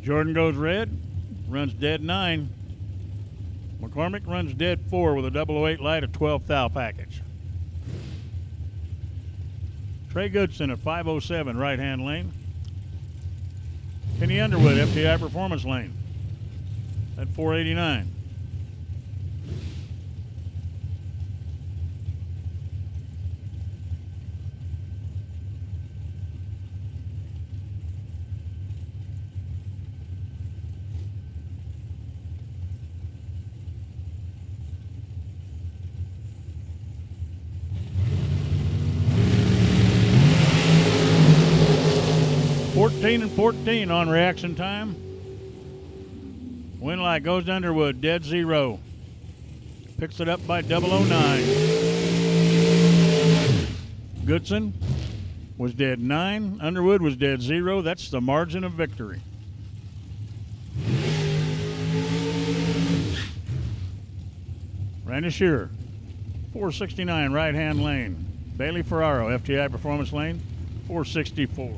Jordan goes red, runs dead 9. McCormick runs dead 4 with a 008 light, a 12 thou package. Trey Goodson at 507 right-hand lane. Kenny Underwood, FTI Performance Lane at 489. And 14 on reaction time. Win light goes to Underwood, dead 0. Picks it up by 009. Goodson was dead 9. Underwood was dead 0. That's the margin of victory. Randy Shearer, 469 right-hand lane. Bailey Ferraro, FTI Performance Lane, 464.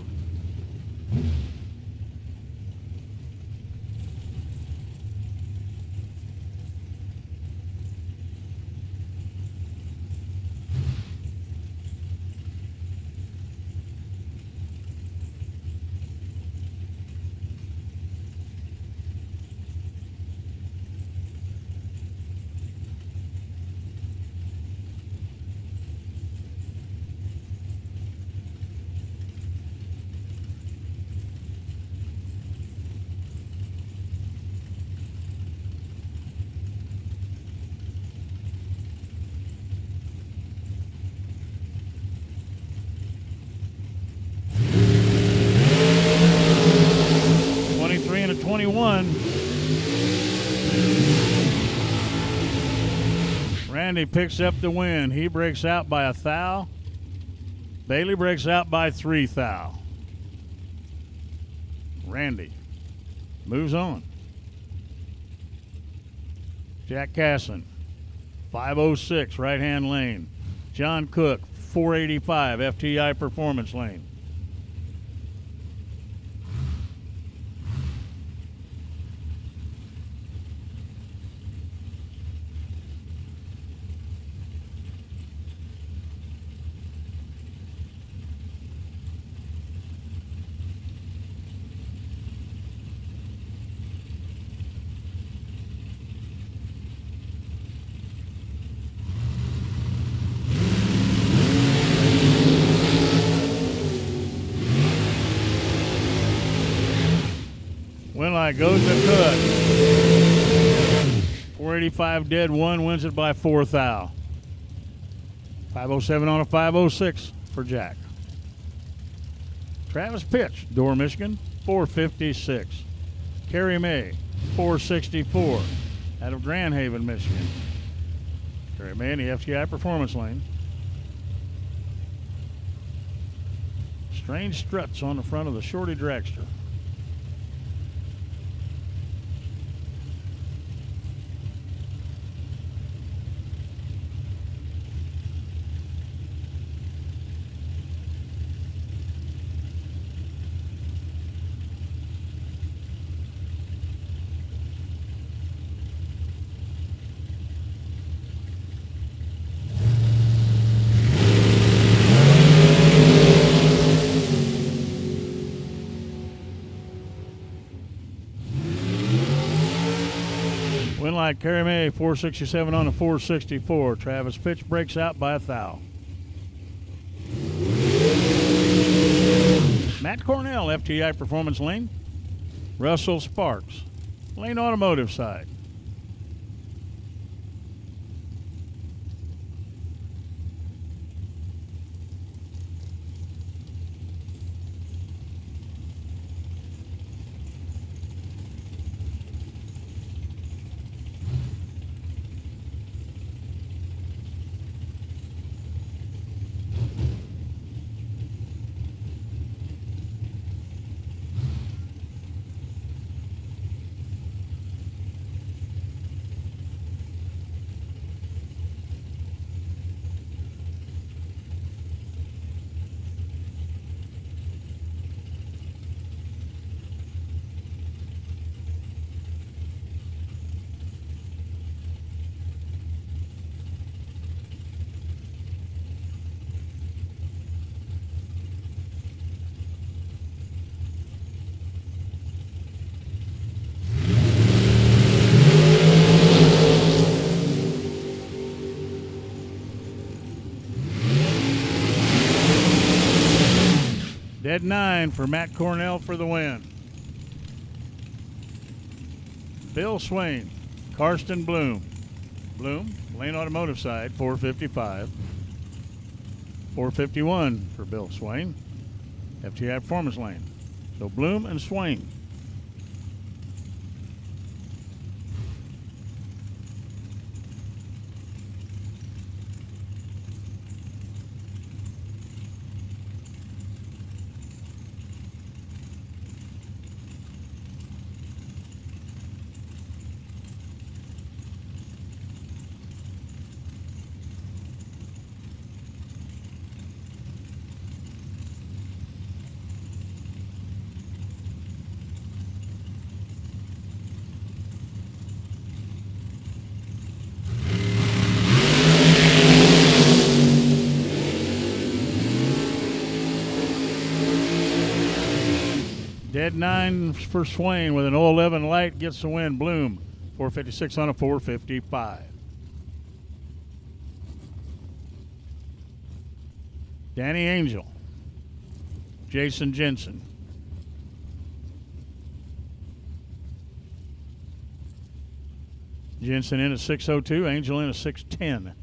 Randy picks up the win. He breaks out by 1 thou. Bailey breaks out by 3 thou. Randy moves on. Jack Casson, 506 right-hand lane. John Cook, 485 FTI Performance Lane. Goes to Cook. 485 dead 1, wins it by 4 thou. 507 on a 506 for Jack. Travis Pitch, Door, Michigan, 456. Kerry May, 464 out of Grand Haven, Michigan. Kerry May in the FTI Performance Lane. Strange struts on the front of the Shorty Dragster. Like Kerry May, 467 on a 464. Travis Pitch breaks out by 1 thou. Matt Cornell, FTI Performance Lane. Russell Sparks, Lane Automotive side. Dead 9 for Matt Cornell for the win. Bill Swain, Karsten Bloom. Bloom, Lane Automotive side, 455. 451 for Bill Swain, FTI Performance Lane. So Bloom and Swain. Dead 9 for Swain with an 011 light gets the win. Bloom, 456 on a 455. Danny Angel, Jason Jensen. Jensen in at 602, Angel in at 610.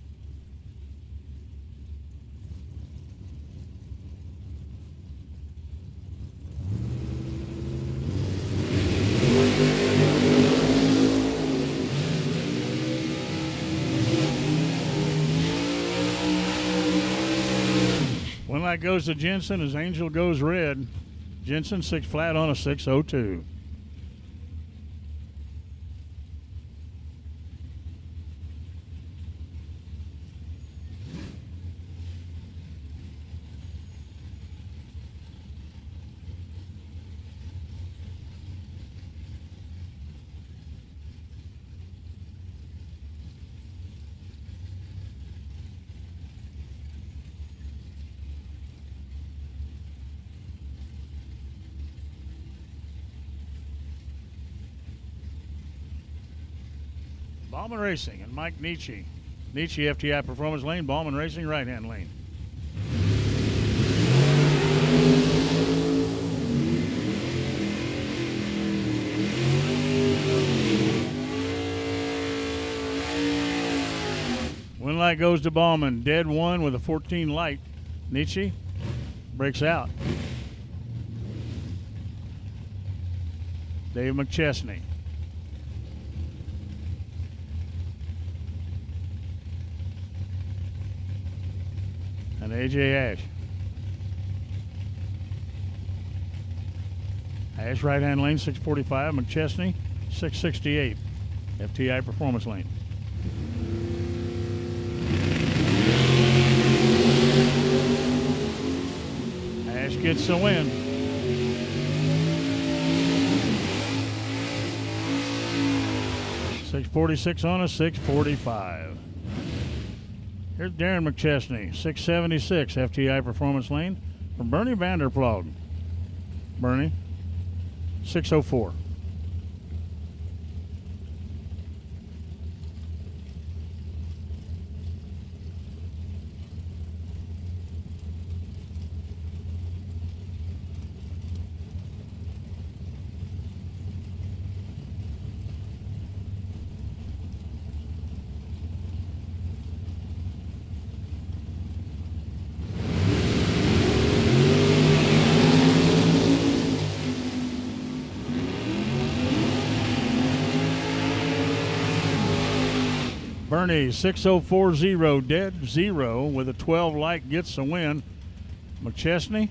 One light goes to Jensen as Angel goes red. Jensen 6 flat on a 602. Ballman Racing and Mike Nietzsche. Nietzsche, FTI Performance Lane. Ballman Racing, right-hand lane. One light goes to Ballman. Dead 1 with a 14 light. Nietzsche breaks out. Dave McChesney. And AJ Ash. Ash right-hand lane, 645. McChesney, 668. FTI Performance Lane. Ash gets the win. .646 on a 645. Here's Darren McChesney, 676, FTI Performance Lane, from Bernie Vanderploeg. Bernie, 604. Bernie 6040 dead 0 with a 12 light gets the win. McChesney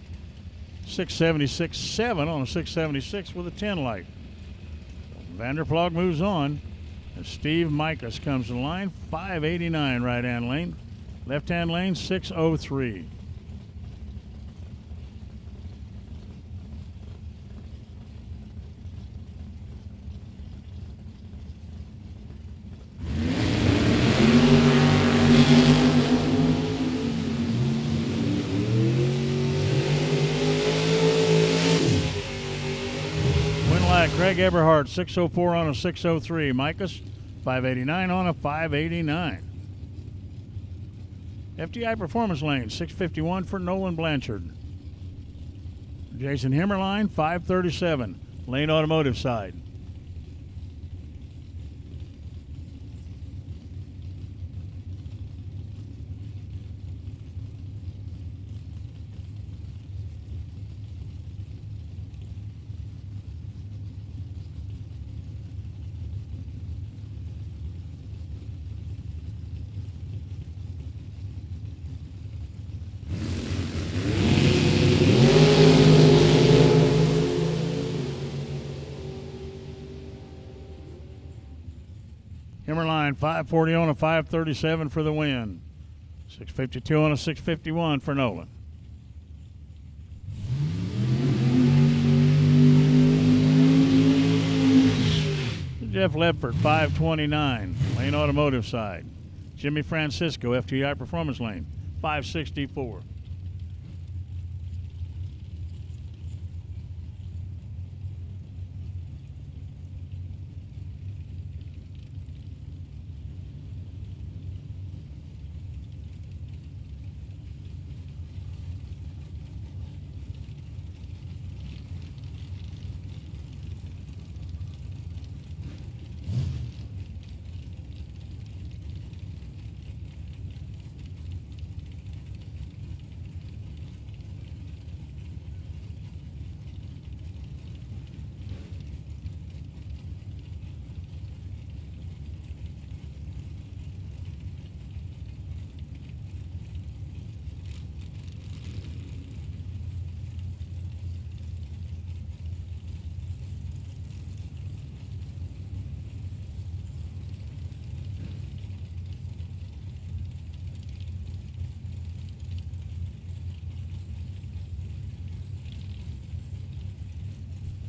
676.7 on a 676 with a 10 light. Vanderplug moves on. And Steve Micas comes to the line, 589 right-hand lane. Left-hand lane, 603. Craig Eberhardt, 604 on a 603. Micas, 589 on a 589. FTI Performance Lane, 651 for Nolan Blanchard. Jason Himmerline, 537. Lane Automotive side. Himmerline, 540 on a 537 for the win. 652 on a 651 for Nolan. Jeff Ledford, 529. Lane Automotive side. Jimmy Francisco, FTI Performance Lane, 564.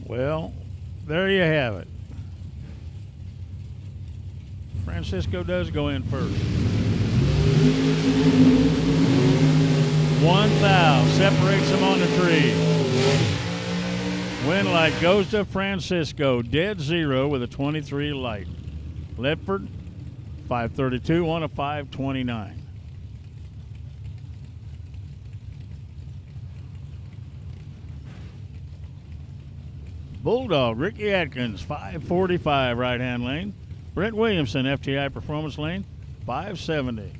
Well, there you have it. Francisco does go in first. 1 foul separates him on the tree. Win light goes to Francisco, dead 0 with a 23 light. Ledford, 532 on a 529. Bulldog, Ricky Atkins, 545 right-hand lane. Brent Williamson, FTI Performance Lane, 570.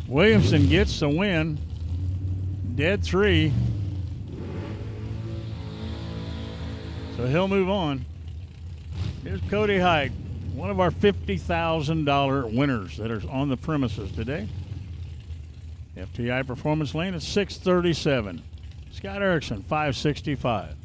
Williamson gets the win, dead 3. So he'll move on. Here's Cody Height, one of our $50,000 winners that are on the premises today. FTI Performance Lane at 637. Scott Erickson, 565.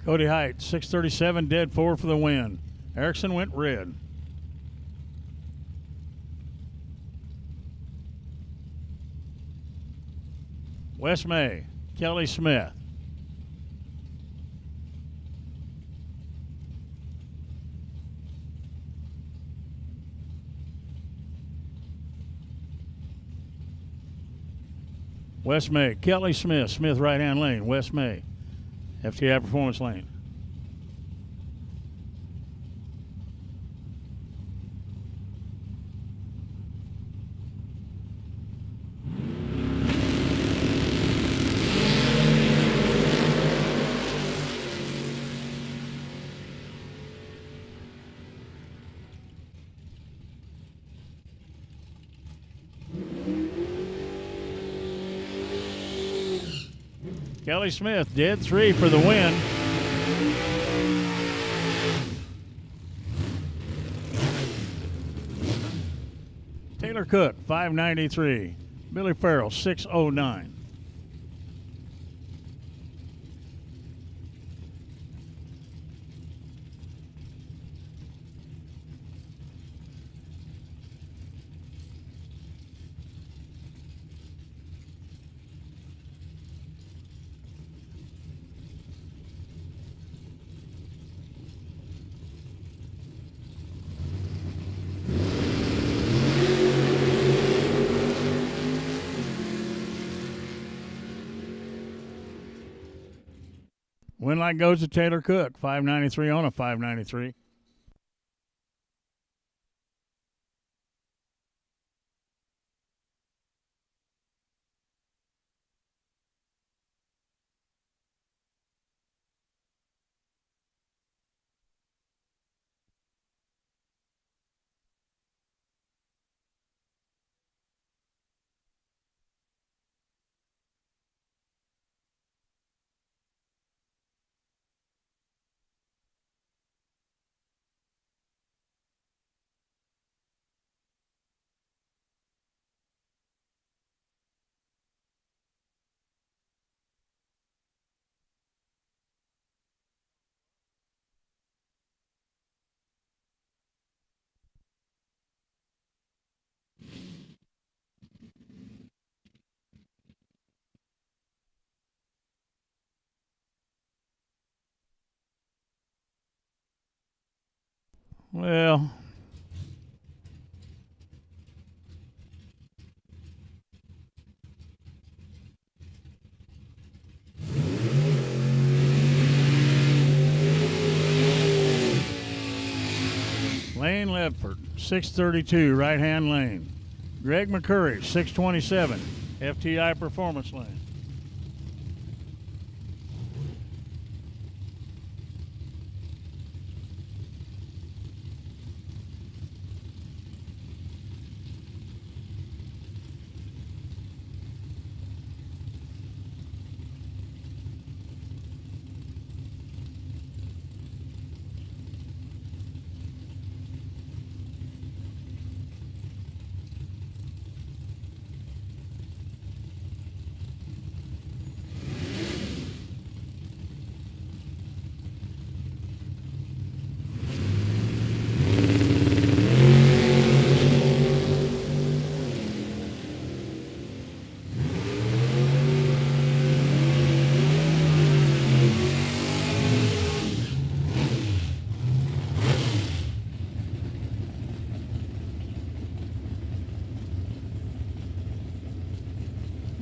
Cody Height, 637, dead 4 for the win. Erickson went red. Wes May, Kelly Smith. Wes May, Kelly Smith, Smith right-hand lane, Wes May, FTI Performance lane. Kelly Smith, dead 3 for the win. Taylor Cook, 593. Billy Farrell, 609. Win light goes to Taylor Cook, 593 on a 593. Well, Lane Ledford, 632, right-hand lane. Greg McCurry, 627, FTI Performance lane.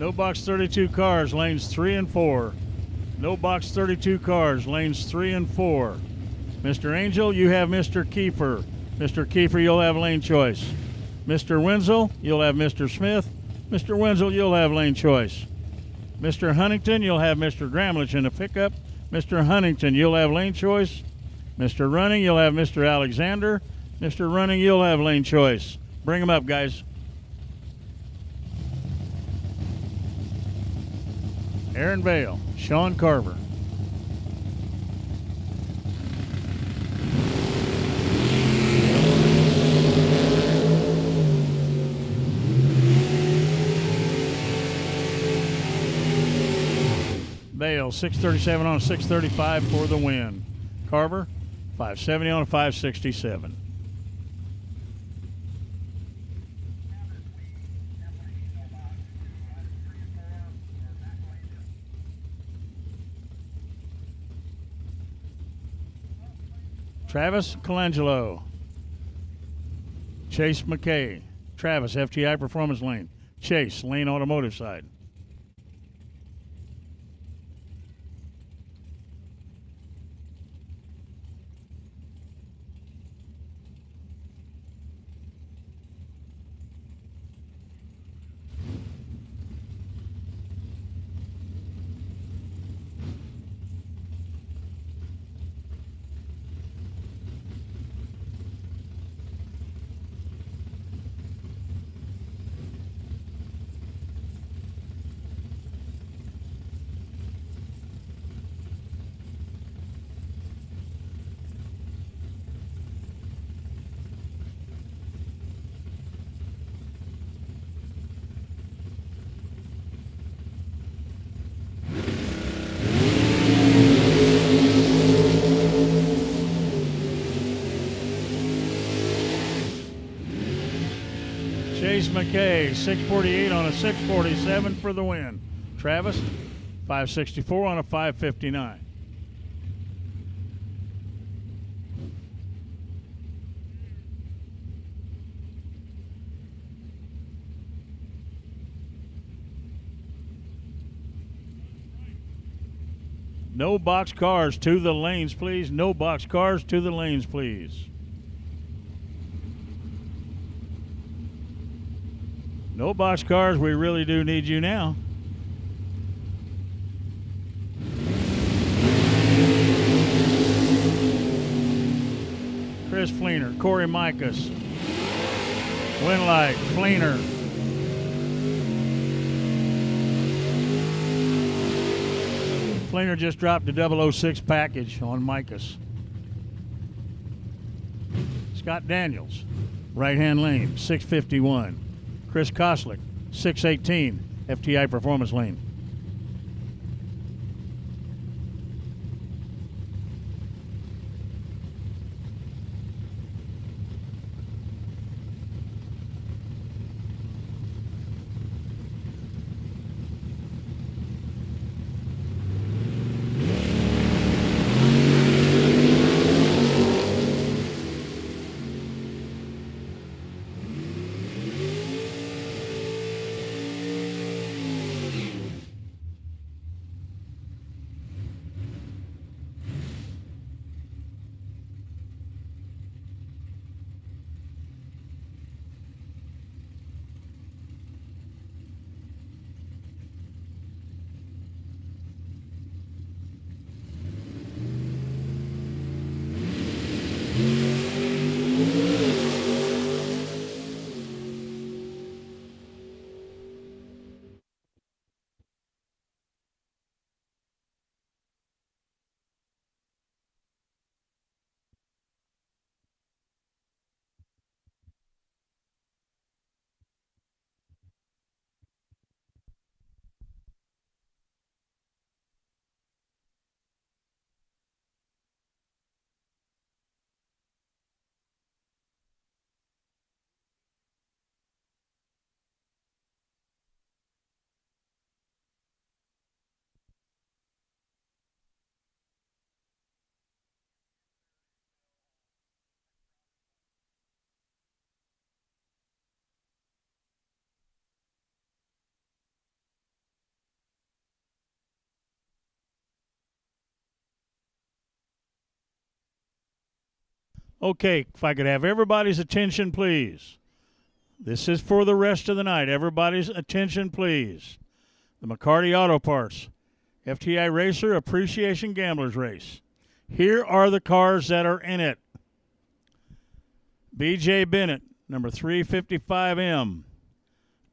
No box 32 cars, lanes 3 and 4. No box 32 cars, lanes 3 and 4. Mr. Angel, you have Mr. Kiefer. Mr. Kiefer, you'll have lane choice. Mr. Wenzel, you'll have Mr. Smith. Mr. Wenzel, you'll have lane choice. Mr. Huntington, you'll have Mr. Gramlich in the pickup. Mr. Huntington, you'll have lane choice. Mr. Running, you'll have Mr. Alexander. Mr. Running, you'll have lane choice. Bring them up, guys. Aaron Vale, Sean Carver. Bale, 637 on a 635 for the win. Carver, 570 on a 567. Travis Colangelo. Chase McKay. Travis, FTI Performance Lane. Chase, Lane Automotive side. Chase McKay, 648 on a 647 for the win. Travis, 564 on a 559. No box cars to the lanes, please. No box cars to the lanes, please. No box cars, we really do need you now. Chris Fleener, Corey Micus, Winlight, Fleener. Fleener just dropped a 006 package on Micus. Scott Daniels, right-hand lane, 651. Chris Koslick, 618, FTI Performance Lane. Okay, if I could have everybody's attention, please. This is for the rest of the night. Everybody's attention, please. The McCarty Auto Parts FTI Racer Appreciation Gamblers Race. Here are the cars that are in it. B.J. Bennett, number 355M.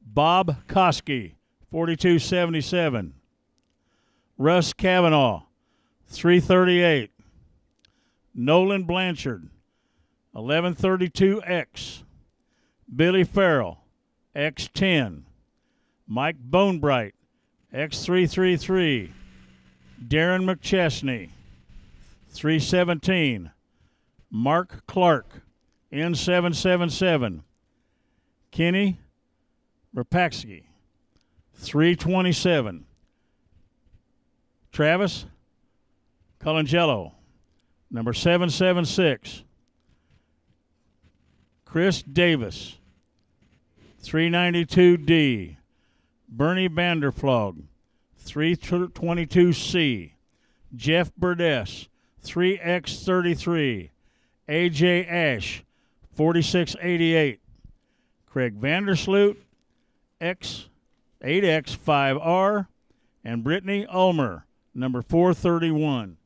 Bob Koski, 4277. Russ Cavanaugh, 338. Nolan Blanchard, 1132X. Billy Farrell, X10. Mike Bonebright, X333. Darren McChesney. 317, Mark Clark. N777, Kenny Rapaksky. 327, Travis Colangello. Number 776, Chris Davis. 392D, Bernie Vanderflog. 322C, Jeff Burdess. 3X33, AJ Ash. 4688, Craig Vandersloot. X8X5R, and Brittany Ulmer. Number 431.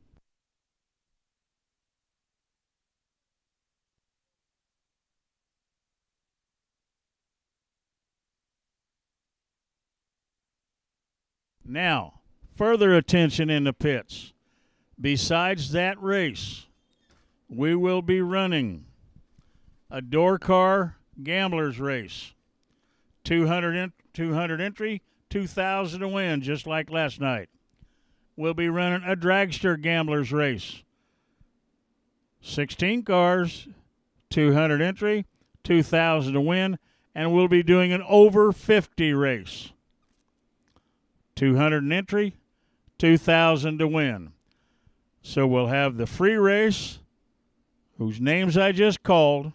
Now, further attention in the pits. Besides that race, we will be running a door car gamblers race. 200 entry, 2,000 to win, just like last night. We'll be running a dragster gamblers race. 16 cars, 200 entry, 2,000 to win, and we'll be doing an over 50 race. 200 entry, 2,000 to win. So we'll have the free race, whose names I just called.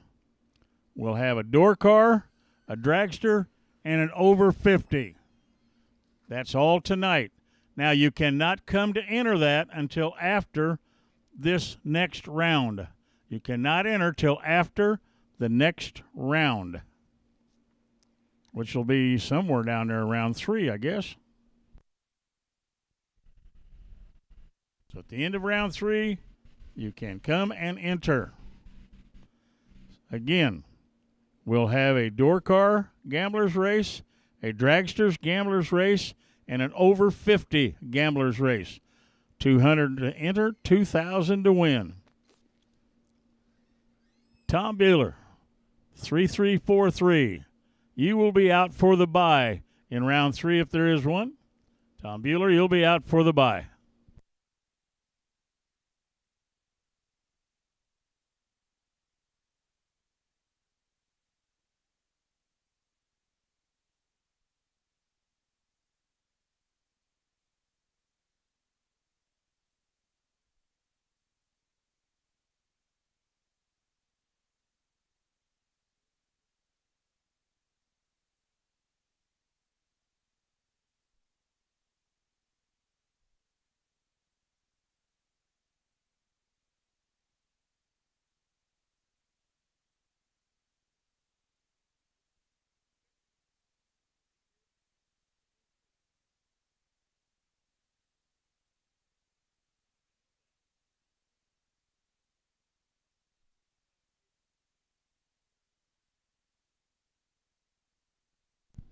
We'll have a door car, a dragster, and an over 50. That's all tonight. Now, you cannot come to enter that until after this next round. You cannot enter till after the next round, which will be somewhere down there around 3, I guess. So at the end of round 3, you can come and enter. Again, we'll have a door car gamblers race, a dragsters gamblers race, and an over 50 gamblers race. 200 to enter, 2,000 to win. Tom Bueller, 3343. You will be out for the bye in round 3 if there is one. Tom Bueller, you'll be out for the bye.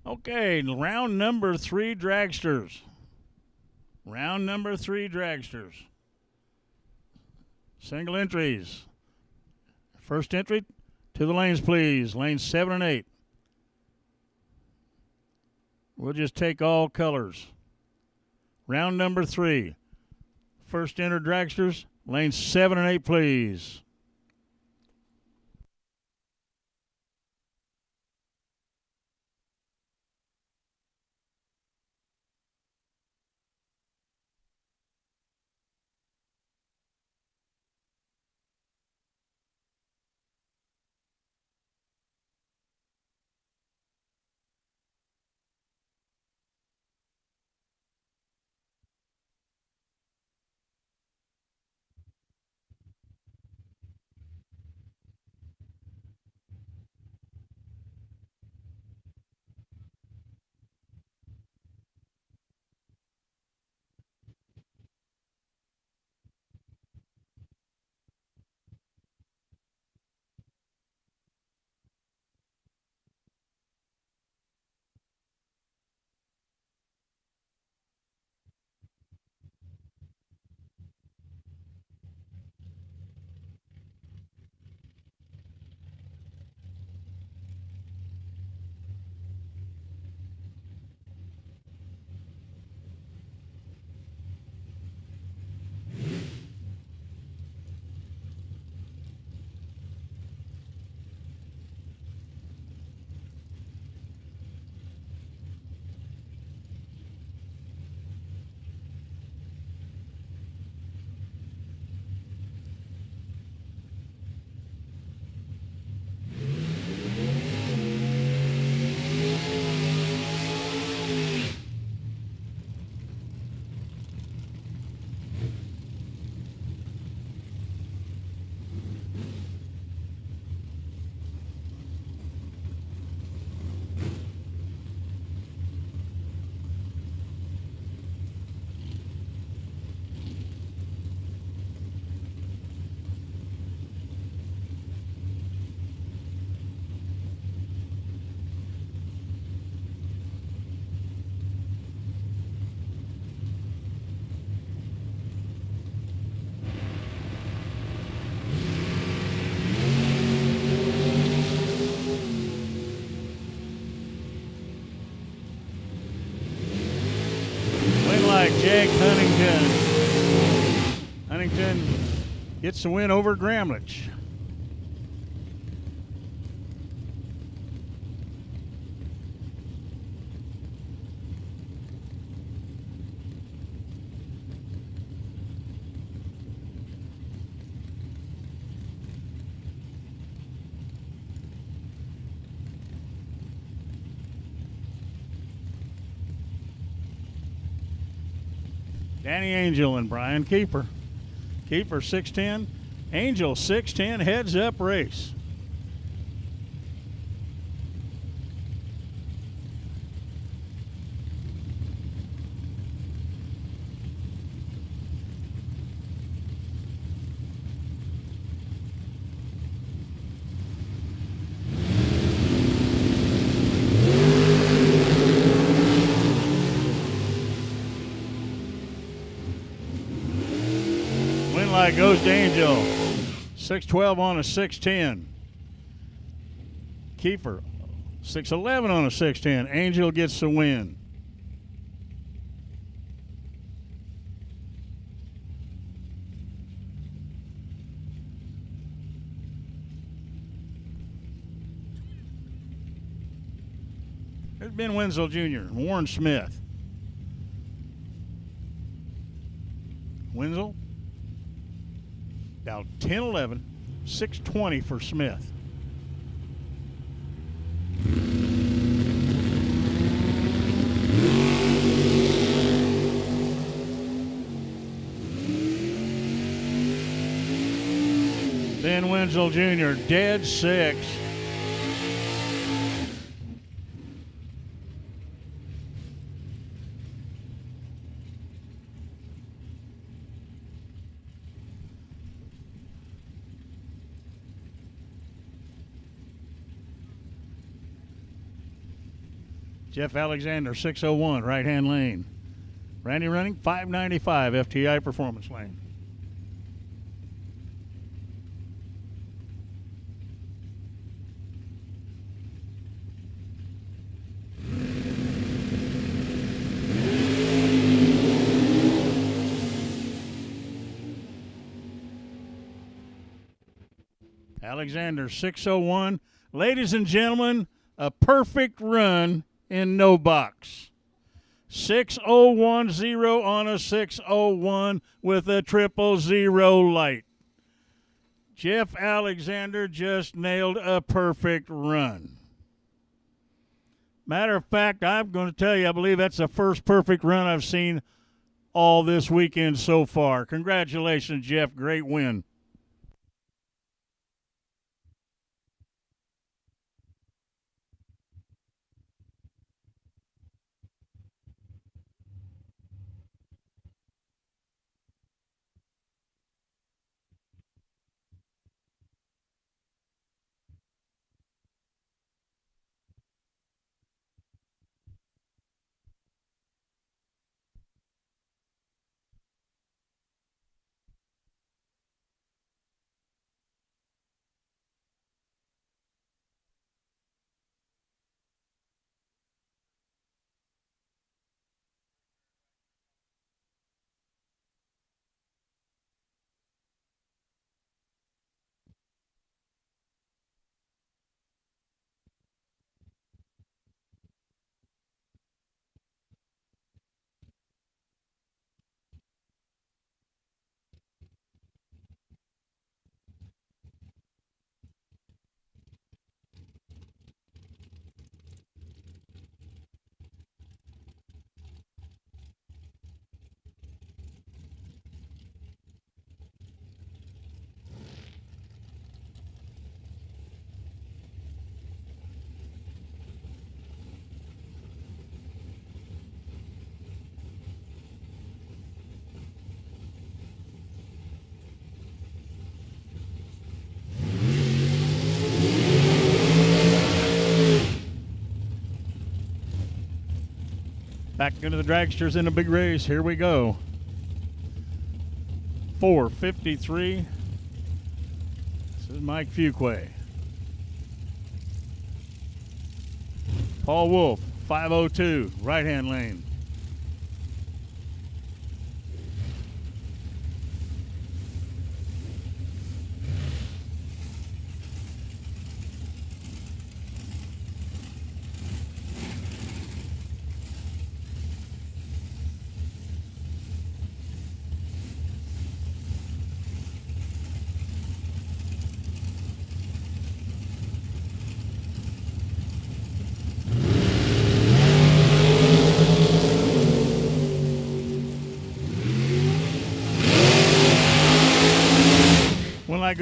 Okay, round number 3 dragsters. Round number 3 dragsters. Single entries. First entry to the lanes, please. Lanes 7 and 8. We'll just take all colors. Round number 3. First enter dragsters. Lanes 7 and 8, please. like Jake Huntington. Huntington gets the win over Gramlich. Danny Angel and Brian Keeper. Keeper 610, Angel 610, heads up race. Light goes to Angel. 612 on a 610. Kiefer 611 on a 610. Angel gets the win. There's Ben Wenzel Jr., Warren Smith. Wenzel down 10-11, 620 for Smith. Ben Wenzel Jr., dead 6. Jeff Alexander, 601, right-hand lane. Randy running 595, FTI performance lane. Alexander, 601. Ladies and gentlemen, a perfect run in no box. 6010 on a 601 with a 000 light. Jeff Alexander just nailed a perfect run. Matter of fact, I'm going to tell you, I believe that's the first perfect run I've seen all this weekend so far. Congratulations, Jeff. Great win. Back into the dragsters in a big race. Here we go. 4:53. This is Mike Fuquay. Paul Wolf, 5:02, right-hand lane.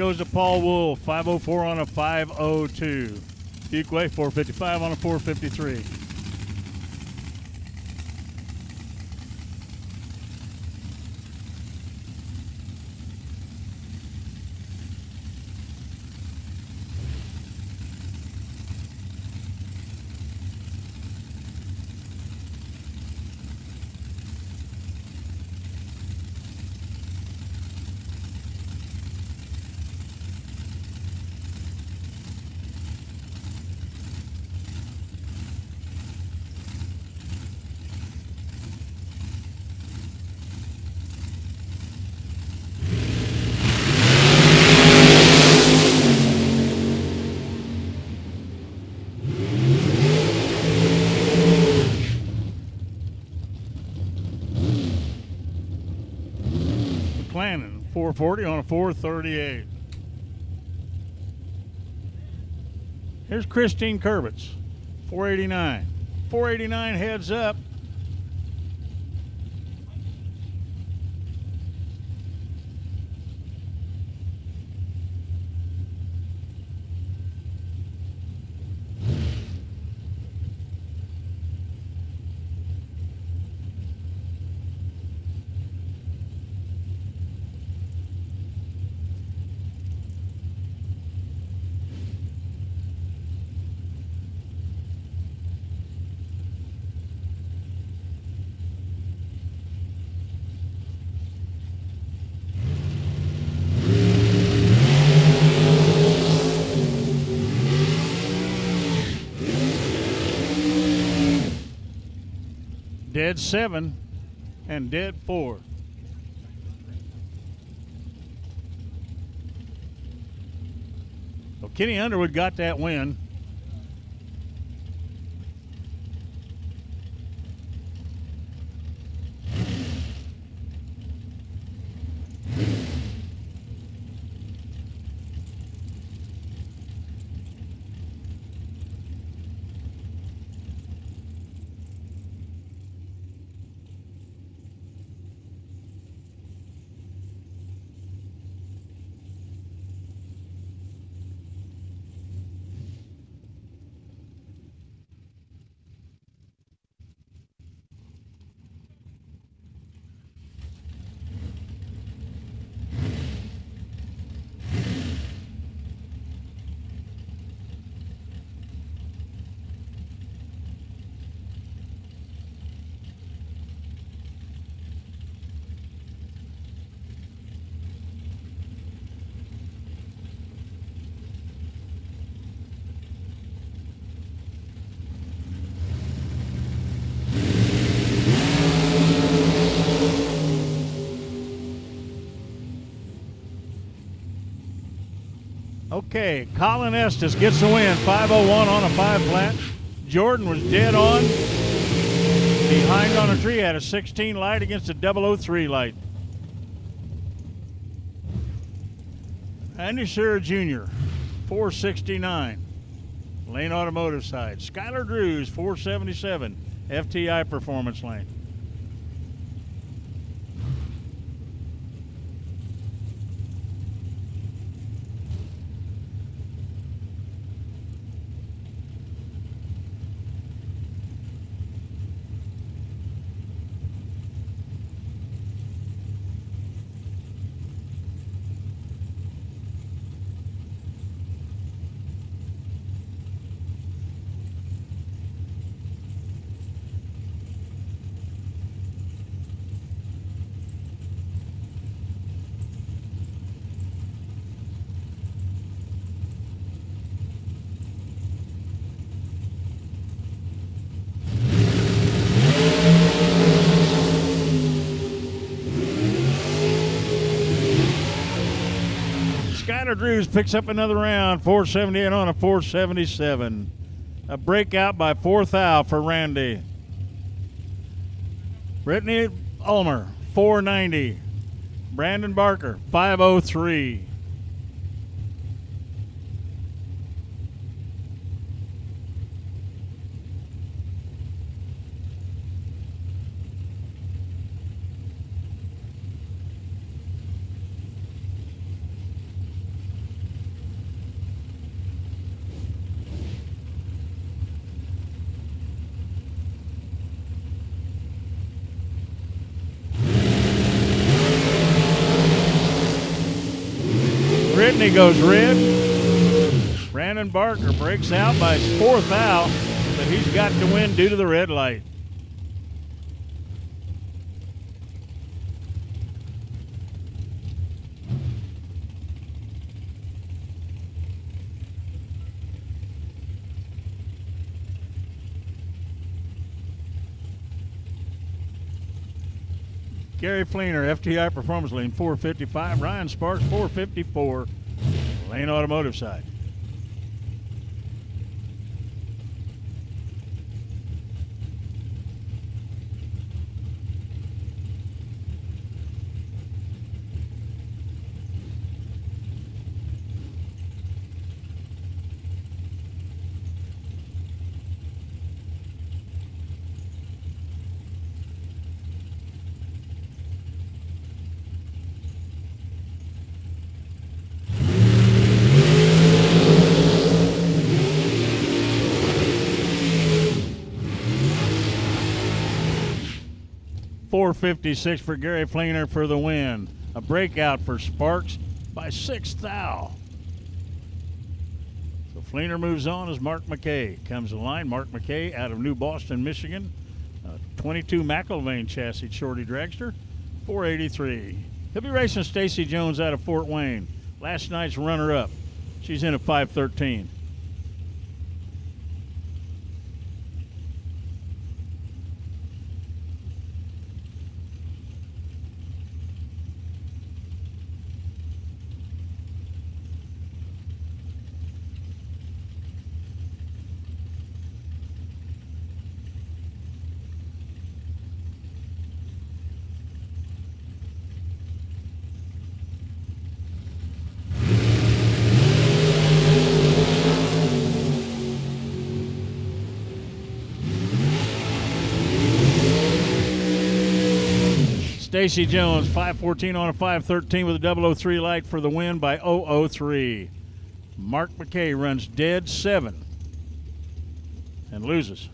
goes to Paul Wolf, 504 on a 502. Fuquay, 455 on a 453. McClannon, 440 on a 438. Here's Christine Kurbitz, 489. 489 heads up. Dead 7 and dead 4. Well, Kenny Underwood got that win. Okay, Colin Estes gets the win, 501 on a 5 flat. Jordan was dead on. Behind on a tree, had a 16 light against a 003 light. Andy Sura Jr., 469. Lane Automotive side. Skylar Drews, 477. FTI Performance Lane. Skylar Drews picks up another round, 478 on a 477. A breakout by 4th out for Randy. Brittany Ulmer, 490. Brandon Barker, 503. Brittany goes red. Brandon Barker breaks out by his 4th foul, but he's got to win due to the red light. Gary Fleener, FTI Performance Lane, 455. Ryan Sparks, 454. Lane Automotive side. .456 for Gary Fleener for the win. A breakout for Sparks by 6th foul. So Fleener moves on as Mark McKay comes to the line. Mark McKay out of New Boston, Michigan. 22 McIlvain chassis shorty dragster, 483. He'll be racing Stacy Jones out of Fort Wayne. Last night's runner-up. She's in at 513. Stacy Jones, 514 on a 513 with a 003 light for the win by 003. Mark McKay runs dead 7 and loses.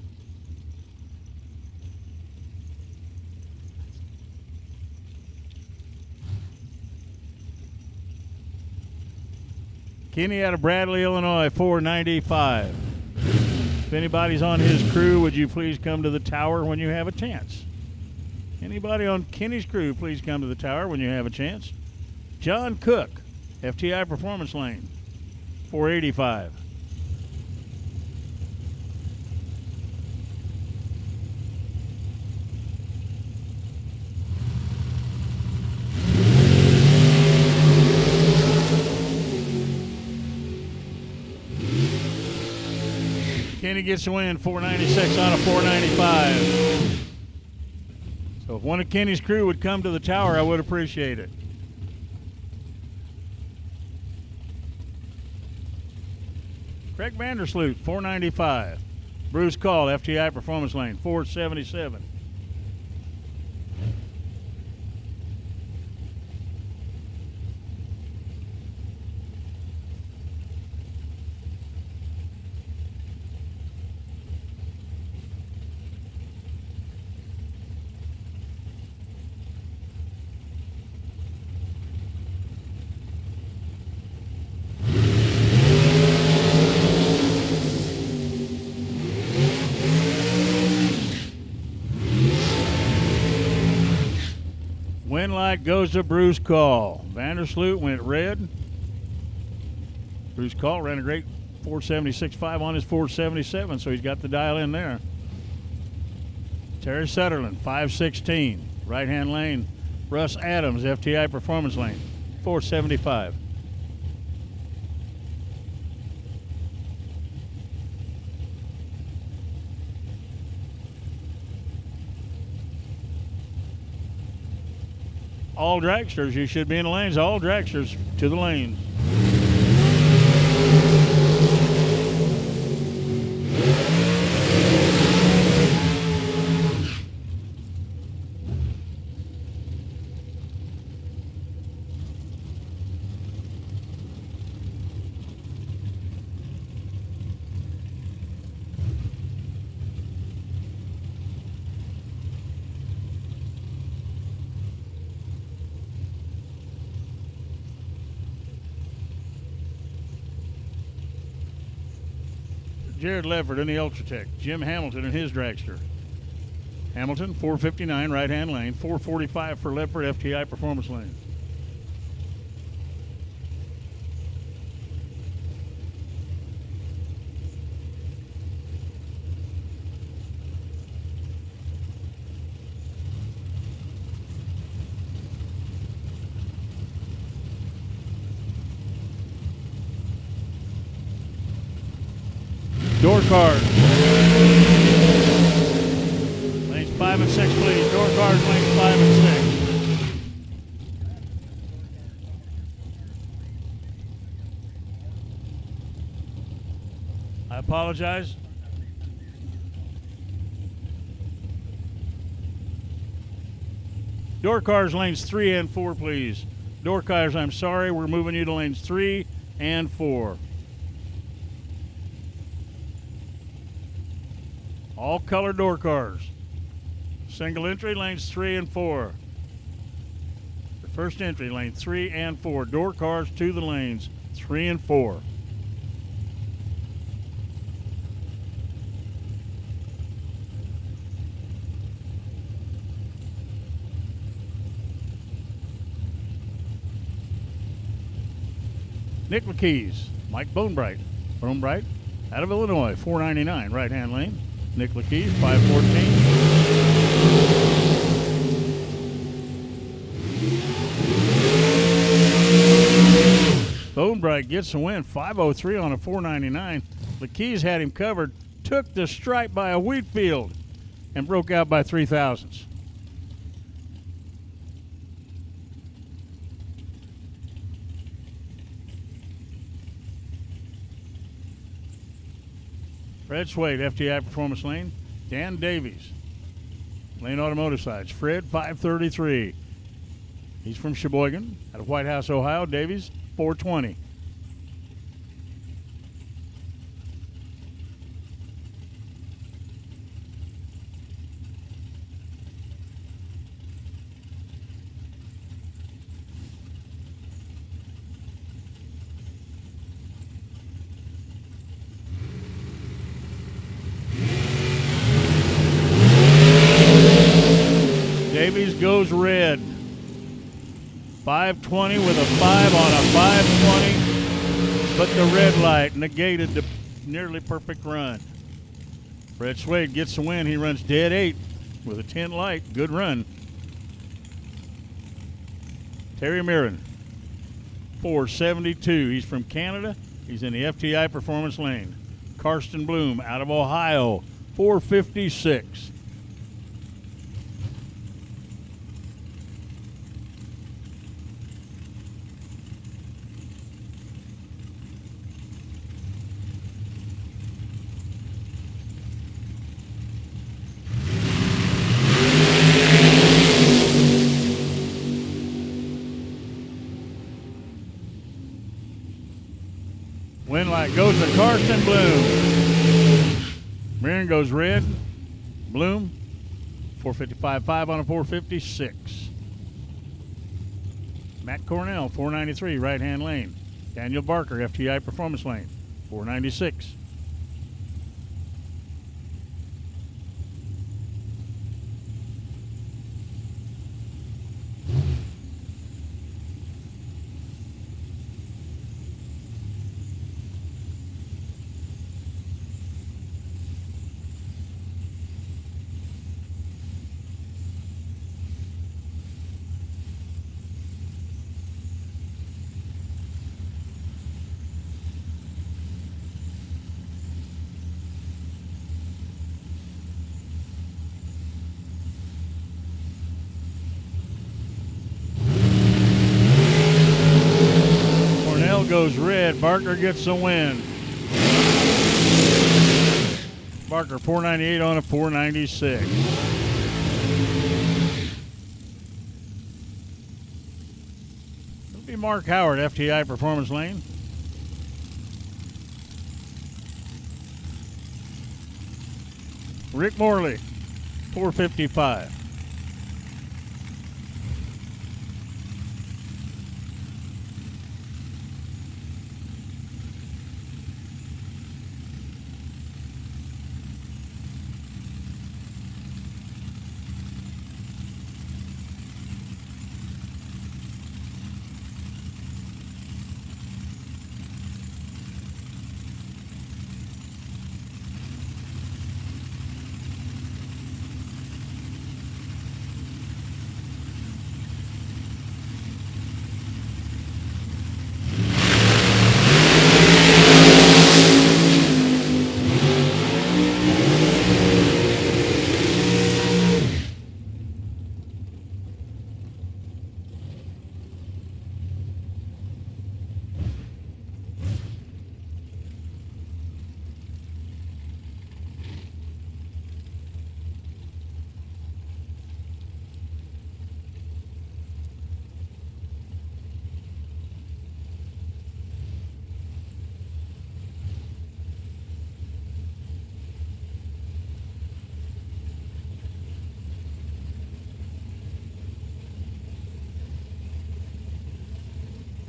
Kenny out of Bradley, Illinois, 495. If anybody's on his crew, would you please come to the tower when you have a chance? Anybody on Kenny's crew, please come to the tower when you have a chance. John Cook, FTI Performance Lane, 485. Kenny gets the win, 496 on a 495. So if one of Kenny's crew would come to the tower, I would appreciate it. Craig Vandersloot, 495. Bruce Call, FTI Performance Lane, 477. Win light goes to Bruce Call. Vandersloot went red. Bruce Call ran a great 476.5 on his 477, so he's got the dial in there. Terry Sutherland, 516. Right-hand lane. Russ Adams, FTI Performance Lane, 475. All dragsters, you should be in the lanes. All dragsters to the lanes. Jared Leffert in the Ultratech. Jim Hamilton in his dragster. Hamilton, 459 right-hand lane. 445 for Leffert, FTI Performance Lane. Door cars. Lanes 5 and 6, please. Door cars, lanes 5 and 6. I apologize. Door cars, lanes 3 and 4, please. Door cars, I'm sorry. We're moving you to lanes 3 and 4. All color door cars. Single entry, lanes 3 and 4. The first entry, lane 3 and 4. Door cars to the lanes 3 and 4. Nick LeKeys, Mike Bonebright. Bonebright out of Illinois, 499 right-hand lane. Nick LeKeys, 514. Bonebright gets the win, 503 on a 499. LeKeys had him covered, took the stripe by a wheat field, and broke out by 3 thousandths. Fred Swade, FTI Performance Lane. Dan Davies, Lane Automotive Sides. Fred, 533. He's from Sheboygan, out of White House, Ohio. Davies, 420. Davies goes red. 520 with a 5 on a 520, but the red light negated the nearly perfect run. Fred Swade gets the win. He runs dead 8 with a 10 light. Good run. Terry Mirren, 472. He's from Canada. He's in the FTI Performance Lane. Karsten Bloom out of Ohio, 456. Win light goes to Karsten Bloom. Mirren goes red. Bloom, 455.5 on a 456. Matt Cornell, 493, right-hand lane. Daniel Barker, FTI Performance Lane, 496. Goes red. Barker gets the win. Barker, 498 on a 496. It'll be Mark Howard, FTI Performance Lane. Rick Morley, 455.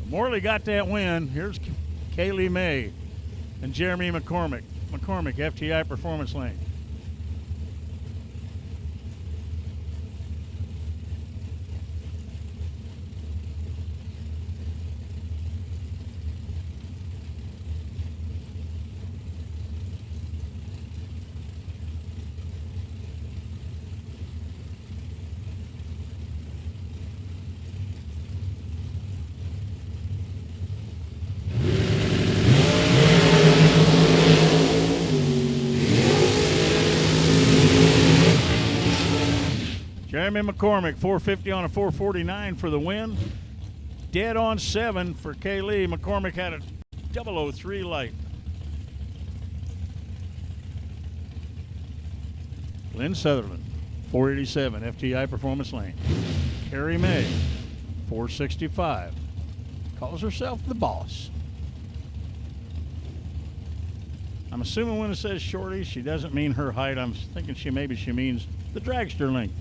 Morley got that win. Here's Kaylee May and Jeremy McCormick. McCormick, FTI Performance Lane. Jeremy McCormick, 450 on a 449 for the win. Dead on 7 for Kaylee. McCormick had a 003 light. Lynn Sutherland, 487, FTI Performance Lane. Carrie May, 465. Calls herself the boss. I'm assuming when it says shorty, she doesn't mean her height. I'm thinking she means the dragster length.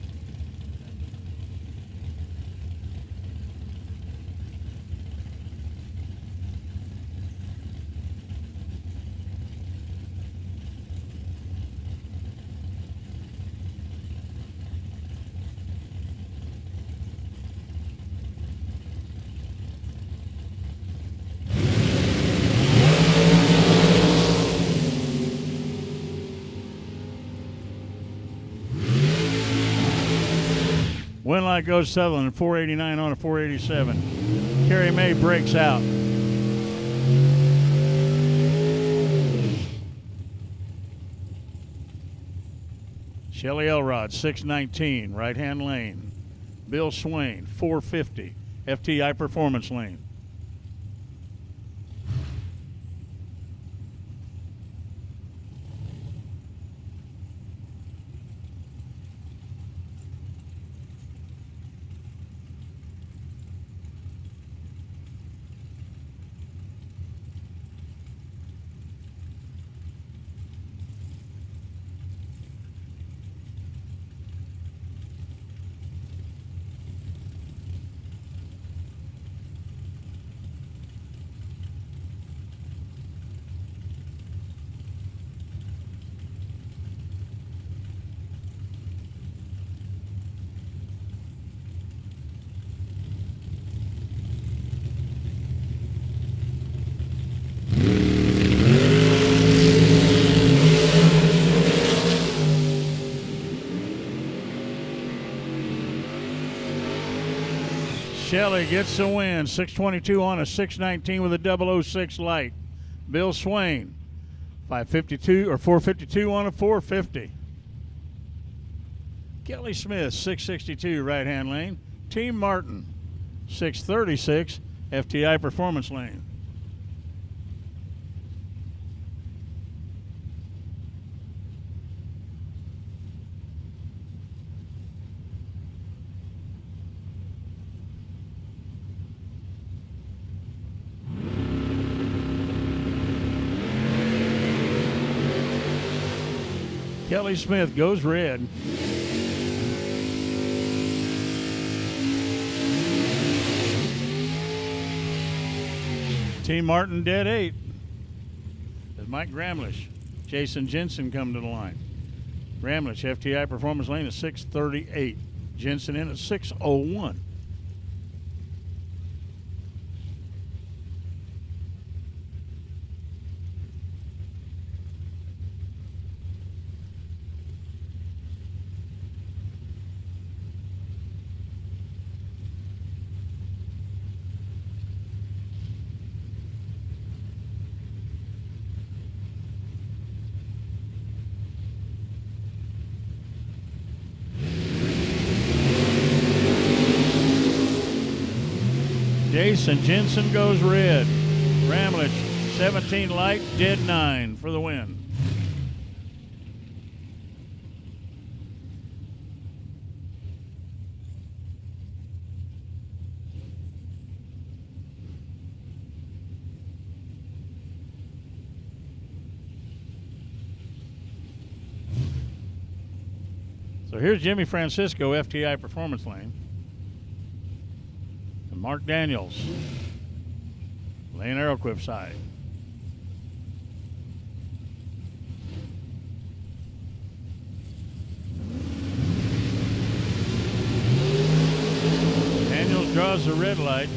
Win light goes Sutherland, 489 on a 487. Carrie May breaks out. Shelly Elrod, 619, right-hand lane. Bill Swain, 450, FTI Performance Lane. Shelley gets the win, 622 on a 619 with a 006 light. Bill Swain, 552 or 452 on a 450. Kelly Smith, 662 right-hand lane. Team Martin, 636 FTI Performance Lane. Kelly Smith goes red. Team Martin dead 8. As Mike Gramlich, Jason Jensen come to the line. Gramlich, FTI Performance Lane at 638. Jensen in at 601. Jason Jensen goes red. Gramlich, 17 light, dead 9 for the win. So here's Jimmy Francisco, FTI Performance Lane. And Mark Daniels, Lane arrow quip side. Daniels draws the red light.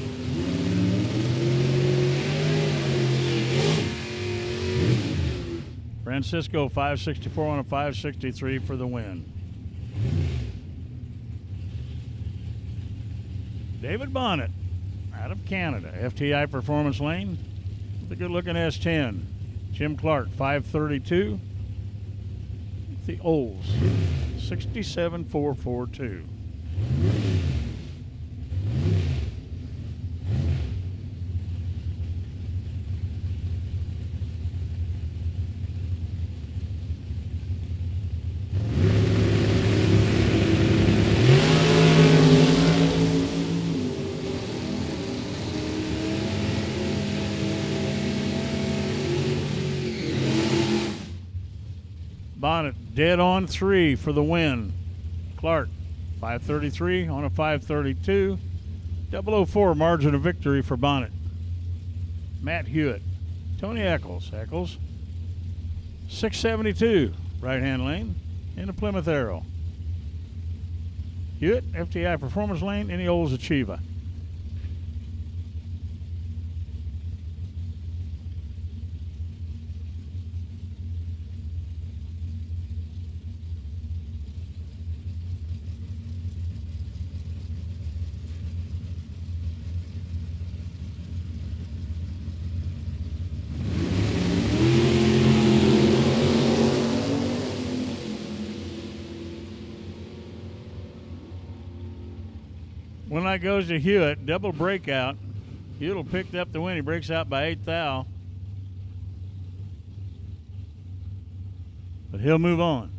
Francisco 564 on a 563 for the win. David Bonnet out of Canada, FTI Performance Lane with a good-looking S10. Jim Clark 532. The Olds 67442. Bonnet dead on 3 for the win. Clark 533 on a 532. 004 margin of victory for Bonnet. Matt Hewitt. Tony Eccles. Eccles 672 right-hand lane in a Plymouth Arrow. Hewitt, FTI Performance Lane in the Olds Achieva. One light goes to Hewitt, double breakout. Hewitt will pick up the win. He breaks out by 8 thou. But he'll move on.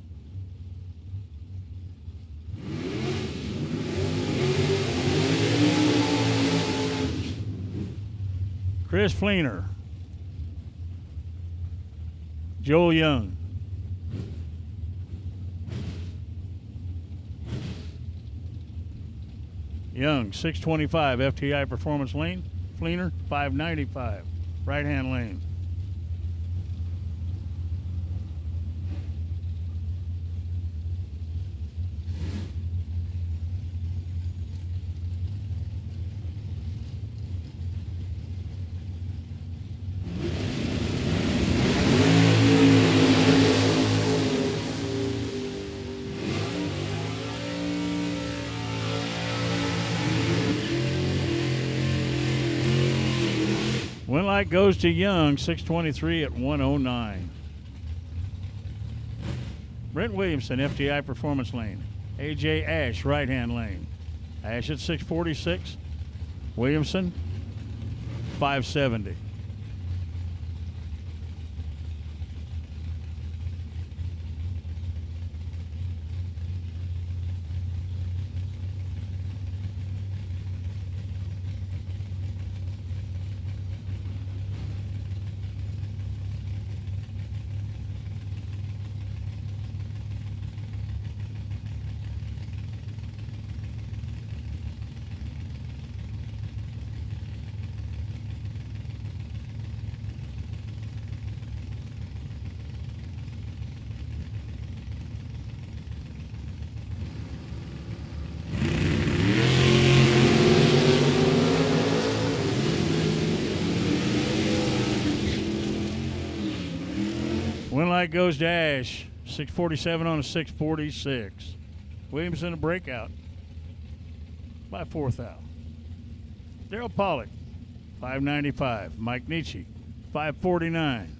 Chris Fleener. Joel Young. Young, 625, FTI Performance Lane. Fleener, 595, right-hand lane. Win light goes to Young, 623 at 109. Brent Williamson, FTI Performance Lane. AJ Ash, right-hand lane. Ash at 646. Williamson, 570. Win light goes to Ash, 647 on a 646. Williamson a breakout by 4 thou. Daryl Pollock, 595. Mike Nietzsche, 549.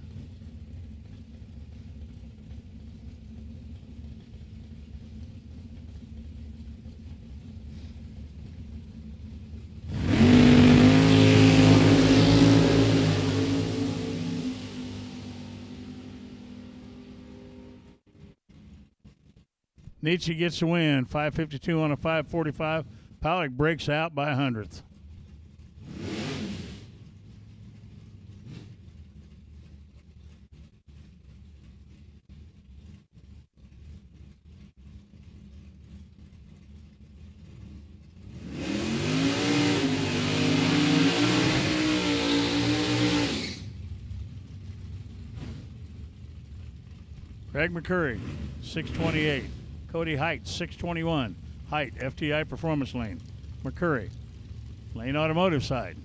Nietzsche gets the win, 552 on a 545. Pollock breaks out by 100th. Craig McCurry, 628. Cody Height, 621. Height, FTI Performance Lane. McCurry, Lane Automotive side.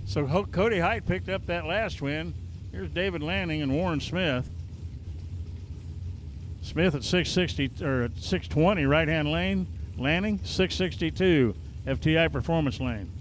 So Cody Height picked up that last win. Here's David Lanning and Warren Smith. Smith at 660 or at 620 right-hand lane. Lanning 662 FTI Performance Lane.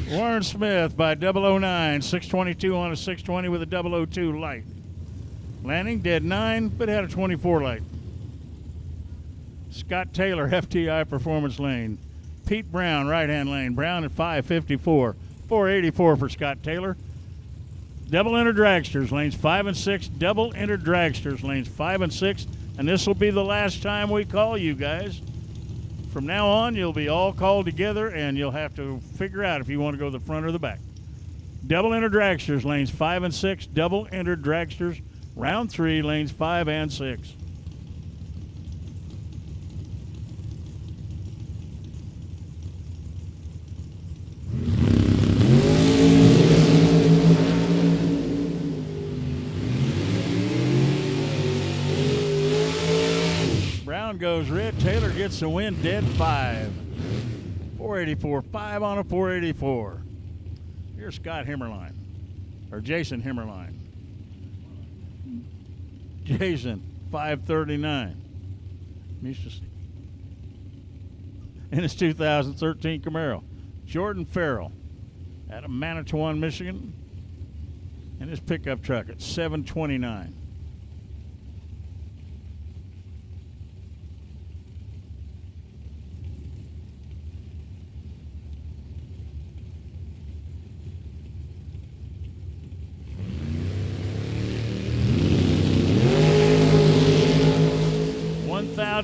Warren Smith by 009, 622 on a 620 with a 002 light. Lanning dead 9, but had a 24 light. Scott Taylor, FTI Performance Lane. Pete Brown, right-hand lane. Brown at 554. 484 for Scott Taylor. Double enter dragsters, lanes 5 and 6. Double enter dragsters, lanes 5 and 6. And this will be the last time we call you guys. From now on, you'll be all called together, and you'll have to figure out if you want to go to the front or the back. Double enter dragsters, lanes 5 and 6. Double enter dragsters, round 3, lanes 5 and 6. Brown goes red. Taylor gets the win, dead 5. 484, 5 on a 484. Here's Scott Himmerline, or Jason Himmerline. Jason, 539. In his 2013 Camaro. Jordan Farrell out of Manitowoc, Michigan. And his pickup truck at 729.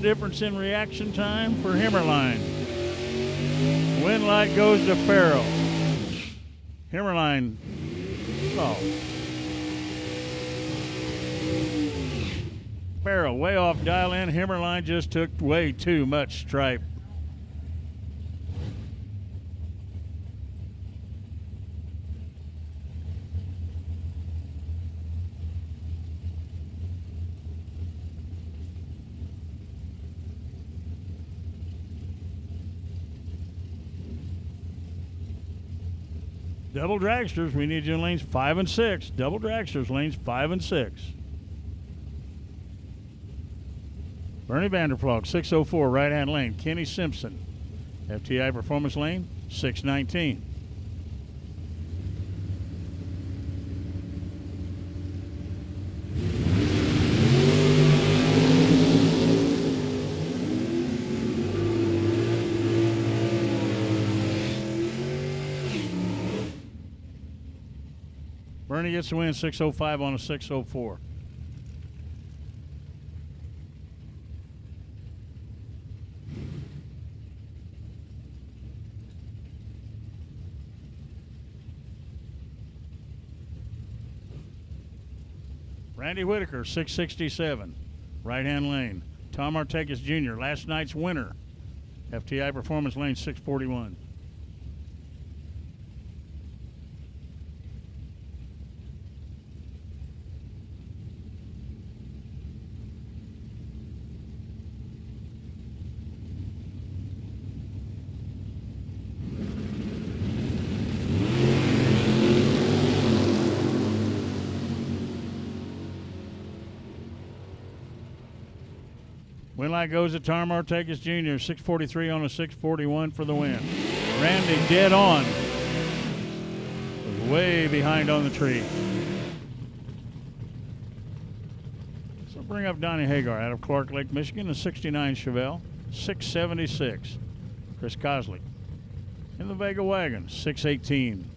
Difference in reaction time for Himmerline. Win light goes to Farrell. Himmerline. Oh. Farrell way off dial in. Himmerline just took way too much stripe. Double dragsters, we need you in lanes 5 and 6. Double dragsters, lanes 5 and 6. Bernie Vanderplug, 604, right-hand lane. Kenny Simpson, FTI Performance Lane, 619. Bernie Bernie gets the win, 6:05 on a 6:04. Randy Whitaker, 667, right-hand lane. Tom Artegas Jr., last night's winner. FTI Performance Lane, 641. Win light goes to Tom Artegas Jr., 643 on a 641 for the win. Randy dead on. Was way behind on the tree. So bring up Donnie Hagar out of Clark Lake, Michigan, a 69 Chevelle, 676. Chris Cosley in the Vega wagon, 618.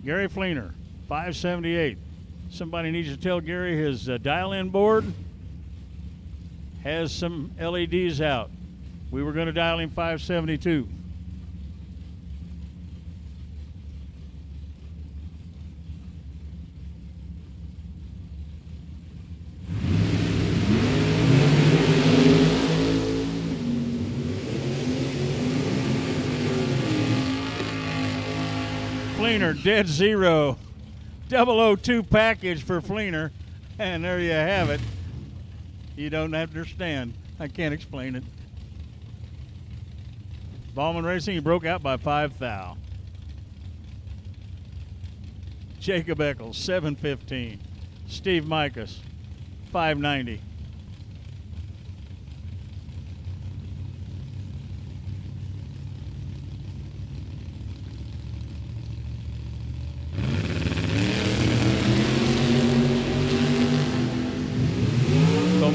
Gary Fleener, 578. Somebody needs to tell Gary his dial-in board has some LEDs out. We were going to dial him 572. Fleener, dead zero. 002 package for Fleener. And there you have it. You don't understand. I can't explain it. Ballman Racing, he broke out by 5 thou. Jacob Eccles, 715. Steve Micas, 590.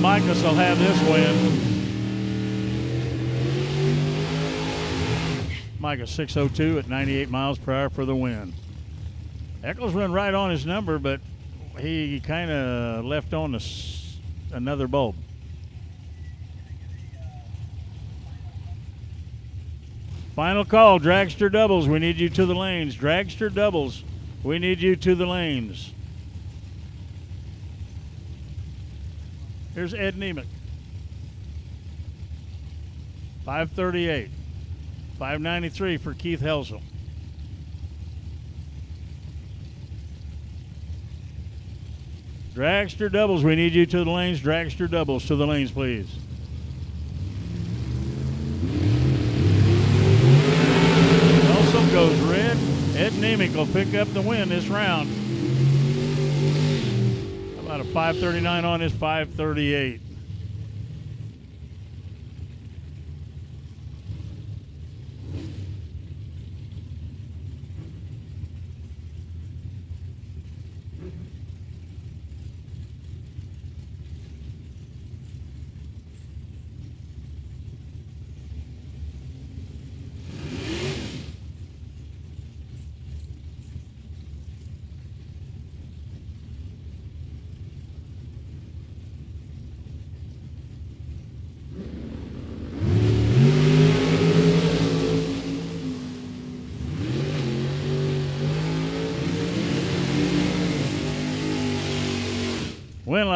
Micas will have this win. Micas 602 at 98 miles per hour for the win. Eccles run right on his number, but he kind of left on another bulb. Final call, dragster doubles. We need you to the lanes. Dragster doubles. We need you to the lanes. Here's Ed Nemick. 538. 593 for Keith Helsel. Dragster doubles. We need you to the lanes. Dragster doubles to the lanes, please. Also goes red. Ed Nemick will pick up the win this round. About a 539 on his 538.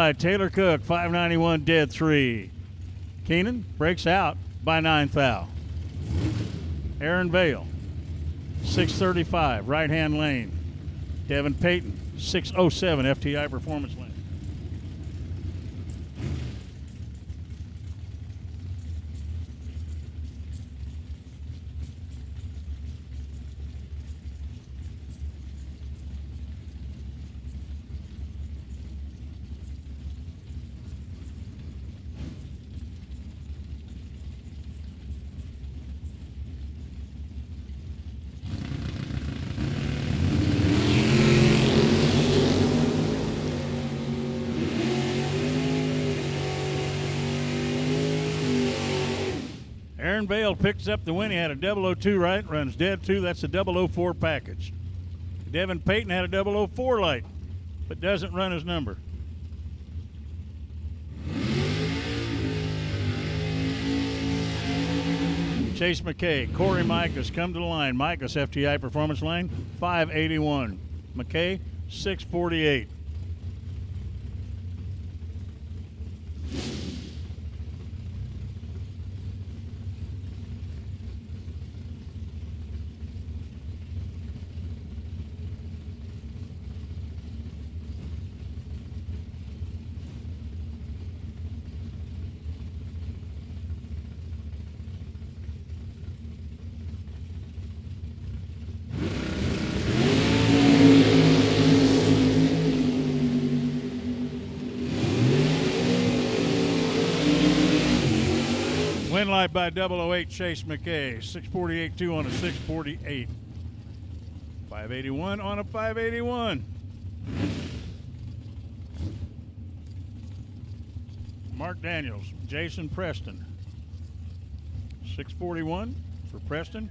inside. Taylor Cook, 591, dead 3. Keenan breaks out by 9th foul. Aaron Vale, 635, right-hand lane. Devin Payton, 607, FTI Performance Lane. Aaron Vale picks up the win. He had a 002 right, runs dead 2. That's a 004 package. Devin Payton had a 004 light, but doesn't run his number. Chase McKay, Corey Micas come to the line. Micas, FTI Performance Lane, 581. McKay, 648. Win light by 008, Chase McKay. 648.2 on a 648. 581 on a 581. Mark Daniels, Jason Preston. 641 for Preston.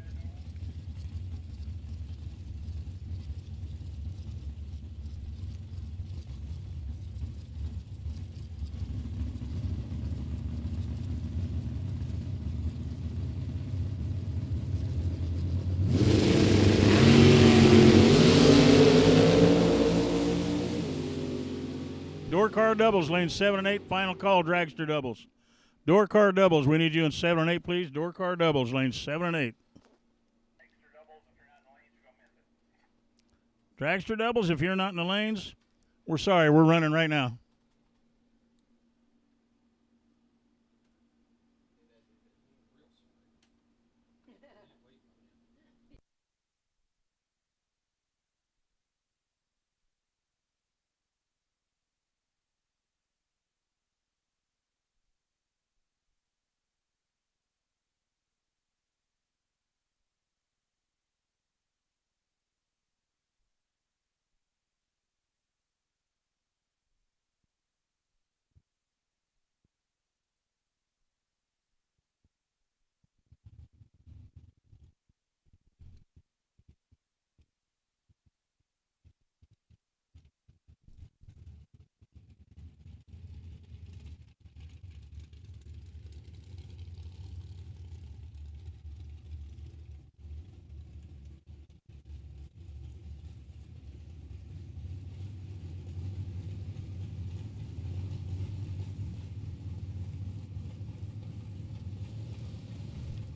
Door car doubles, lane 7 and 8, final call, dragster doubles. Door car doubles, we need you in 7 and 8, please. Door car doubles, lane 7 and 8. Dragster doubles, if you're not in the lanes, we're sorry, we're running right now.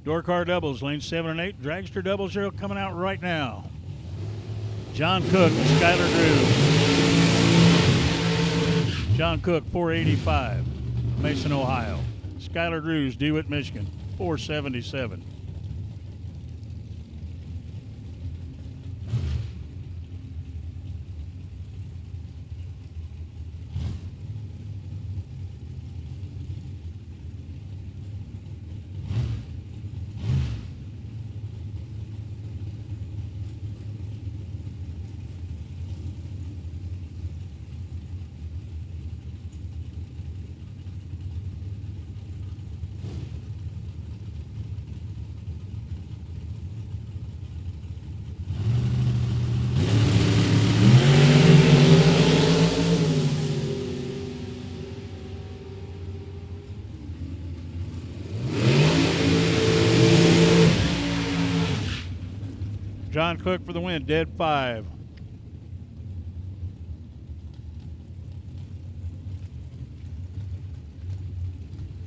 Door car doubles, lane 7 and 8. Dragster doubles are coming out right now. John Cook and Skylar Drews. John Cook, 485, Mason, Ohio. Skylar Drews, DeWitt, Michigan, 477. John Cook for the win, dead 5.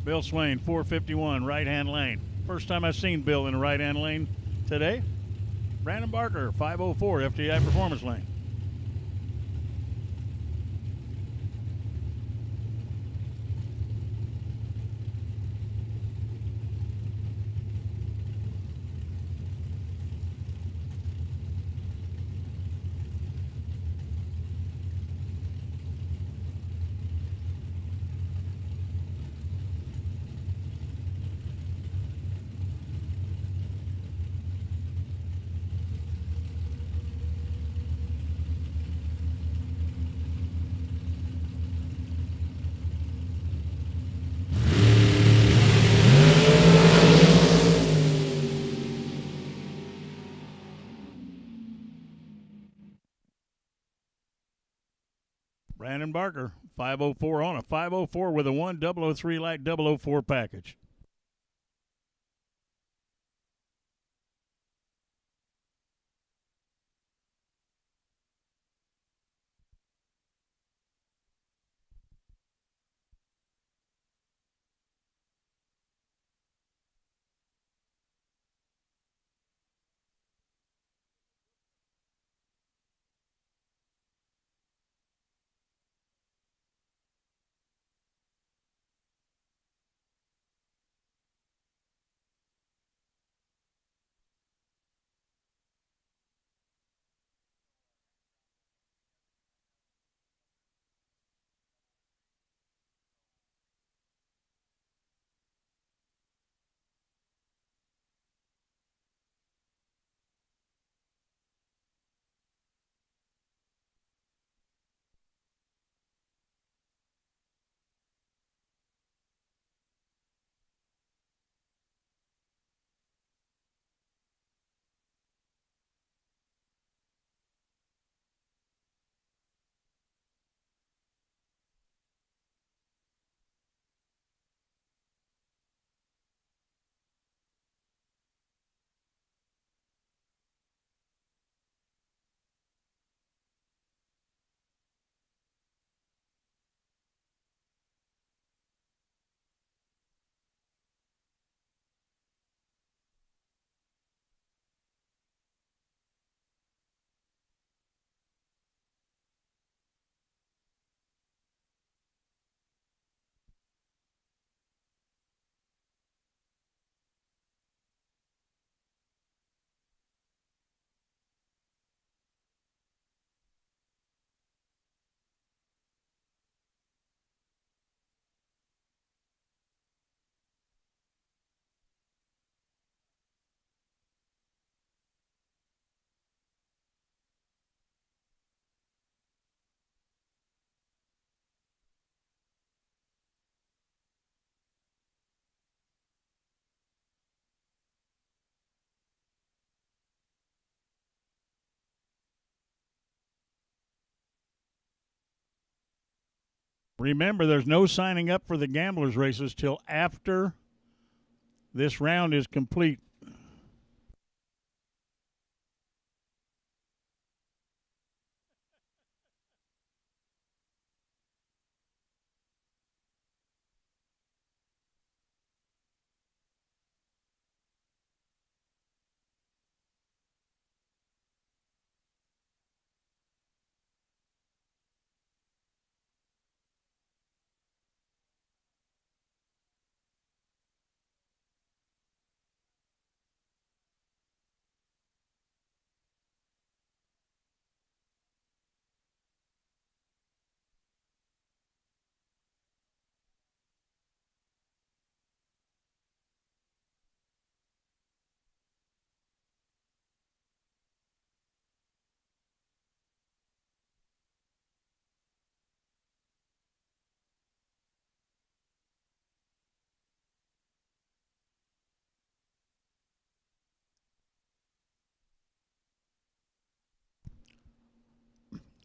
Bill Swain, 451, right-hand lane. First time I've seen Bill in a right-hand lane today. Brandon Barker, 504, FTI Performance Lane. Brandon Barker, 504 on a 504 with a 1003 light 004 package. Remember, there's no signing up for the gamblers races till after this round is complete.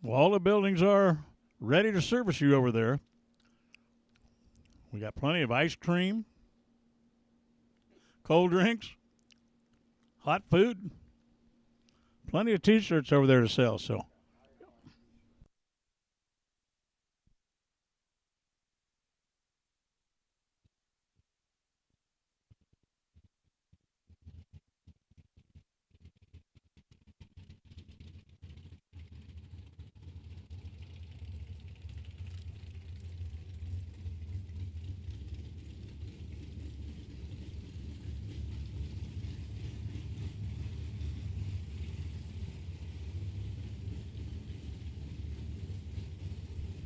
Well, all the buildings are ready to service you over there. We got plenty of ice cream, cold drinks, hot food, plenty of T-shirts over there to sell. So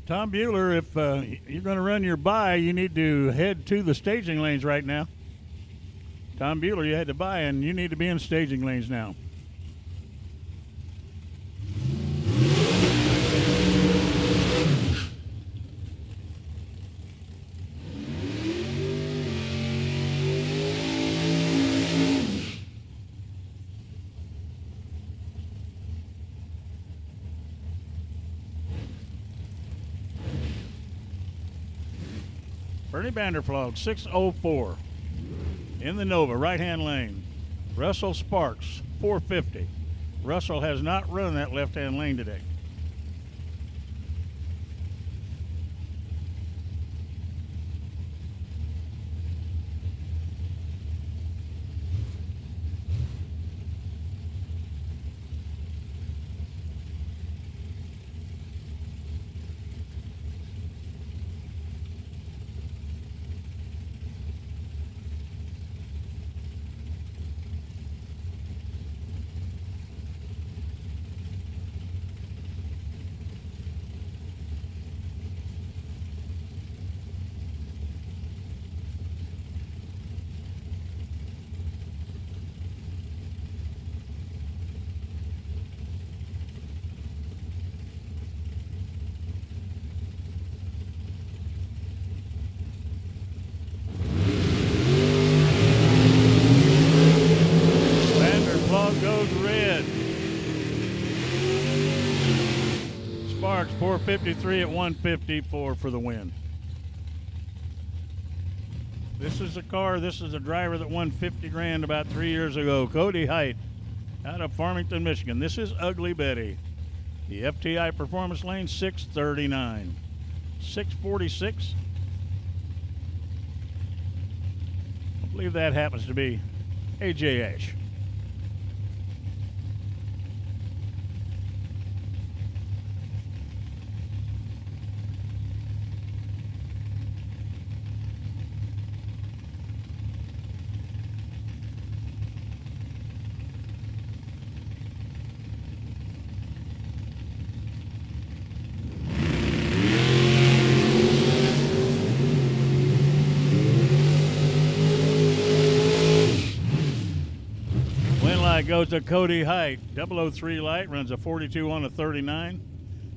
Tom Bueller, if you're going to run your bye, you need to head to the staging lanes right now. Tom Bueller, you had to buy, and you need to be in staging lanes now. Bernie Vandervloed, 604. In the Nova, right-hand lane. Russell Sparks, 450. Russell has not run that left-hand lane today. Goes red. Sparks 453 at 154 for the win. This is a driver that won 50 grand about 3 years ago. Cody Height out of Farmington, Michigan. This is Ugly Betty. The FTI Performance Lane, 639. 646. I believe that happens to be AJ Ash. Goes to Cody Height. 003 light runs a 42 on a 39.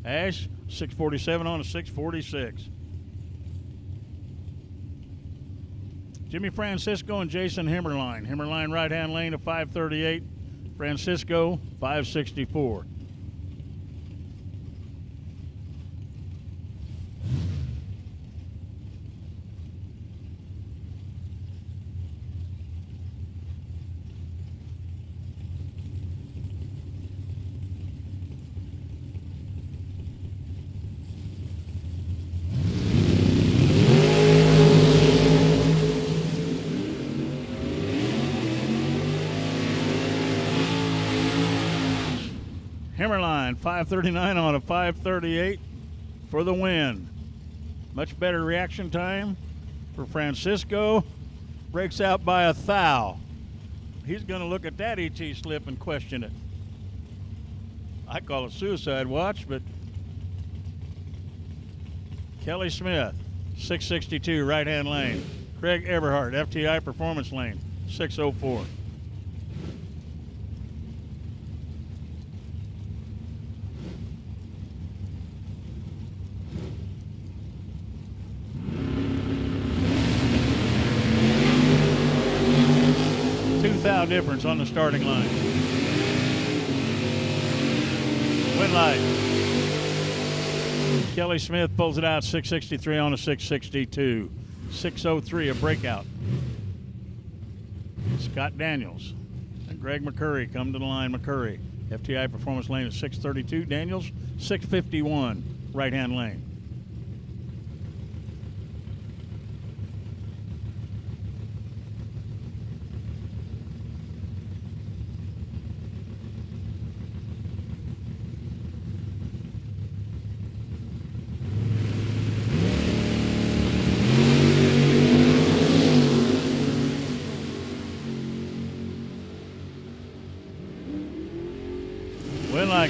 Ash 647 on a 646. Jimmy Francisco and Jason Himmerline. Himmerline right hand lane of 538. Francisco 564. Himmerline, 539 on a 538 for the win. Much better reaction time for Francisco. Breaks out by a thou. He's going to look at that ET slip and question it. I call it suicide watch, but Kelly Smith, 662 right-hand lane. Craig Eberhardt, FTI Performance Lane, 604. $2,000 difference on the starting line. Win light. Kelly Smith pulls it out, 663 on a 662. 603, a breakout. Scott Daniels and Greg McCurry come to the line. McCurry, FTI Performance Lane at 632. Daniels, 651, right-hand lane.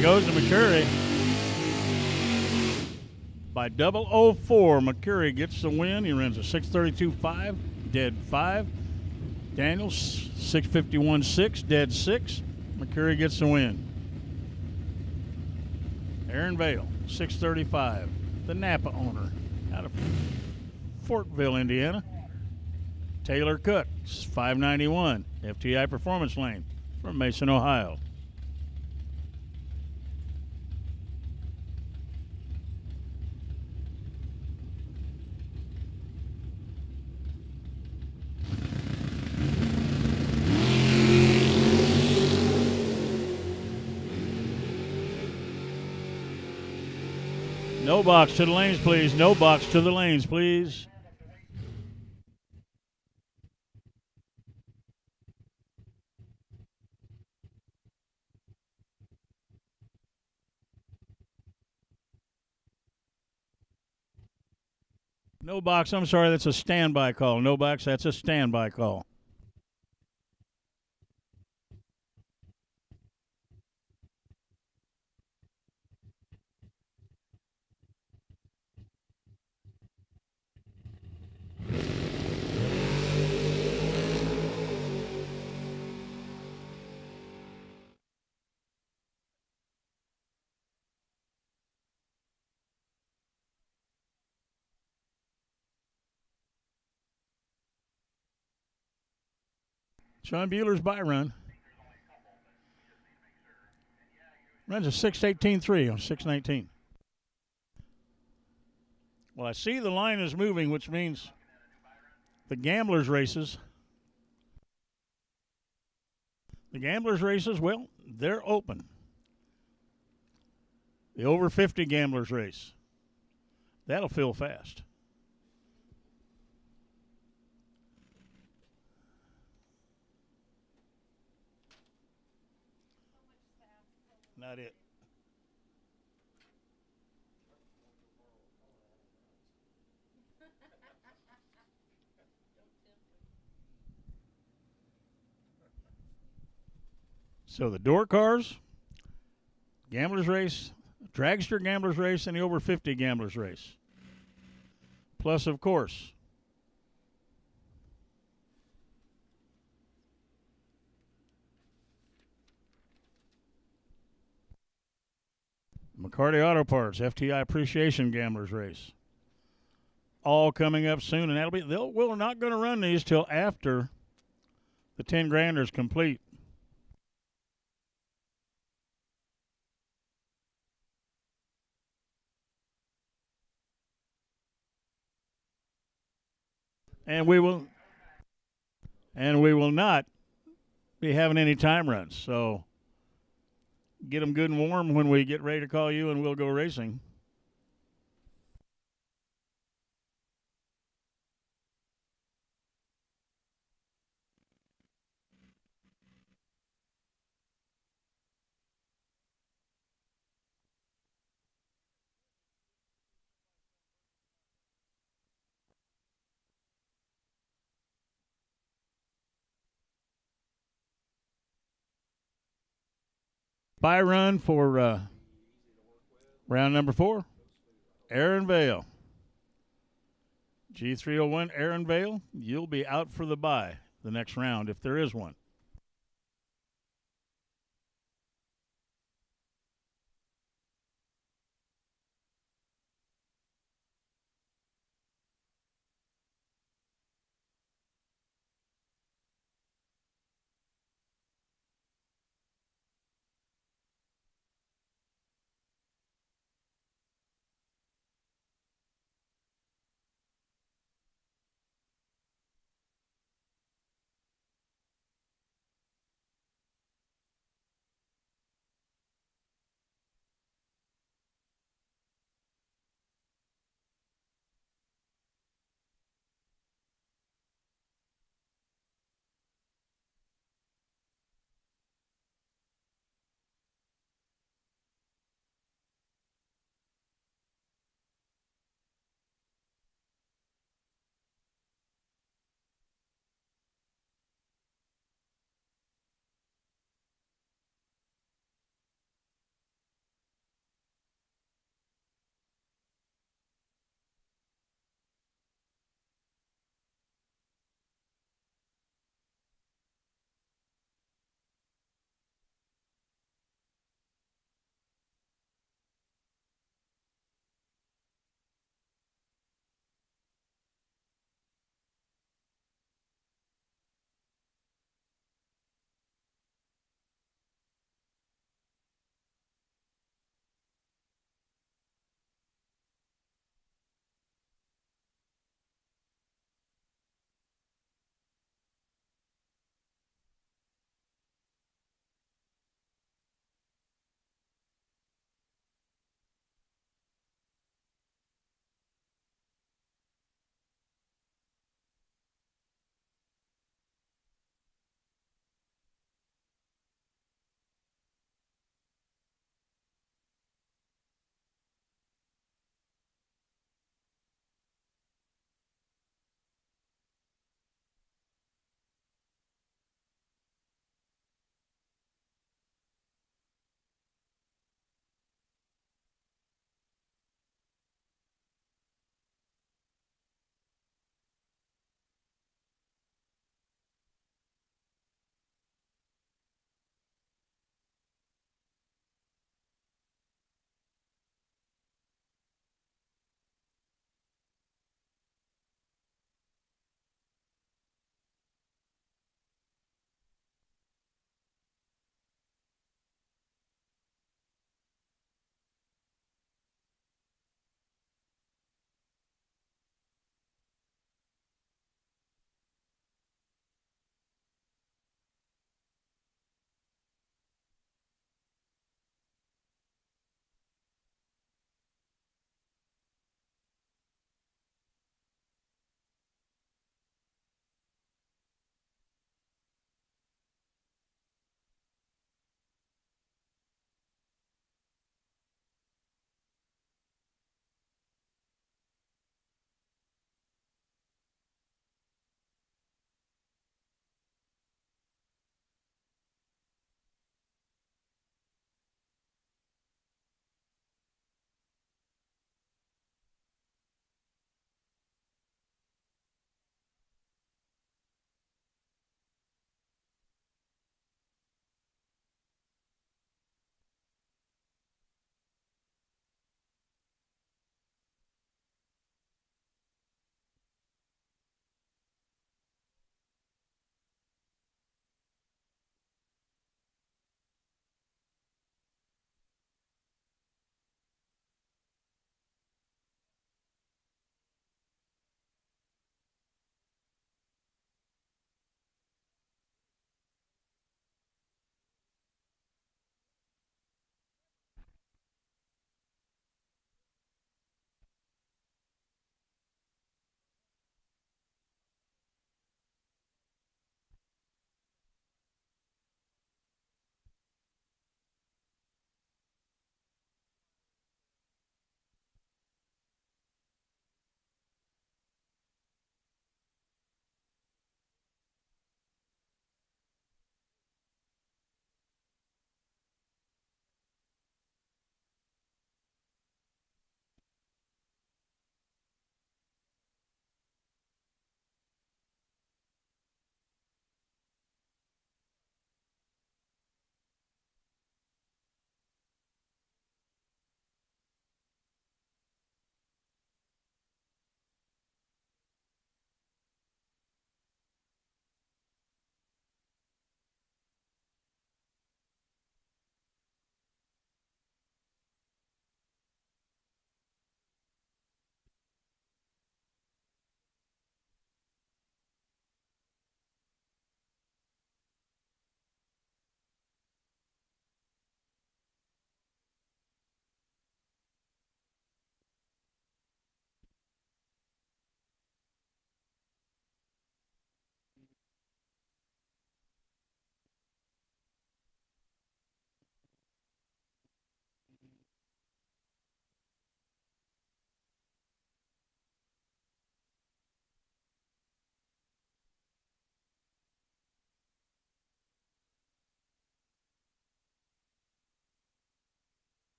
Goes to McCurry by by 004. McCurry gets the win. He runs a 6:32.5, dead 5. Daniels 6:51.6, dead 6. McCurry gets the win. Aaron Vale 6:35. The Napa owner out of Fortville, Indiana. Taylor Cook 591. FTI Performance Lane from Mason, Ohio. No box to the lanes, please. No box to the lanes, please. No box. I'm sorry, that's a standby call. No box, that's a standby call. Sean Bueller's by run. Runs a 6:18.3 on 6:19. Well, I see the line is moving, which means the gamblers' races. The gamblers' races, well, they're open. The over 50 gamblers race. That'll fill fast. Not it. So the door cars, gamblers race, dragster gamblers race, and the over 50 gamblers race. Plus, of course, McCarty Auto Parts, FTI Appreciation Gamblers Race. All coming up soon, and we're not going to run these till after the 10 granders complete. And we will not be having any time runs. So get them good and warm when we get ready to call you, and we'll go racing. By run for round number 4, Aaron Vale. G301 Aaron Vale, you'll be out for the bye the next round if there is one.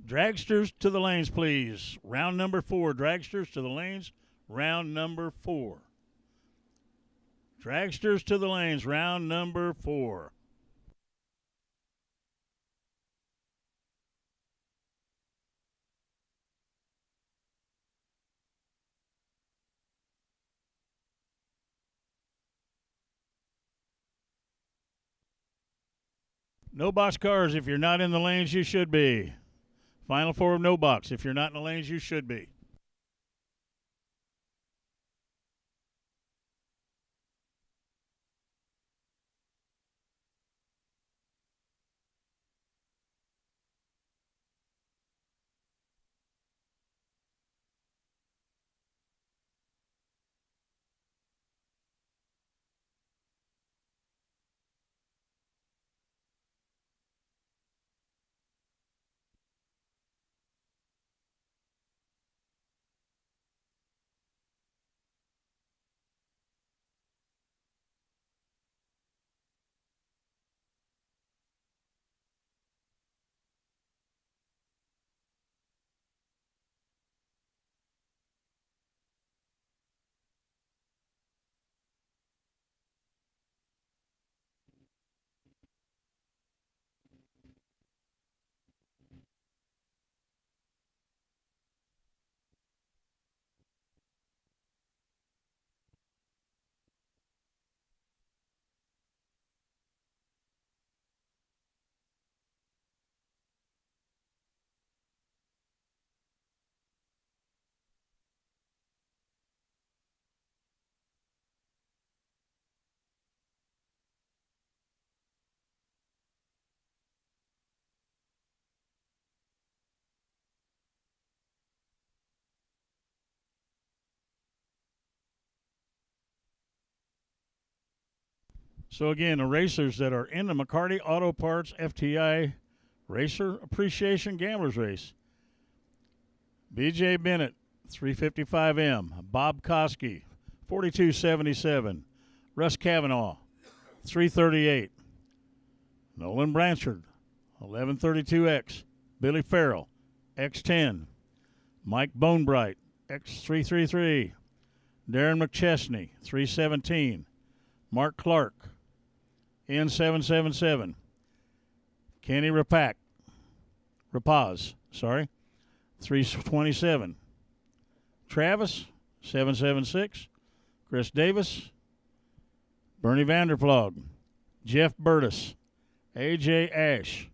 Dragsters to the lanes, please. Round number 4. Dragsters to the lanes. Round number 4. Dragsters to the lanes. Round number 4. No box cars. If you're not in the lanes, you should be. Final 4 of no box. If you're not in the lanes, you should be. So again, the racers that are in the McCarty Auto Parts FTI Racer Appreciation Gamblers Race. BJ Bennett, 355M. Bob Koski, 4277. Russ Cavanaugh, 338. Nolan Blanchard, 1132X. Billy Farrell, X10. Mike Bonebright, X333. Darren McChesney, 317. Mark Clark, N777. Kenny Rapaz, 327. Travis, 776. Chris Davis. Bernie Vanderplog. Jeff Burtis. AJ Ash.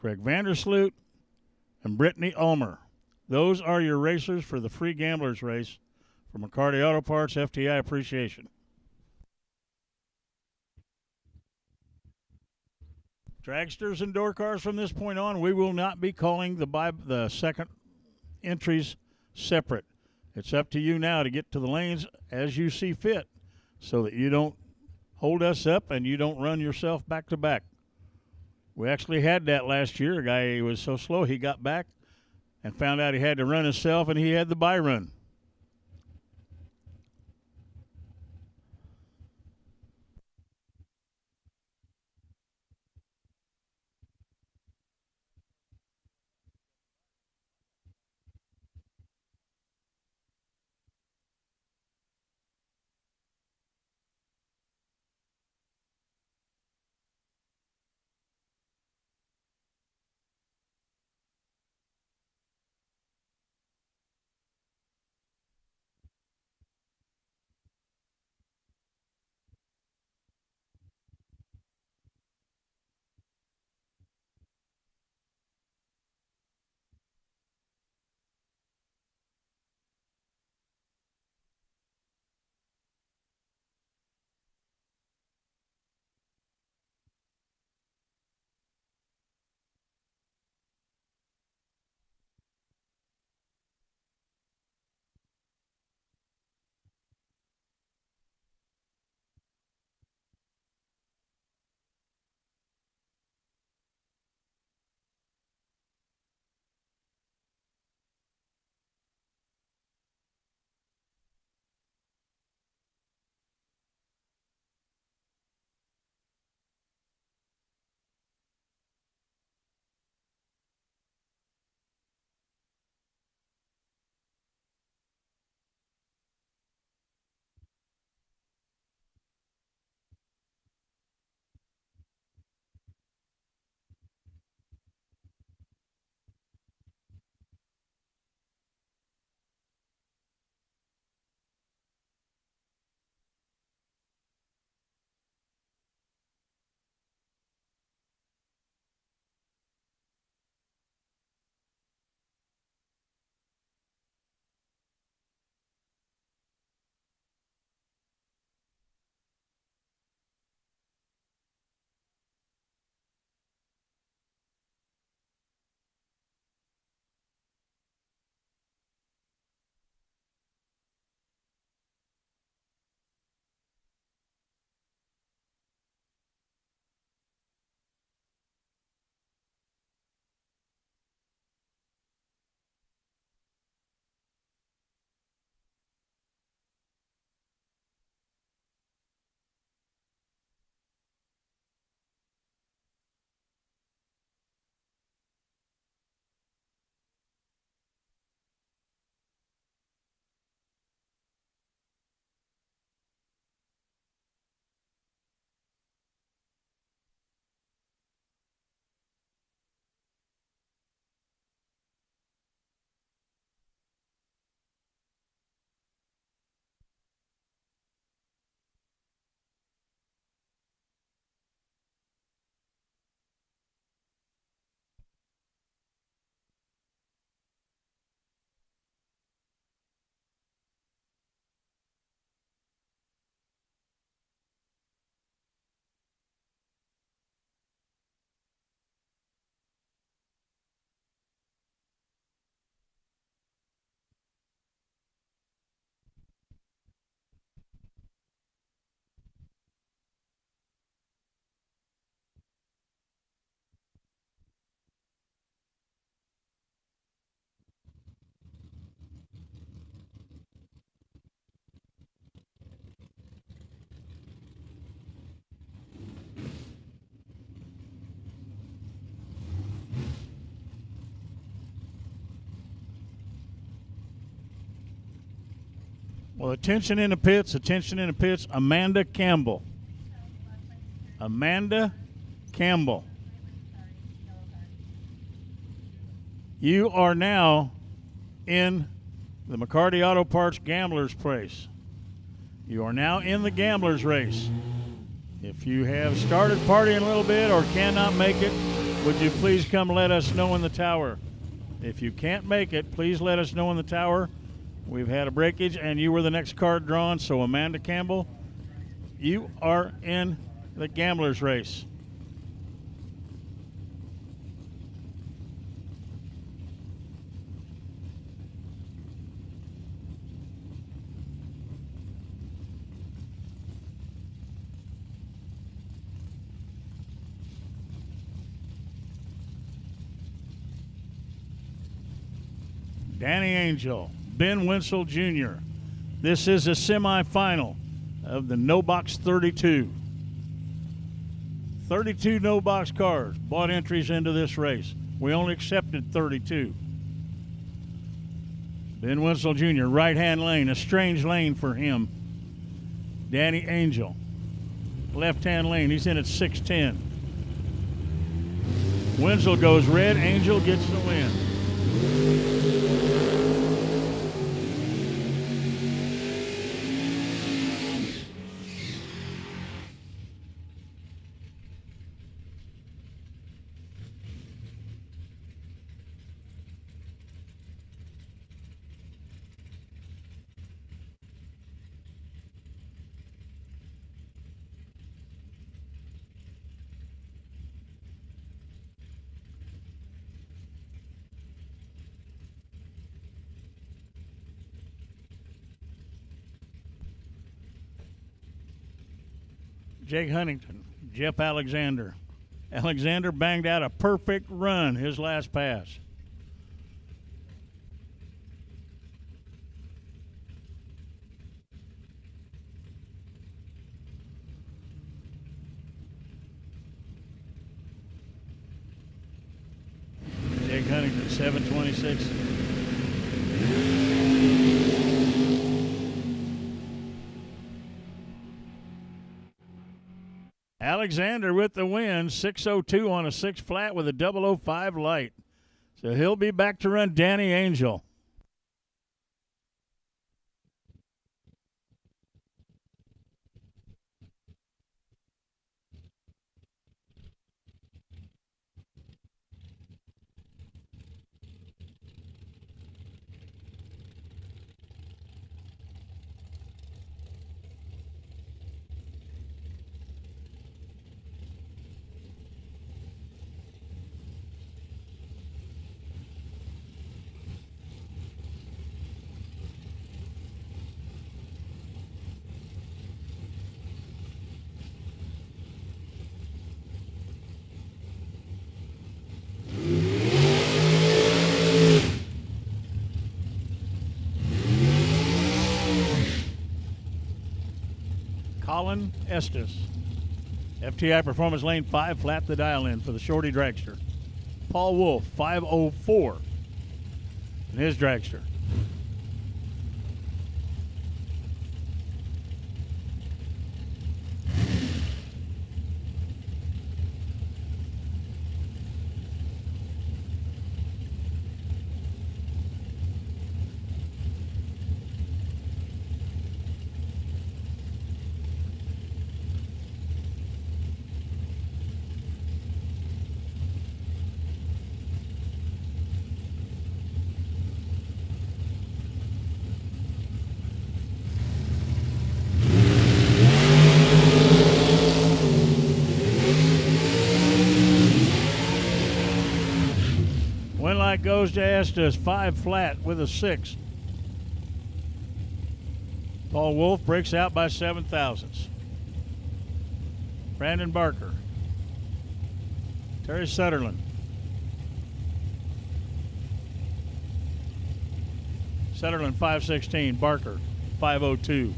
Craig Vandersloot. And Brittany Ulmer. Those are your racers for the free gamblers race for McCarty Auto Parts FTI Appreciation. Dragsters and door cars from this point on, we will not be calling the second entries separate. It's up to you now to get to the lanes as you see fit so that you don't hold us up and you don't run yourself back to back. We actually had that last year. A guy was so slow he got back and found out he had to run himself, and he had the bye run. Well, attention in the pits, attention in the pits. Amanda Campbell. Amanda Campbell. You are now in the McCarty Auto Parts Gamblers Place. You are now in the Gamblers Race. If you have started partying a little bit or cannot make it, would you please come let us know in the tower? If you can't make it, please let us know in the tower. We've had a breakage and you were the next card drawn, so Amanda Campbell, you are in the Gamblers Race. Danny Angel, Ben Winsel Jr. This is a semifinal of the No Box 32. 32 no box cars bought entries into this race. We only accepted 32. Ben Winsel Jr., right-hand lane, a strange lane for him. Danny Angel, left-hand lane, he's in at 610. Winsel goes red, Angel gets the win. Jake Huntington, Jeff Alexander. Alexander banged out a perfect run his last pass. Jake Huntington, 726. Alexander with the win, 602 on a 6 flat with a 005 light. So he'll be back to run Danny Angel. Colin Estes. FTI Performance Lane 5, flat the dial in for the shorty dragster. Paul Wolf, 504 in his dragster. Light goes to Estes, 5 flat with a 6. Paul Wolf breaks out by 7 thousandths. Brandon Barker. Terry Sutherland. Sutherland 516, Barker 502.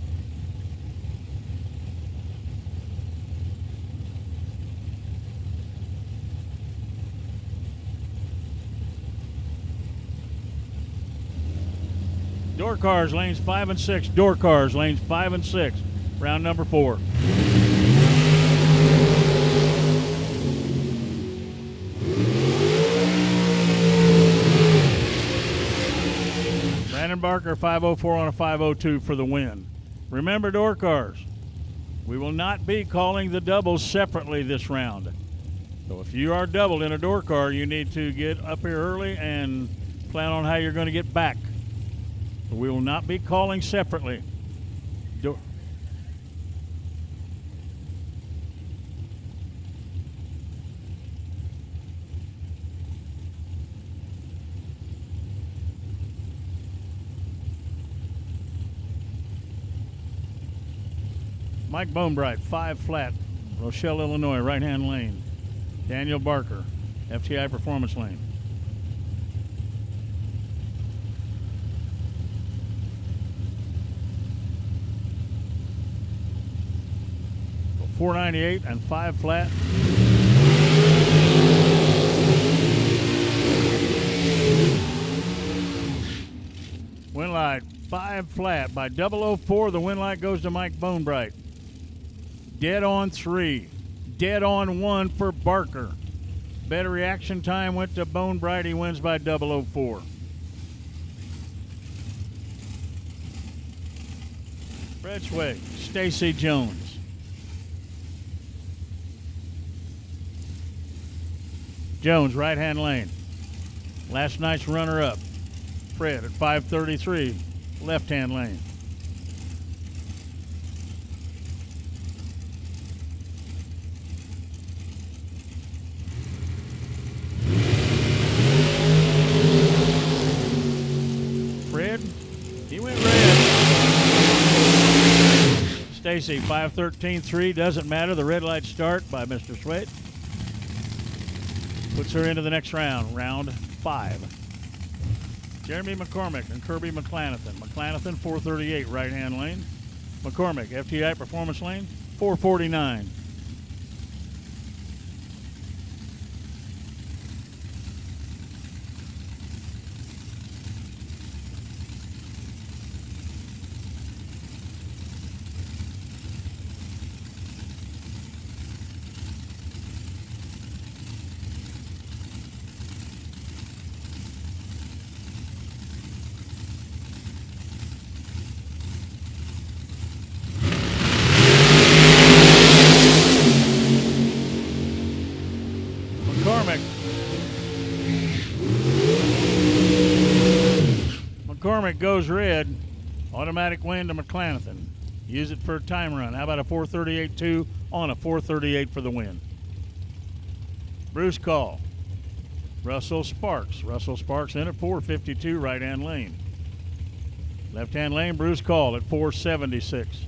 Door cars, lanes 5 and 6. Door cars, lanes 5 and 6. Round number 4. Brandon Barker, 504 on a 502 for the win. Remember, door cars, we will not be calling the doubles separately this round. So if you are doubled in a door car, you need to get up here early and plan on how you're going to get back. We will not be calling separately. Mike Bonebright, 5 flat, Rochelle, Illinois, right-hand lane. Daniel Barker, FTI Performance lane. So 498 and 5 flat. Win light, 5 flat by 004. The win light goes to Mike Bonebright. Dead on 3. Dead on 1 for Barker. Better reaction time went to Bonebright. He wins by 004. Bridgeway, Stacy Jones. Jones, right-hand lane. Last night's runner-up. Fred at 533, left-hand lane. He went red. Stacy, 513.3. Doesn't matter. The red light start by Mr. Sweat. Puts her into the next round, round 5. Jeremy McCormick and Kirby McClanathan. McClanathan, 438, right-hand lane. McCormick, FTI Performance lane, 449. McCormick goes red. Automatic win to McClanathan. Use it for a time run. How about a 438.2 on a 438 for the win? Bruce Call. Russell Sparks. Russell Sparks in at 452, right-hand lane. Left-hand lane, Bruce Call at 476.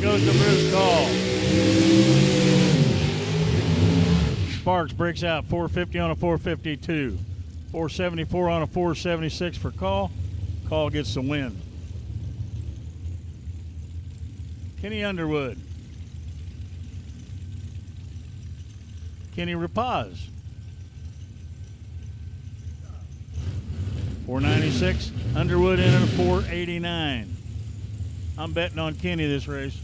Goes to Bruce Call. Sparks breaks out 450 on a 452. 474 on a 476 for Call. Call gets the win. Kenny Underwood. Kenny Rapaz. 496. Underwood in at a 489. I'm betting on Kenny this race.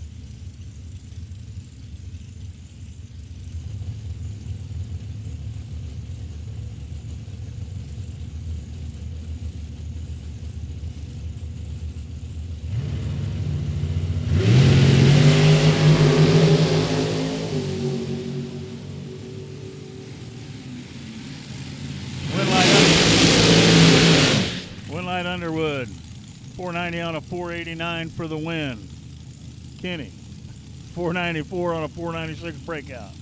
Underwood 490 on a 489 for the win. Kenny, 494 on a 496 breakout.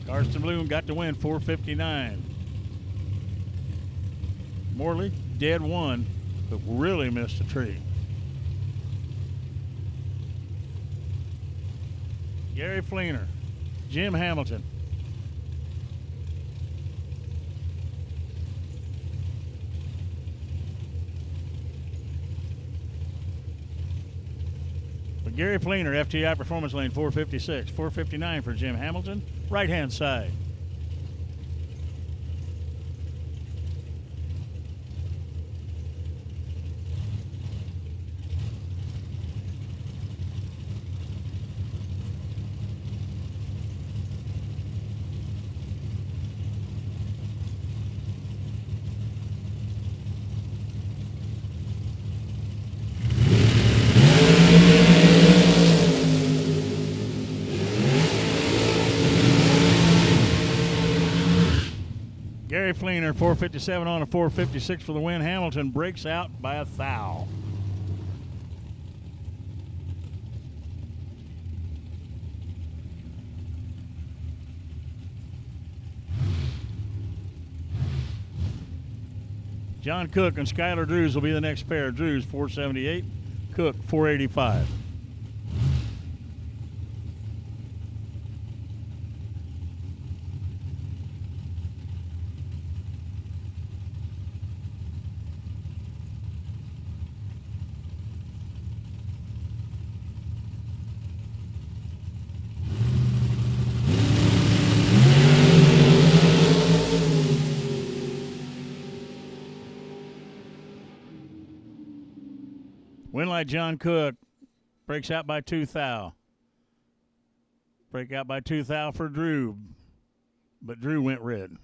Carson Bloom got to win, 459. Morley, dead one, but really missed a tree. Gary Fleener, Jim Hamilton. But Gary Fleener, FTI Performance Lane, 456. 459 for Jim Hamilton, right-hand side. Gary Fleener, 457 on a 456 for the win. Hamilton breaks out by a thou. John Cook and Skylar Drews will be the next pair. Drews, 478. Cook, 485. Winlight John Cook breaks out by 2 thou. Break out by 2 thou for Drew, but Drew went red.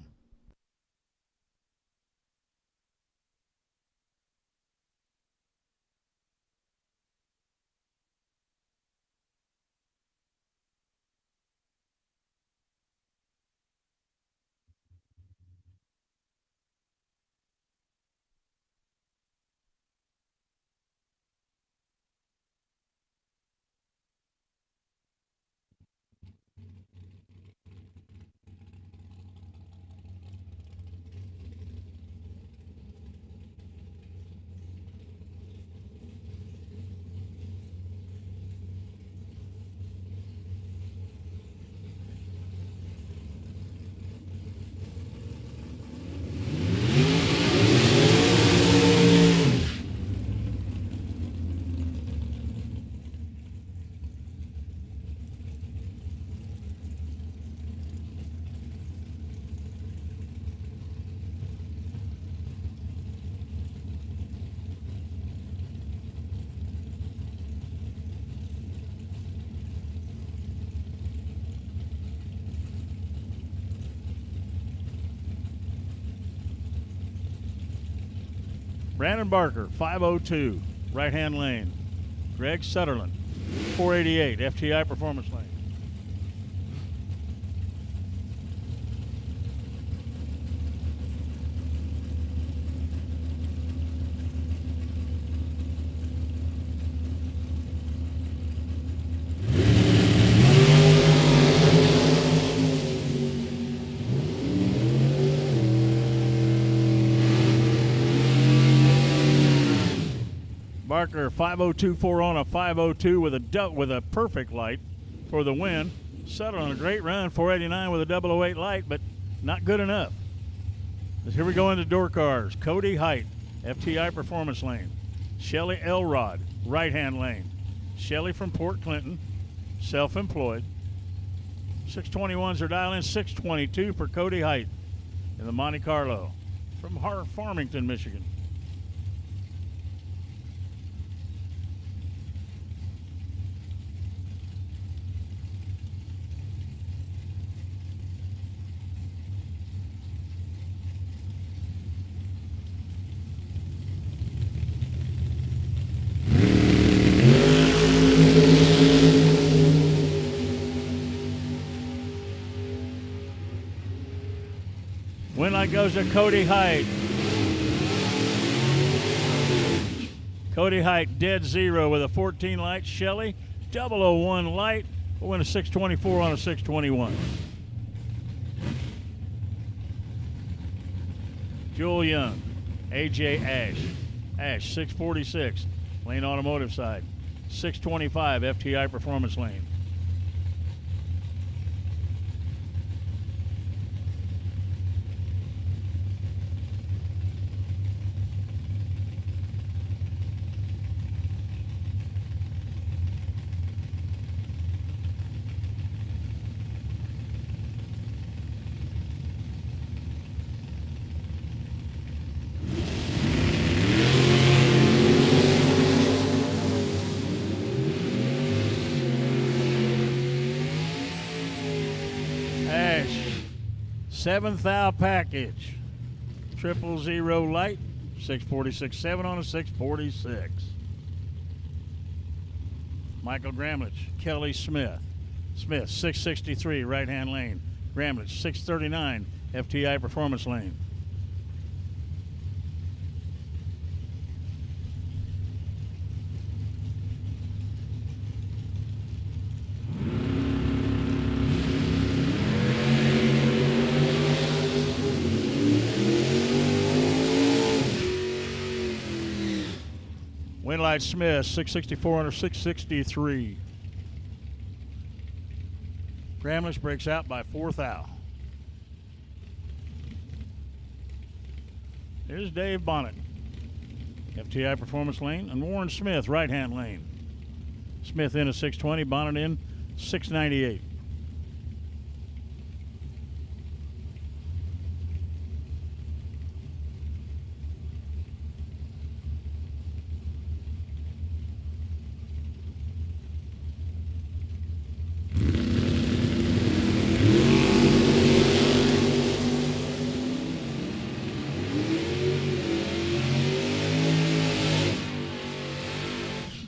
Brandon Barker, 502, right-hand lane. Greg Sutherland, 488, FTI Performance Lane. Barker 5024 on a 502 with a perfect light for the win. Settled on a great run, 489 with a 008 light, but not good enough. Here we go into door cars. Cody Height, FTI Performance Lane. Shelly Elrod, right-hand lane. Shelly from Port Clinton, self-employed. 621s are dialing, 622 for Cody Height in the Monte Carlo from Farmington, Michigan. Win light goes to Cody Height. Cody Height dead zero with a 14 light. Shelly 001 light. We'll win a 624 on a 621. Jewel Young, AJ Ash 646, Lane Automotive side. 625 FTI Performance Lane. Seventh thou package. 000 light. 646.7 on a 646. Michael Gramlich. Kelly Smith. Smith 663 right hand lane. Gramlich 639 FTI Performance Lane. Winlight Smith, 664 under 663. Gramlich breaks out by 4th thou. Here's Dave Bonnet, FTI Performance Lane, and Warren Smith, right-hand lane. Smith in a 620, Bonnet in 698.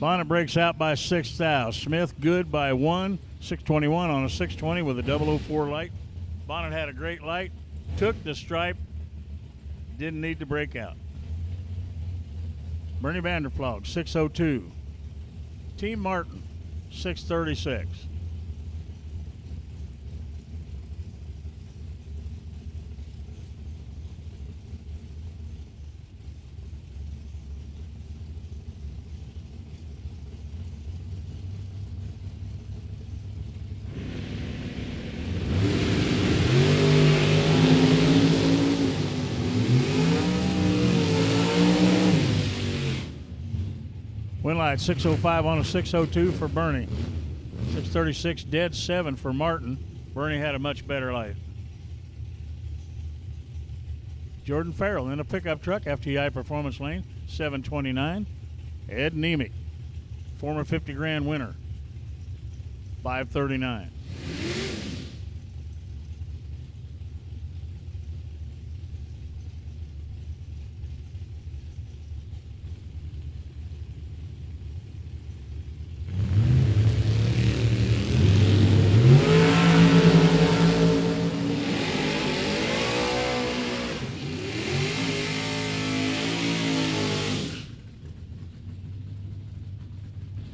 Bonnet breaks out by 6th thou. Smith good by 1. 621 on a 620 with a 004 light. Bonnet had a great light. Took the stripe. Didn't need to break out. Bernie Vanderflog, 602. Team Martin, 636. Winlight 605 on a 602 for Bernie. 636 dead 7 for Martin. Bernie had a much better light. Jordan Farrell in a pickup truck, FTI Performance Lane, 729. Ed Nemick, former 50 grand winner, 539.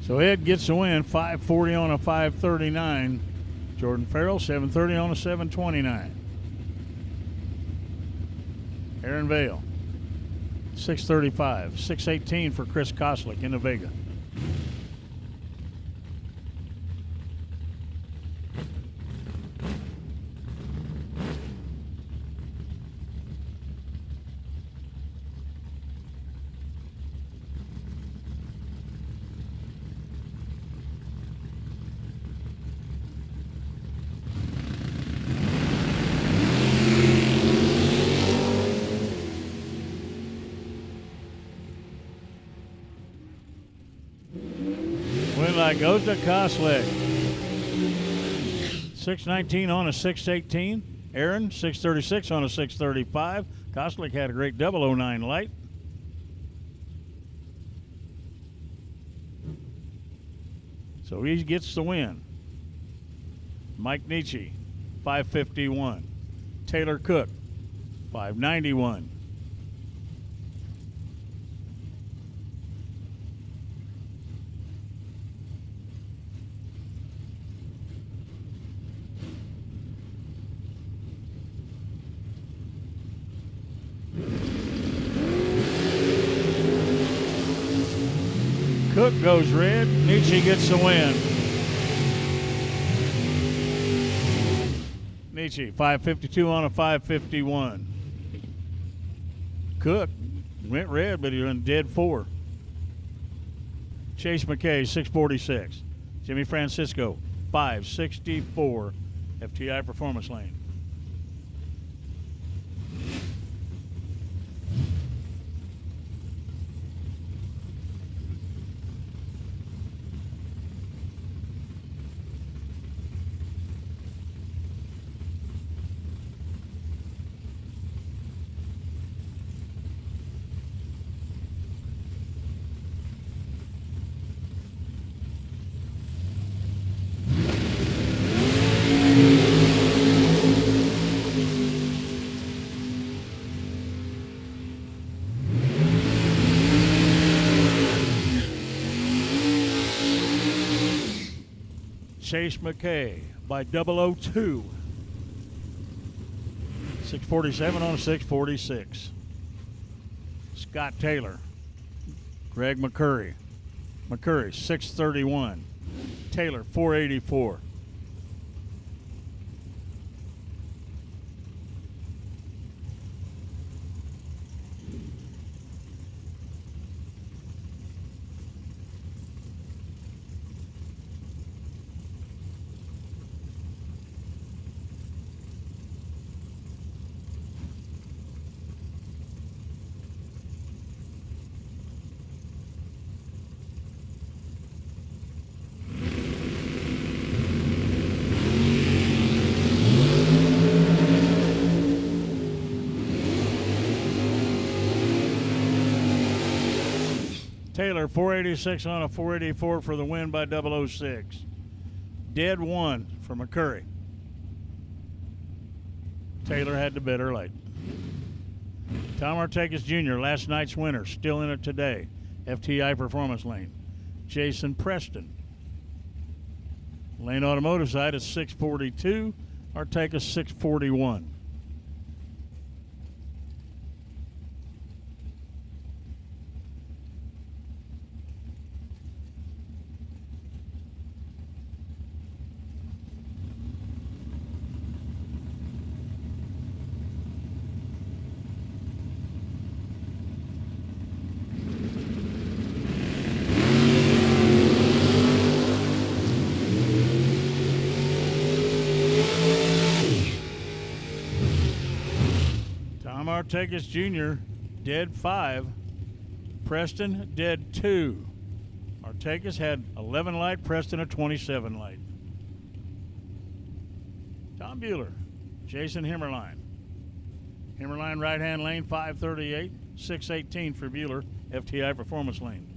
So Ed gets the win, 540 on a 539. Jordan Farrell, 730 on a 729. Aaron Vale, 635. 618 for Chris Koslick in the Vega. Win light goes to Koslick. 619 on a 618. Aaron, 636 on a 635. Koslick had a great 009 light. So he gets the win. Mike Nietzsche, 551. Taylor Cook, 591. Cook goes red. Nietzsche gets the win. Nietzsche, 552 on a 551. Cook went red, but he went dead 4. Chase McKay, 646. Jimmy Francisco, 564. FTI Performance Lane. Chase McKay by 002. 647 on a 646. Scott Taylor. Greg McCurry. McCurry, 631. Taylor, 484. Taylor, 486 on a 484 for the win by 006. Dead 1 for McCurry. Taylor had the better light. Tom Artakis Jr., last night's winner, still in it today. FTI Performance Lane. Jason Preston. Lane Automotive side at 642. Artakis 641. Artakis Jr., dead 5. Preston, dead 2. Artakis had 11 light, Preston a 27 light. Tom Bueller, Jason Himmerline. Himmerline right-hand lane, 538, 618 for Bueller, FTI Performance Lane.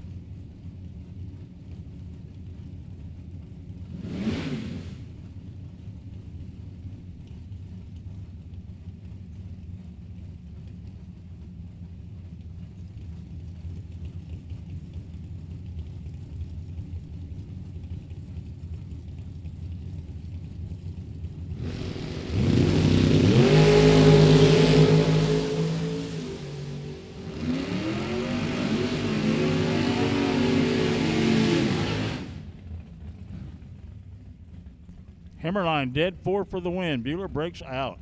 Himmerline dead 4 for the win. Bueller breaks out.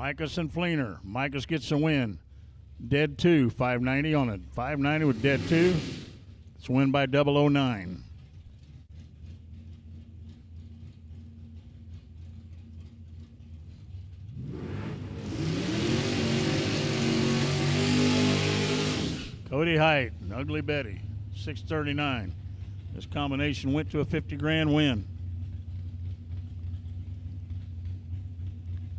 Micus and Fleener. Micus gets the win. Dead 2, 590 on it. 590 with dead 2. It's a win by 009. Cody Height and Ugly Betty, 639. This combination went to a 50 grand win.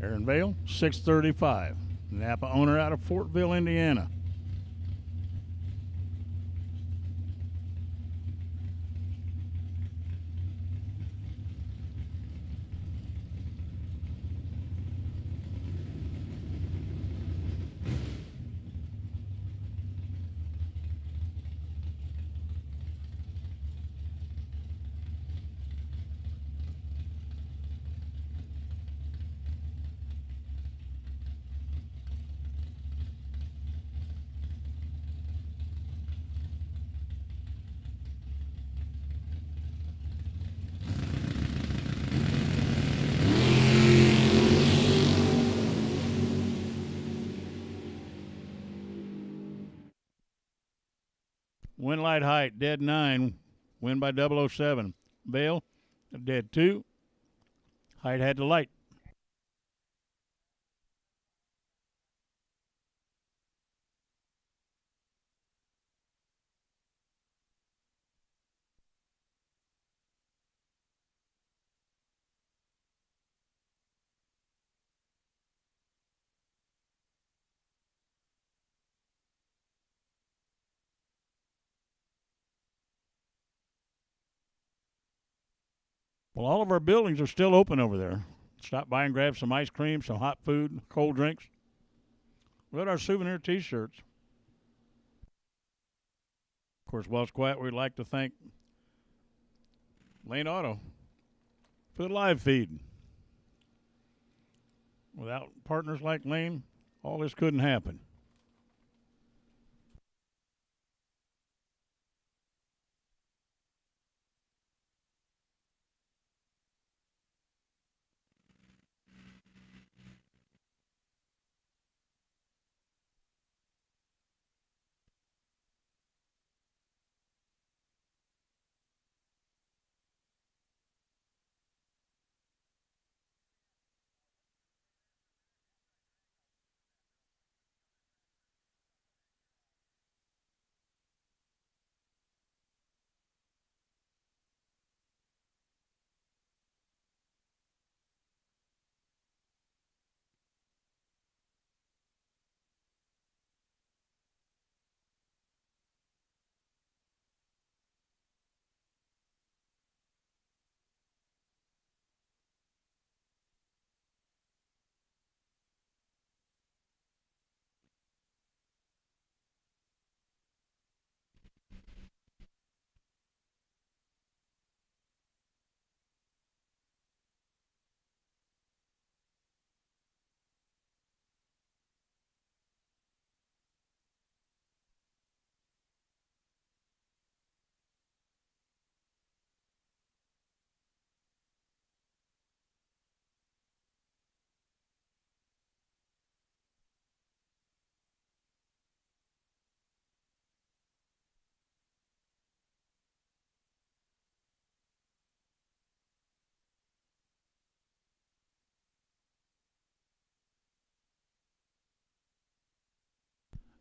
Aaron Vale, 635. Napa owner out of Fortville, Indiana. Winlight Height, dead 9, win by 007. Vale, dead 2. Height had the light. Well, all of our buildings are still open over there. Stop by and grab some ice cream, some hot food, cold drinks. We got our souvenir T-shirts. Of course, while it's quiet, we'd like to thank Lane Auto for the live feed. Without partners like Lane, all this couldn't happen.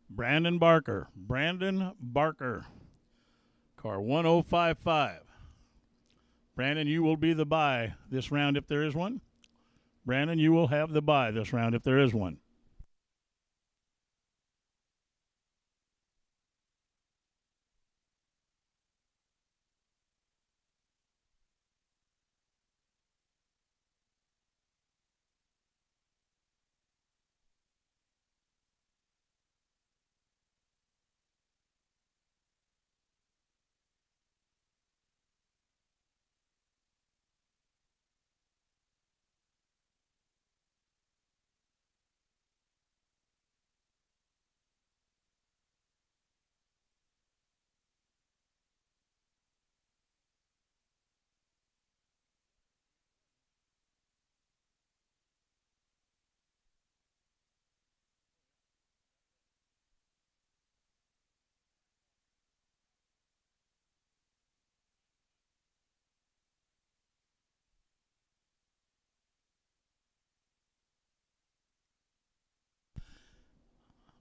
Brandon Barker. Car 1055. Brandon, you will be the buy this round if there is one. Brandon, you will have the buy this round if there is one.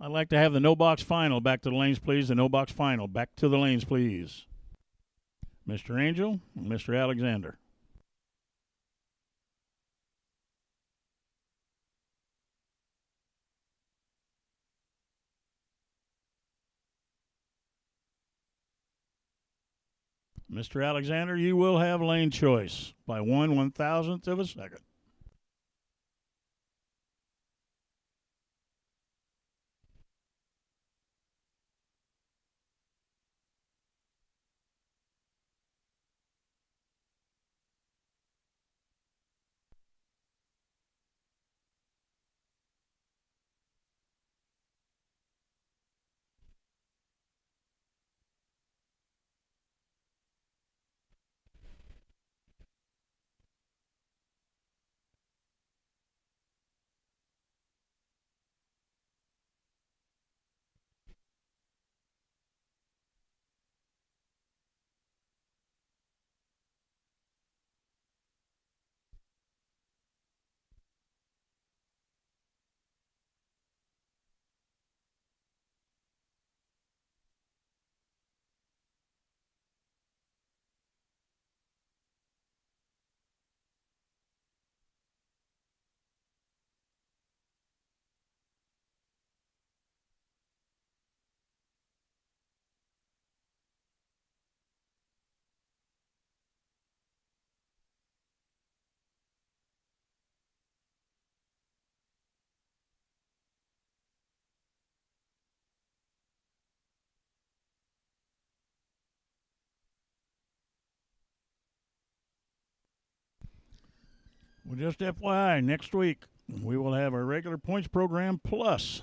I'd like to have the no box final. Back to the lanes, please. The no box final. Back to the lanes, please. Mr. Angel and Mr. Alexander. Mr. Alexander, you will have lane choice by 1/1000th of a second. Well, just FYI, next week we will have our regular points program plus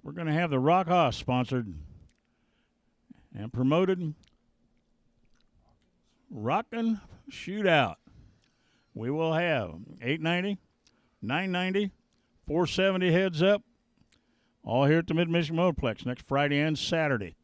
we're going to have the Rock Hoss sponsored and promoted Rockin' Shootout. We will have 890, 990, 470 heads up, all here at the Mid-Michigan Motorplex next Friday and Saturday.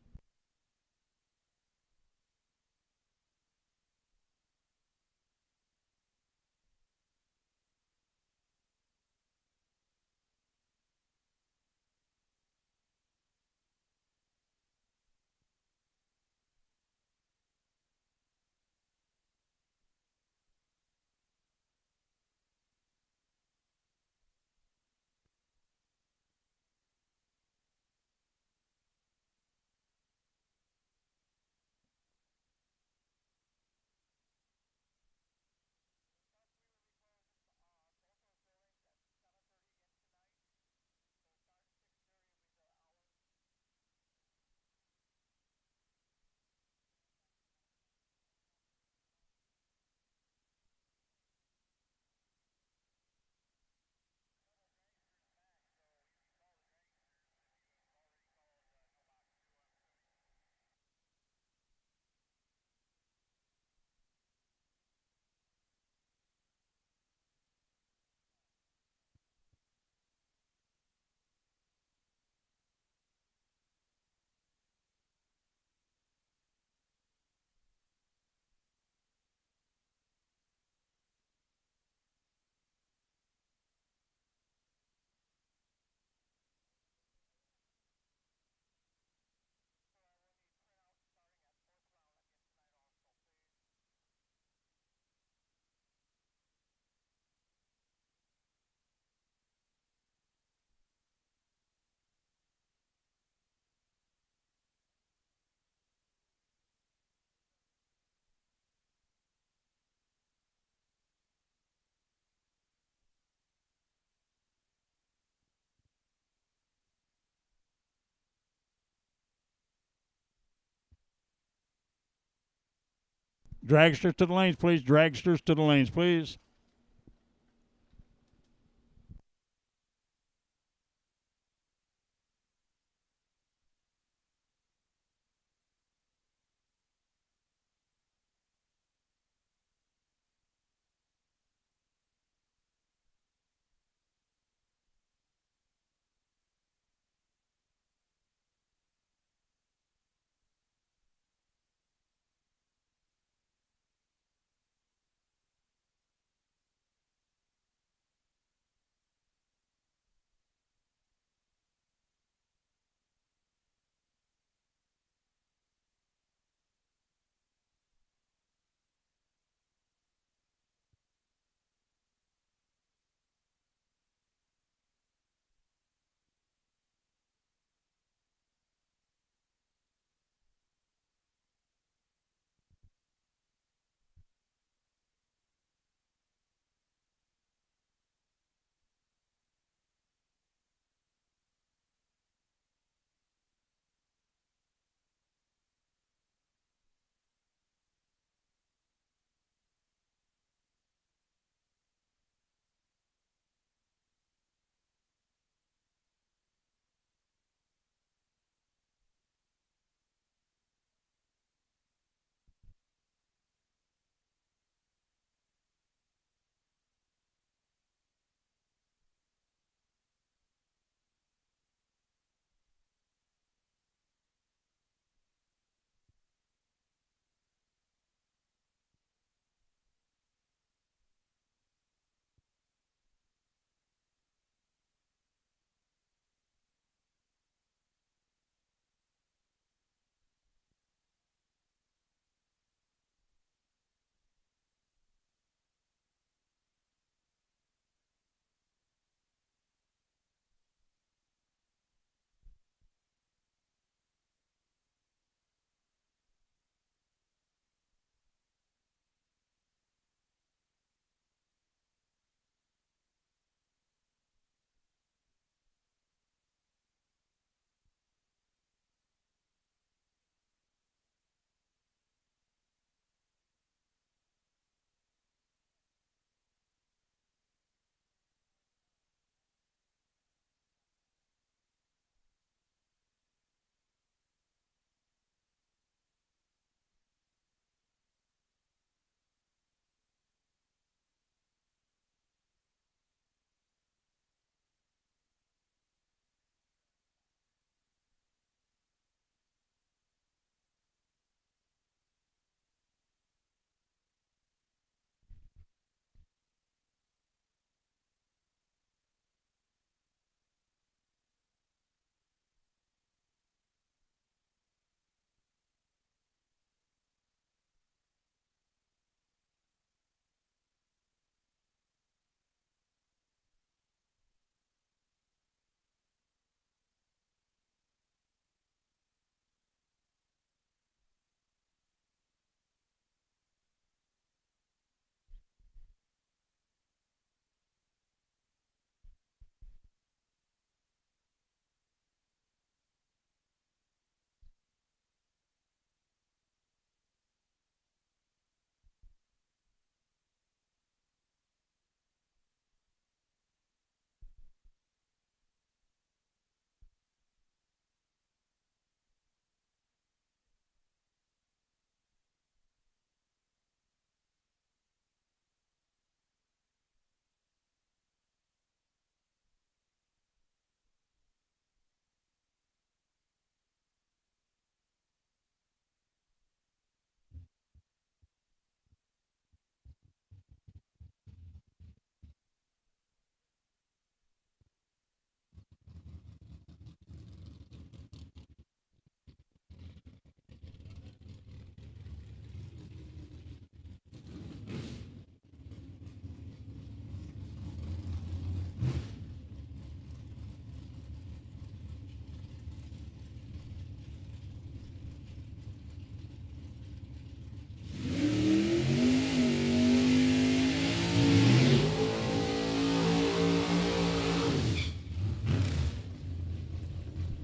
Dragsters to the lanes, please. Dragsters to the lanes, please.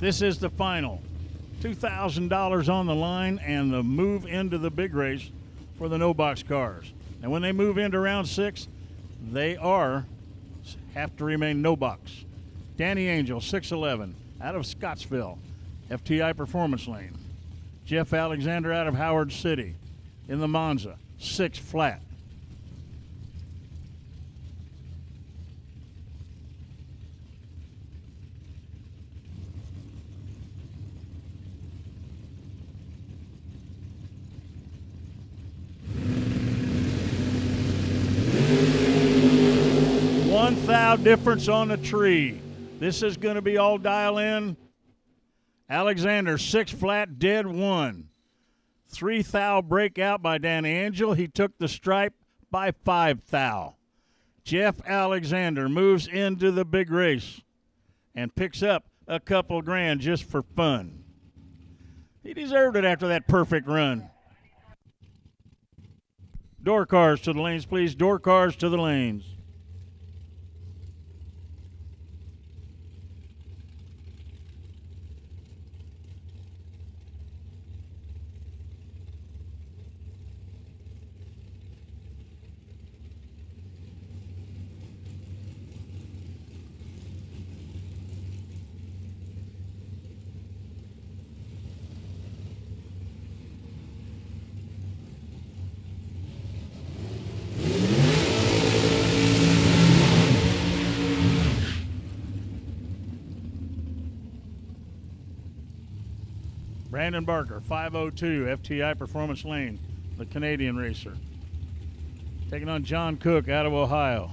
This is the final. $2,000 on the line and the move into the big race for the no box cars. And when they move into round 6, they have to remain no box. Danny Angel, 6'11", out of Scottsville, FTI Performance Lane. Jeff Alexander out of Howard City in the Monza, 6 flat. One thou difference on the tree. This is going to be all dial in. Alexander, 6 flat, dead 1. 3 thou breakout by Danny Angel. He took the stripe by 5 thou. Jeff Alexander moves into the big race and picks up a couple grand just for fun. He deserved it after that perfect run. Door cars to the lanes, please. Door cars to the lanes. Brandon Barker, 502, FTI Performance Lane, the Canadian racer. Taking on John Cook out of Ohio.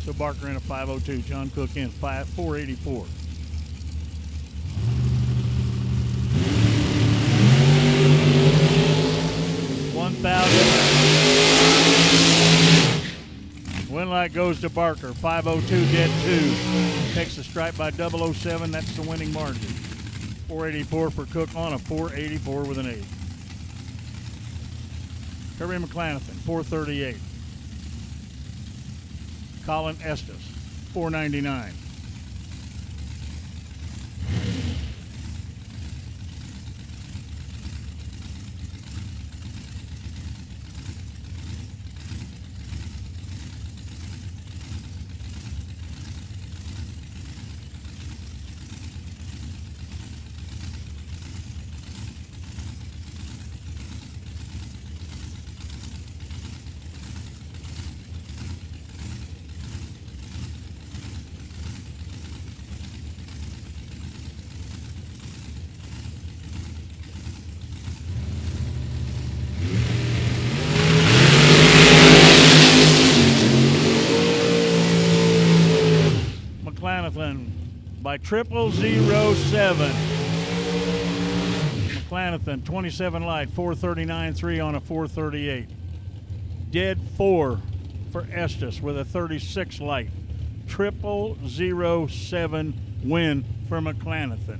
So Barker in a 502, John Cook in 484. Win light goes to Barker, 502, dead 2. Takes the stripe by 007, that's the winning margin. 484 for Cook on a 484 with an 8. Kirby McClanathan, 438. Colin Estes, 499. By 0007. McClanathan, 27 light, 439.3 on a 438. Dead 4 for Estes with a 36 light. 0007 win for McClanathan.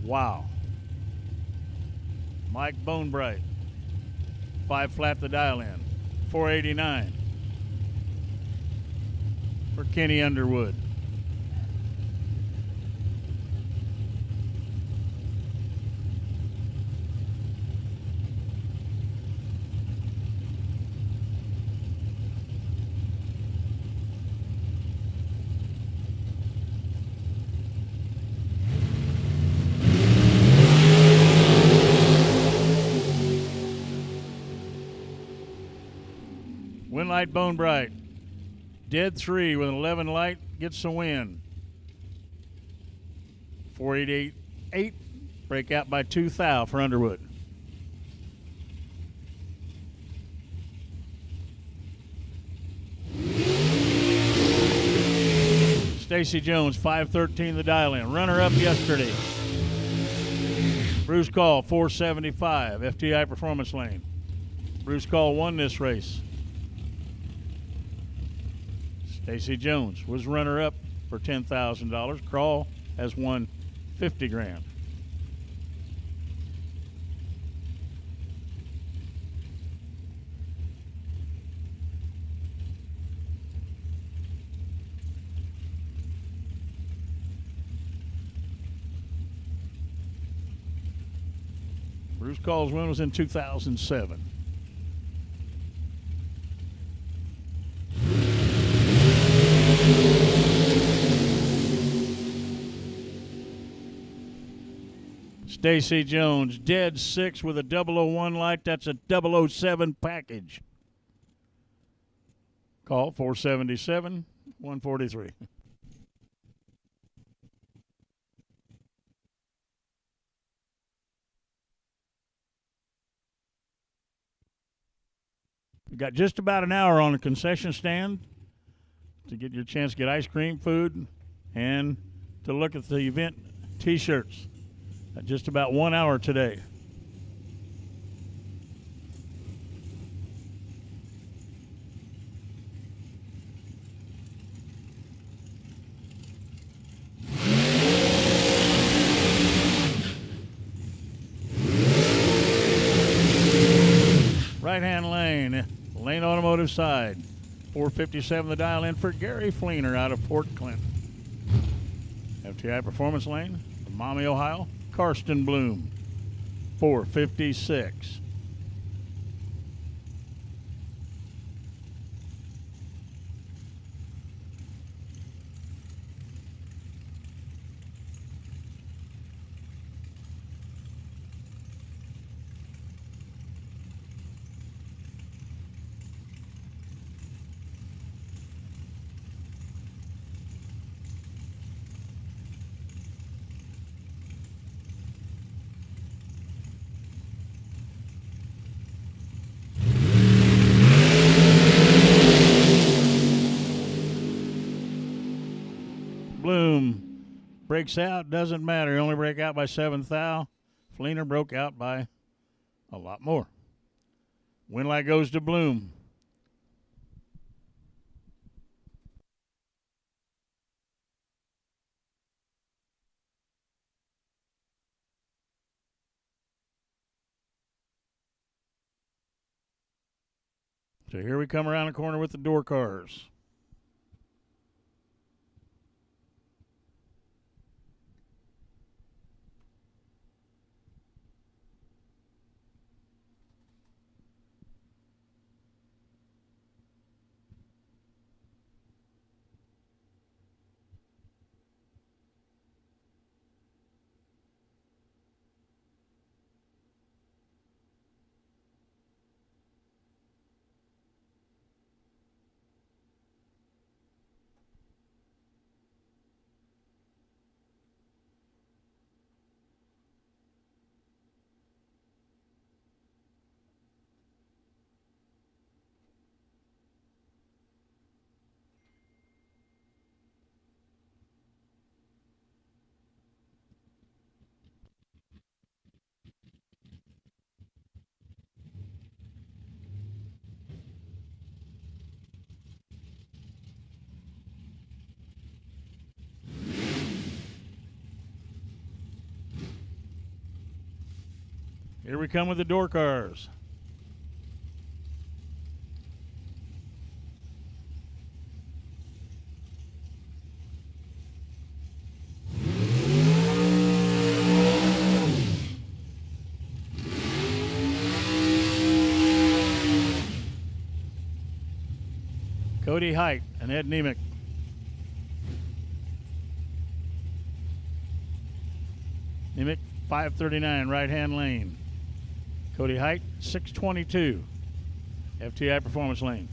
Wow. Mike Bonebright, 5 flat the dial in, 489. For Kenny Underwood. Winlight Bonebright. Dead 3 with an 11 light gets the win. 488.8. Breakout by 2 thou for Underwood. Stacy Jones, 513 the dial-in. Runner-up yesterday. Bruce Call, 475, FTI Performance Lane. Bruce Call won this race. Stacy Jones was runner-up for $10,000. Crawl has won 50 grand. Bruce Call's win was in 2007. Stacy Jones, dead 6 with a 001 light. That's a 007 package. Call 477 143. We've got just about an hour on the concession stand to get your chance to get ice cream, food, and to look at the event T-shirts. Just about 1 hour today. Right-hand lane, Lane Automotive side. 457 the dial in for Gary Fleener out of Fort Clinton. FTI Performance Lane, from Maumee, Ohio, Karsten Bloom, 456. Bloom breaks out, doesn't matter. He only break out by 7 thou. Fleener broke out by a lot more. Win light goes to Bloom. So here we come around the corner with the door cars. Here we come with the door cars. Cody Height and Ed Nemick. Nemick, 539, right-hand lane. Cody Height, 622, FTI Performance Lane.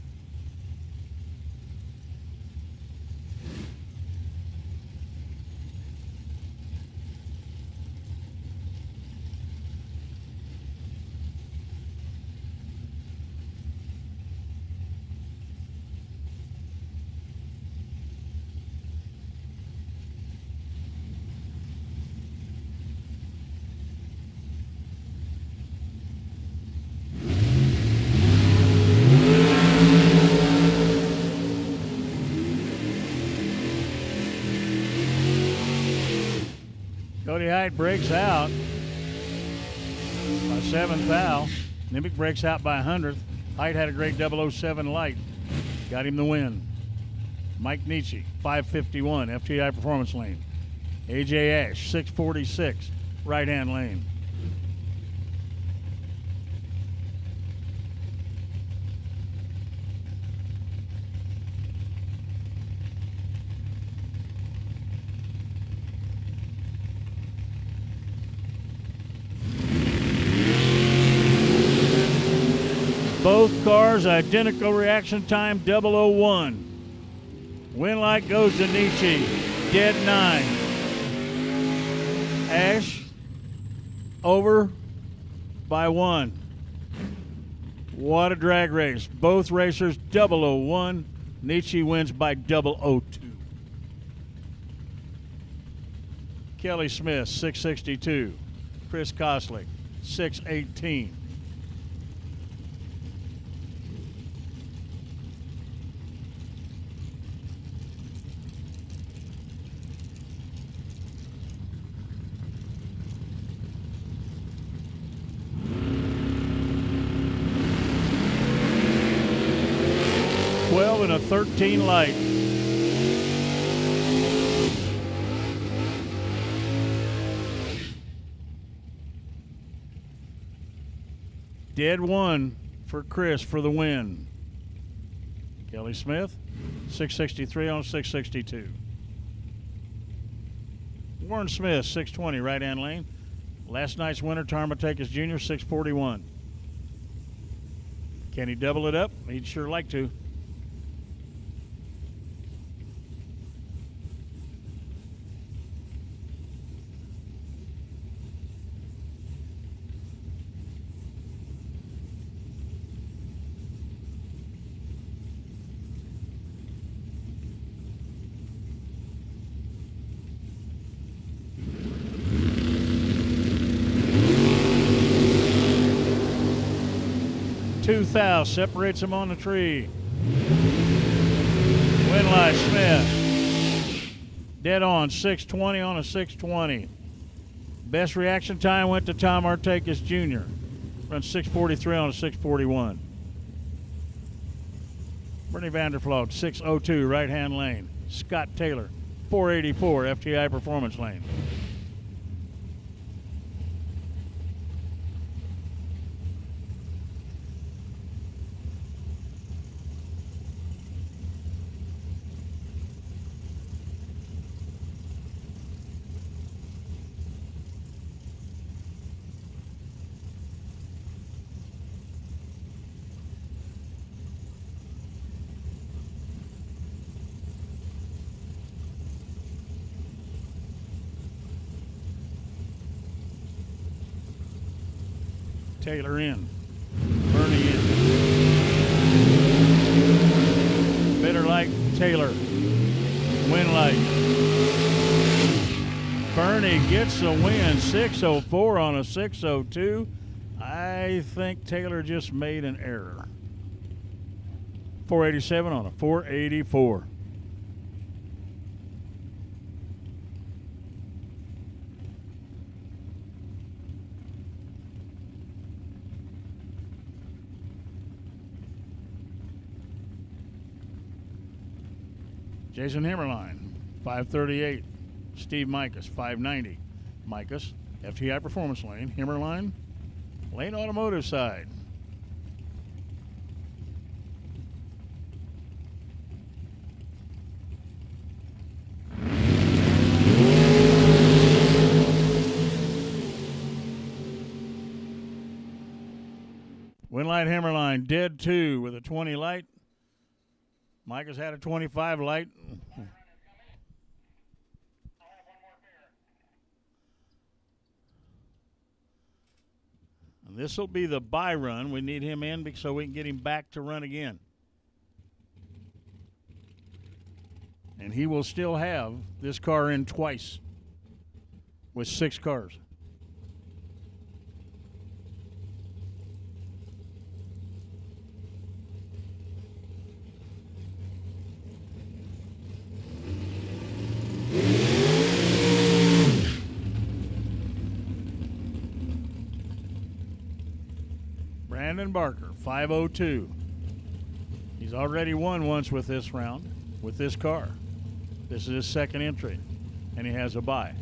Height breaks out by 7th thou. Nimbic breaks out by 100th. Height had a great 007 light. Got him the win. Mike Nietzsche, 551, FTI Performance Lane. AJ Ash, 646, right-hand lane. Both cars identical reaction time 001. Win light goes to Nietzsche, dead 9. Ash over by 1. What a drag race. Both racers 001. Nietzsche wins by 002. Kelly Smith 662. Chris Koslick 618. And a 13 light. Dead 1 for Chris for the win. Kelly Smith, 663 on 662. Warren Smith, 620, right-hand lane. Last night's winner, Tarmatakis Jr., 641. Can he double it up? He'd sure like to. Separates him on the tree. Winlight Smith. Dead on, 620 on a 620. Best reaction time went to Tom Artakis Jr. Runs 643 on a 641. Bernie Vandervloot, 602, right-hand lane. Scott Taylor, 484, FTI Performance Lane. Taylor in. Bernie in. Bitter light, Taylor. Win light. Bernie gets the win, 604 on a 602. I think Taylor just made an error. 487 on a 484. Jason Himmerline, 538. Steve Micas, 590. Micas, FTI Performance Lane. Himmerline, Lane Automotive side. Winlight Himmerline, dead 2 with a 20 light. Mike has had a 25 light. And this will be the bye run. We need him in so we can get him back to run again. And he will still have this car in twice with 6 cars. Ryan Barker, 502. He's already won once with this round, with this car. This is his second entry, and he has a bye.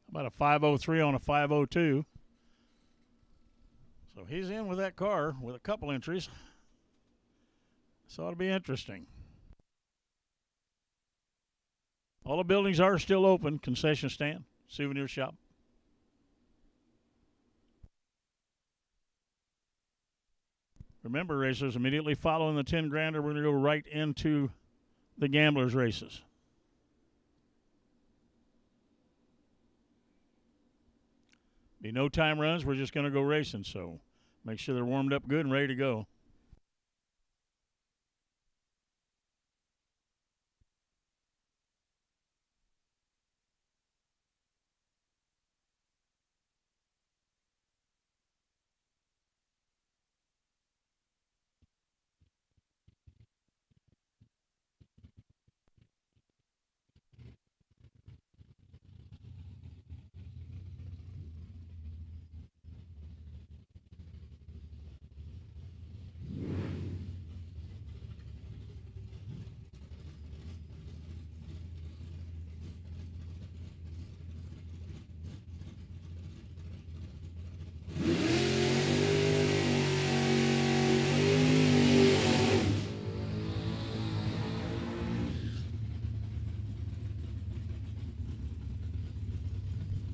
About a 503 on a 502. So he's in with that car with a couple entries. So it'll be interesting. All the buildings are still open. Concession stand, souvenir shop. Remember, racers, immediately following the 10 grander, we're going to go right into the gamblers' races. Be no time runs. We're just going to go racing. So make sure they're warmed up good and ready to go.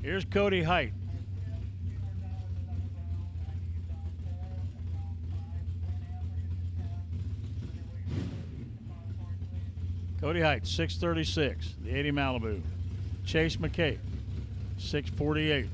Here's Cody Height. Cody Height, 636, the 80 Malibu. Chase McKay, 648.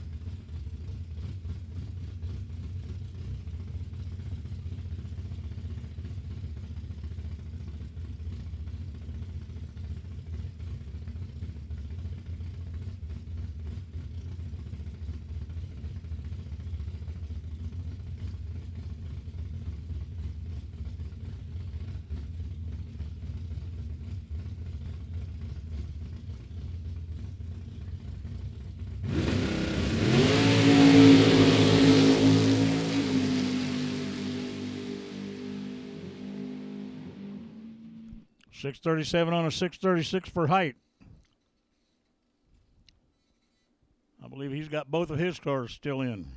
$637 on a 636 for Height. I believe he's got both of his cars still in.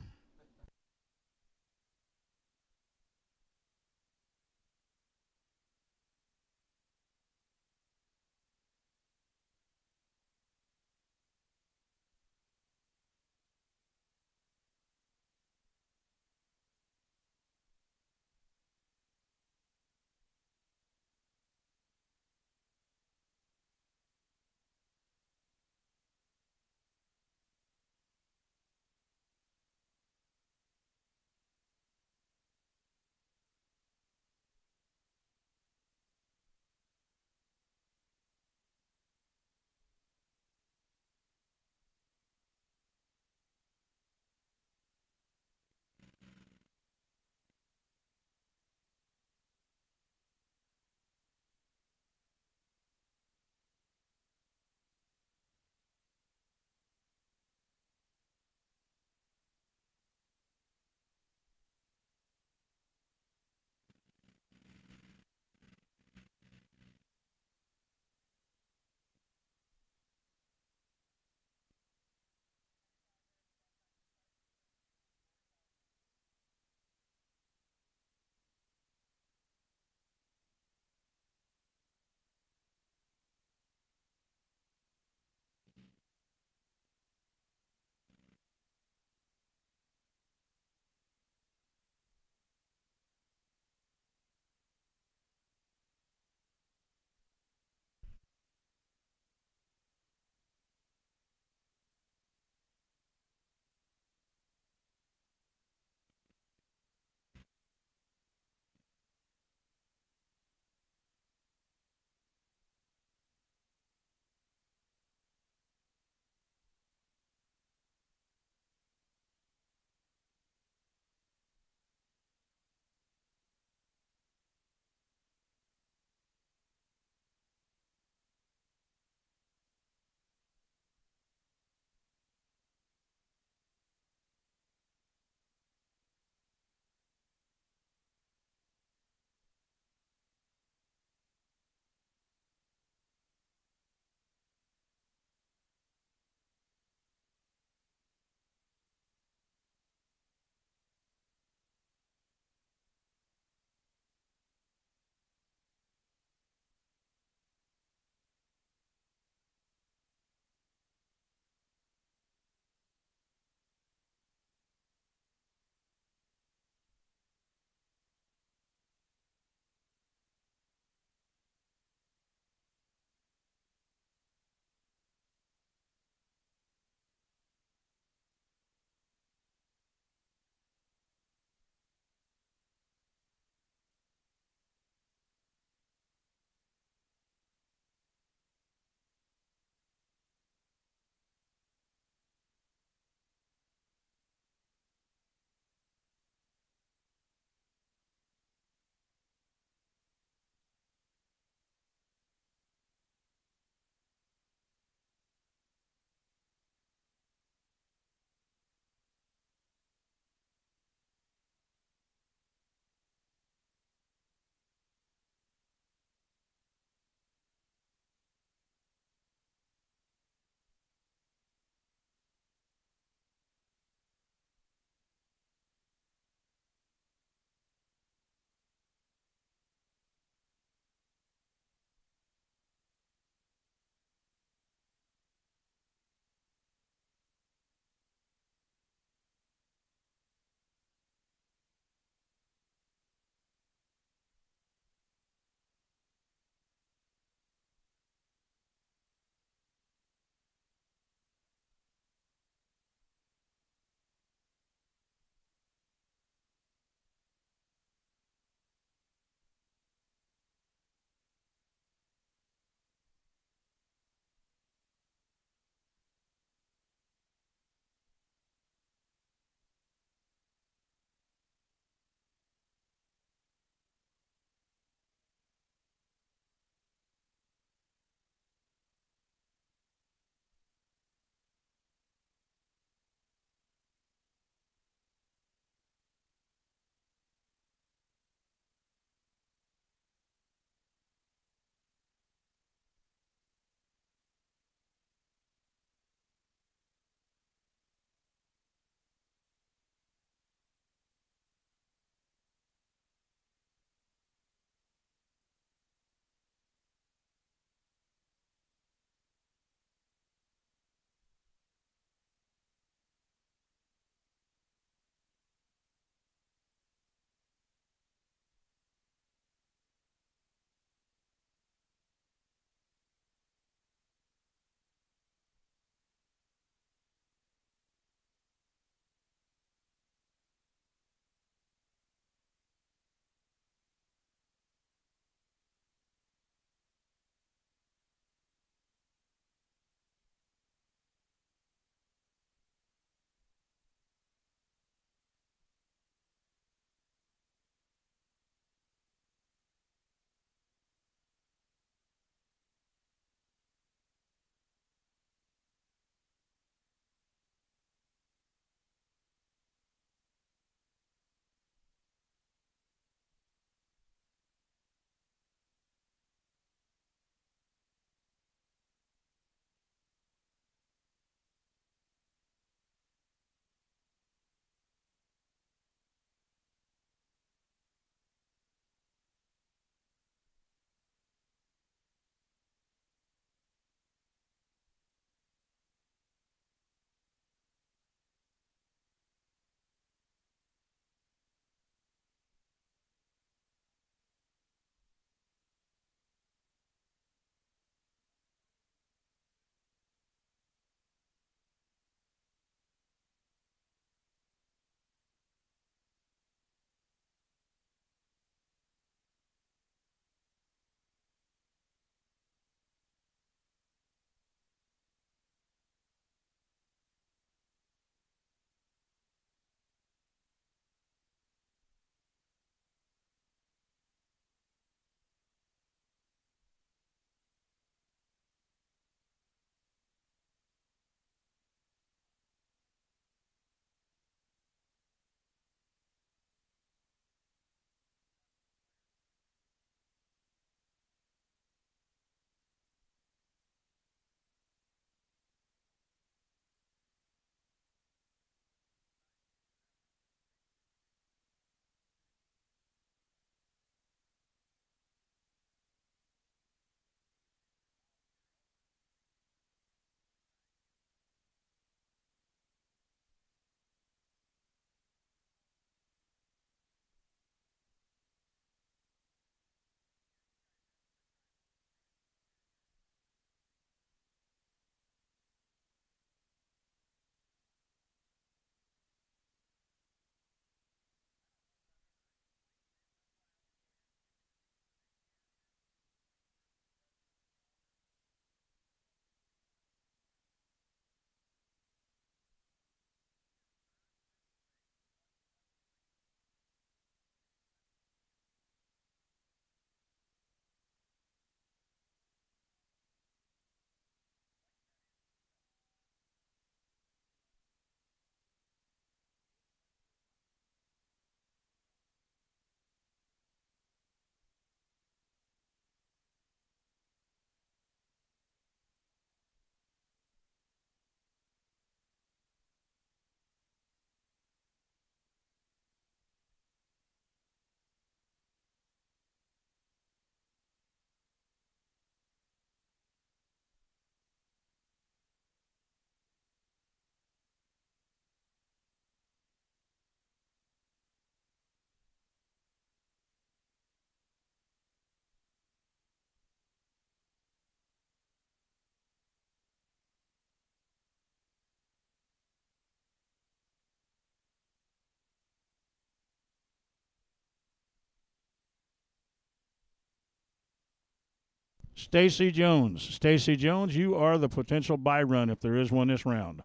Stacy Jones. Stacy Jones, you are the potential buy run if there is one this round.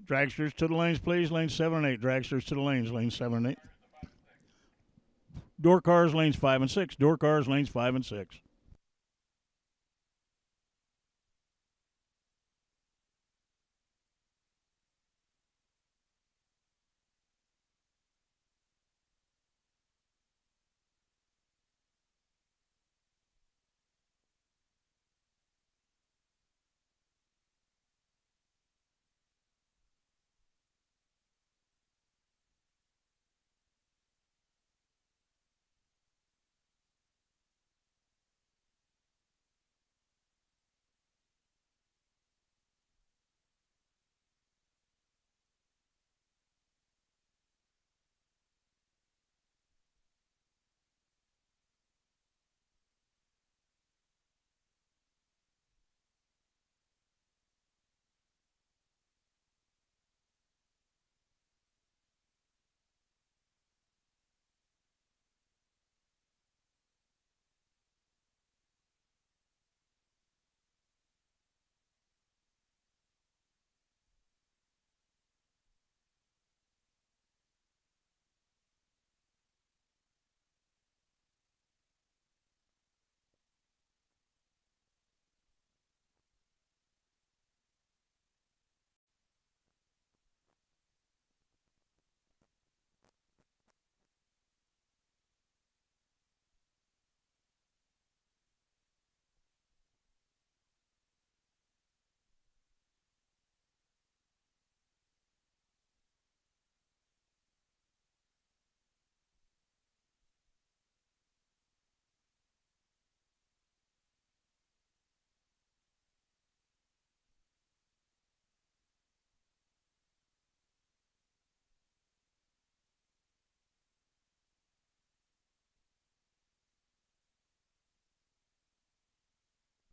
Dragsters to the lanes, please. Lanes 7 and 8. Dragsters to the lanes, lanes 7 and 8. Door cars, lanes 5 and 6. Door cars, lanes 5 and 6.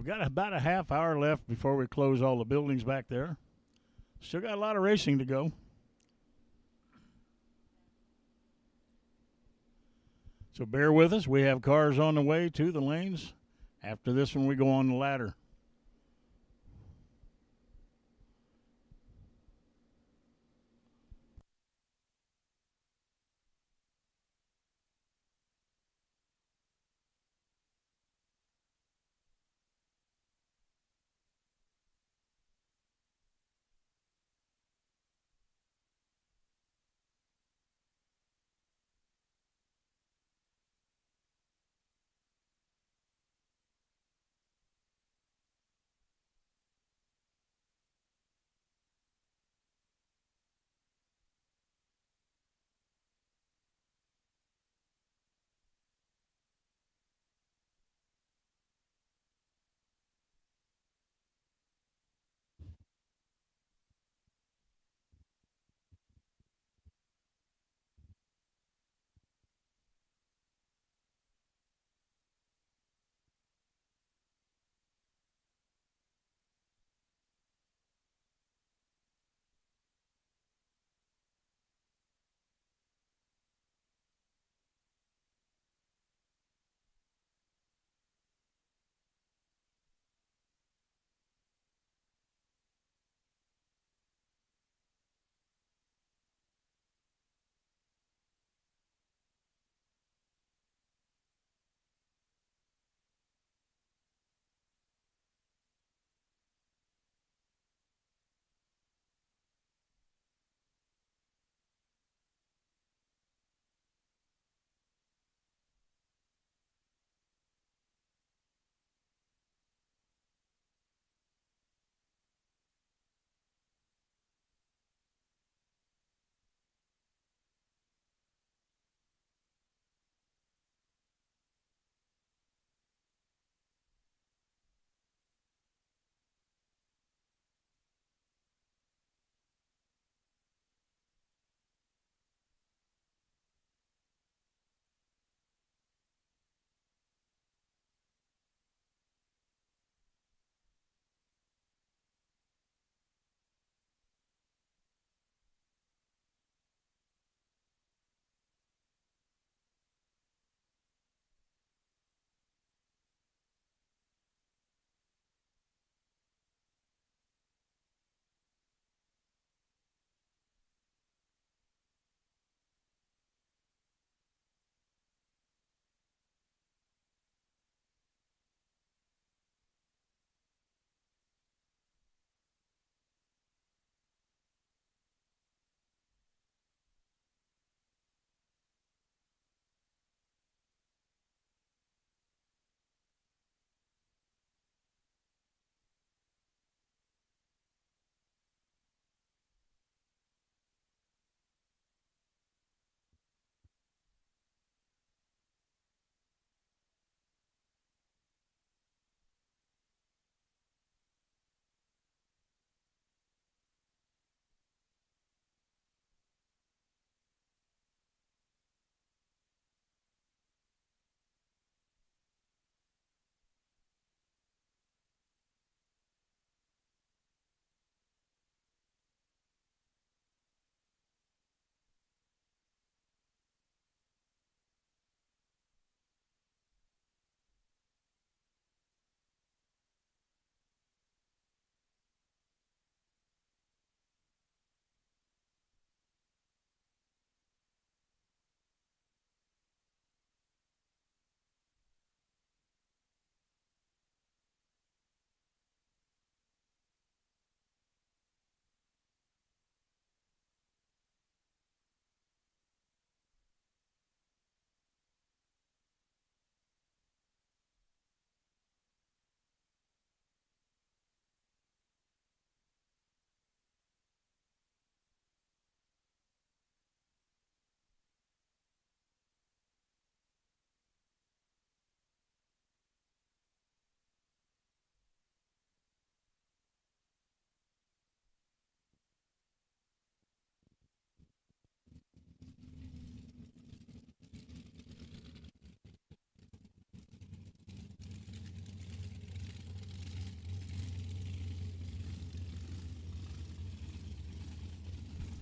We got about a half hour left before we close all the buildings back there. Still got a lot of racing to go. So bear with us. We have cars on the way to the lanes. After this one, we go on the ladder.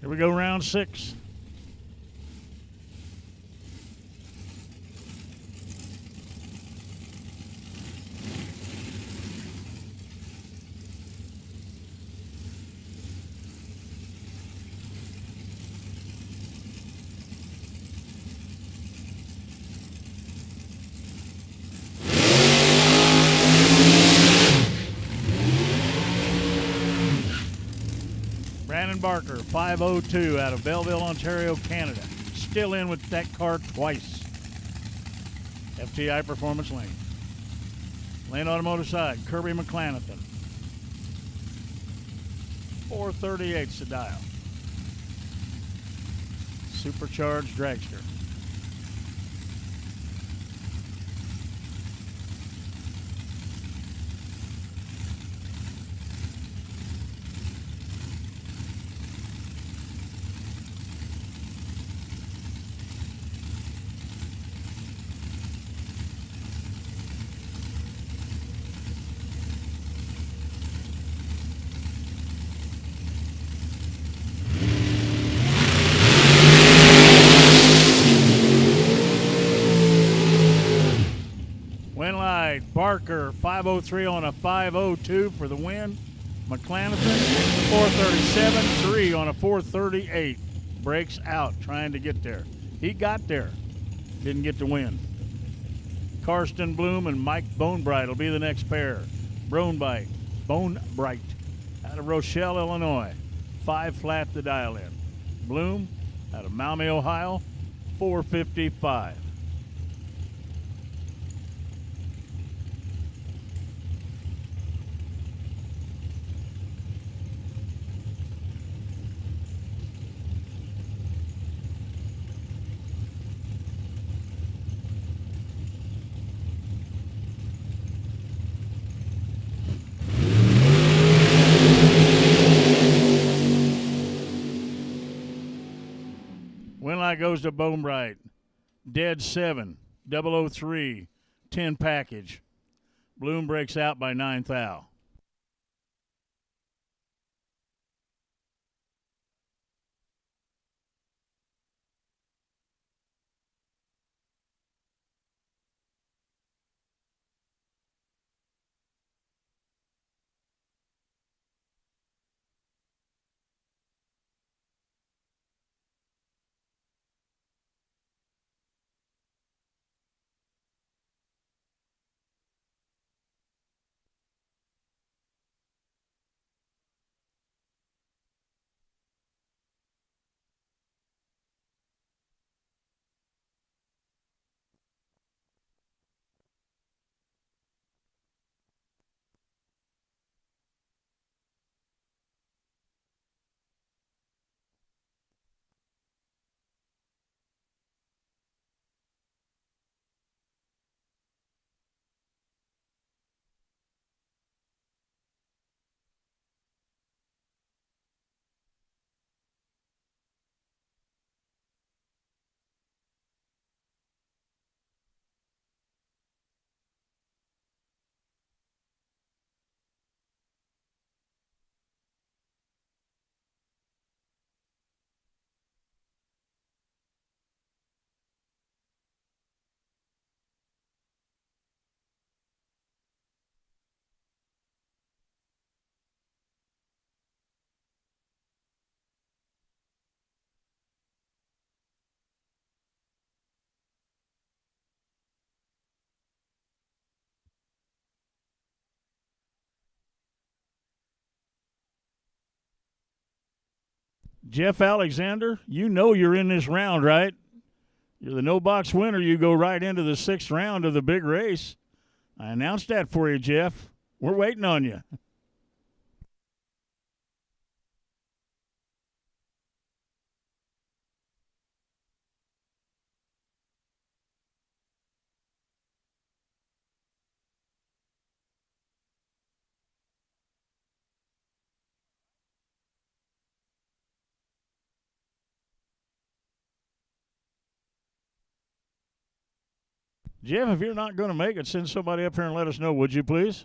Here we go, round 6. Brandon Barker, 502 out of Belleville, Ontario, Canada. Still in with that car twice. FTI Performance Lane. Lane Automotive side, Kirby McClanathan. 438's the dial. Supercharged dragster. Barker, 503 on a 502 for the win. McClanathan, 437, 3 on a 438. Breaks out trying to get there. He got there. Didn't get to win. Karsten Bloom and Mike Bonebright will be the next pair. Bonebright out of Rochelle, Illinois. 5 flat the dial in. Bloom out of Maumee, Ohio, 455. Winlight goes to Bonebright. Dead 7, 003, 10 package. Bloom breaks out by 9 thou. Jeff Alexander, you know you're in this round, right? You're the no-box winner. You go right into the 6th round of the big race. I announced that for you, Jeff. We're waiting on you. Jeff, if you're not going to make it, send somebody up here and let us know, would you please?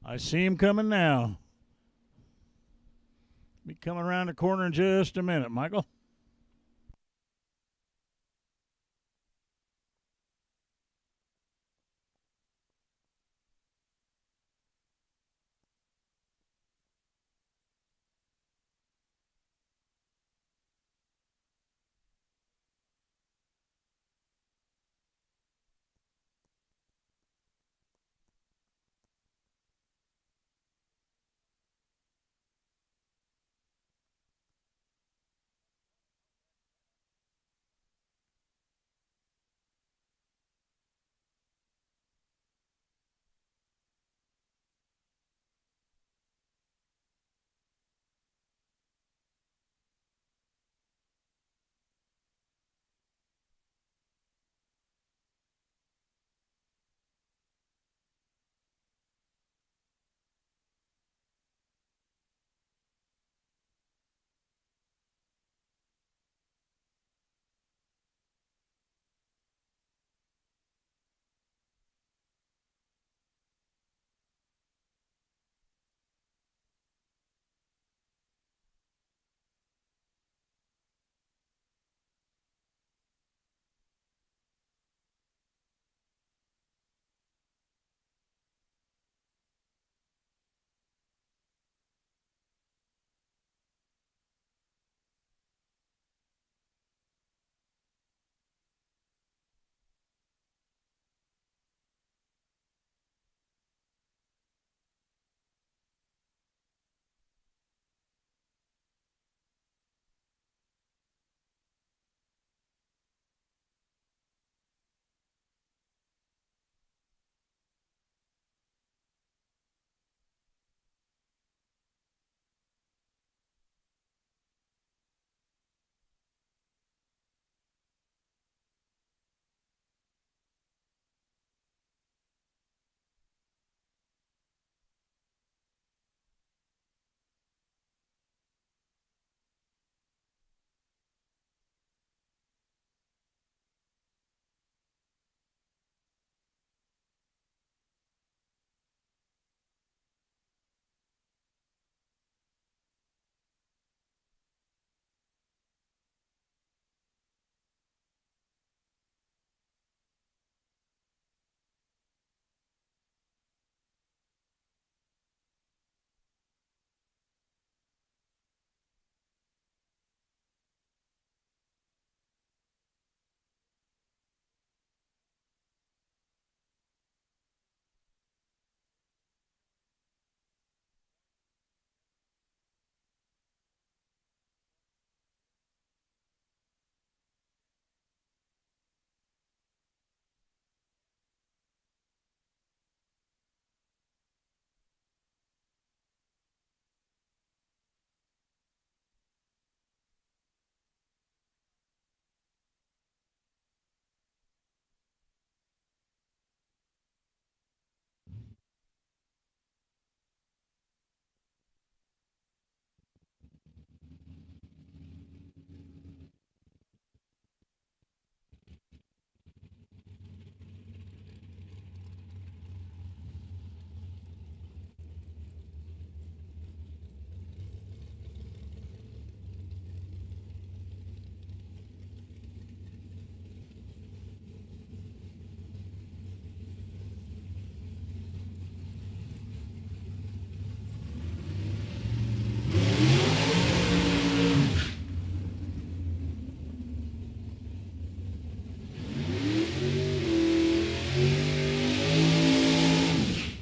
I see him coming now. Be coming around the corner in just a minute, Michael.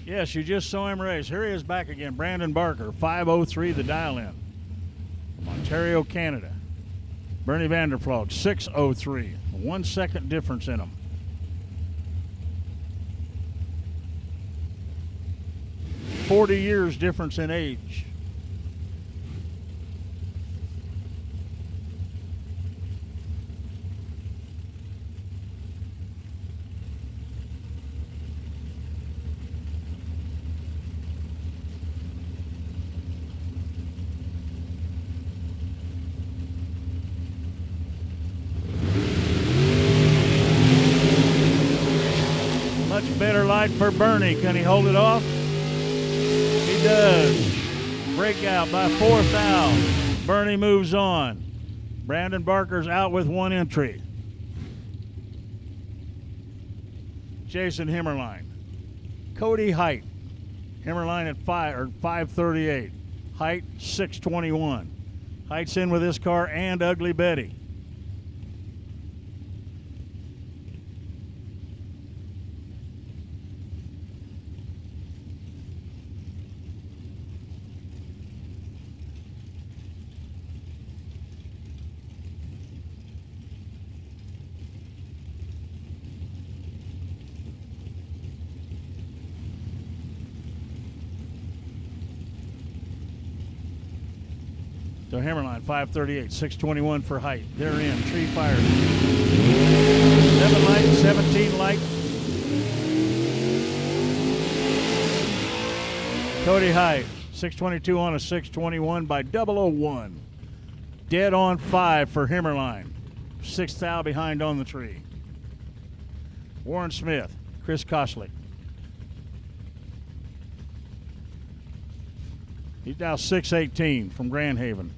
Yes, you just saw him race. Here he is back again. Brandon Barker, 5:03 the dial-in from Ontario, Canada. Bernie Vandervloot, 6:03. 1 second difference in them. $40 years difference in age. Much better light for Bernie. Can he hold it off? does. Breakout by 4th out. Bernie moves on. Brandon Barker's out with 1 entry. Jason Himmerline. Cody Height. Himmerline at 538. Height 621. Height's in with this car and Ugly Betty. So Hammerline, 538, 621 for Height. They're in. Tree fires. 7 light, 17 light. Cody Height, 622 on a 621 by 001. Dead on 5 for Hammerline. 6th thou behind on the tree. Warren Smith, Chris Koslick. He's now 618 from Grand Haven.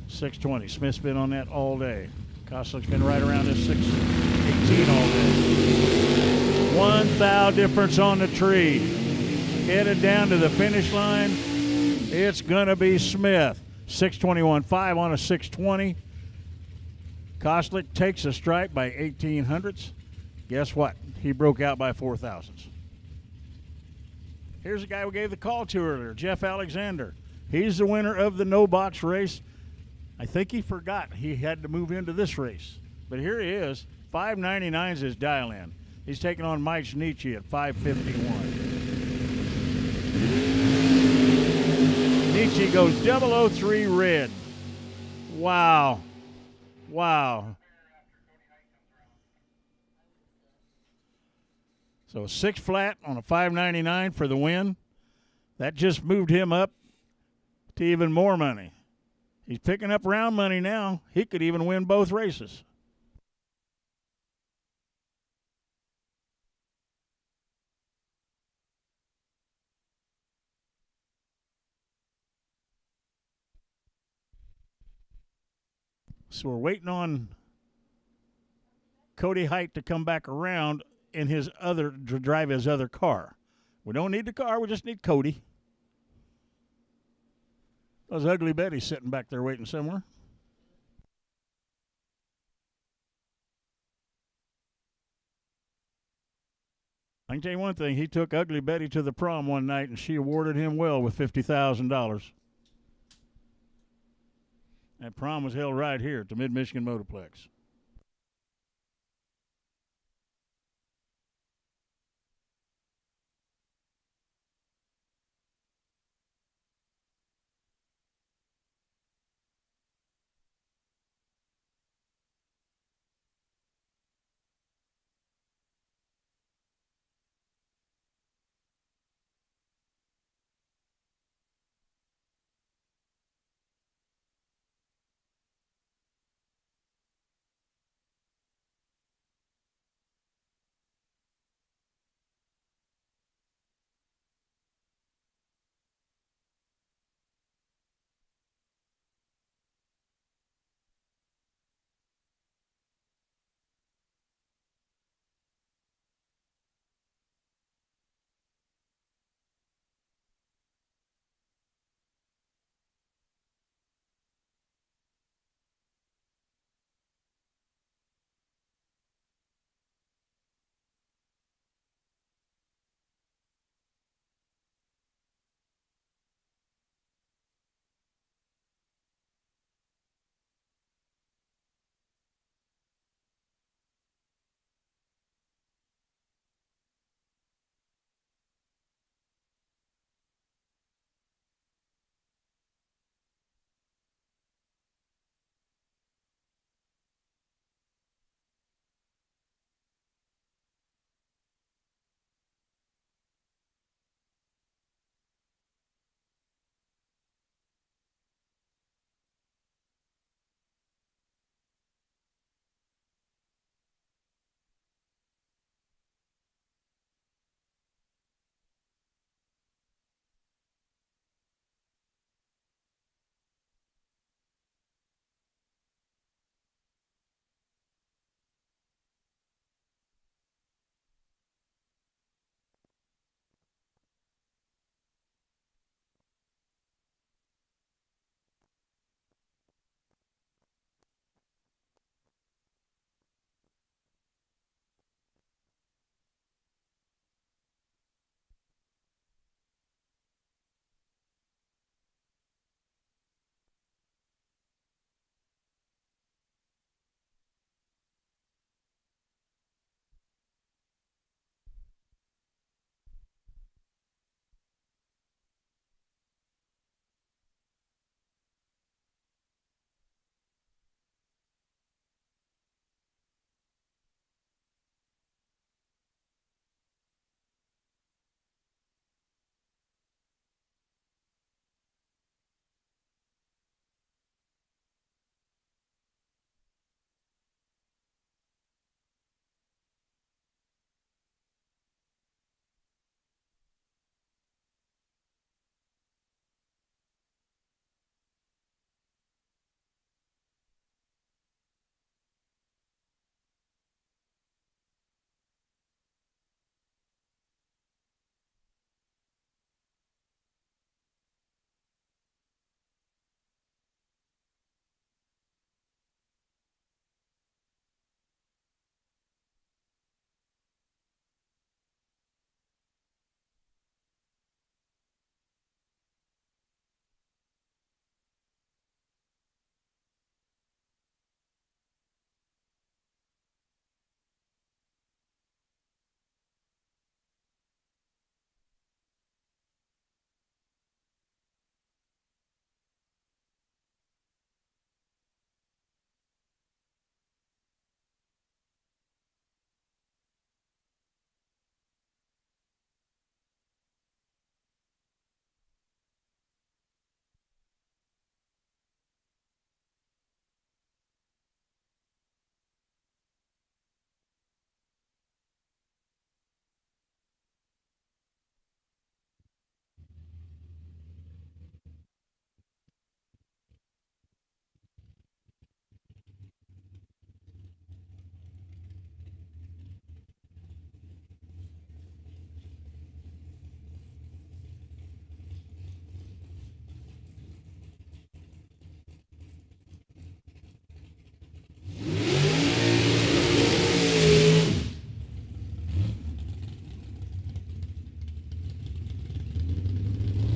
$620. Smith's been on that all day. Koslick's been right around this 618 all day. 1 thou difference on the tree. Headed down to the finish line. It's going to be Smith. 621.5 on a 620. Koslick takes a stripe by 1800ths. Guess what? He broke out by 4 thousandths. Here's the guy we gave the call to earlier, Jeff Alexander. He's the winner of the no-box race. I think he forgot he had to move into this race. But here he is. 599 is his dial-in. He's taking on Mike Nietzsche at 551. Nietzsche goes 003 red. Wow. Wow. So 6 flat on a 599 for the win. That just moved him up to even more money. He's picking up round money now. He could even win both races. So we're waiting on Cody Height to come back around in his other to drive his other car. We don't need the car. We just need Cody. Those Ugly Betty sitting back there waiting somewhere. I can tell you one thing. He took Ugly Betty to the prom one night, and she awarded him well with $50,000. That prom was held right here at the Mid-Michigan Motorplex.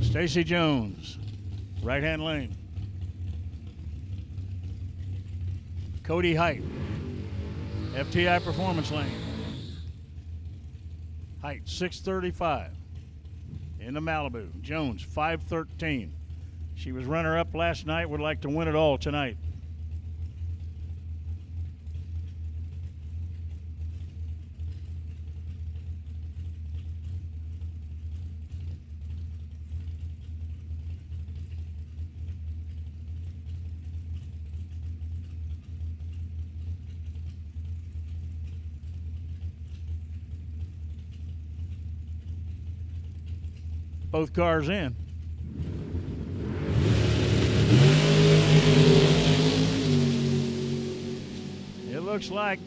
Stacy Jones, right-hand lane. Cody Height, FTI Performance Lane. Height 635 in the Malibu. Jones 513. She was runner-up last night, would like to win it all tonight. Both cars in. It looks like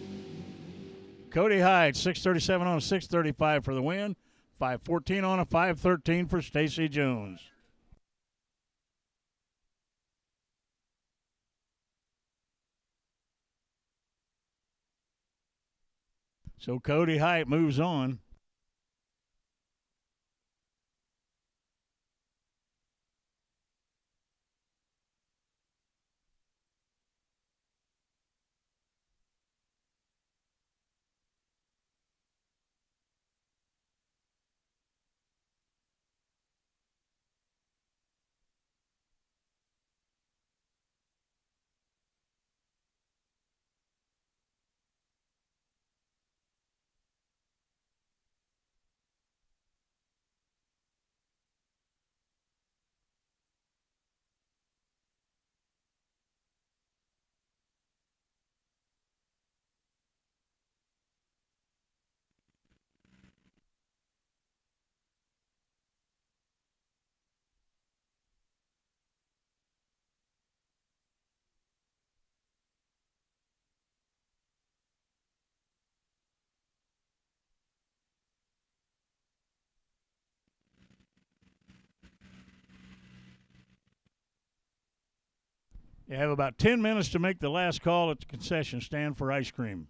Cody Hyde, 637 on a 635 for the win, 514 on a 513 for Stacy Jones. So Cody Hyde moves on. You have about 10 minutes to make the last call at the concession stand for ice cream.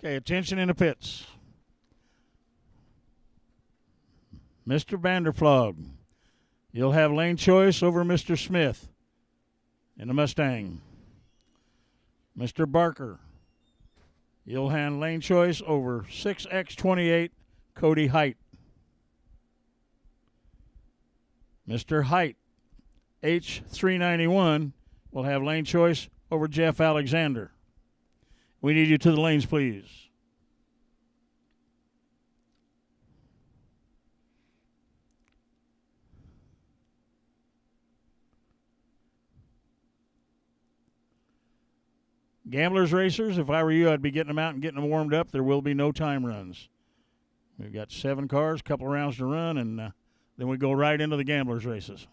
Okay, attention in the pits. Mr. Vanderflog, you'll have lane choice over Mr. Smith in the Mustang. Mr. Barker, you'll hand lane choice over 6X28 Cody Height. Mr. Height, H391, will have lane choice over Jeff Alexander. We need you to the lanes, please. Gamblers racers, if I were you, I'd be getting them out and getting them warmed up. There will be no time runs. We've got 7 cars, a couple of rounds to run, and then we go right into the gamblers races.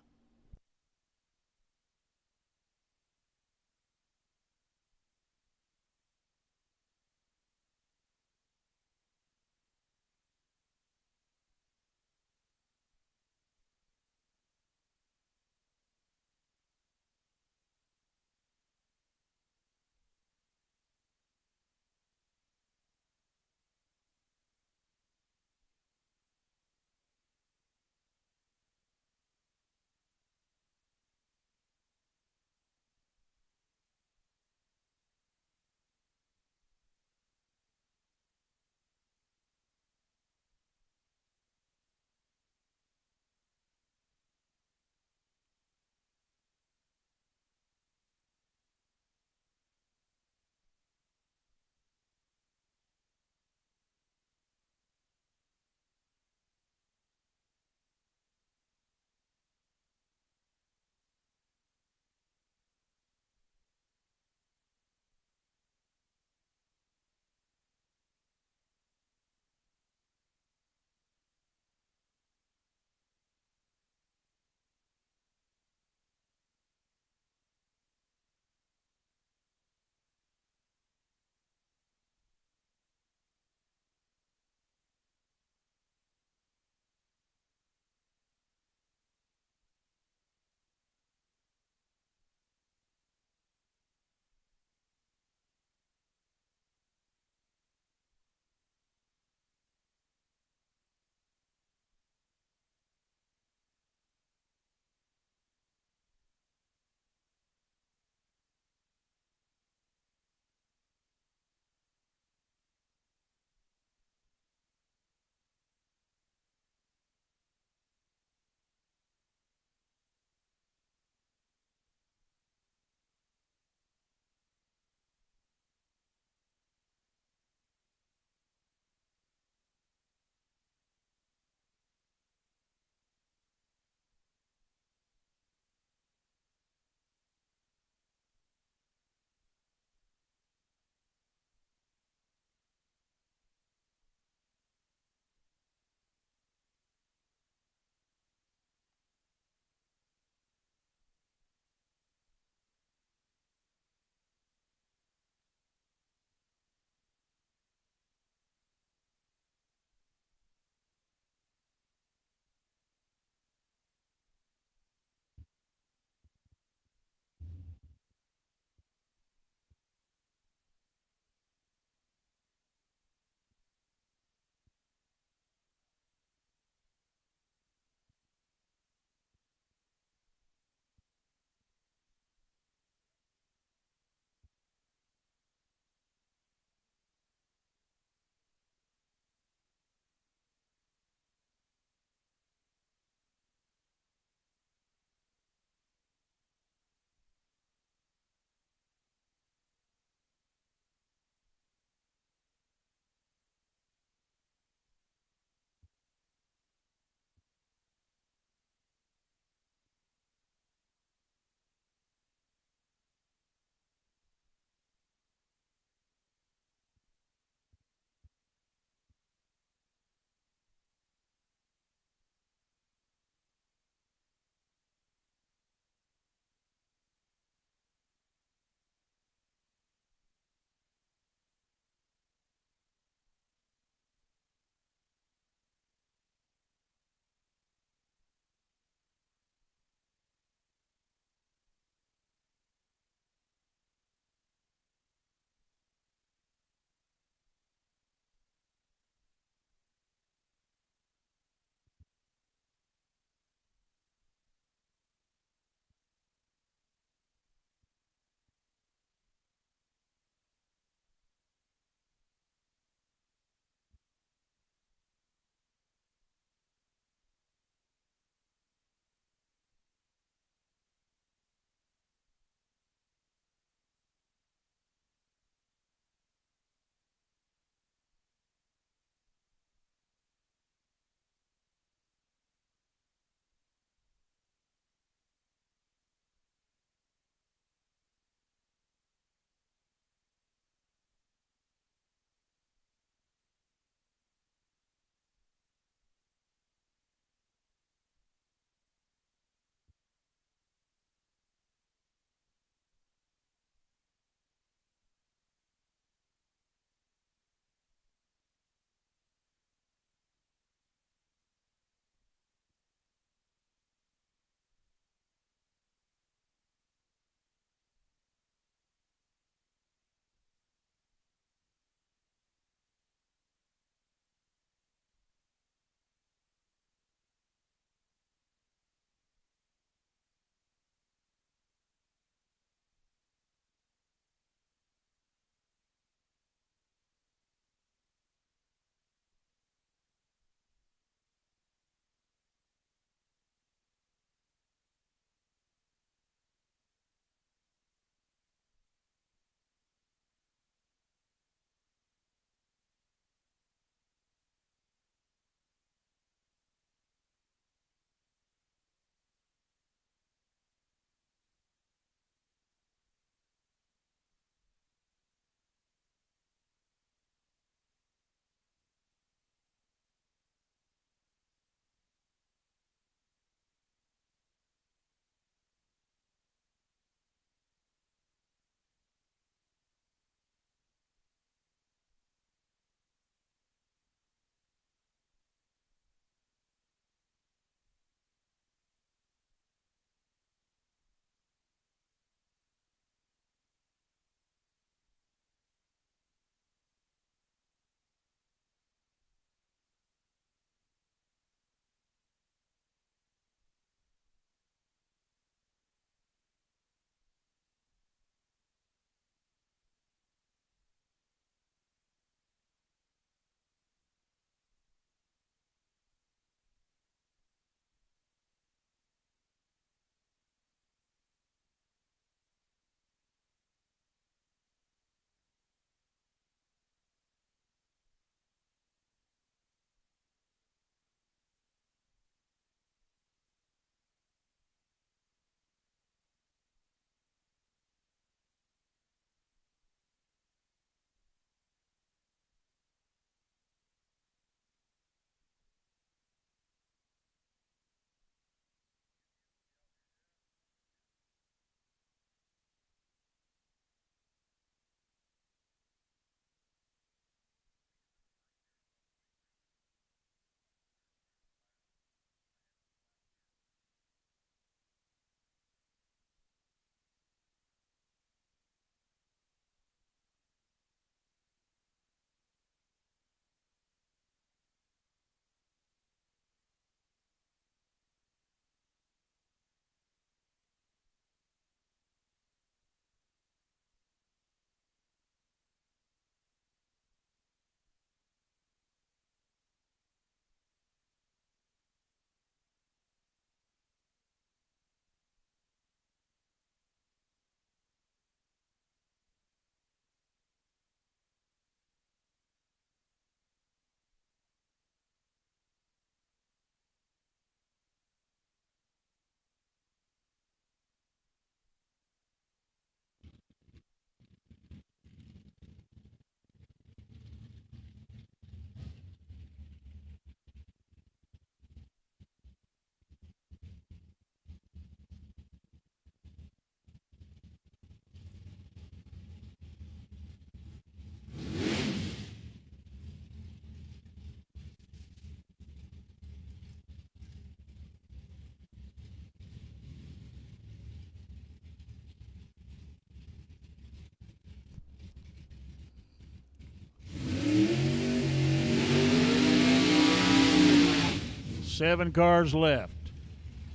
7 cars left.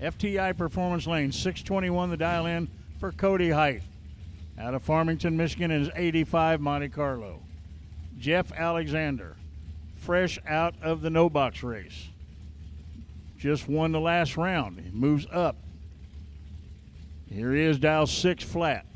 FTI Performance Lane, 621 the dial in for Cody Height. Out of Farmington, Michigan is 85 Monte Carlo. Jeff Alexander, fresh out of the no box race. Just won the last round. He moves up. Here he is, dial 6 flat.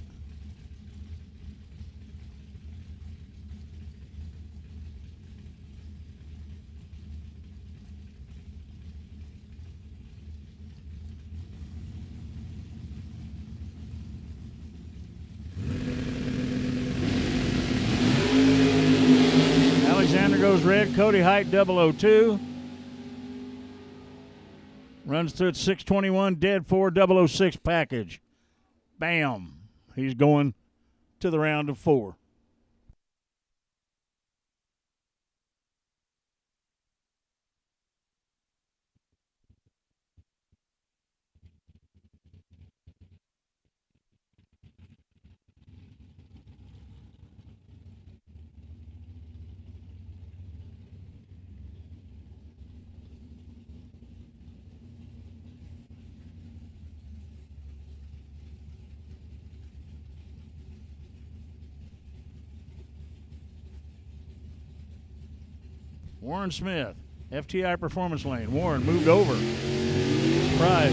Alexander goes red. Cody Height 002. Runs through at 621, dead 4, 006 package. Bam. He's going to the round of 4. Warren Smith, FTI Performance Lane. Warren moved over. Surprise.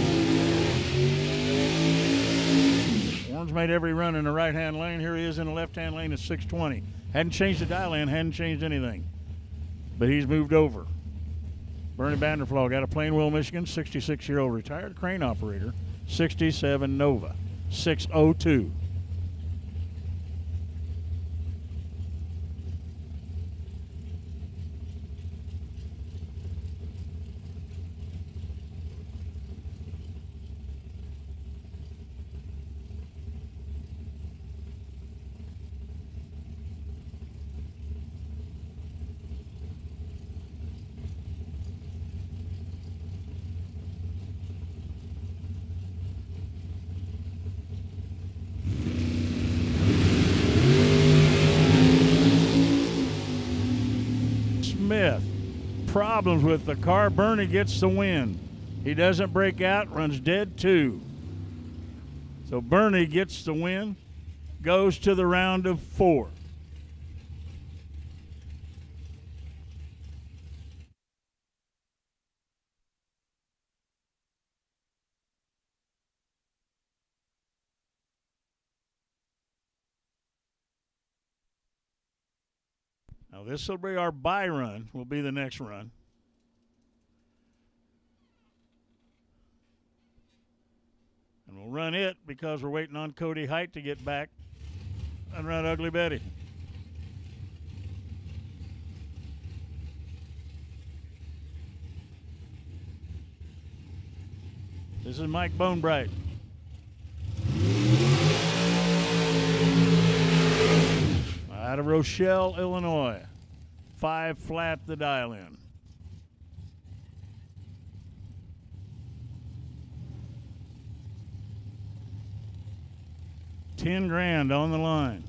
Warren's made every run in the right-hand lane. Here he is in the left-hand lane at 620. Hadn't changed the dial in, hadn't changed anything. But he's moved over. Bernie Vanderflog out of Plainwell, Michigan, 66-year-old retired crane operator, 67 Nova, 602. Smith, problems with the car. Bernie gets the win. He doesn't break out, runs dead 2. So Bernie gets the win, goes to the round of 4. Now this will be our bye run, will be the next run. And we'll run it because we're waiting on Cody Height to get back and run Ugly Betty. This is Mike Bonebright. Out of Rochelle, Illinois. 5 flat the dial in. $10,000 on the line.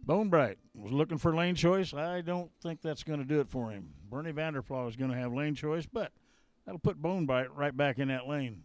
Bonebright was looking for lane choice. I don't think that's going to do it for him. Bernie Vanderploeg is going to have lane choice, but that'll put Bone Bite right back in that lane.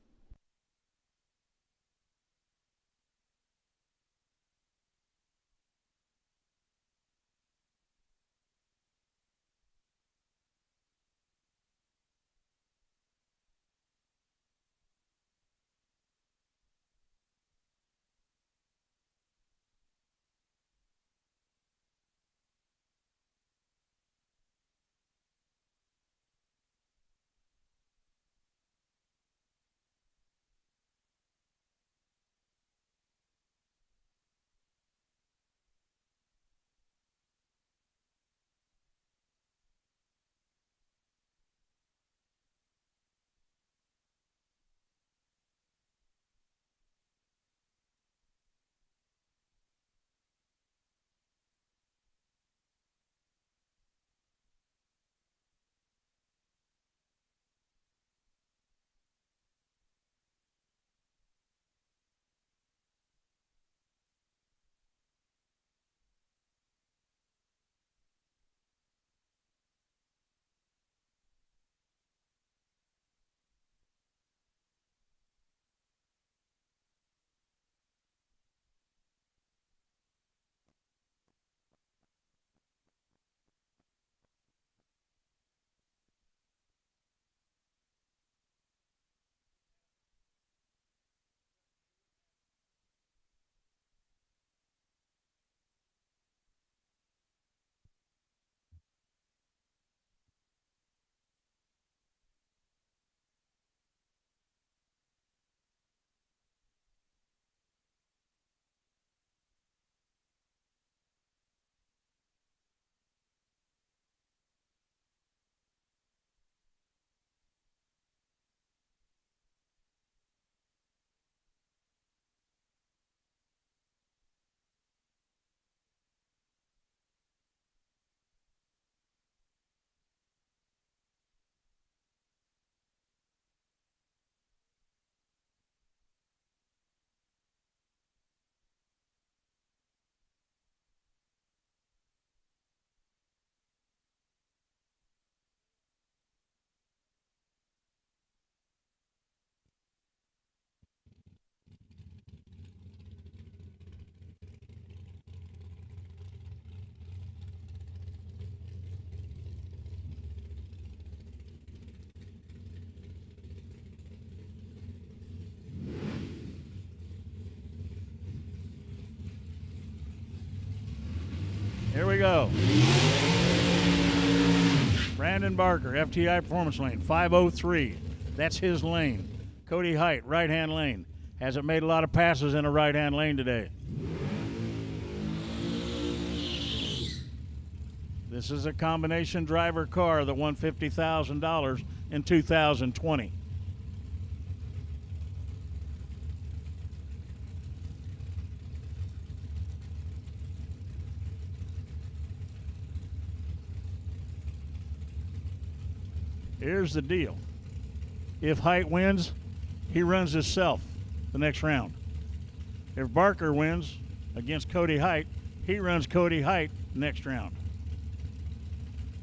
Here we go. Brandon Barker, FTI Performance Lane, 503. That's his lane. Cody Height, right-hand lane. Hasn't made a lot of passes in a right-hand lane today. This is a combination driver car that won $50,000 in 2020. Here's the deal. If Height wins, he runs himself the next round. If Barker wins against Cody Height, he runs Cody Height next round.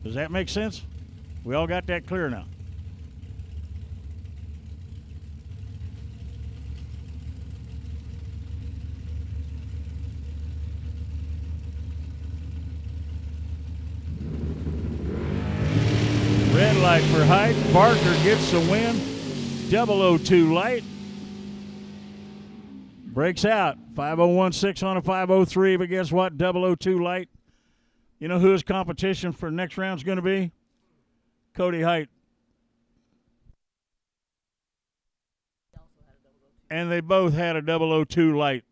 Does that make sense? We all got that clear now. Red light for Height. Barker gets the win. 002 light. Breaks out. 5016 on a 503, but guess what? 002 light. You know who his competition for next round is going to be? Cody Height. And they both had a 002 light.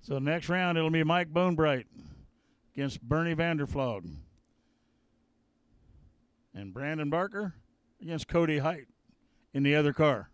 So next round it'll be Mike Bonebright against Bernie Vanderflog. And Brandon Barker against Cody Height in the other car.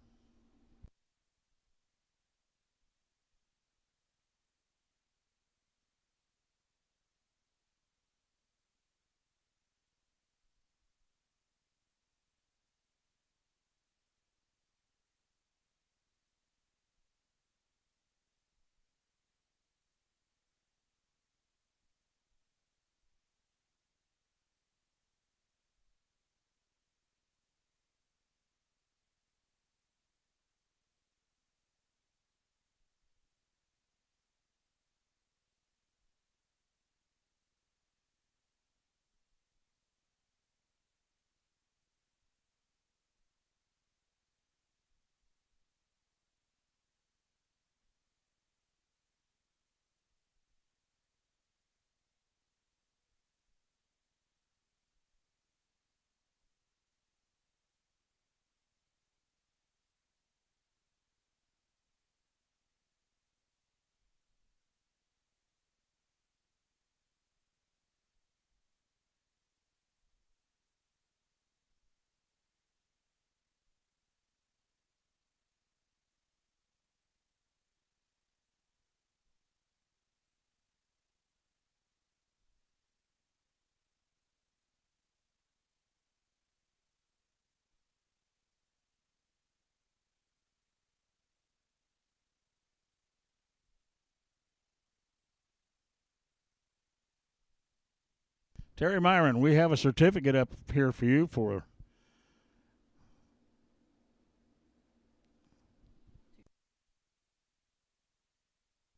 Terry Myron, we have a certificate up here for you for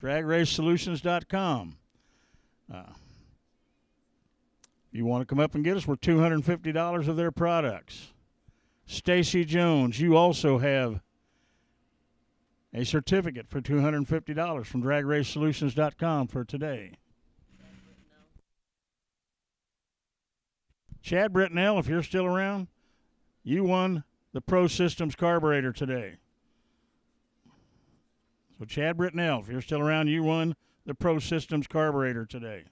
DragRaceSolutions.com. You want to come up and get us? We're $250 of their products. Stacy Jones, you also have a certificate for $250 from DragRaceSolutions.com for today. Chad Britnell, if you're still around, you won the Pro Systems carburetor today. So Chad Britnell, if you're still around, you won the Pro Systems carburetor today.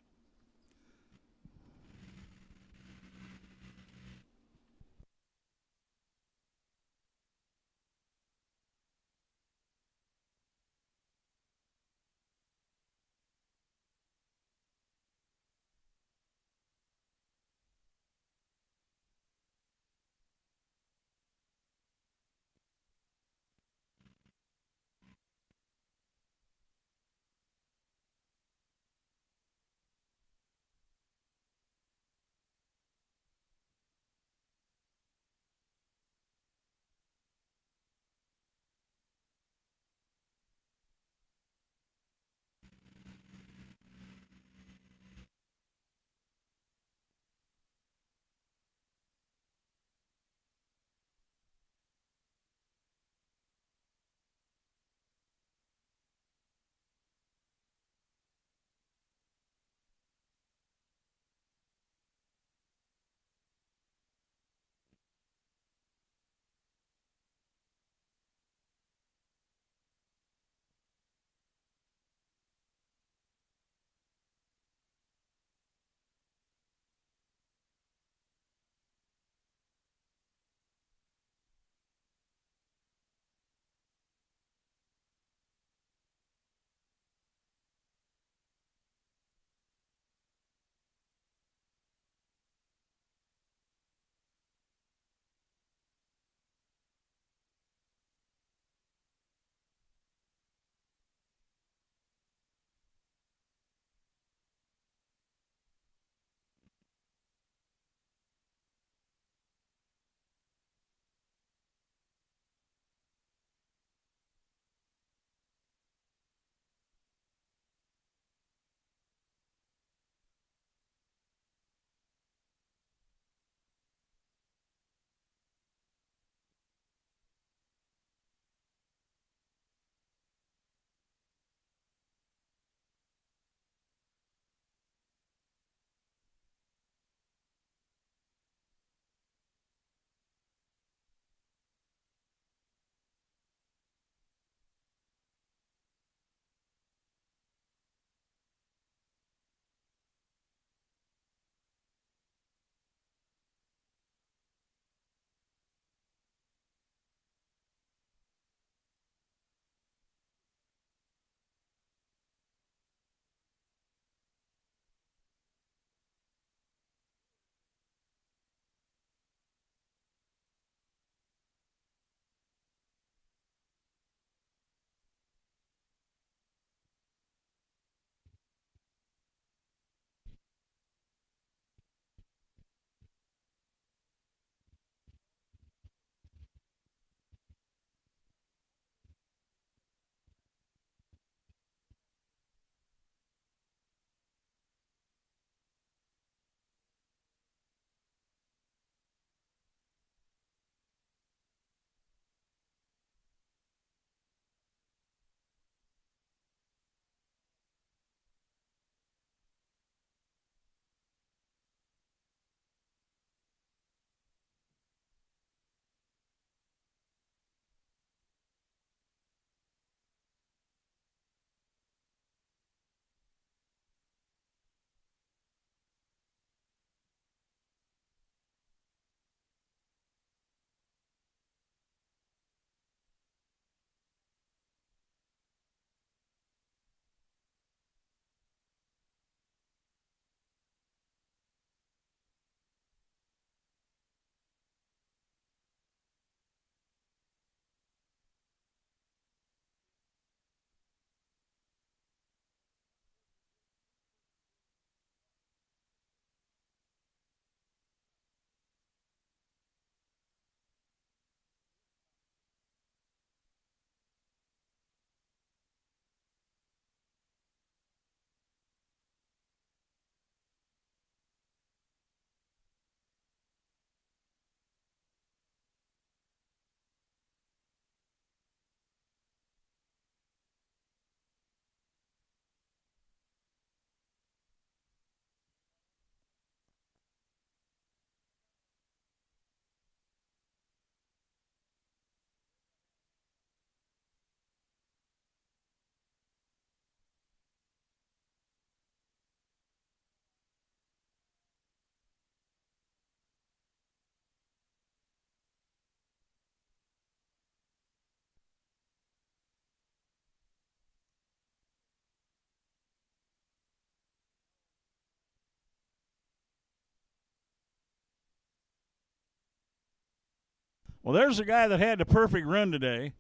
Well, there's a guy that had the perfect run today.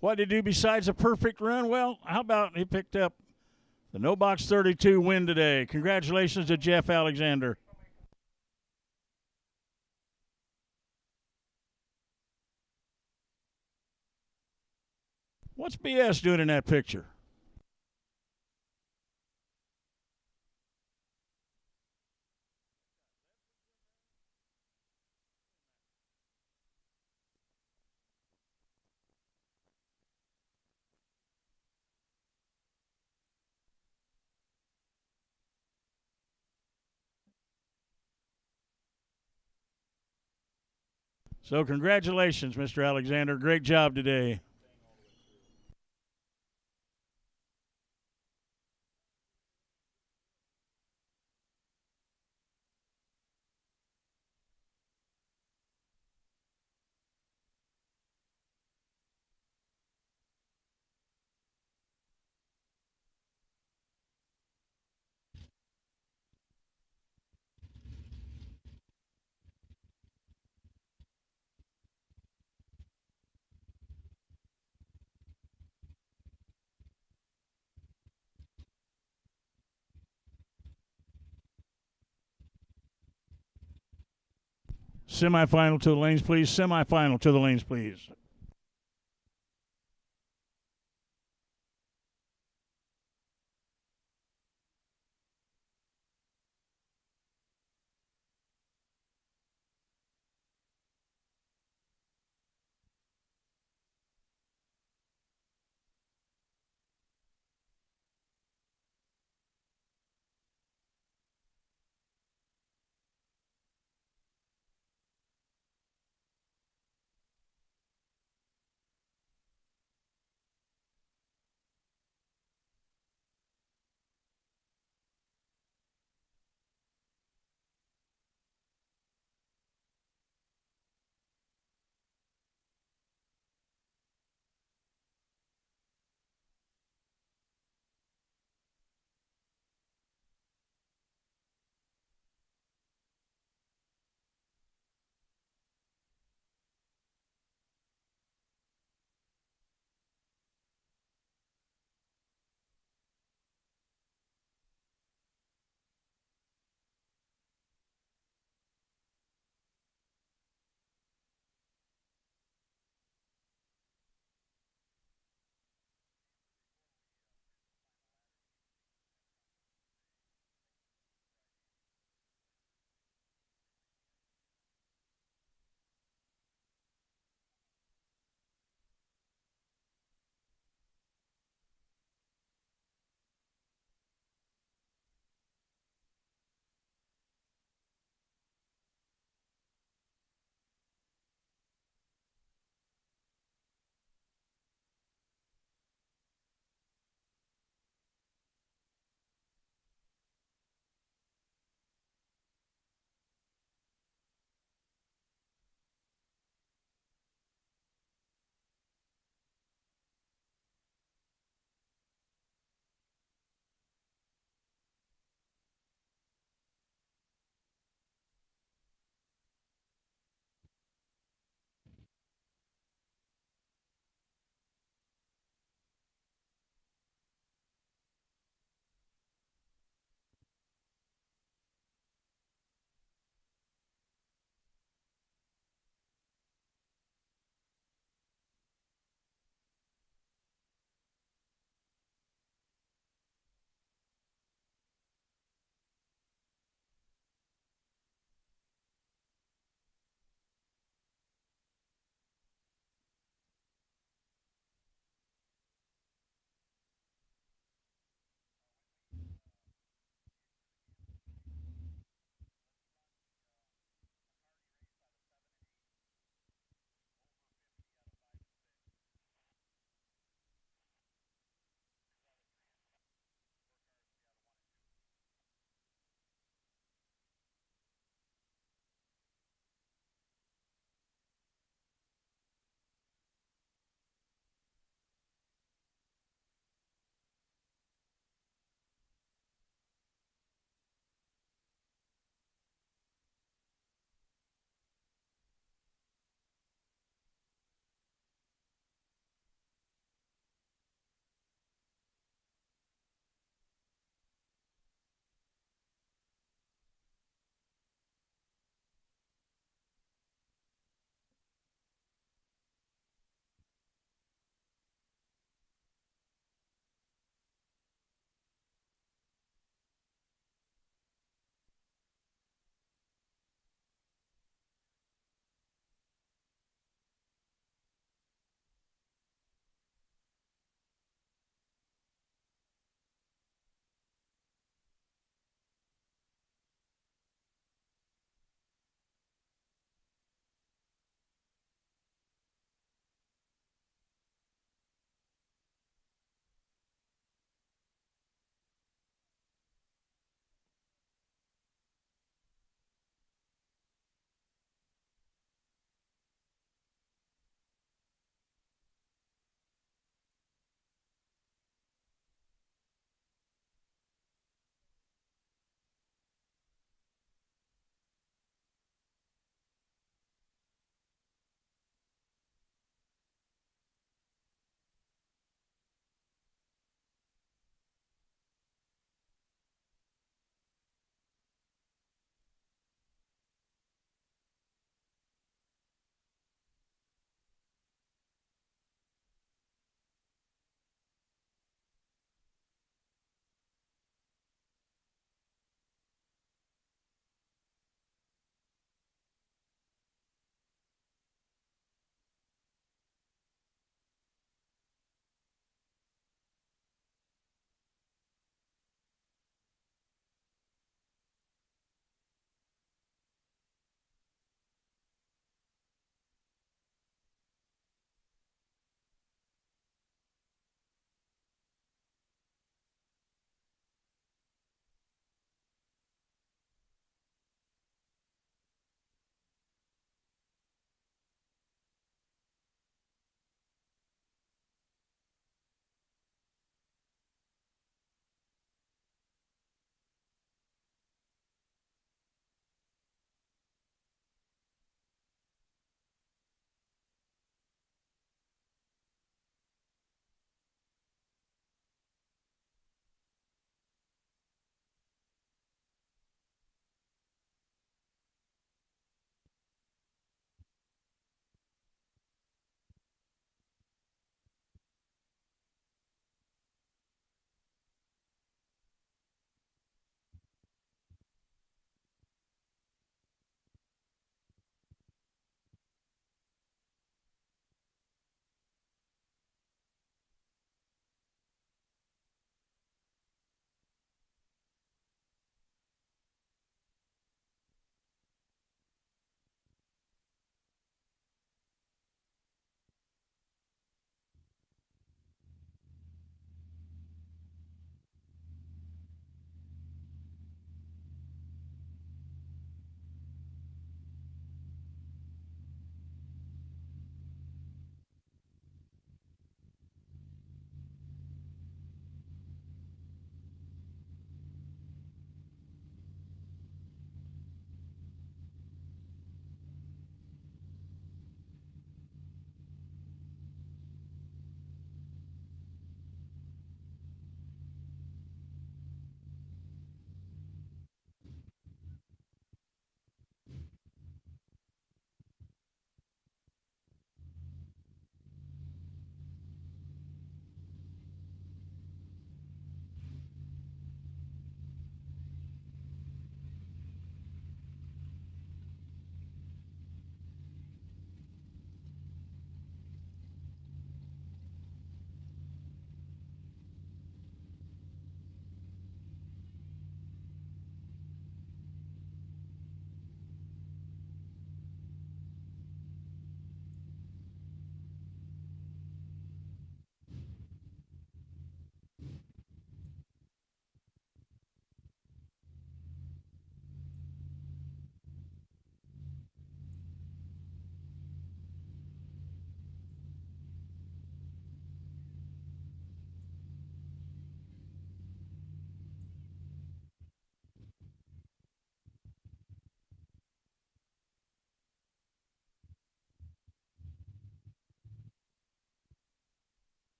What did he do besides a perfect run? Well, how about he picked up the No Box 32 win today. Congratulations to Jeff Alexander. What's BS doing in that picture? So, congratulations, Mr. Alexander. Great job today. Semifinal to the lanes, please. Semifinal to the lanes, please.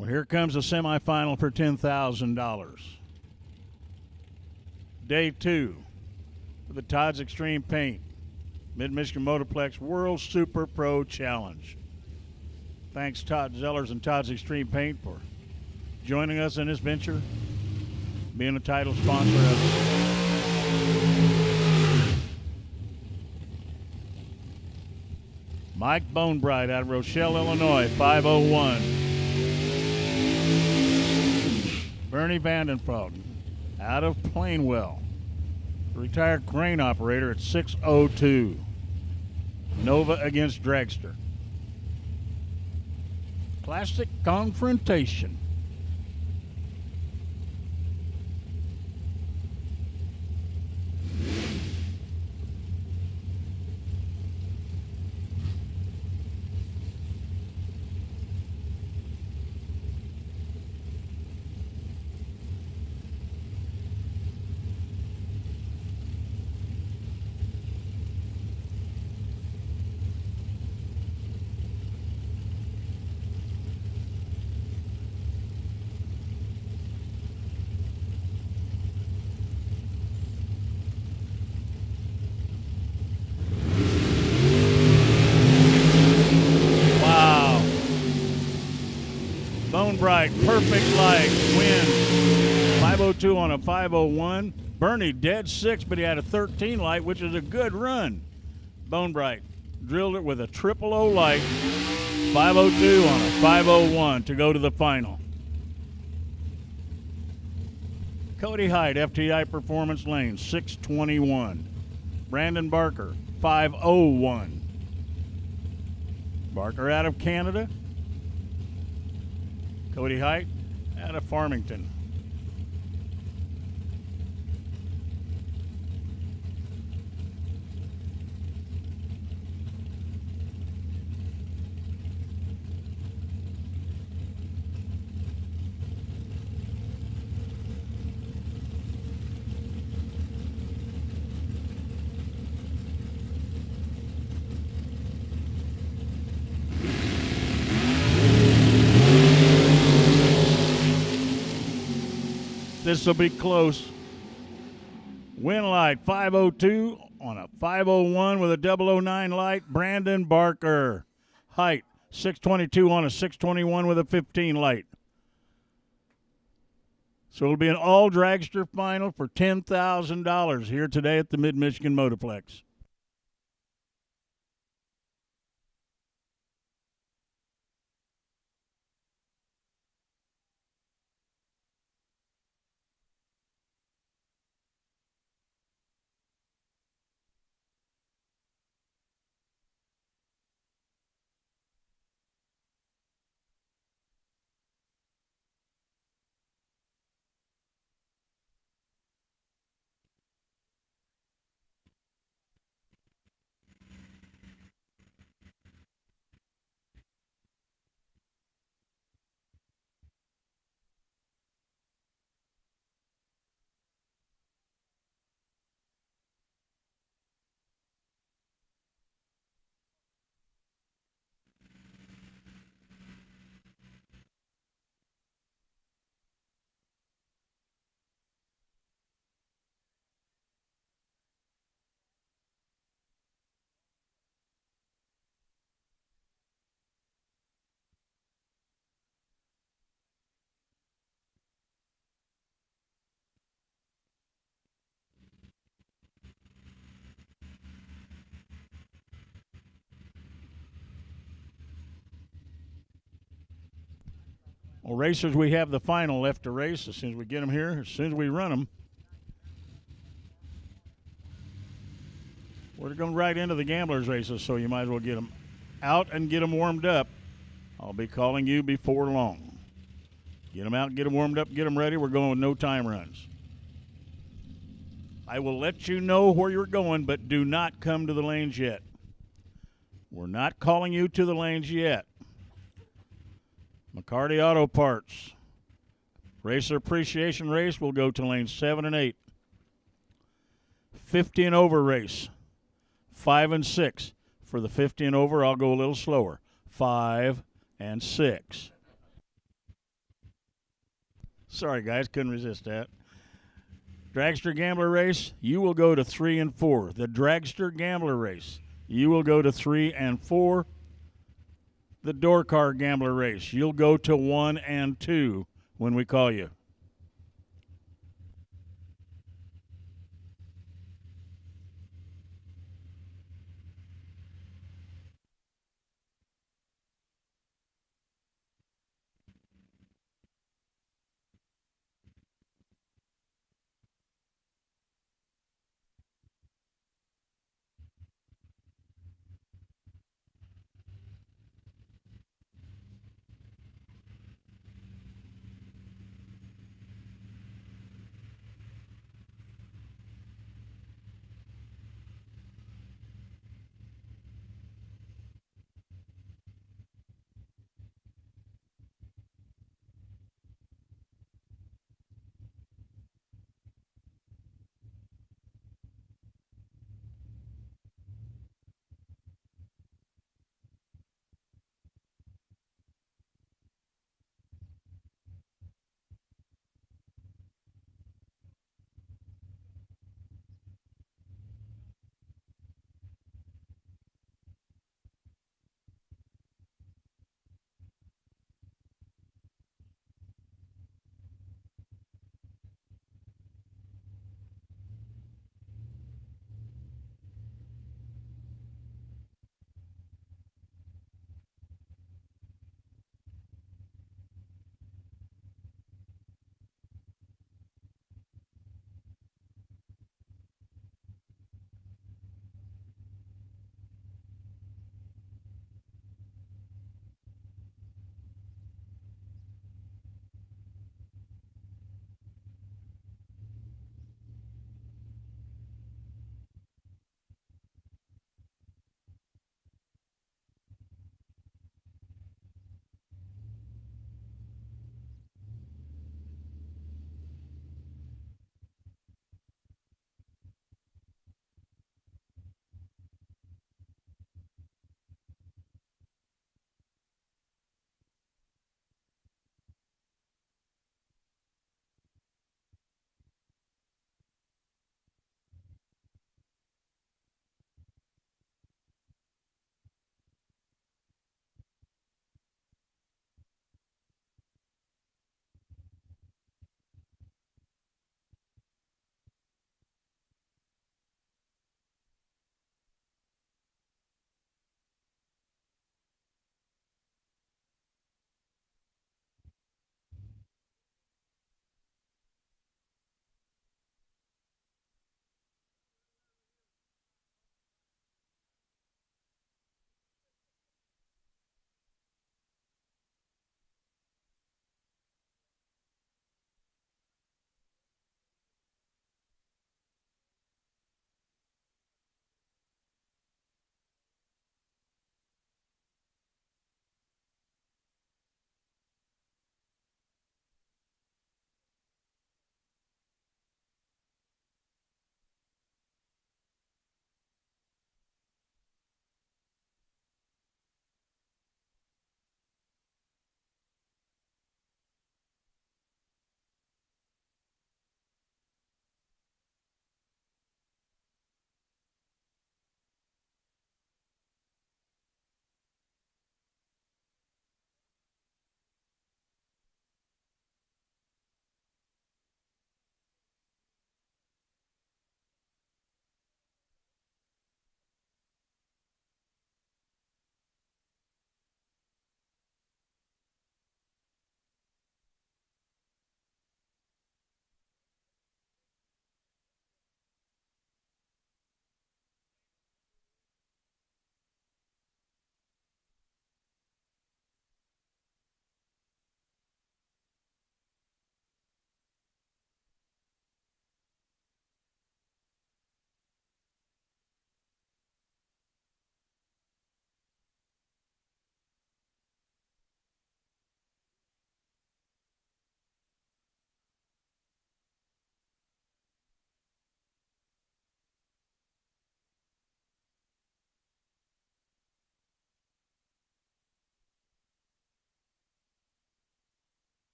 Well, here comes the semifinal for $10,000. Day 2 of the Todd's Extreme Paint Mid-Michigan Motorplex World Super Pro Challenge. Thanks Todd Zellers and Todd's Extreme Paint for joining us in this venture, being a title sponsor of it. Mike Bonebright out of Rochelle, Illinois, 501. Bernie Vandenfeld out of Plainwell, retired crane operator at 602. Nova against Dragster. Classic confrontation. Bright, perfect light, wins. 502 on a 501. Bernie dead 6, but he had a 13 light, which is a good run. Bone Bright drilled it with a 000 light. 502 on a 501 to go to the final. Cody Hyde, FTI Performance Lane, 621. Brandon Barker, 501. Barker out of Canada. Cody Hyde out of Farmington. This will be close. Win light 502 on a 501 with a 009 light. Brandon Barker. Height 622 on a 621 with a 15 light. So it'll be an all dragster final for $10,000 here today at the Mid-Michigan Motorplex. Well, racers, we have the final left to race as soon as we get them here, as soon as we run them. We're going right into the gamblers' races, so you might as well get them out and get them warmed up. I'll be calling you before long. Get them out, get them warmed up, get them ready. We're going with no time runs. I will let you know where you're going, but do not come to the lanes yet. We're not calling you to the lanes yet. McCarty Auto Parts. Racer Appreciation Race will go to lanes 7 and 8. 50 and over race. 5 and 6. For the 50 and over, I'll go a little slower. 5 and 6. Sorry, guys, couldn't resist that. Dragster Gambler Race, you will go to 3 and 4. The Dragster Gambler Race, you will go to 3 and 4. The Door Car Gambler Race, you'll go to 1 and 2 when we call you.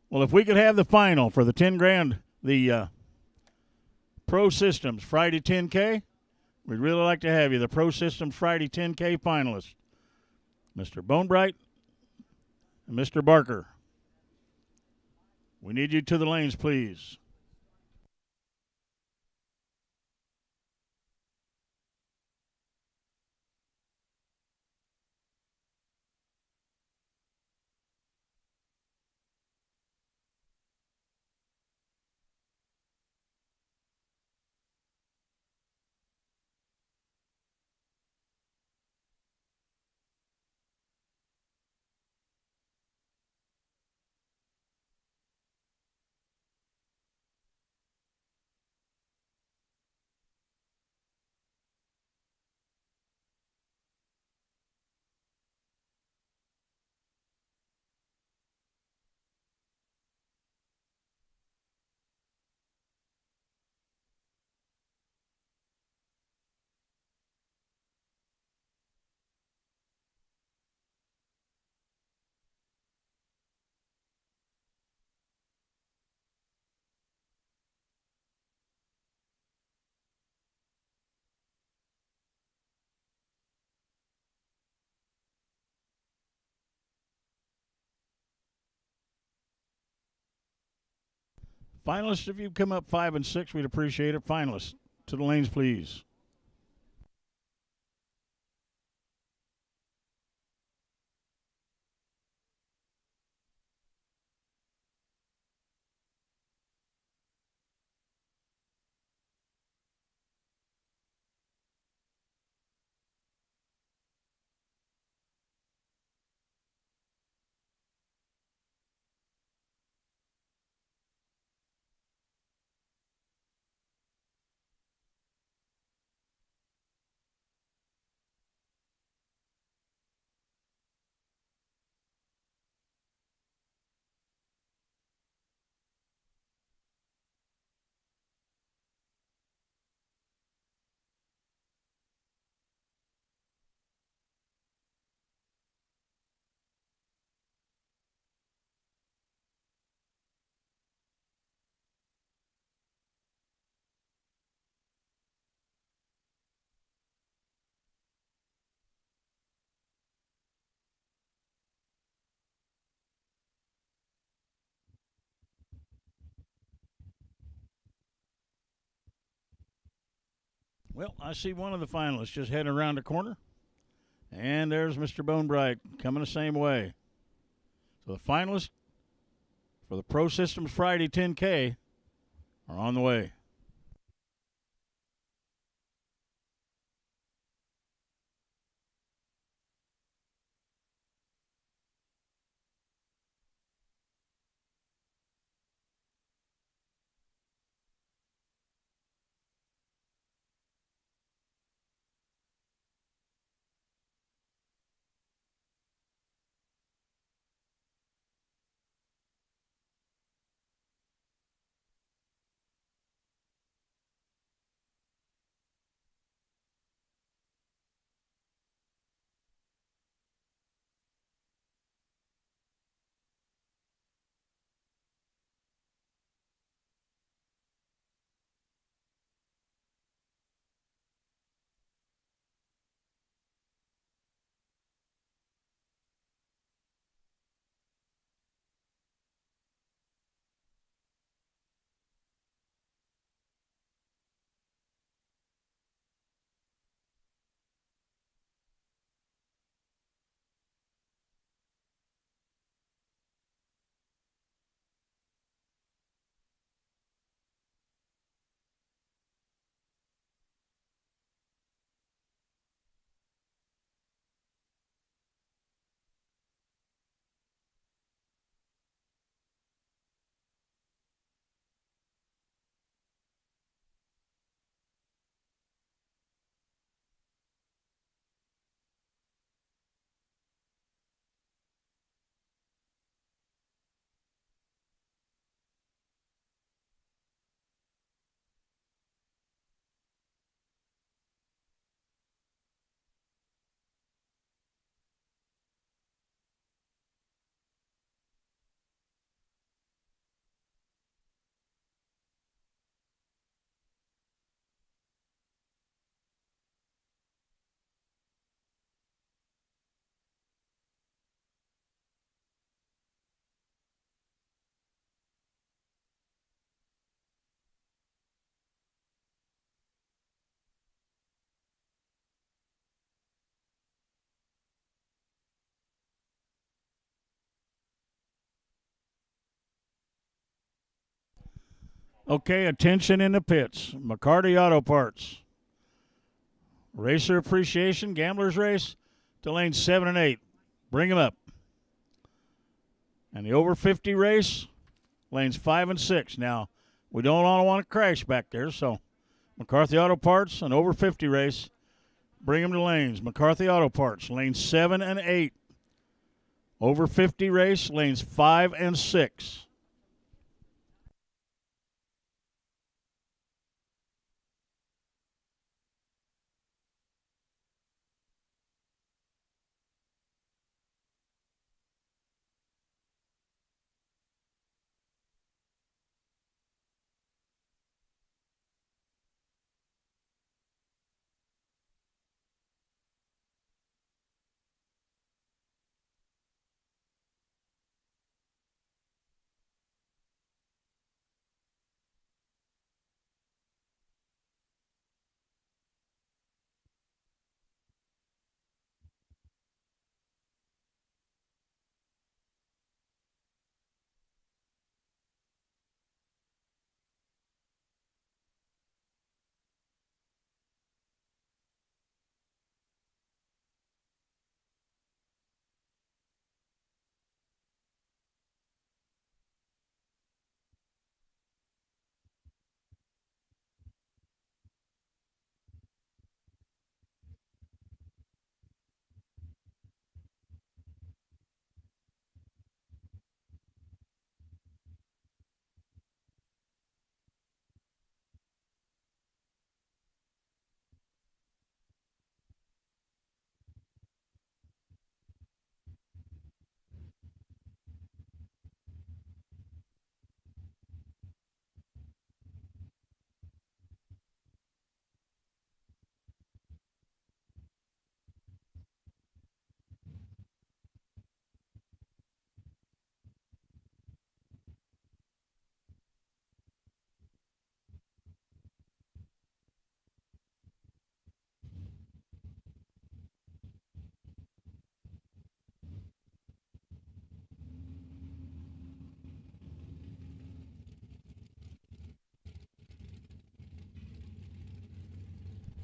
Well, if we could have the final for the 10 grand, the Pro Systems Friday 10K, we'd really like to have you, the Pro Systems Friday 10K finalists, Mr. Bonebright and Mr. Barker. We need you to the lanes, please. Finalists, if you come up 5 and 6, we'd appreciate it. Finalists, to the lanes, please. Well, I see one of the finalists just heading around the corner. And there's Mr. Bonebright coming the same way. So the finalists for the Pro Systems Friday 10K are on the way. Okay, attention in the pits. McCarty Auto Parts. Racer Appreciation, Gamblers Race to lanes 7 and 8. Bring them up. And the over 50 race, lanes 5 and 6. Now, we don't all want to crash back there, so McCarthy Auto Parts, an over 50 race, bring them to lanes. McCarthy Auto Parts, lanes 7 and 8. Over 50 race, lanes 5 and 6.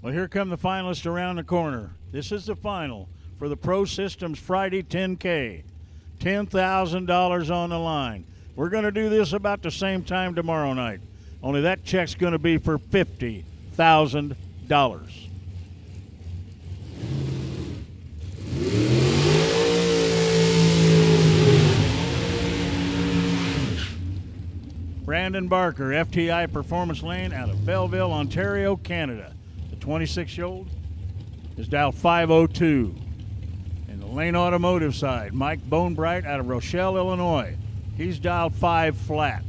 Well, here come the finalists around the corner. This is the final for the Pro Systems Friday 10K. $10,000 on the line. We're going to do this about the same time tomorrow night. Only that check's going to be for $50,000. Brandon Barker, FTI Performance Lane out of Belleville, Ontario, Canada. The 26-year-old is dialed 502. In the Lane Automotive side, Mike Bonebright out of Rochelle, Illinois. He's dialed 5 flat.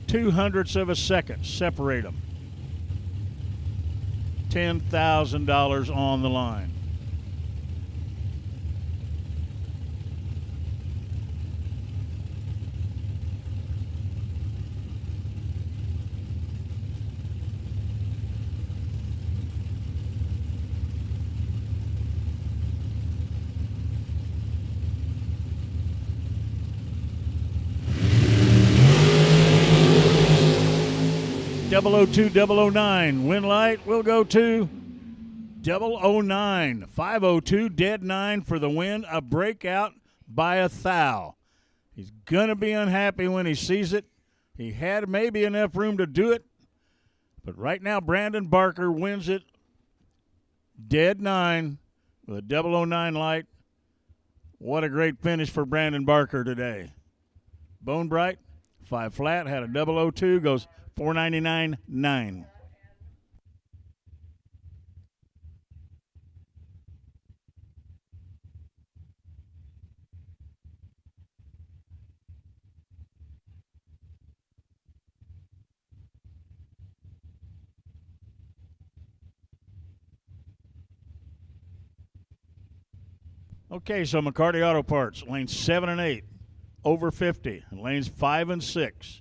0.02 of a second separate them. $10,000 on the line. .002 009. Win light will go to 009. 502 dead 9 for the win. A breakout by a thou. He's going to be unhappy when he sees it. He had maybe enough room to do it. But right now, Brandon Barker wins it. Dead 9 with a 009 light. What a great finish for Brandon Barker today. Bonebright, 5 flat, had a 002, goes 499.9. Okay, so McCarty Auto Parts, lanes 7 and 8, over 50, and lanes 5 and 6.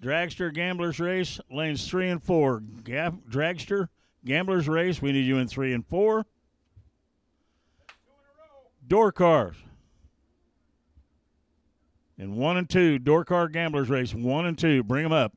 Dragster Gamblers Race, lanes 3 and 4. Dragster Gamblers Race, we need you in 3 and 4. Door cars. In 1 and 2, door car Gamblers Race, 1 and 2. Bring them up.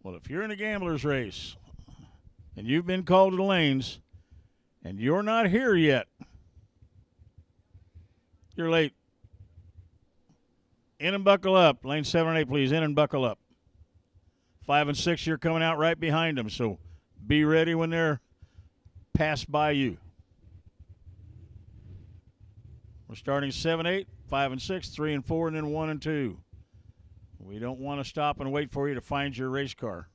Well, if you're in a Gamblers Race and you've been called to the lanes and you're not here yet, you're late. In and buckle up. Lane 7 and 8, please. In and buckle up. 5 and 6, you're coming out right behind them, so be ready when they're passed by you. We're starting 7, 8, 5 and 6, 3 and 4, and then 1 and 2. We don't want to stop and wait for you to find your race car.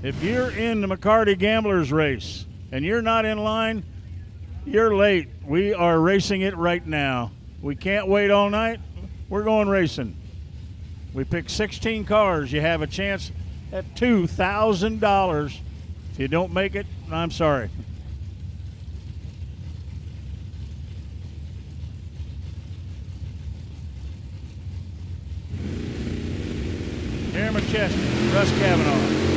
If you're in the McCarty Gamblers race and you're not in line, you're late. We are racing it right now. We can't wait all night. We're going racing. We picked 16 cars. You have a chance at $2,000. If you don't make it, I'm sorry. Aaron McChesney, Russ Cavanaugh.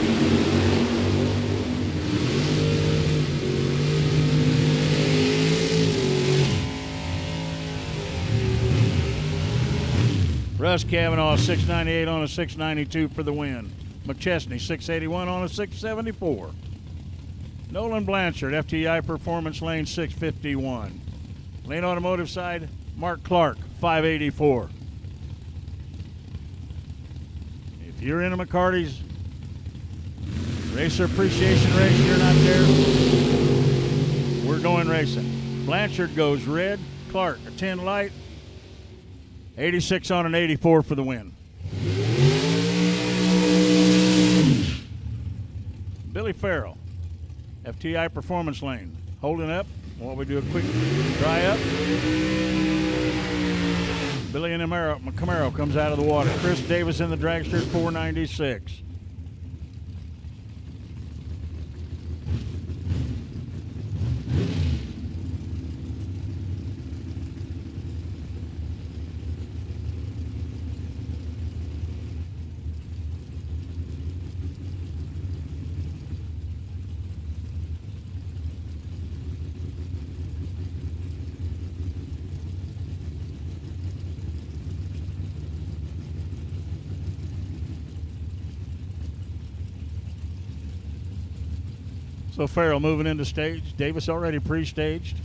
Russ Cavanaugh, 698 on a 692 for the win. McChesney, 681 on a 674. Nolan Blanchard, FTI Performance Lane, 651. Lane Automotive side, Mark Clark, 584. If you're in a McCarty's Racer Appreciation Race, you're not there, we're going racing. Blanchard goes red, Clark a 10 light, 86 on an 84 for the win. Billy Farrell, FTI Performance Lane, holding up while we do a quick dry up. Billy and Camaro comes out of the water. Chris Davis in the dragster, 496. So Farrell moving into stage. Davis already pre-staged.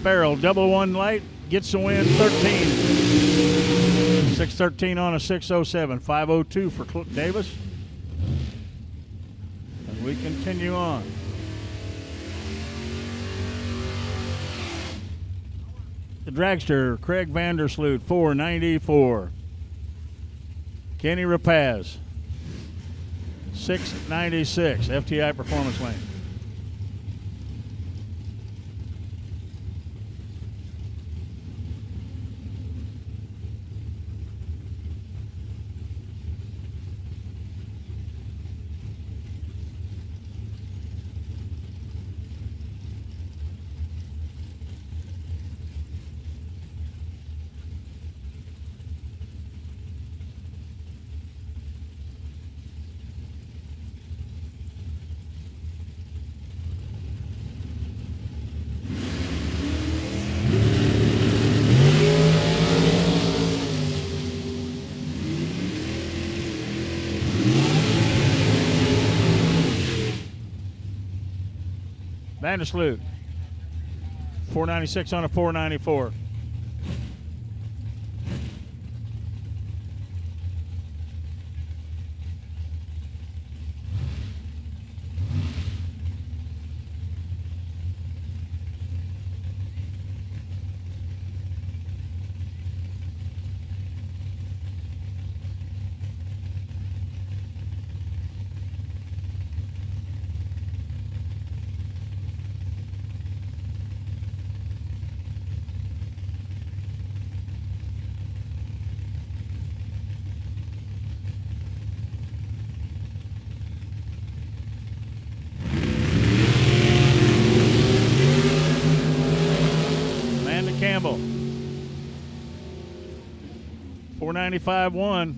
Farrell, double one light, gets the win, 13. 613 on a 607, 502 for Davis. And we continue on. The dragster, Craig Vandersloot, 494. Kenny Rapaz, 696, FTI Performance Lane. Vandersloot, 496 on a 494. Campbell, 495-1.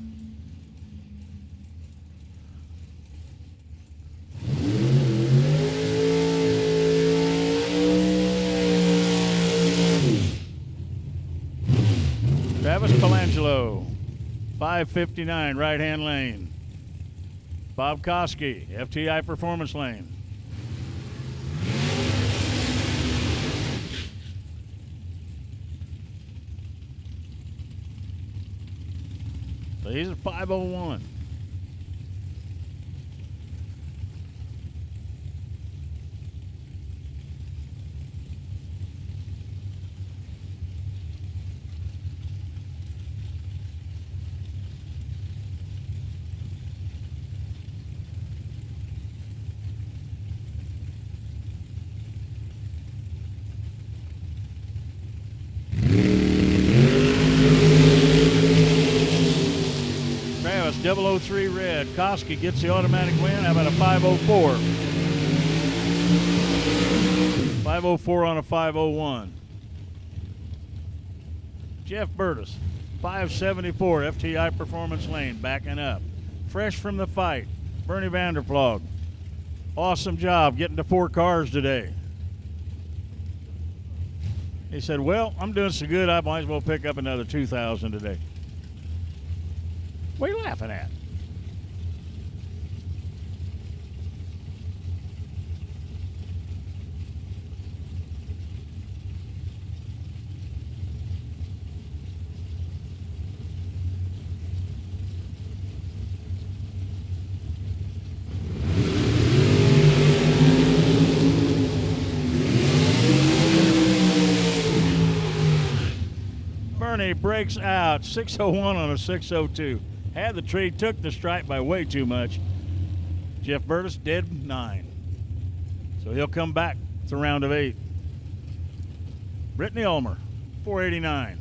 Travis Colangelo, 559, right-hand lane. Bob Koski, FTI Performance Lane. So he's at 501. 003 red. Koski gets the automatic win. How about a 504? 504 on a 501. Jeff Burtis, 574, FTI Performance Lane, backing up. Fresh from the fight, Bernie Vanderploeg. Awesome job getting to 4 cars today. He said, well, I'm doing so good, I might as well pick up another 2,000 today. What are you laughing at? Bernie breaks out 601 on a 602. Had the tree, took the stripe by way too much. Jeff Burtis dead 9. So he'll come back to round of 8. Brittany Ulmer, 489.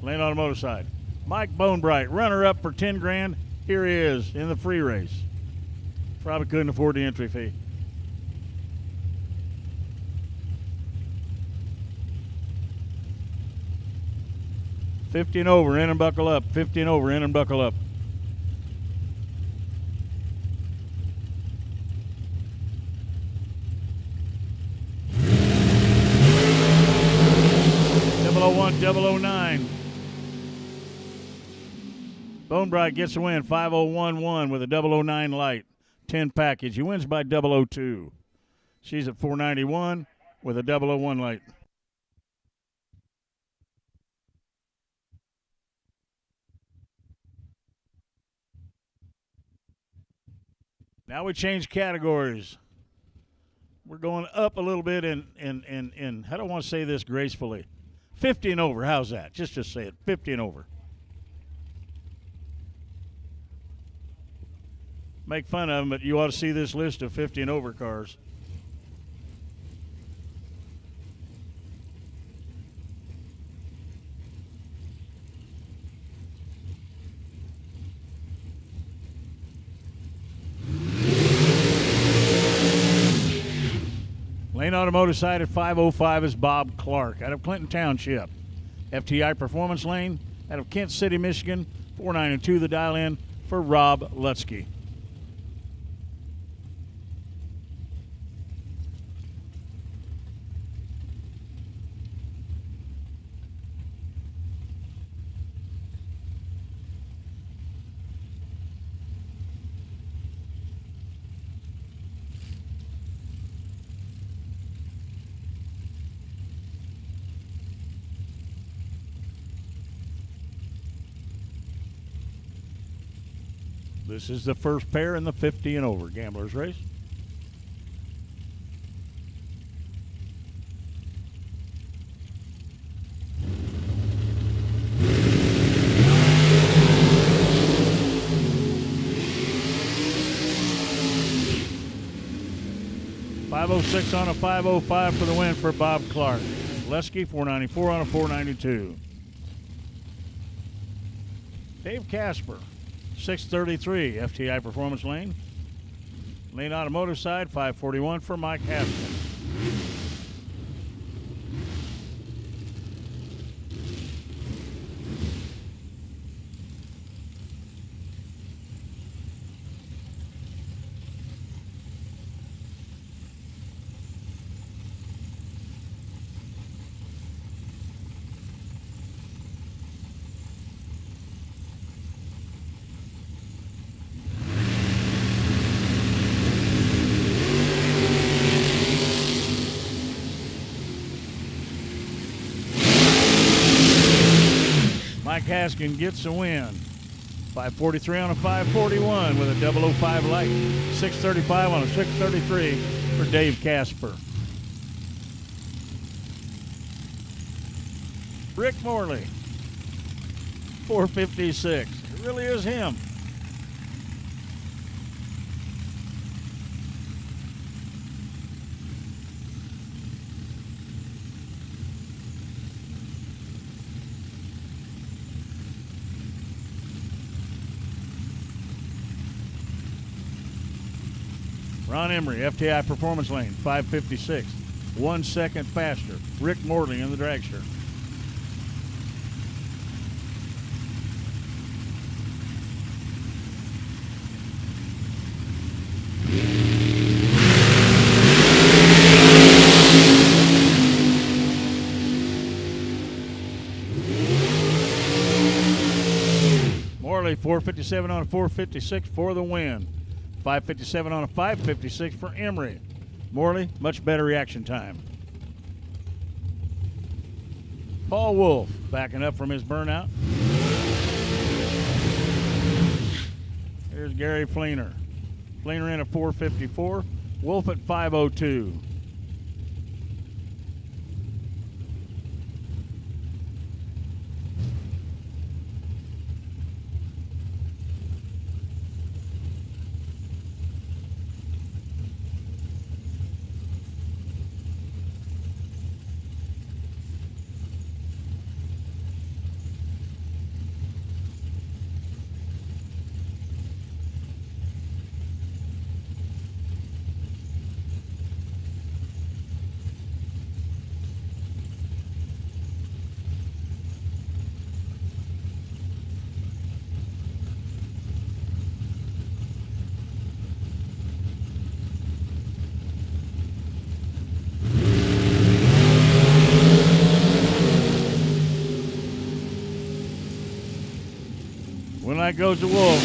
Lane Automotive side. Mike Bonebright, runner up for 10 grand. Here he is in the free race. Probably couldn't afford the entry fee. $50 and over, in and buckle up. $50 and over, in and buckle up. $001, $009. Bonebright gets a win, 5011 with a 009 light. 10 package. He wins by 002. She's at 491 with a 001 light. Now we change categories. We're going up a little bit in how do I want to say this gracefully? 50 and over. How's that? Just say it. 50 and over. Make fun of them, but you ought to see this list of 50 and over cars. Lane Automotive side at 505 is Bob Clark out of Clinton Township. FTI Performance Lane out of Kent City, Michigan. 492 the dial in for Rob Lutzke. This is the first pair in the 50 and over gamblers race. .506 on a 505 for the win for Bob Clark. Lesky 494 on a 492. Dave Casper 633 FTI Performance Lane. Lane Automotive side 541 for Mike Haskell. Mike Haskin gets a win. 543 on a 541 with a 005 light. 635 on a 633 for Dave Casper. Rick Morley, 456. It really is him. Ron Emery, FTI Performance Lane, 5:56. 1 second faster. Rick Morley in the dragster. Morley, 4:57 on a 4:56 for the win. 5:57 on a 5:56 for Emery. Morley, much better reaction time. Paul Wolf backing up from his burnout. Here's Gary Fleener. Fleener in a 4:54. Wolf at 5:02. That goes to Wolf.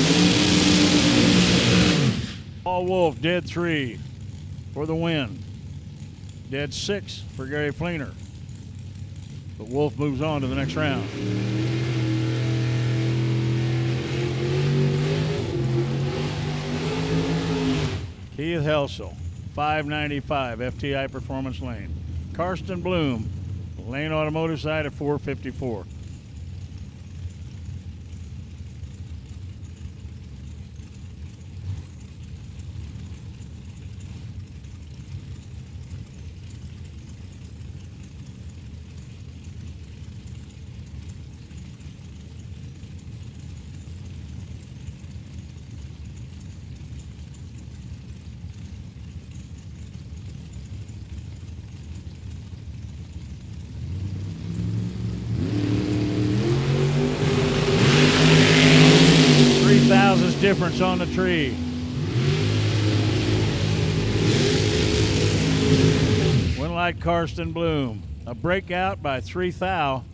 Paul Wolf, dead 3 for the win. Dead 6 for Gary Fleener. But Wolf moves on to the next round. Keith Helsel, 5:95, FTI Performance Lane. Karsten Bloom, Lane Automotive side at 4:54. Difference on the tree. Winlight Karsten Bloom. A breakout by 3 thou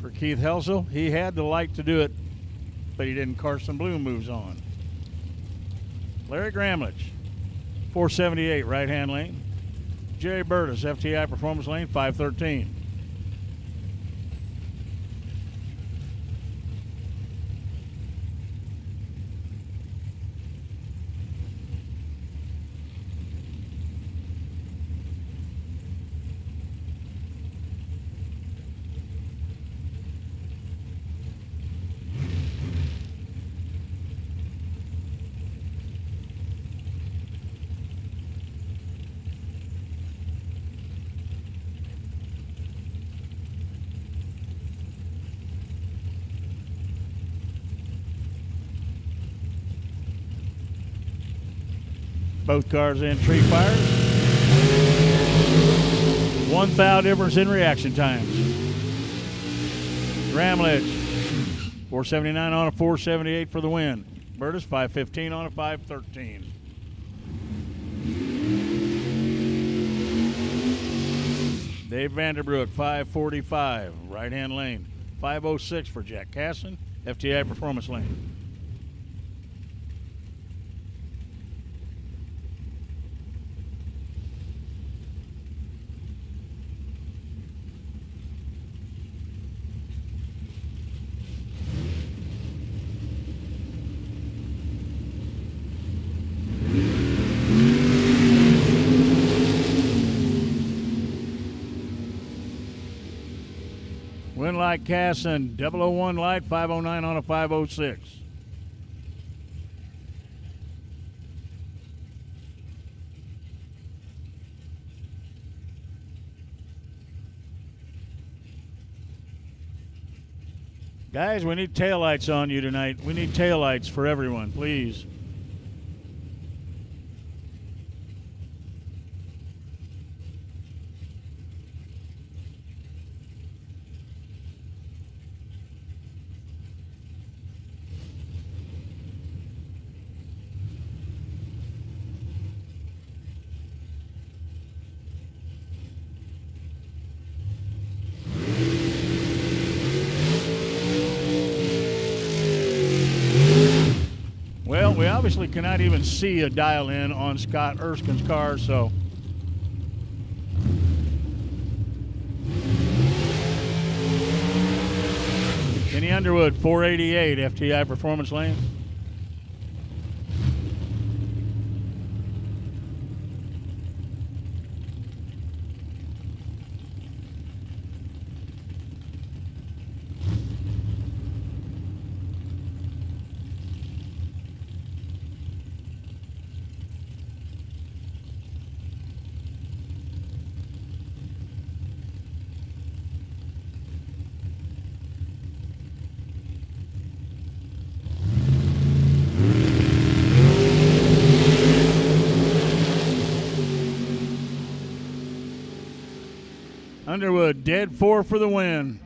for Keith Helsel. He had the light to do it, but he didn't. Karsten Bloom moves on. Larry Gramlich, 4:78 right-hand lane. Jerry Burtis, FTI Performance Lane, 5:13. Both cars in tree fires. 1 thou difference in reaction times. Gramlich, 4:79 on a 4:78 for the win. Burtis, 5:15 on a 5:13. Dave Vanderbroek, 5:45, right-hand lane. 5:06 for Jack Casson, FTI Performance Lane. Winlight Casson, 001 light, 5:09 on a 5:06. Guys, we need taillights on you tonight. We need taillights for everyone, please. obviously cannot even see a dial in on Scott Erskine's car, so. Kenny Underwood, 488, FTI Performance Lane. Underwood, dead 4 for the win.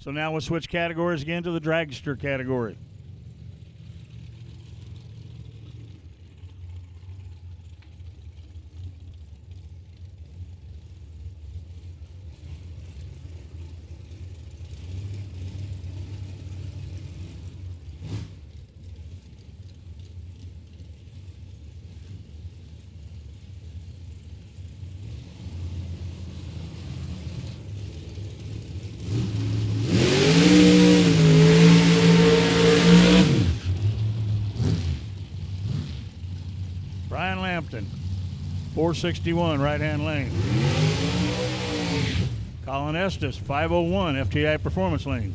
So now we'll switch categories again to the dragster category. Brian Lampton, 461, right-hand lane. Colin Estes, 501, FTI Performance Lane.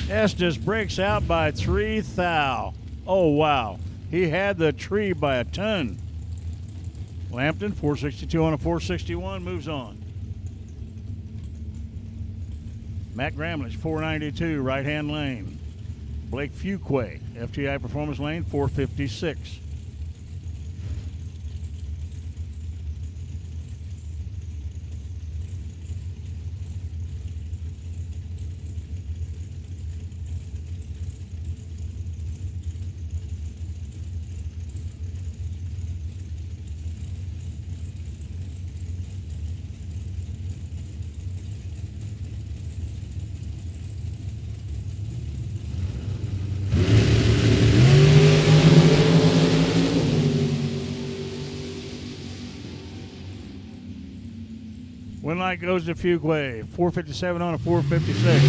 Estes breaks out by 3 thou. Oh, wow. He had the tree by a ton. Lampton, 462 on a 461, moves on. Matt Gramlich, 492, right-hand lane. Blake Fuquay, FTI Performance Lane, 456. Win light goes to Fuquay, 457 on a 456.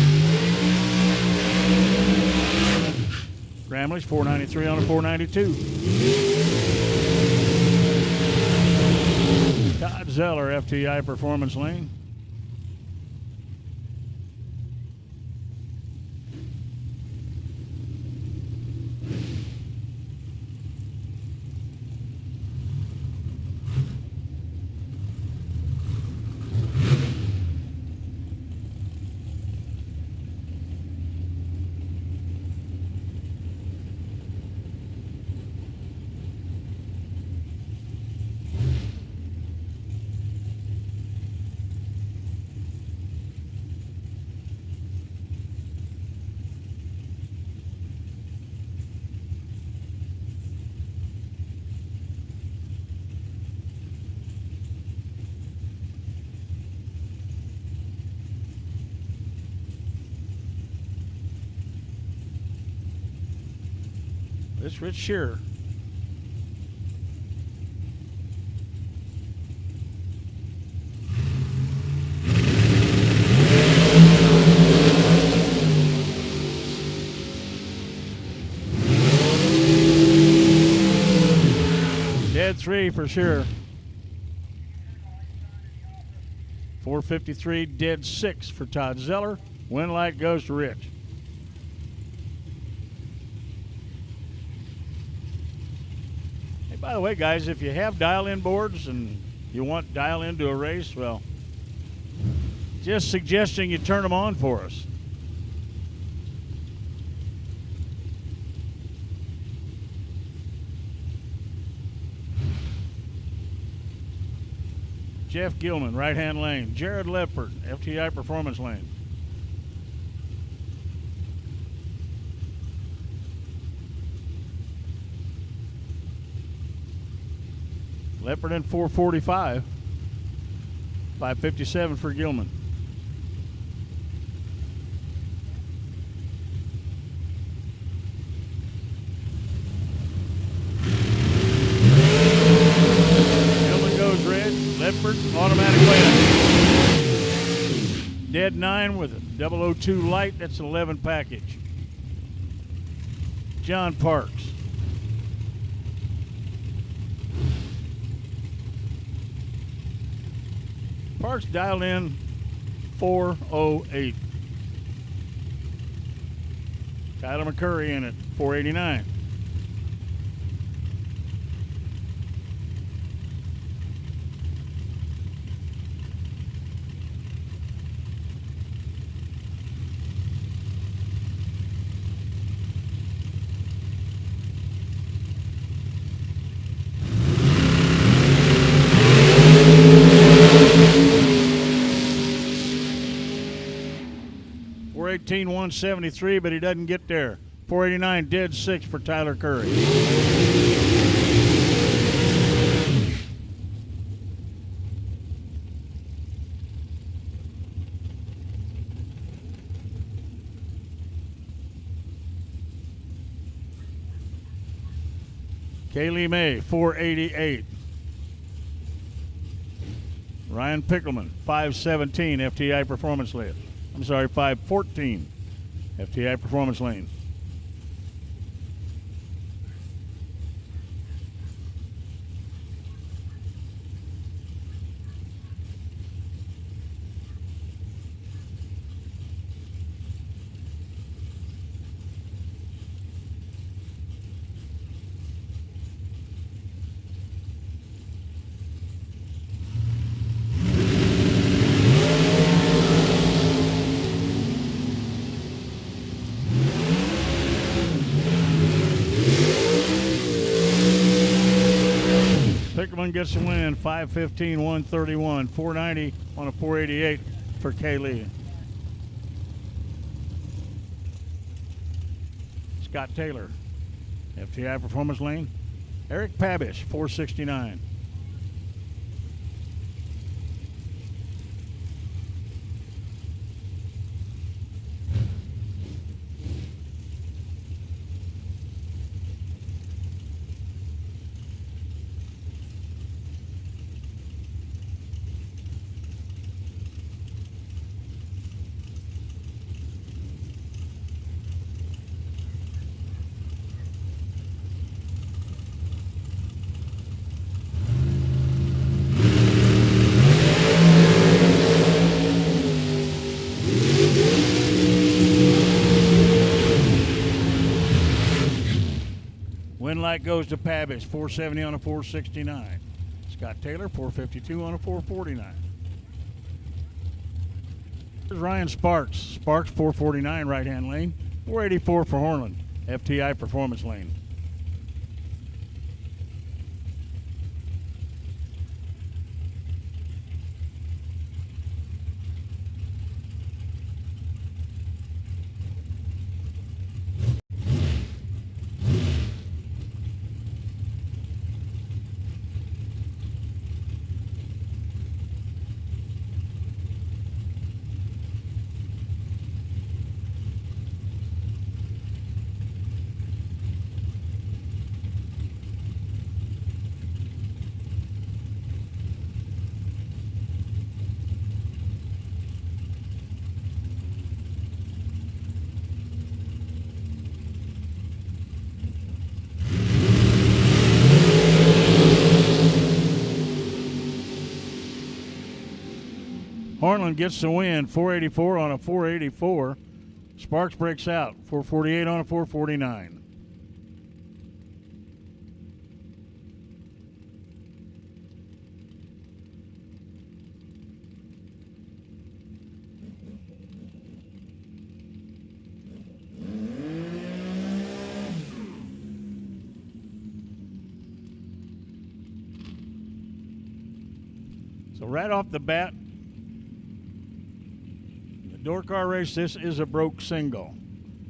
Gramlich, 493 on a 492. Todd Zeller, FTI Performance Lane. It's Rich Shearer. Dead 3 for sure. 453, dead 6 for Todd Zeller. Win light goes to Rich. By the way, guys, if you have dial-in boards and you want dial into a race, well, just suggesting you turn them on for us. Jeff Gilman, right-hand lane. Jared Leppard, FTI Performance lane. Leppard in 445. 557 for Gilman. Leppard, automatic layup. Dead 9 with a 002 light. That's an 11 package. John Parks. Parks dialed in 408. Tyler McCurry in at 489. We're 18-173, but he doesn't get there. 489, dead 6 for Tyler Curry. Kaylee May, 488. Ryan Pickelman, 517, FTI Performance Lane. I'm sorry, 514, FTI Performance Lane. Pickerman gets the win, 515, 131, 490 on a 488 for Kaylee. Scott Taylor, FTI Performance Lane. Eric Pabish, 469. Win light goes to Pabish, 470 on a 469. Scott Taylor, 452 on a 449. Here's Ryan Sparks. Sparks, 449, right-hand lane. 484 for Hornland, FTI Performance Lane. Hornland gets the win, 484 on a 484. Sparks breaks out, 448 on a 449. So right off the bat, the door car race, this is a broke single.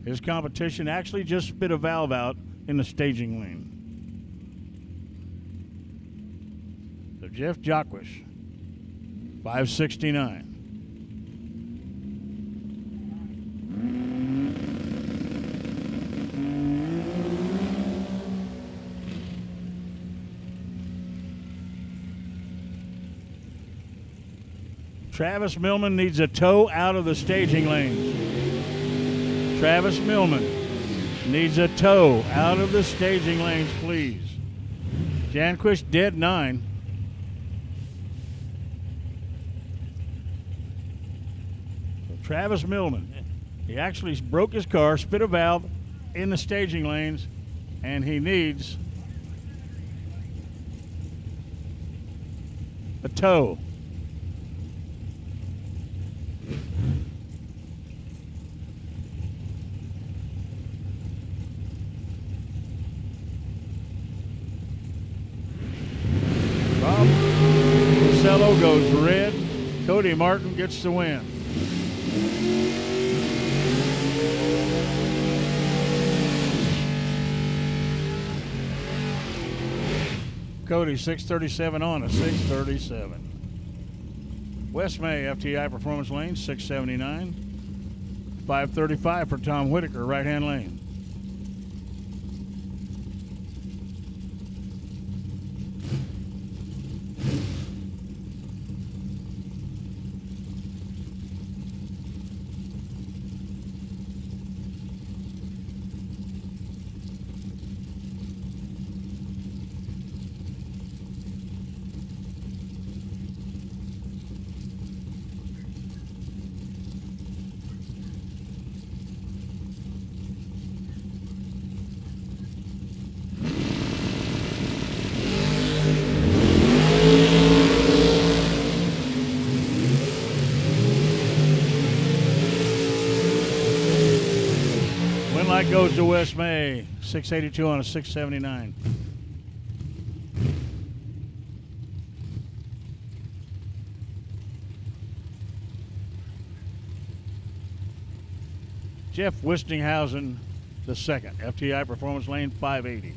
His competition actually just spit a valve out in the staging lane. So Jeff Jocquish, 569. Travis Millman needs a tow out of the staging lanes. Travis Millman needs a tow out of the staging lanes, please. Janquist dead 9. So Travis Millman, he actually broke his car, spit a valve in the staging lanes, and he needs a tow. Marcello goes red. Cody Martin gets the win. Cody 637 on a 637. West May FTI Performance Lane 679. 535 for Tom Whitaker, right-hand lane. Light goes to West May, 682 on a 679. Jeff Wistinghausen the second, FTI Performance Lane 580.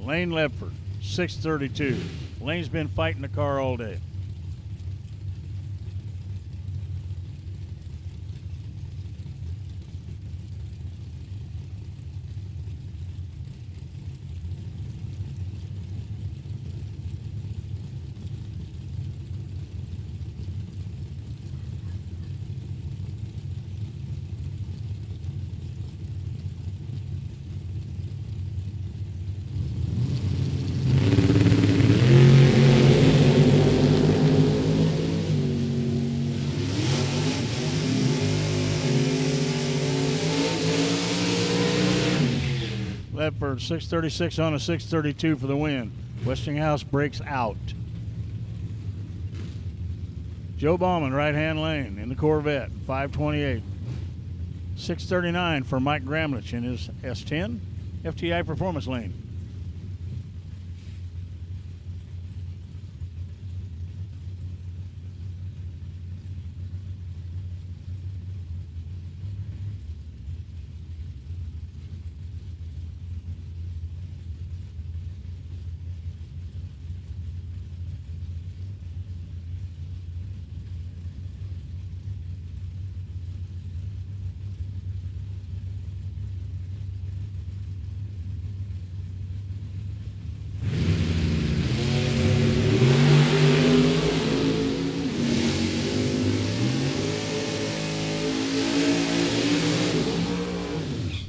Lane Ledford, 632. Lane's been fighting the car all day. Ledford 636 on a 632 for the win. Westinghouse breaks out. Joe Bauman, right-hand lane in the Corvette, 528. 639 for Mike Gramlich in his S10, FTI Performance Lane.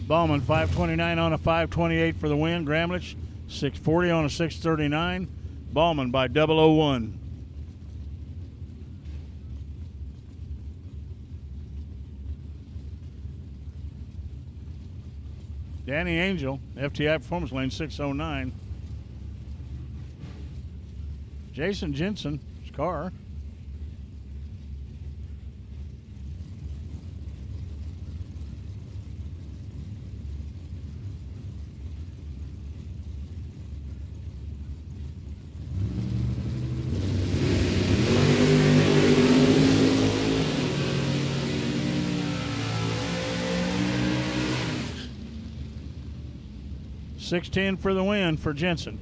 Bauman 529 on a 528 for the win. Gramlich 640 on a 639. Bauman by 001. Danny Angel, FTI Performance Lane 609. Jason Jensen's car. 6:10 for the win for Jensen.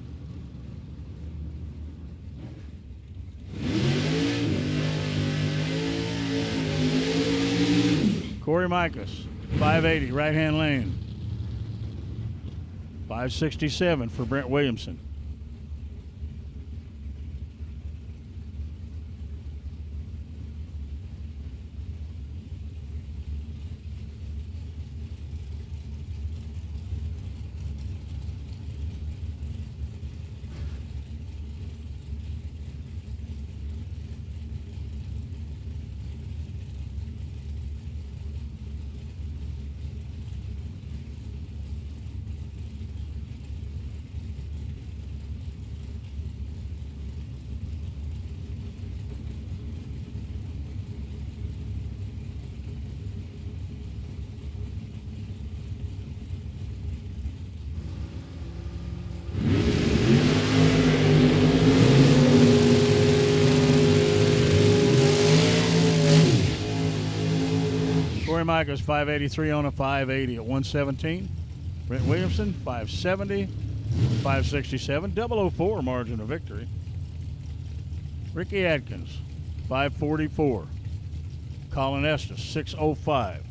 Corey Micas, 580, right-hand lane. 567 for Brent Williamson. Corey Micas, 583 on a 580 at 117. Brent Williamson, 570, 567, 004 margin of victory. Ricky Adkins, 544. Colin Estes, 605.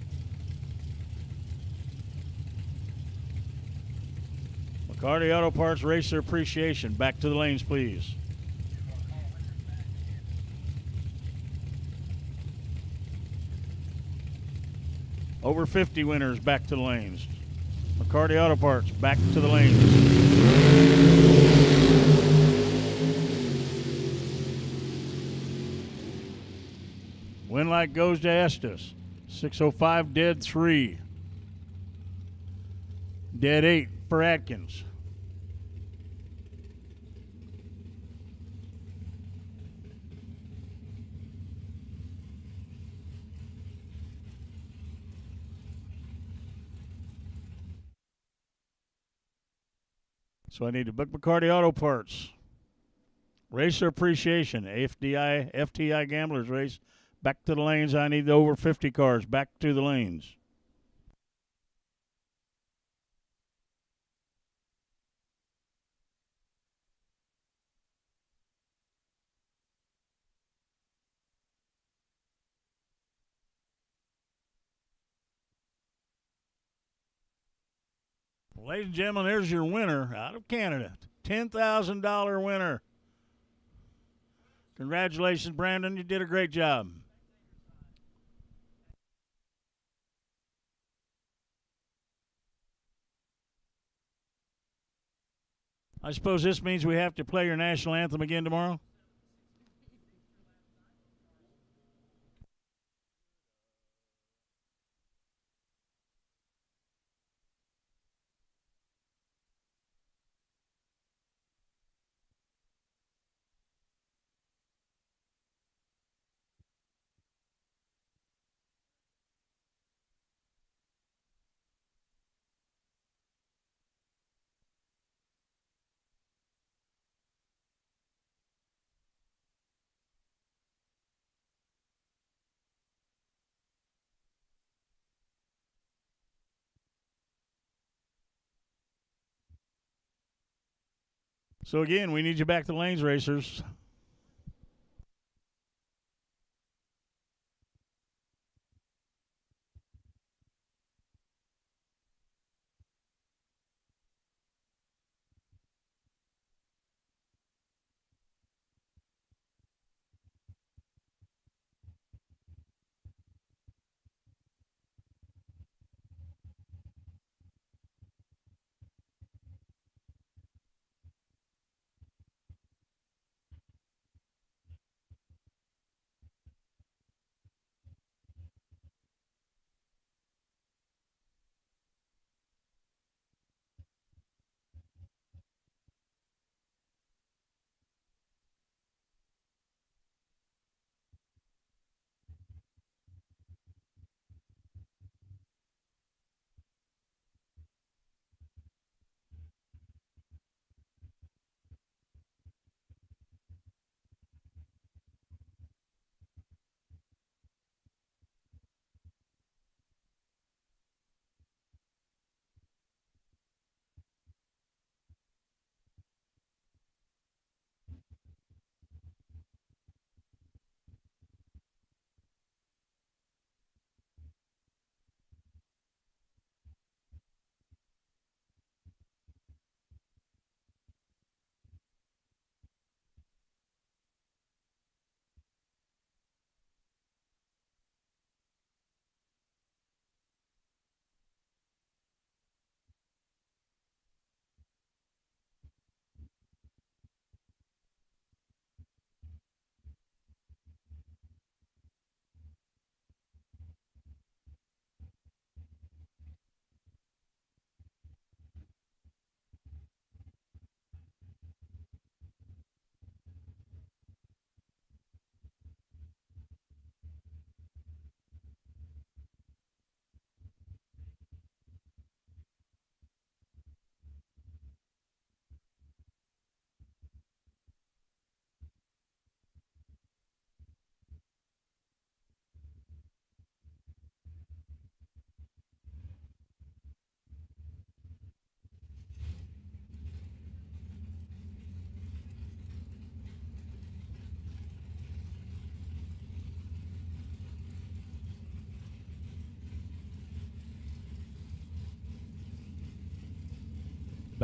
McCarty Auto Parts Racer Appreciation. Back to the lanes, please. Over 50 winners back to the lanes. McCarty Auto Parts, back to the lanes. Win light goes to Estes. 605, dead 3. Dead 8 for Atkins. So I need to book McCarty Auto Parts. Racer Appreciation, FTI Gamblers Race. Back to the lanes. I need the over 50 cars. Back to the lanes. Ladies and gentlemen, there's your winner out of Canada. $10,000 winner. Congratulations, Brandon. You did a great job. I suppose this means we have to play your national anthem again tomorrow? So again, we need you back to the lanes, racers.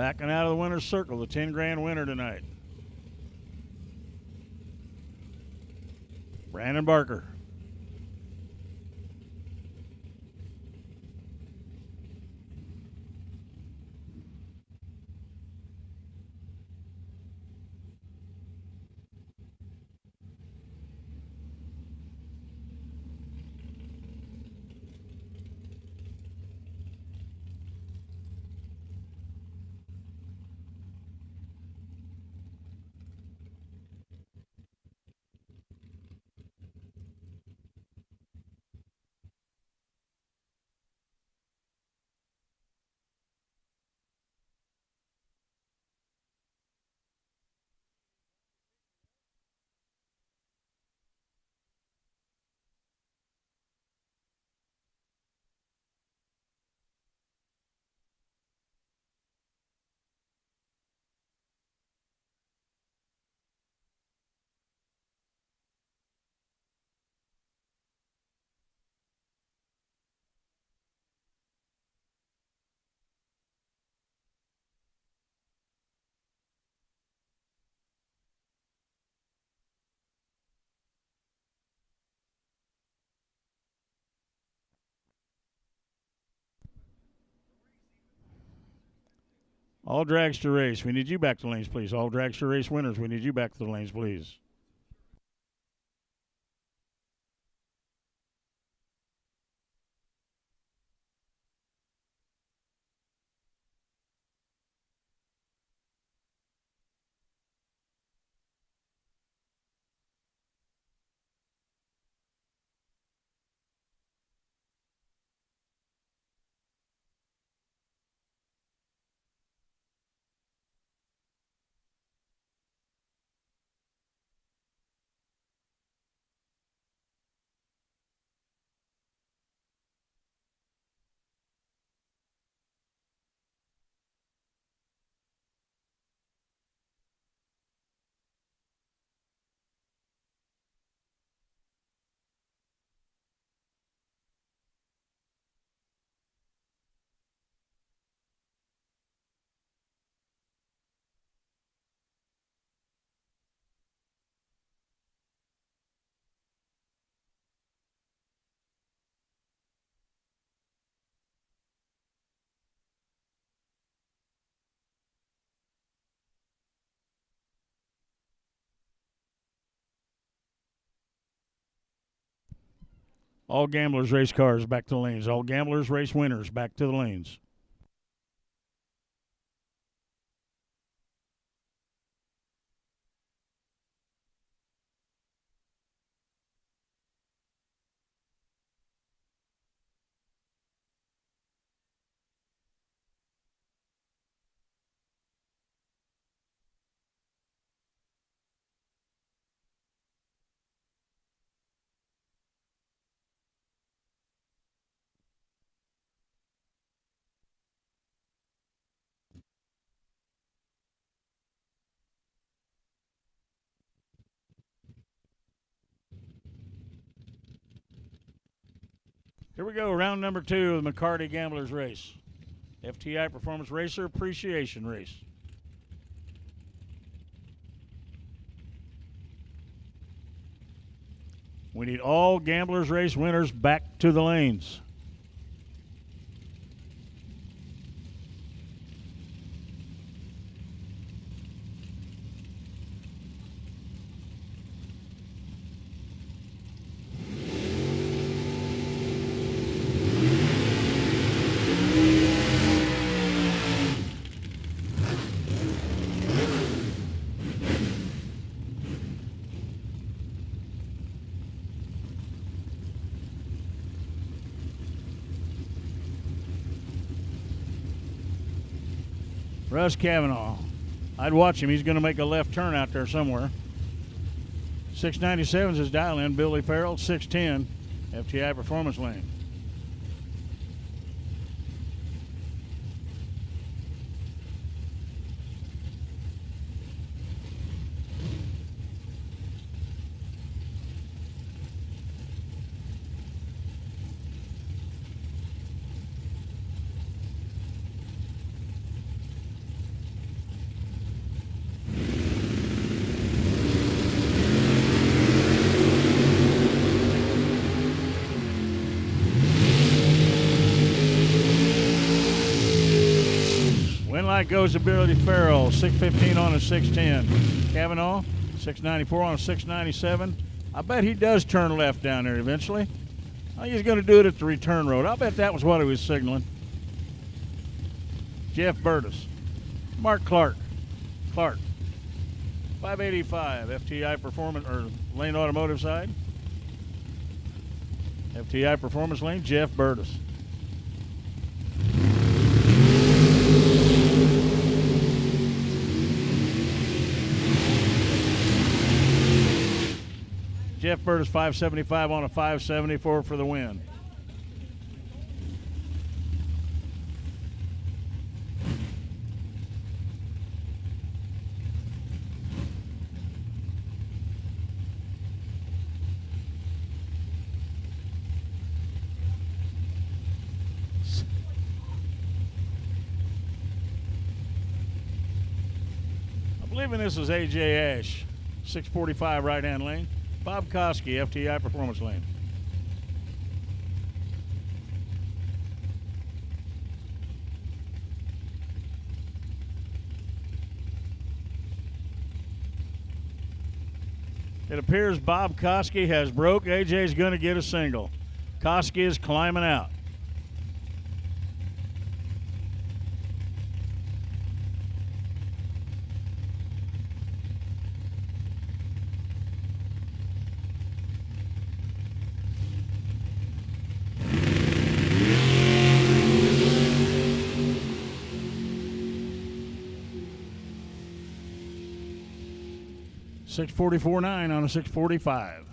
Backing out of the winner's circle, the 10 grand winner tonight. Brandon Barker. All dragster race, we need you back to the lanes, please. All dragster race winners, we need you back to the lanes, please. All gamblers race cars back to the lanes. All gamblers race winners back to the lanes. Here we go, round number 2 of the McCarty Gamblers Race. FTI Performance Racer Appreciation Race. We need all Gamblers Race winners back to the lanes. Russ Cavanaugh. I'd watch him. He's going to make a left turn out there somewhere. 697 is his dial in. Billy Farrell, 610, FTI Performance Lane. light goes to Billy Farrell, 615 on a 610. Kavanaugh, 694 on a 697. I bet he does turn left down there eventually. I think he's going to do it at the return road. I'll bet that was what he was signaling. Jeff Burtis. Mark Clark. 585, FTI Performance, or Lane Automotive side. FTI Performance Lane, Jeff Burtis. Jeff Burtis 575 on a 574 for the win. I'm believing this is AJ Ash, 645 right-hand lane. Bob Koski, FTI Performance Lane. It appears Bob Koski has broke. AJ's going to get a single. Koski is climbing out. .644.9 on a 645.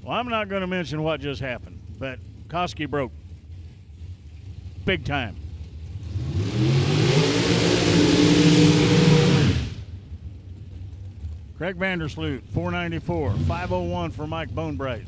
Well, I'm not going to mention what just happened, but Koski broke. Big time. Craig Vandersloot, 494. 501 for Mike Bonebright.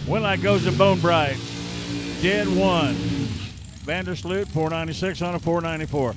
Winlight goes to Bonebright. Dead one. Vandersloot, 496 on a 494.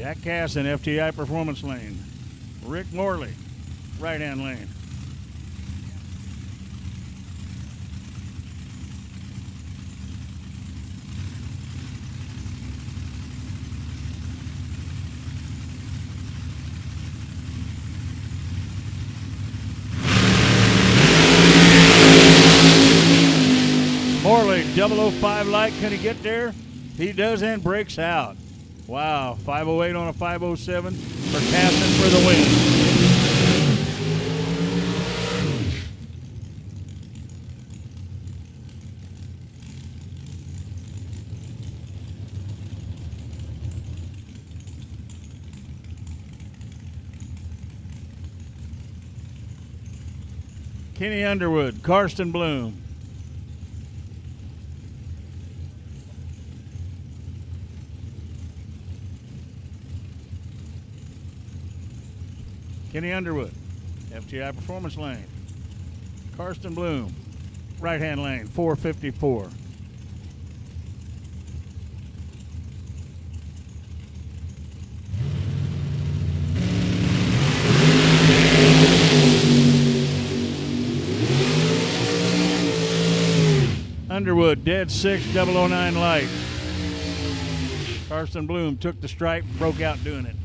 Jack Casson, FTI Performance Lane. Rick Morley, right-hand lane. Morley, 005 light, can he get there? He does and breaks out. Wow, 508 on a 507 for Casson for the win. Kenny Underwood, Karsten Bloom. Kenny Underwood, FTI Performance Lane. Karsten Bloom, right-hand lane, 454. Underwood, dead 6, 009 light. Karsten Bloom took the stripe, broke out doing it.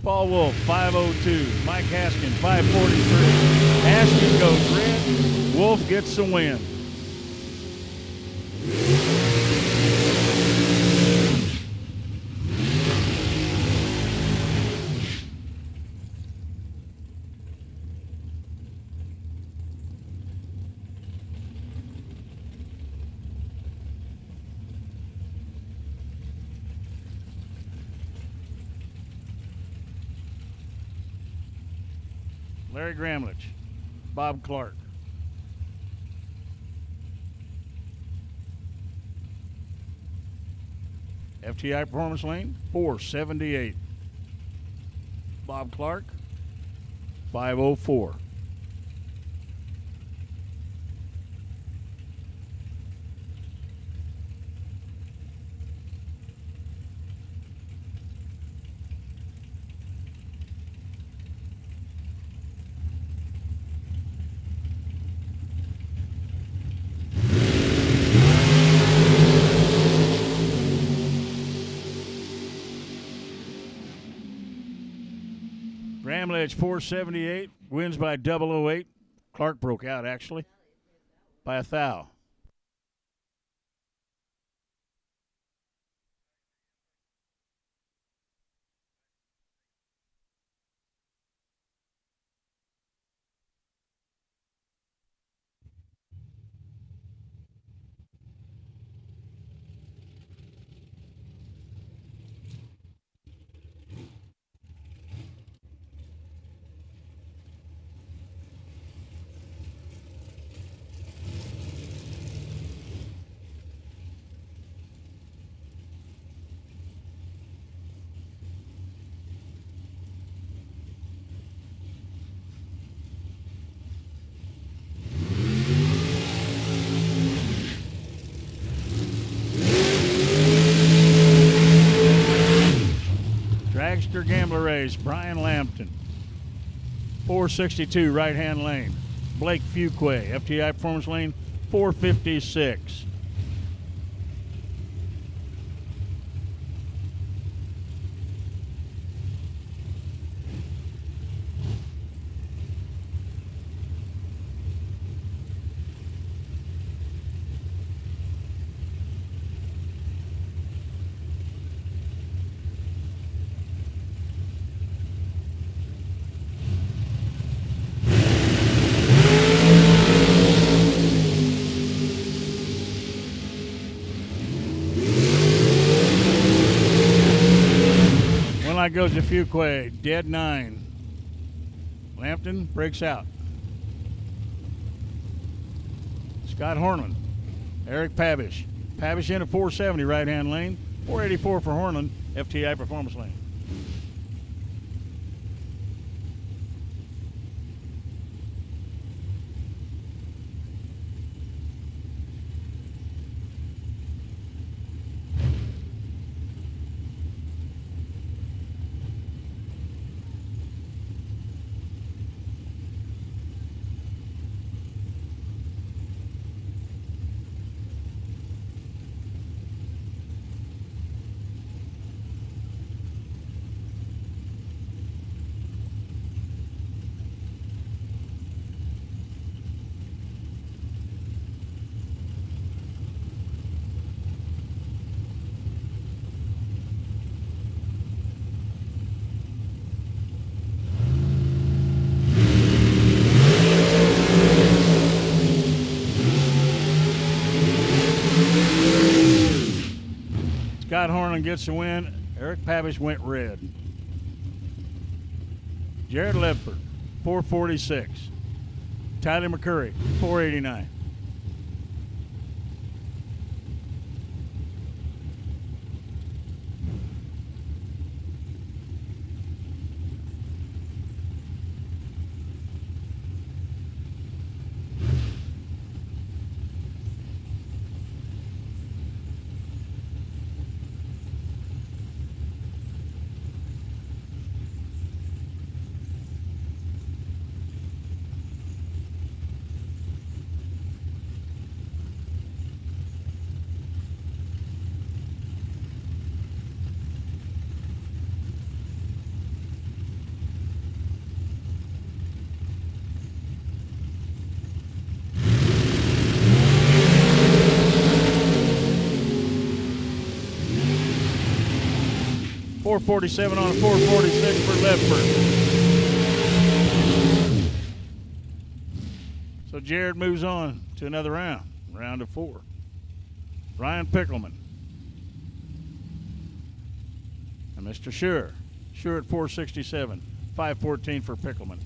Paul Wolf, 502. Mike Haskin, 543. Haskin goes red. Wolf gets the win. Larry Gramlich, Bob Clark. FTI Performance Lane, 478. Bob Clark, 504. Gramlich, 478, wins by 008. Clark broke out, actually, by a thou. Dragster Gambler Race, Brian Lampton, 462 right-hand lane. Blake Fuquay, FTI Performance Lane, 456. goes to Fuquay. Dead 9. Lampton breaks out. Scott Hornland. Eric Pavish. Pavish into 470 right-hand lane. 484 for Hornland, FTI Performance Lane. Scott Hornland gets the win. Eric Pavish went red. Jared Ledford, 446. Tyler McCurry, 489. .447 on a 446 for Ledford. So Jared moves on to another round, round of 4. Ryan Pickelman. And Mr. Shure. Shure at 467. 514 for Pickelman.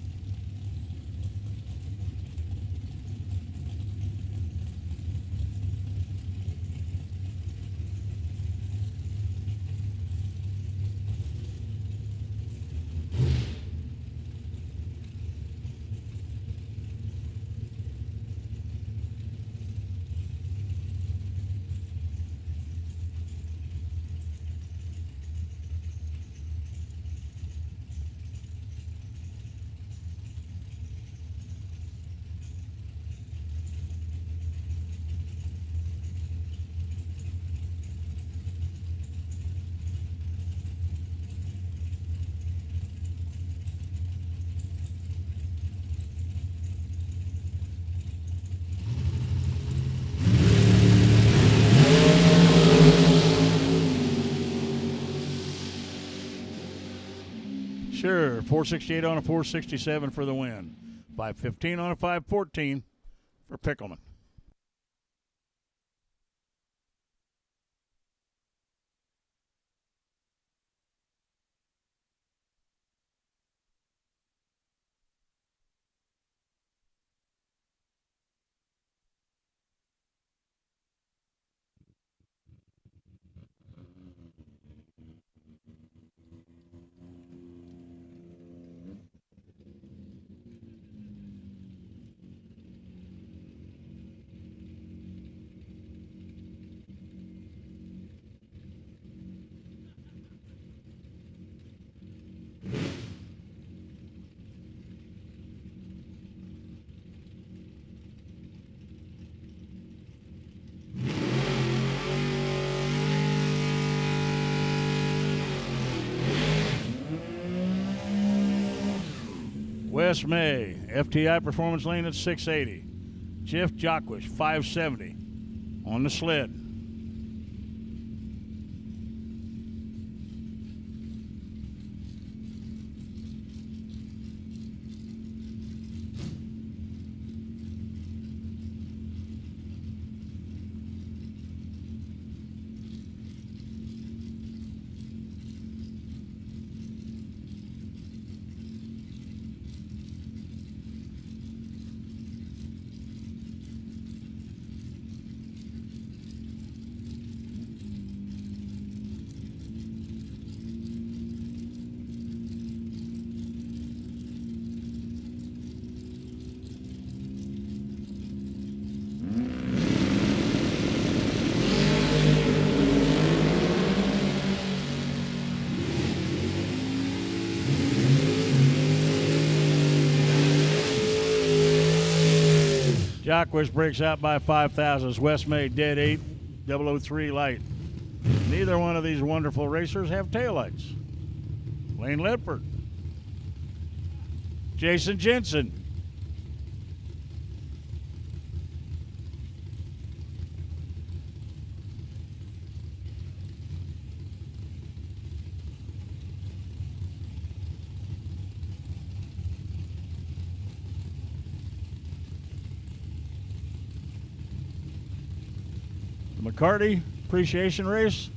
Sure, 468 on a 467 for the win. 515 on a 514 for Pickelman. Wes May, FTI Performance Lane at 680. Jeff Jockwich, 570 on the sled. Jacques breaks out by 5 thousandths. West May dead 8, 003 light. Neither one of these wonderful racers have taillights. Lane Ledford. Jason Jensen. The McCarty appreciation race.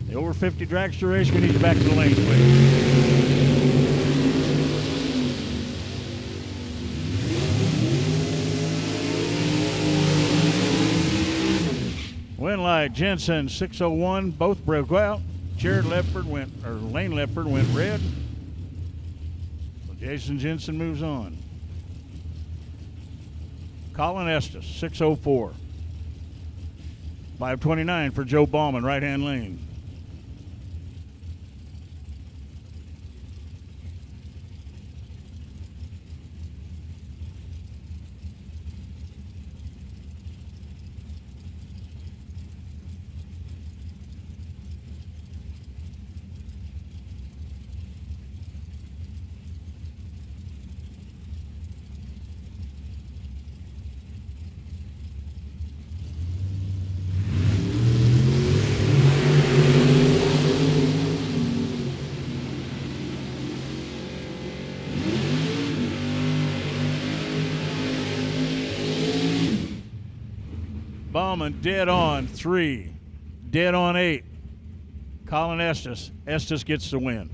The over 50 dragster race. We need you back to the lanes, please. Win light, Jensen 601. Both broke out. Lane Ledford went red. So Jason Jensen moves on. Colin Estes 604. 529 for Joe Ballman, right-hand lane. Ballman dead on 3, dead on 8. Colin Estes. Estes gets the win.